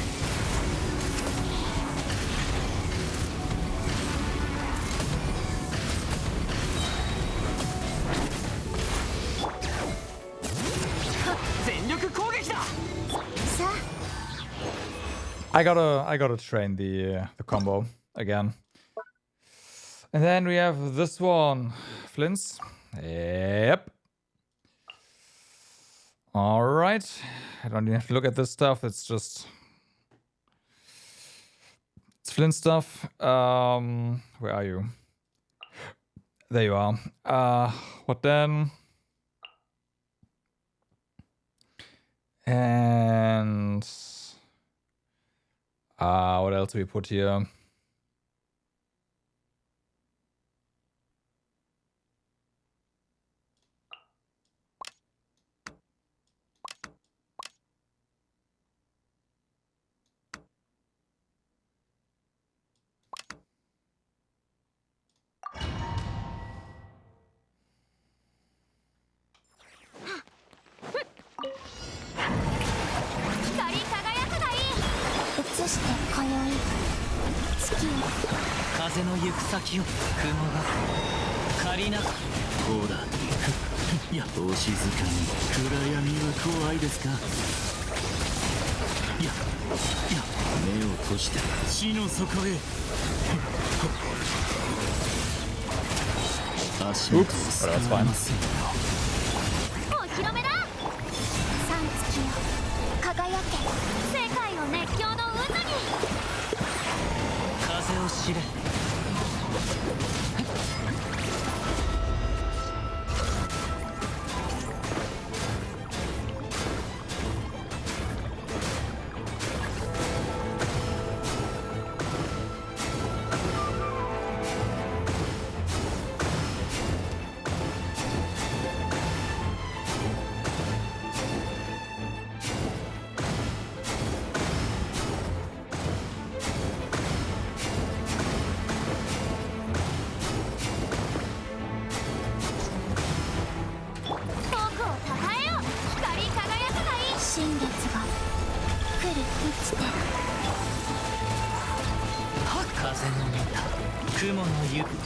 全力攻撃だ。さあ。I gotta train the combo again. And then we have this one. Flints. Yep. Alright. I don't even have to look at this stuff. It's just... It's Flint stuff. Where are you? There you are. What then? And... what else do we put here?風の行く先を雲が借りな。ほら、いや、お静かに。暗闇は怖いですか。いや、目を閉して死の底へ。足元をすかませんよ。お披露目だ。三月よ、輝け。世界を熱狂の渦に。風を知れ。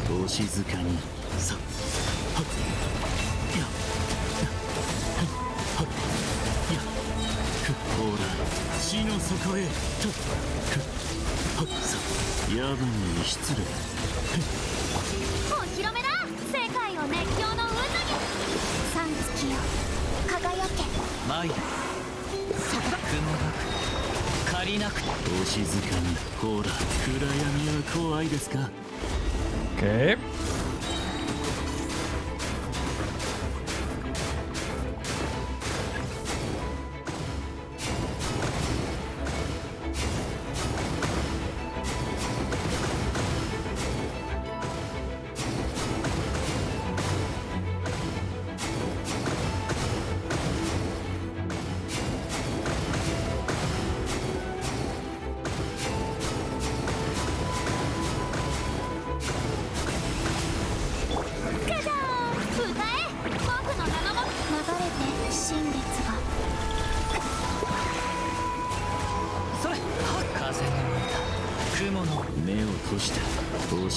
お静かに。さっ、はっ、や、はっ、や、ほら、死の底へ。と、はっ、さ、夜分に失礼。お披露目だ。世界を熱狂の渦に。三月よ、輝け。参る。雲が借りなくて。お静かに。ほら、暗闇は怖いですか。Okay.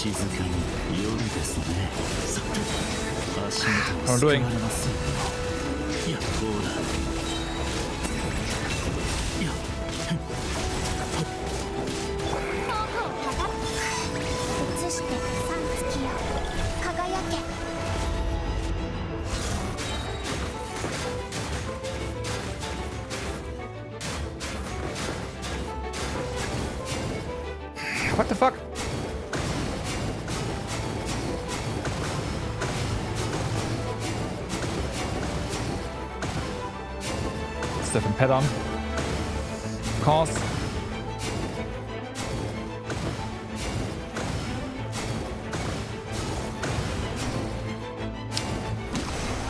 静かに夜ですね。さて、足元を How すくわ doing? れますよ。いや、こうだ。いや、遠くをかが映して三月よ輝け。What the fuck? It's different pattern. Of course.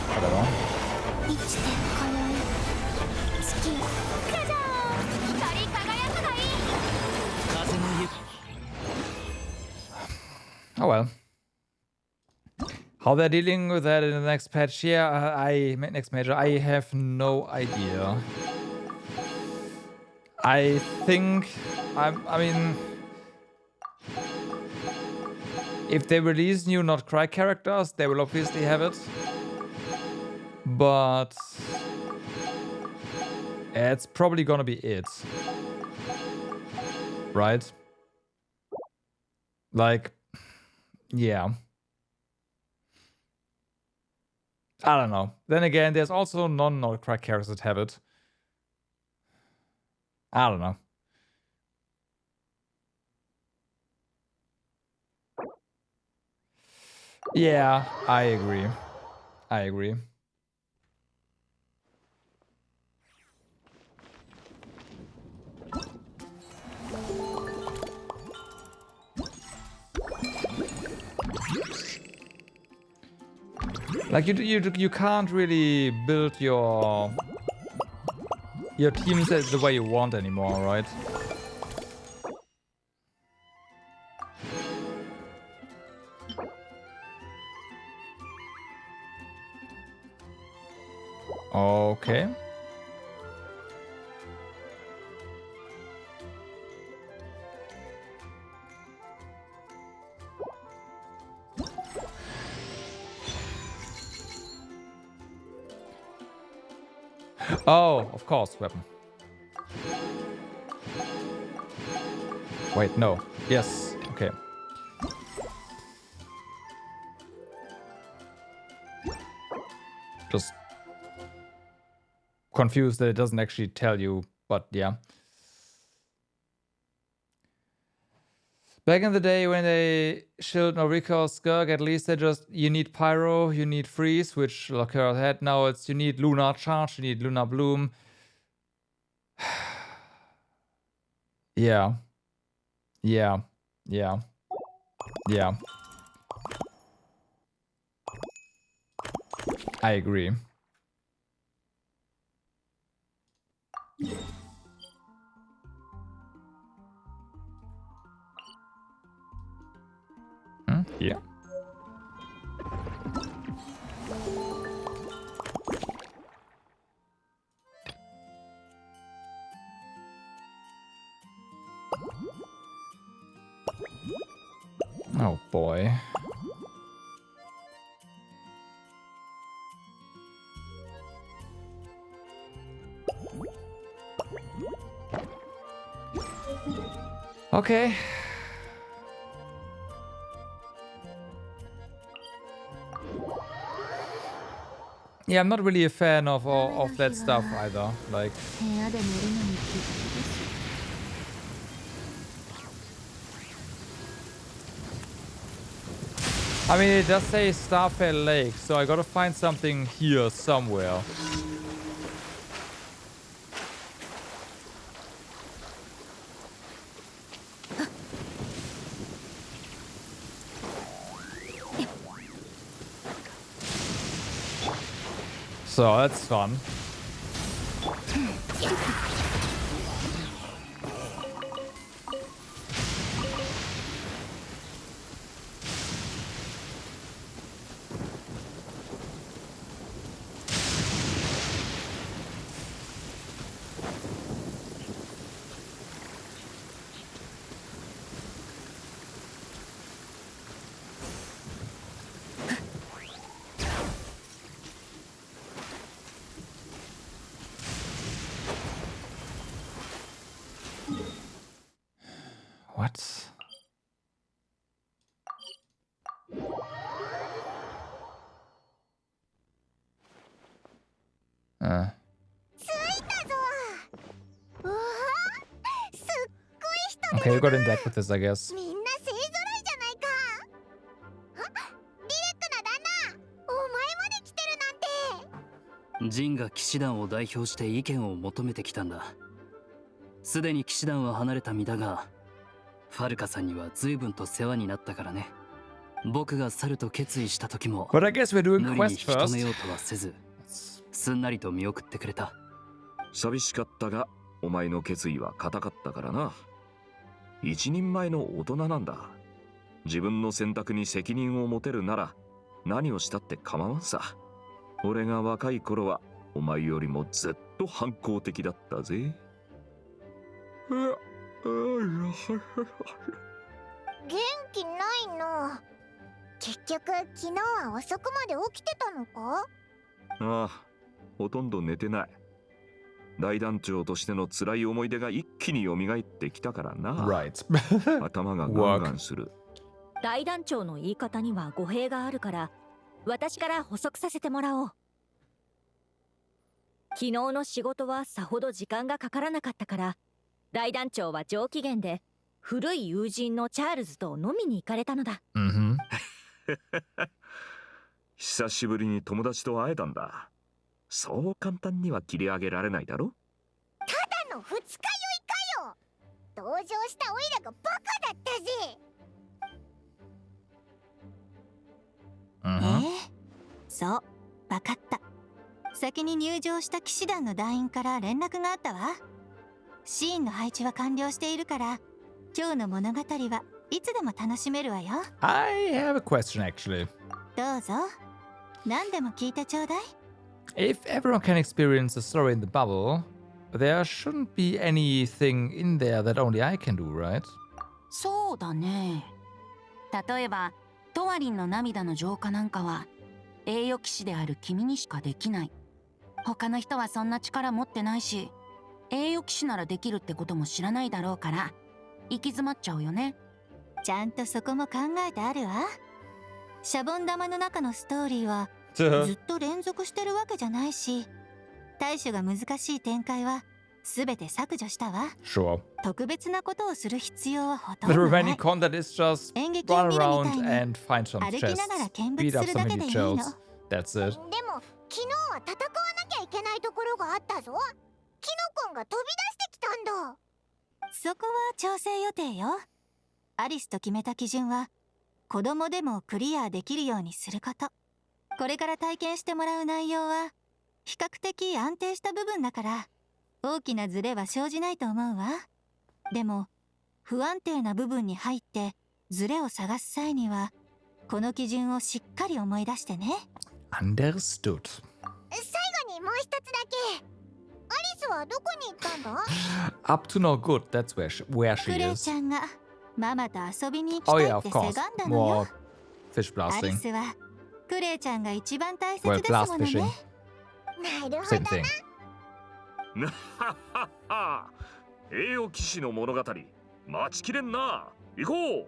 Whatever. 生きて今宵月よ。じゃじゃーん。光り輝くがいい。風のゆ Oh well. How they're dealing with that in the next patch? Yeah, next major. I have no idea. I think I mean, if they release new Not Cry characters, they will obviously have it. But it's probably gonna be it, right? Like, yeah. I don't know. Then again, there's also non-Not Cry characters that have it. I don't know. Yeah, I agree. I agree. Like you can't really build your teams the way you want anymore, right? Okay. Oh, of course, weapon. Wait, no. Yes, okay. Just confused that it doesn't actually tell you, but yeah. Back in the day when they shielded Noriko or Skirk, at least they just, you need Pyro, you need Freeze, which Lockhart had. Now it's, you need Lunar Charge, you need Lunar Bloom. Yeah. Yeah. Yeah. Yeah. I agree. Yeah. Oh boy. Okay. Yeah, I'm not really a fan of that stuff either. Like, I mean, it does say Starfell Lake, so I gotta find something here somewhere. So that's fun. Okay, we got in deck with this, I guess. みんな勢ぞろいじゃないか。あ、リレックな旦那、お前まで来てるなんて。ジンが騎士団を代表して意見を求めてきたんだ。すでに騎士団は離れた身だが、ファルカさんには随分と世話になったからね。僕が去ると決意した時も、 But I guess we're doing 無理に quest 引き止めよ first. うとはせず、すんなりと見送ってくれた。寂しかったが、お前の決意は固かったからな。一人前の大人なんだ。自分の選択に責任を持てるなら、何をしたって構わんさ。俺が若い頃は、お前よりもずっと反抗的だったぜ。元気ないな。結局昨日は遅くまで起きてたのか？ああ、ほとんど寝てない。大団長としての辛い思い出が一気に蘇ってきたからな。Right. 頭がガンガンする。大団長の言い方には語弊があるから、私から補足させてもらおう。昨日の仕事はさほど時間がかからなかったから、大団長は上機嫌で古い友人のチャールズと飲みに行かれたのだ。Mm-hmm. 久しぶりに友達と会えたんだ。そう簡単には切り上げられないだろ。ただの二日酔いかよ。同情したオイラがバカだったぜ。そう、わかった。先に入場した騎士団の団員から連絡があったわ。シーンの配置は完了しているから、今日の物語はいつでも楽しめるわよ。I have a question actually. どうぞ。何でも聞いてちょうだい。If everyone can experience the story in the bubble, there shouldn't be anything in there that only I can do, right? そうだね。例えば、トワリンの涙の浄化なんかは、栄誉騎士である君にしかできない。他の人はそんな力持ってないし、栄誉騎士ならできるってことも知らないだろうから、行き詰まっちゃうよね。ちゃんとそこも考えてあるわ。シャボン玉の中のストーリーはずっと連続してるわけじゃないし、対処が難しい展開はすべて削除したわ。Sure. 特別なことをする必要はほとん The どない。 remaining content is just 演劇を run 見るみ around たいに and find some 歩き chests, ながら見物 beat す up る some だけで mini いい shells. の。 That's it. でも昨日は戦わなきゃいけないところがあったぞ。キノコンが飛び出してきたんだ。そこは調整予定よ。アリスと決めた基準は子供でもクリアできるようにすること。これから体験してもらう内容は比較的安定した部分だから大きなズレは生じないと思うわ。でも不安定な部分に入ってズレを探す際にはこの基準をしっかり思い出してね。 Understood. 最後にもう一つだけ。アリスはどこに行ったんだ？ Up to no good, that's where ク she レイ is. ちゃんがママと遊びに行き Oh たい yeah, っ of てせ course. がんだのよ。 More fish アリ blasting. スはクレイちゃんが一番大切 Well, ですも blast のね。 fishing. なるほ Same ど thing. なははは。栄誉騎士の物語、待ちきれんな。行こう。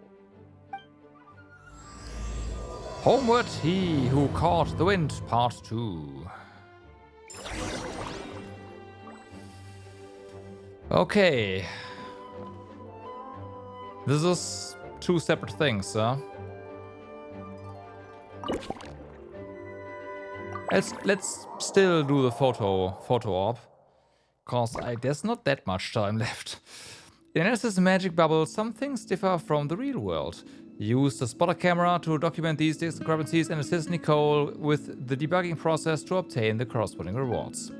Homeward, he who caught the wind, part 2. Okay. This is two separate things, huh? Let's still do the photo op, cause there's not that much time left. In Alice's magic bubble, some things differ from the real world. Use the spotter camera to document these discrepancies and assist Nicole with the debugging process to obtain the corresponding rewards.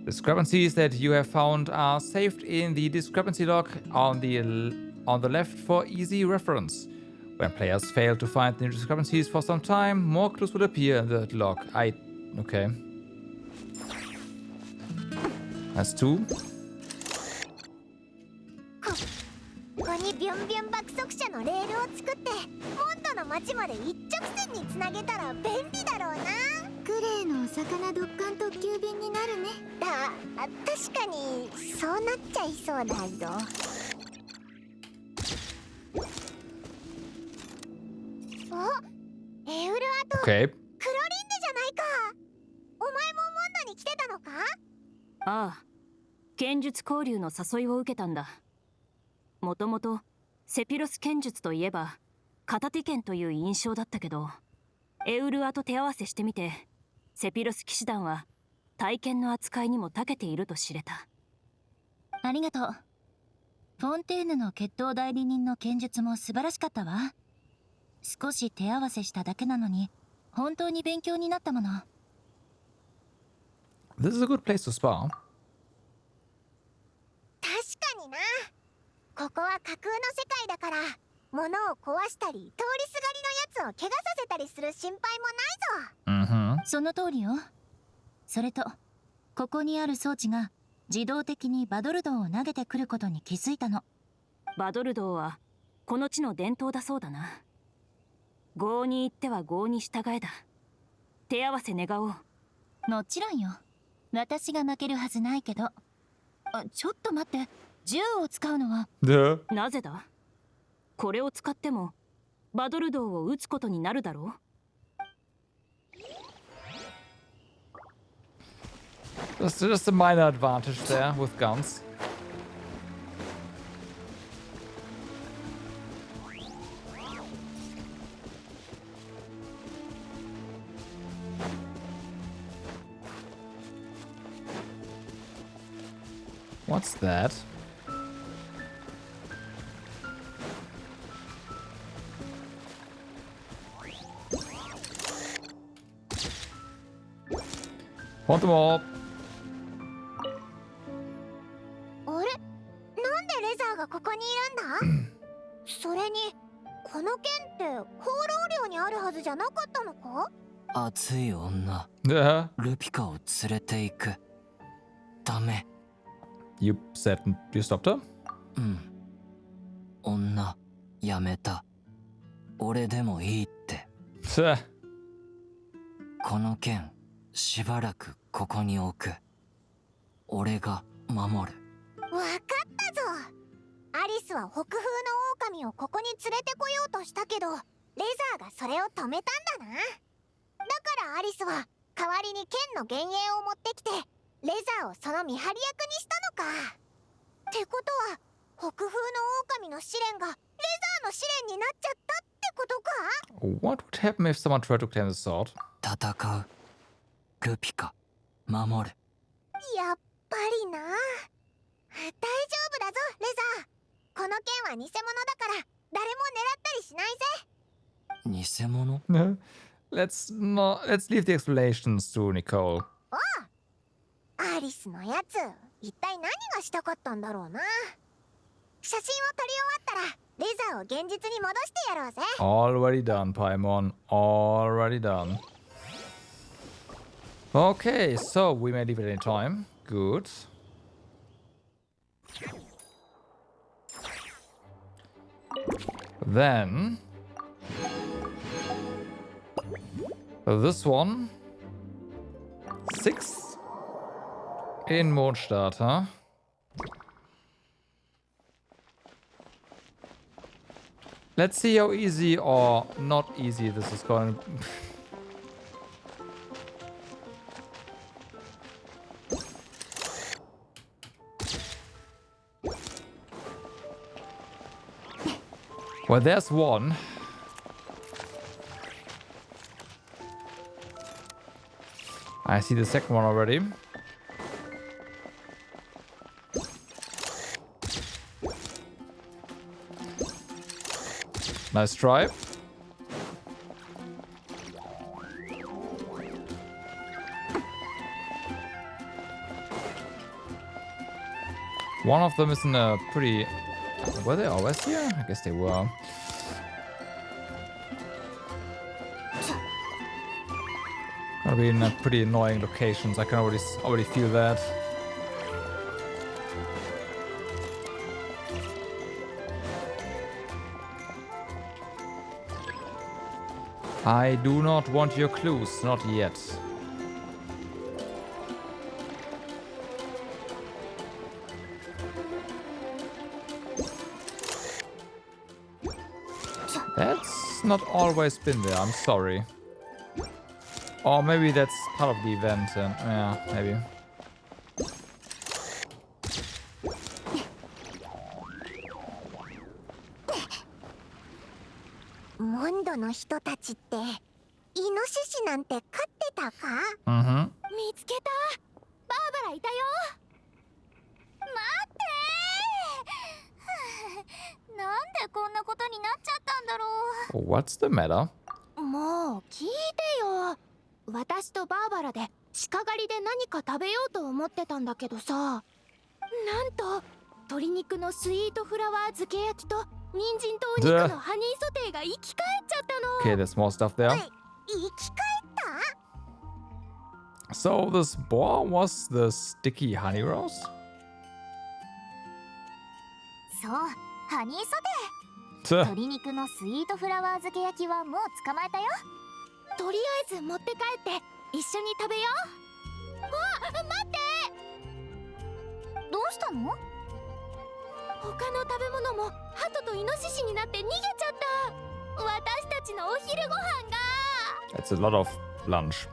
Discrepancies that you have found are saved in the discrepancy log on the left for easy reference. When players fail to find the discrepancies for some time, more clues will appear in the log. Okay. That's two. ここにビョンビョン爆速車のレールを作ってモンドの町まで一直線につなげたら便利だろうな。クレイのお魚ドッカン特急便になるね。確かにそうなっちゃいそうだぞ。お、エウルアと Okay. クロリンデじゃないか。お前もモンドに来てたのか？ああ、剣術交流の誘いを受けたんだ。もともとセピロス剣術といえば片手剣という印象だったけど、エウルアと手合わせしてみてセピロス騎士団は体剣の扱いにも長けていると知れた。ありがとう。フォンテーヌの決闘代理人の剣術も素晴らしかったわ。少し手合わせしただけなのに本当に勉強になったもの。This is a good place to spar. 確かにな。ここは架空の世界だから物を壊したり通りすがりのやつを怪我させたりする心配もないぞ。その通りよ。それとここにある装置が自動的にバドルドを投げてくることに気づいたの。バドルドはこの地の伝統だそうだな。業に行っては業に従えだ。手合わせ願おう。もちろんよ。私が負けるはずないけど。ちょっと待って、銃を使うのはなぜだ。これを使ってもバドルドを撃つことになるだろう。That's just a minor advantage there with guns. What's that? Want them all. あれ、なんでレザーがここにいるんだ？それにこの剣って放浪領にあるはずじゃなかったのか？熱い女、ルピカを連れて行く。ダメ。You said you stopped her? うん。女、やめた。俺でもいいって。この剣、しばらくここに置く。俺が守る。わかったぞ。アリスは北風の狼をここに連れてこようとしたけど、レザーがそれを止めたんだな。だからアリスは代わりに剣の幻影を持ってきて、レザーをその見張り役にしたのか。ってことは北風の狼の試練がレザーの試練になっちゃったってことか？ What would happen if someone tried to claim the sword? 戦う。ルピカ、守る。やっぱりな。大丈夫だぞ、レザー。この剣は偽物だから誰も狙ったりしないぜ。偽物？ Let's leave the explanations to Nicole. おう、アリスのやつ、一体何がしたかったんだろうな。写真を撮り終わったらレザーを現実に戻してやろうぜ。Already done, Paimon. Already done. Okay, so we may leave at any time. Good. Then this one 6 in Mondstadt, huh? Let's see how easy or not easy this is going. Well, there's one. I see the second one already. Nice try. One of them is in a pretty... Were they always here? I guess they were. Gonna be in pretty annoying locations. I can already feel that. I do not want your clues, not yet. That's not always been there, I'm sorry. Or maybe that's part of the event, and yeah, maybe. ロの人たちってイノシシなんて飼ってたか？Mm-hmm. 見つけた。バーバラいたよ。待ってーなんでこんなことになっちゃったんだろ What's the matter? もう聞いてよ。私とバーバラで鹿狩りで何か食べようと思ってたんだけどさ、なんと鶏肉のスイートフラワー漬け焼きと人参とお肉のハニーソテーが生き返っちゃったの。 Okay, there's more stuff there. 生き返った So this boar was the sticky honey rose? そう、ハニーソテー。 Tuh. 鶏肉のスイートフラワー漬け焼きはもう捕まえたよ。とりあえず持って帰って一緒に食べよう。あ、待って。どうしたの？他の食べ物もハトとイノシシになって逃げちゃった。私たちのお昼ご飯が。 That's a lot of lunch.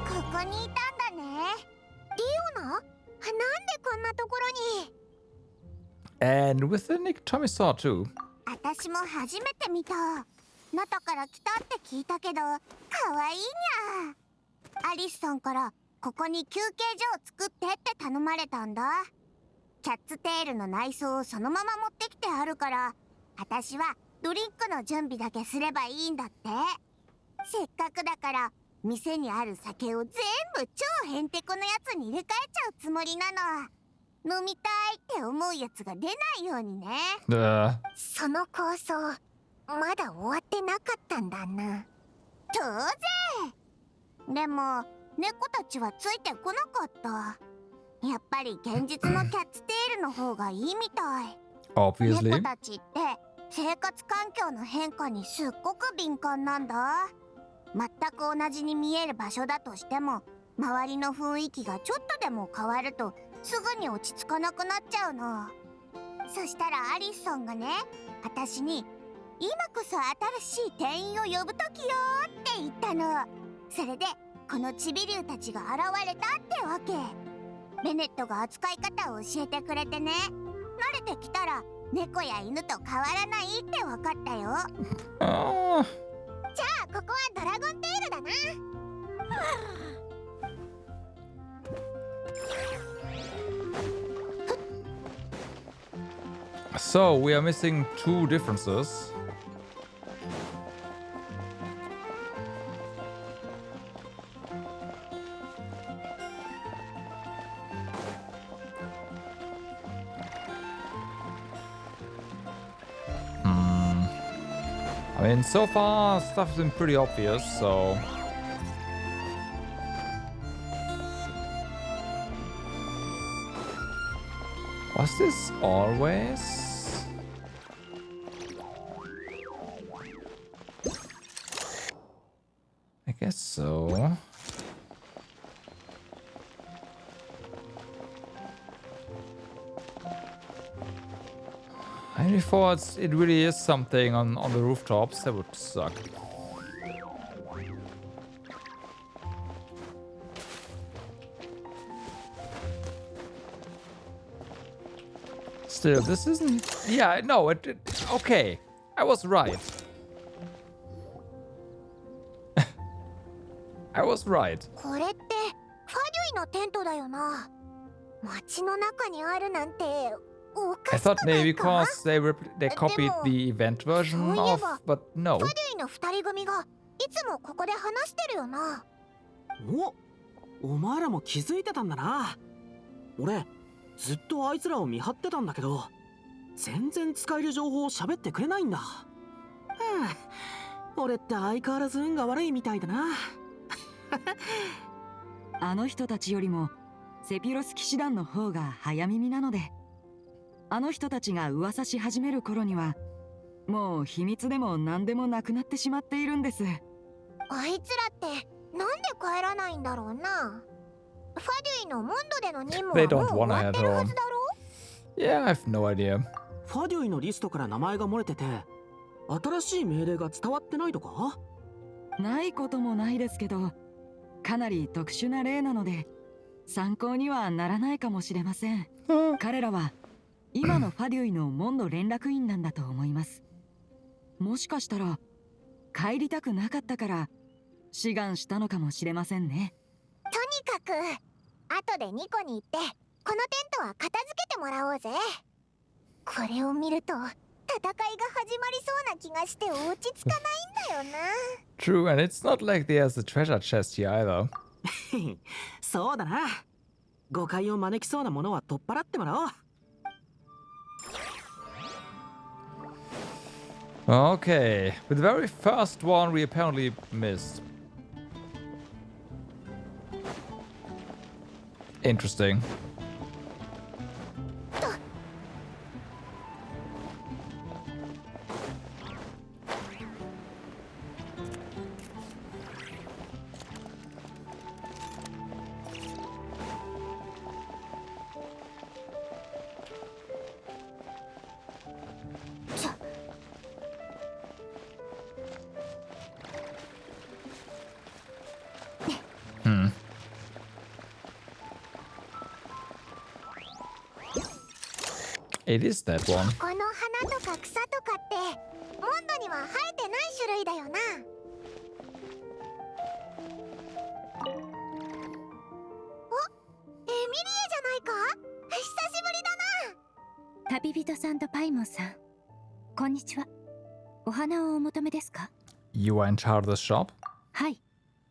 ここにいたんだね。リオナ？なんでこんなところに？ And with the Nick Tommy saw too. 私も初めて見た。中から来たって聞いたけど、かわいいにゃ。アリスさんからここに休憩所を作ってって頼まれたんだ。キャッツテールの内装をそのまま持ってきてあるから、私はドリンクの準備だけすればいいんだって。せっかくだから店にある酒を全部超ヘンテコのやつに入れ替えちゃうつもりなの。飲みたいって思うやつが出ないようにね。その構想まだ終わってなかったんだな。当然。でも猫たちはついてこなかった。やっぱり現実のキャッツテールの方がいいみたい。 Obviously. 猫たちって生活環境の変化にすっごく敏感なんだ。全く同じに見える場所だとしても、周りの雰囲気がちょっとでも変わるとすぐに落ち着かなくなっちゃうの。そしたらアリスさんがね、私に今こそ新しい店員を呼ぶ時よって言ったの。それでこのチビ竜たちが現れたってわけ。ベネットが扱い方を教えてくれてね、慣れてきたら猫や犬と変わらないってわかったよ。じゃあここはドラゴンテールだな。So we are missing two differences. I mean, so far stuff's been pretty obvious, so... Was this always? I guess so. And before it really is something on the rooftops, that would suck. Still, this isn't... Yeah, no, okay. I was right. I was right. これってファデュイのテントだよな。街の中にあるなんてお I かしく thought ない maybe か？ because they copied the event version of, but no. ファデュイの二人組がいつもここで話してるよな。お前らも気づいてたんだな。俺ずっとあいつらを見張ってたんだけど、全然使える情報を喋ってくれないんだ。俺って相変わらず運が悪いみたいだな。あの人たちよりもセピロス騎士団の方が早耳なので、あの人たちが噂し始める頃にはもう秘密でも何でもなくなってしまっているんです。あいつらってなんで帰らないんだろうな。ファデュイのモンドでの任務 They は don't もう wanna 終わってる head は home. ずだろ。 Yeah, I have no idea. ファデュイのリストから名前が漏れてて、新しい命令が伝わってないとか？ないこともないですけど、かなり特殊な例なので、参考にはならないかもしれません。彼らは今のファデュイのモンド連絡員なんだと思います。もしかしたら帰りたくなかったから志願したのかもしれませんね。とにかく後でニコに行ってこのテントは片付けてもらおうぜ。これを見ると戦いが始まりそうな気がして落ち着かないんだよな。True, and it's not like there's a treasure chest here either. そうだな。誤解を招きそうなものは取っ払ってもらおう。Okay, with the very first one we apparently missed. Interesting. It is that one. この花とか草とかってモンドには生えてない種類だよな。お、エミリエじゃないか。久しぶりだな。旅人さんとパイモンさん、こんにちは。お花をお求めですか？ You are in charge of the shop? はい、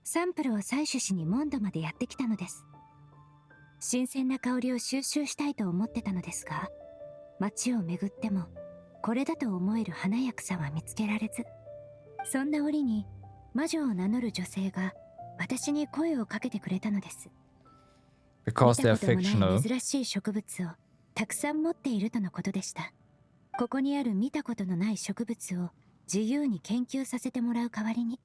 サンプルを採取しにモンドまでやってきたのです。新鮮な香りを収集したいと思ってたのですが、街を巡ってもこれだと思える花や草は見つけられず、そんな折に魔女を名乗る女性が私に声をかけてくれたのです。 Because 見 they're たこともない fictional. 珍しい植物をたくさん持っているとのことでした。ここにある見たことのない植物を自由に研究させてもらう代わりに、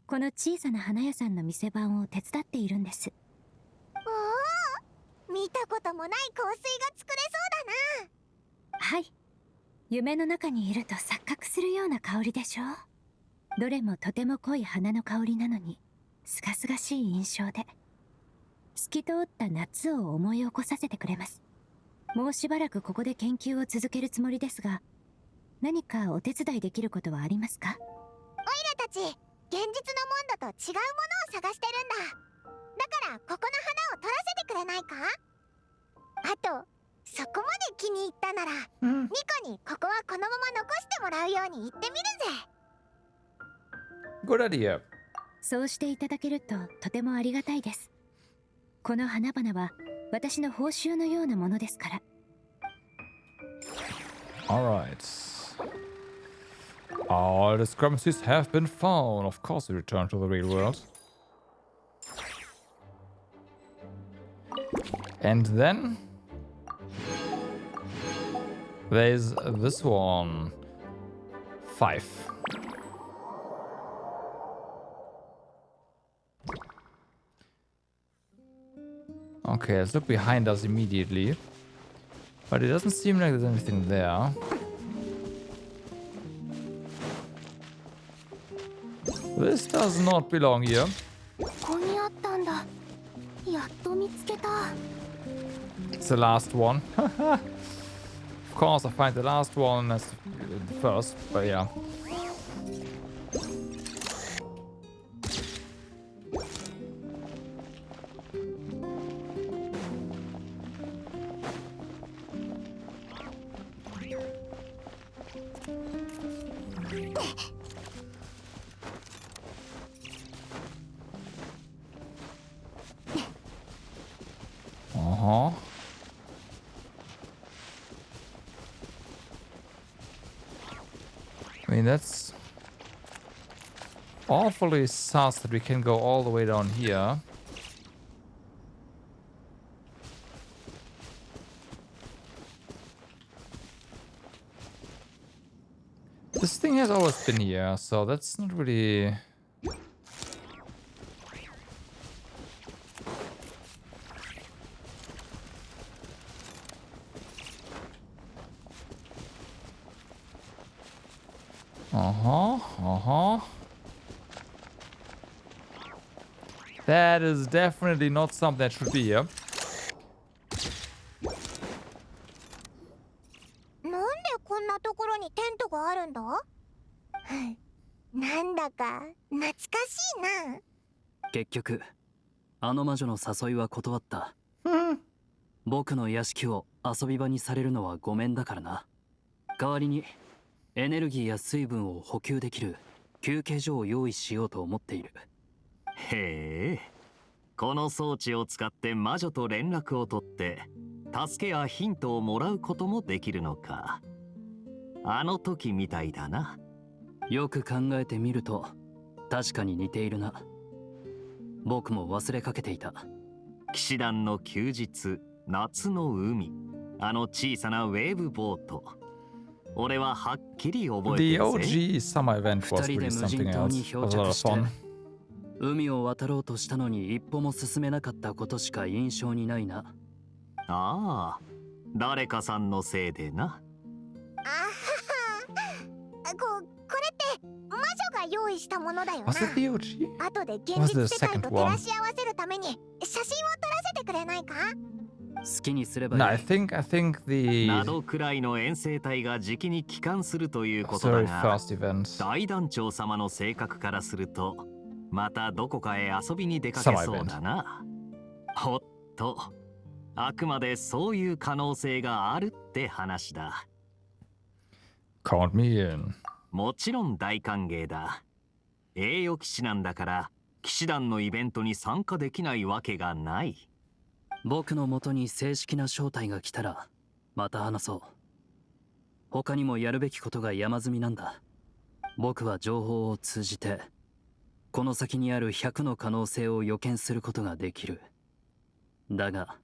この小さな花屋さんの店番を手伝っているんです。おお、見たこともない香水が作れそうだな。はい、夢の中にいると錯覚するような香りでしょう。どれもとても濃い花の香りなのにすがすがしい印象で、透き通った夏を思い起こさせてくれます。もうしばらくここで研究を続けるつもりですが、何かお手伝いできることはありますか？オイラたち現実のモンドと違うものを探してるんだ。だからここの花を取らせてくれないか？あとそこまで気に入ったなら、ニコにここはこのまま残してもらうように言ってみるぜ。 Good idea. そうしていただけるととてもありがたいです。この花々は私の報酬のようなものですから。 Alright. All discrepancies have been found. Of course we return to the real world. And then there's this one. 5. Okay, let's look behind us immediately. But it doesn't seem like there's anything there. This does not belong here. ここにあったんだ。やっと見つけた。 It's the last one. Of course, I find the last one as the first, but yeah. I mean, that's awfully sus that we can go all the way down here. This thing has always been here, so that's not really... That is definitely not something that should be here. なんでこんなところにテントがあるんだ？なんだか懐かしいな。結局あの魔女の誘いは断った。僕の屋敷を遊び場にされるのはごめんだからな。代わりにエネルギーや水分を補給できる休憩所を用意しようと思っている。へえ、この装置を使って魔女と連絡を取って助けやヒントをもらうこともできるのか。あの時みたいだな。よく考えてみると確かに似ているな。僕も忘れかけていた。騎士団の休日、夏の海、あの小さなウェーブボート。俺ははっきり覚えてるぜ。 The OG summer event was 二人 really で無 something 人島に else. 漂 It was a lot 着 of して fun. 海を渡ろうとしたのに一歩も進めなかったことしか印象にないな。ああ、誰かさんのせいでな。これって魔女が用意したものだよな。 Was it the OG? 後で現 Was 実 the 世界 second と照 one? らし合わせるために写真を撮らせてくれないか？好きにすればいい。 No, I think the などくらいの遠征隊がじきに帰還するということだ very が、 first event. 大団長様の性格からするとまたどこかへ遊びに出かけそうだな。ほっと、あくまでそういう可能性があるって話だ。 Count me in. もちろん大歓迎だ。栄誉騎士なんだから騎士団のイベントに参加できないわけがない。僕の元に正式な招待が来たらまた話そう。他にもやるべきことが山積みなんだ。僕は情報を通じてこの先にある100の可能性を予見することができる。だが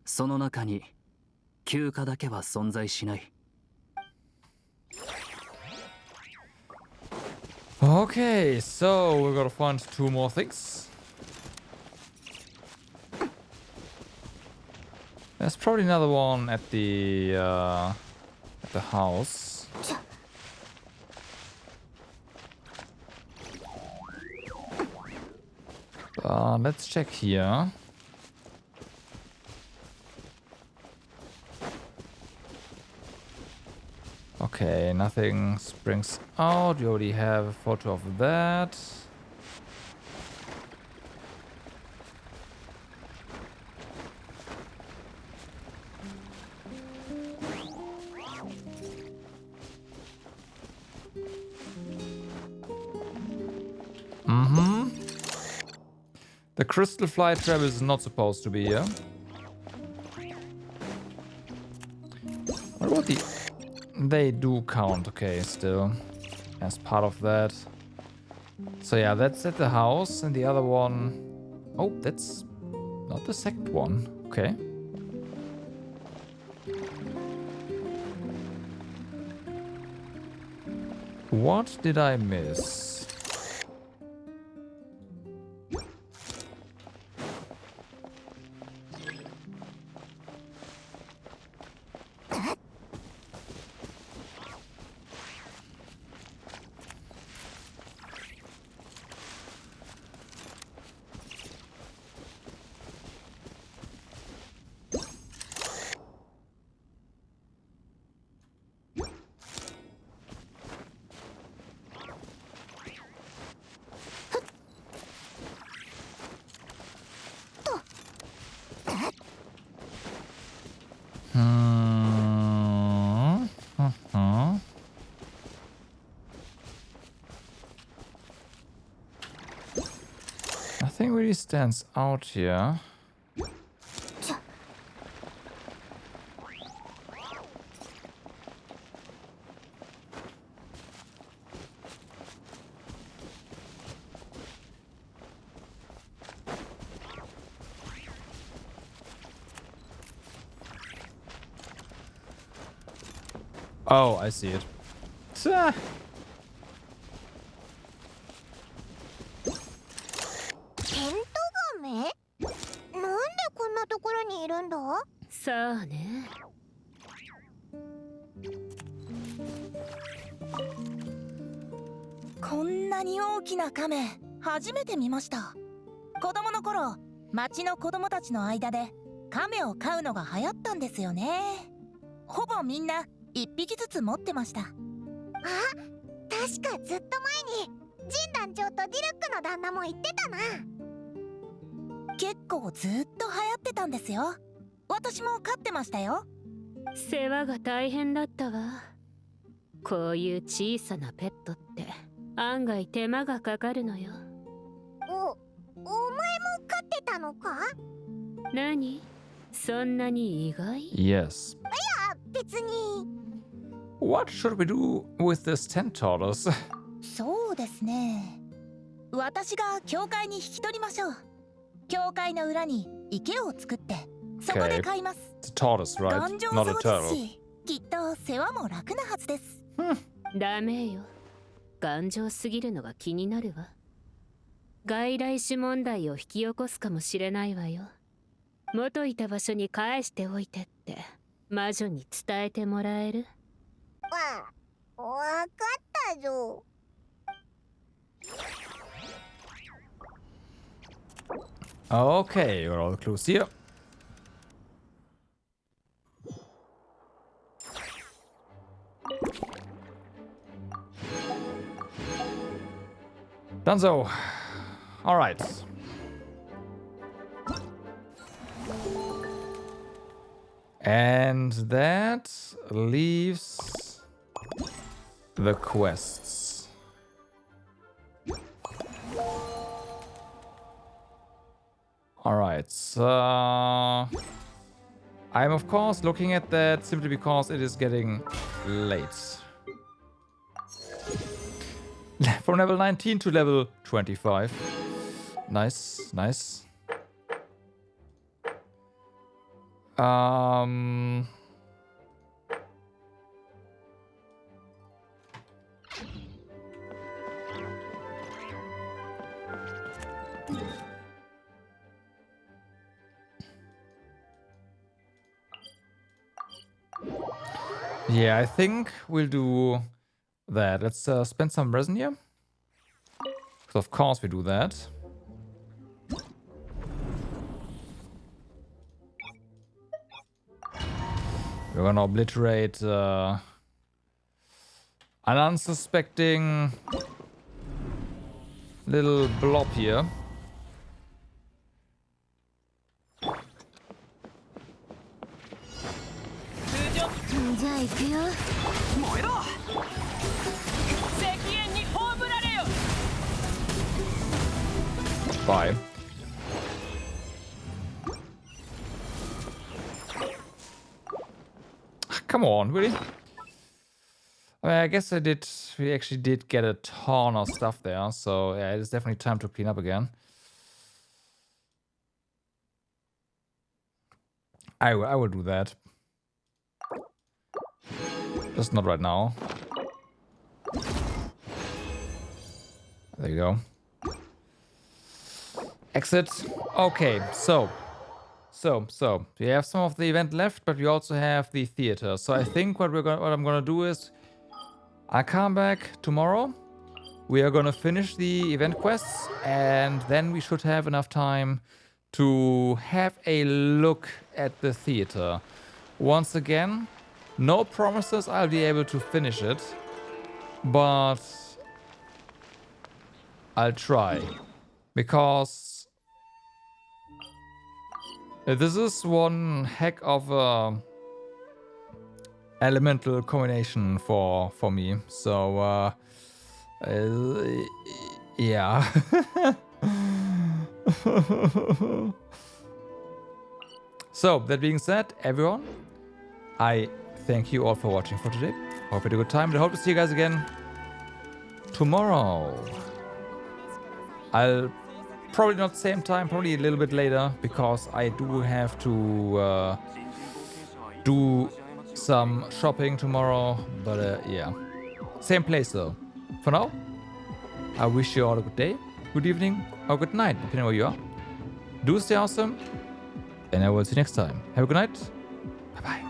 その中に休暇だけは存在しない。Okay, so we're gonna find two more things. There's probably another one at the house. Let's check here. Okay, nothing springs out. You already have a photo of that. The crystal flight trap is not supposed to be here. What about the... They do count, okay, still. As part of that. So yeah, that's at the house, and the other one... Oh, that's not the second one. Okay. What did I miss? Nothing really stands out here. Oh, I see it. Tah. さあね。こんなに大きな亀初めて見ました。子供の頃、町の子供たちの間で亀を飼うのが流行ったんですよね。ほぼみんな1匹ずつ持ってました。あ、確かずっと前にジン団長とディルックの旦那も言ってたな。結構ずっと流行ってたんですよ。私も飼ってましたよ。世話が大変だったわ。こういう小さなペットって案外手間がかかるのよ。お前も飼ってたのか？何？そんなに意外？ Yes. いや、別に。What should we do with this tent tortoise? そうですね。私が教会に引き取りましょう。教会の裏に池を作って、そこで飼います。It's a tortoise, right? 頑丈 Not a そうです turtle. し、きっと世話も楽なはずです。ダメよ。頑丈すぎるのが気になるわ。外来種問題を引き起こすかもしれないわよ。元いた場所に返しておいてって魔女に伝えてもらえる？わかったぞ。Okay, you're all close here. Dunzo. All right. And that leaves the quests. All right. So I'm of course looking at that simply because it is getting late. From level 19 to level 25. Nice, nice. Yeah, I think we'll do that. Let's spend some resin here. Because of course we do that. We're gonna obliterate an unsuspecting little blob here. Bye. Come on, really? I mean, I guess we actually did get a ton of stuff there, so yeah, it's definitely time to clean up again. I will do that. Just not right now. There you go. Exit. Okay, so we have some of the event left, but we also have the theater. So I think what I'm gonna do is I'll come back tomorrow. We are gonna finish the event quests, and then we should have enough time to have a look at the theater. Once again, no promises I'll be able to finish it, but I'll try, because this is one heck of a elemental combination for me. So yeah. So that being said, everyone, I thank you all for watching for today. Hope you had a good time, and I hope to see you guys again tomorrow. I'll probably not same time, probably a little bit later, because I do have to do some shopping tomorrow. But yeah, same place though. For now, I wish you all a good day, good evening, or good night, depending on where you are. Do stay awesome, and I will see you next time. Have a good night. Bye bye.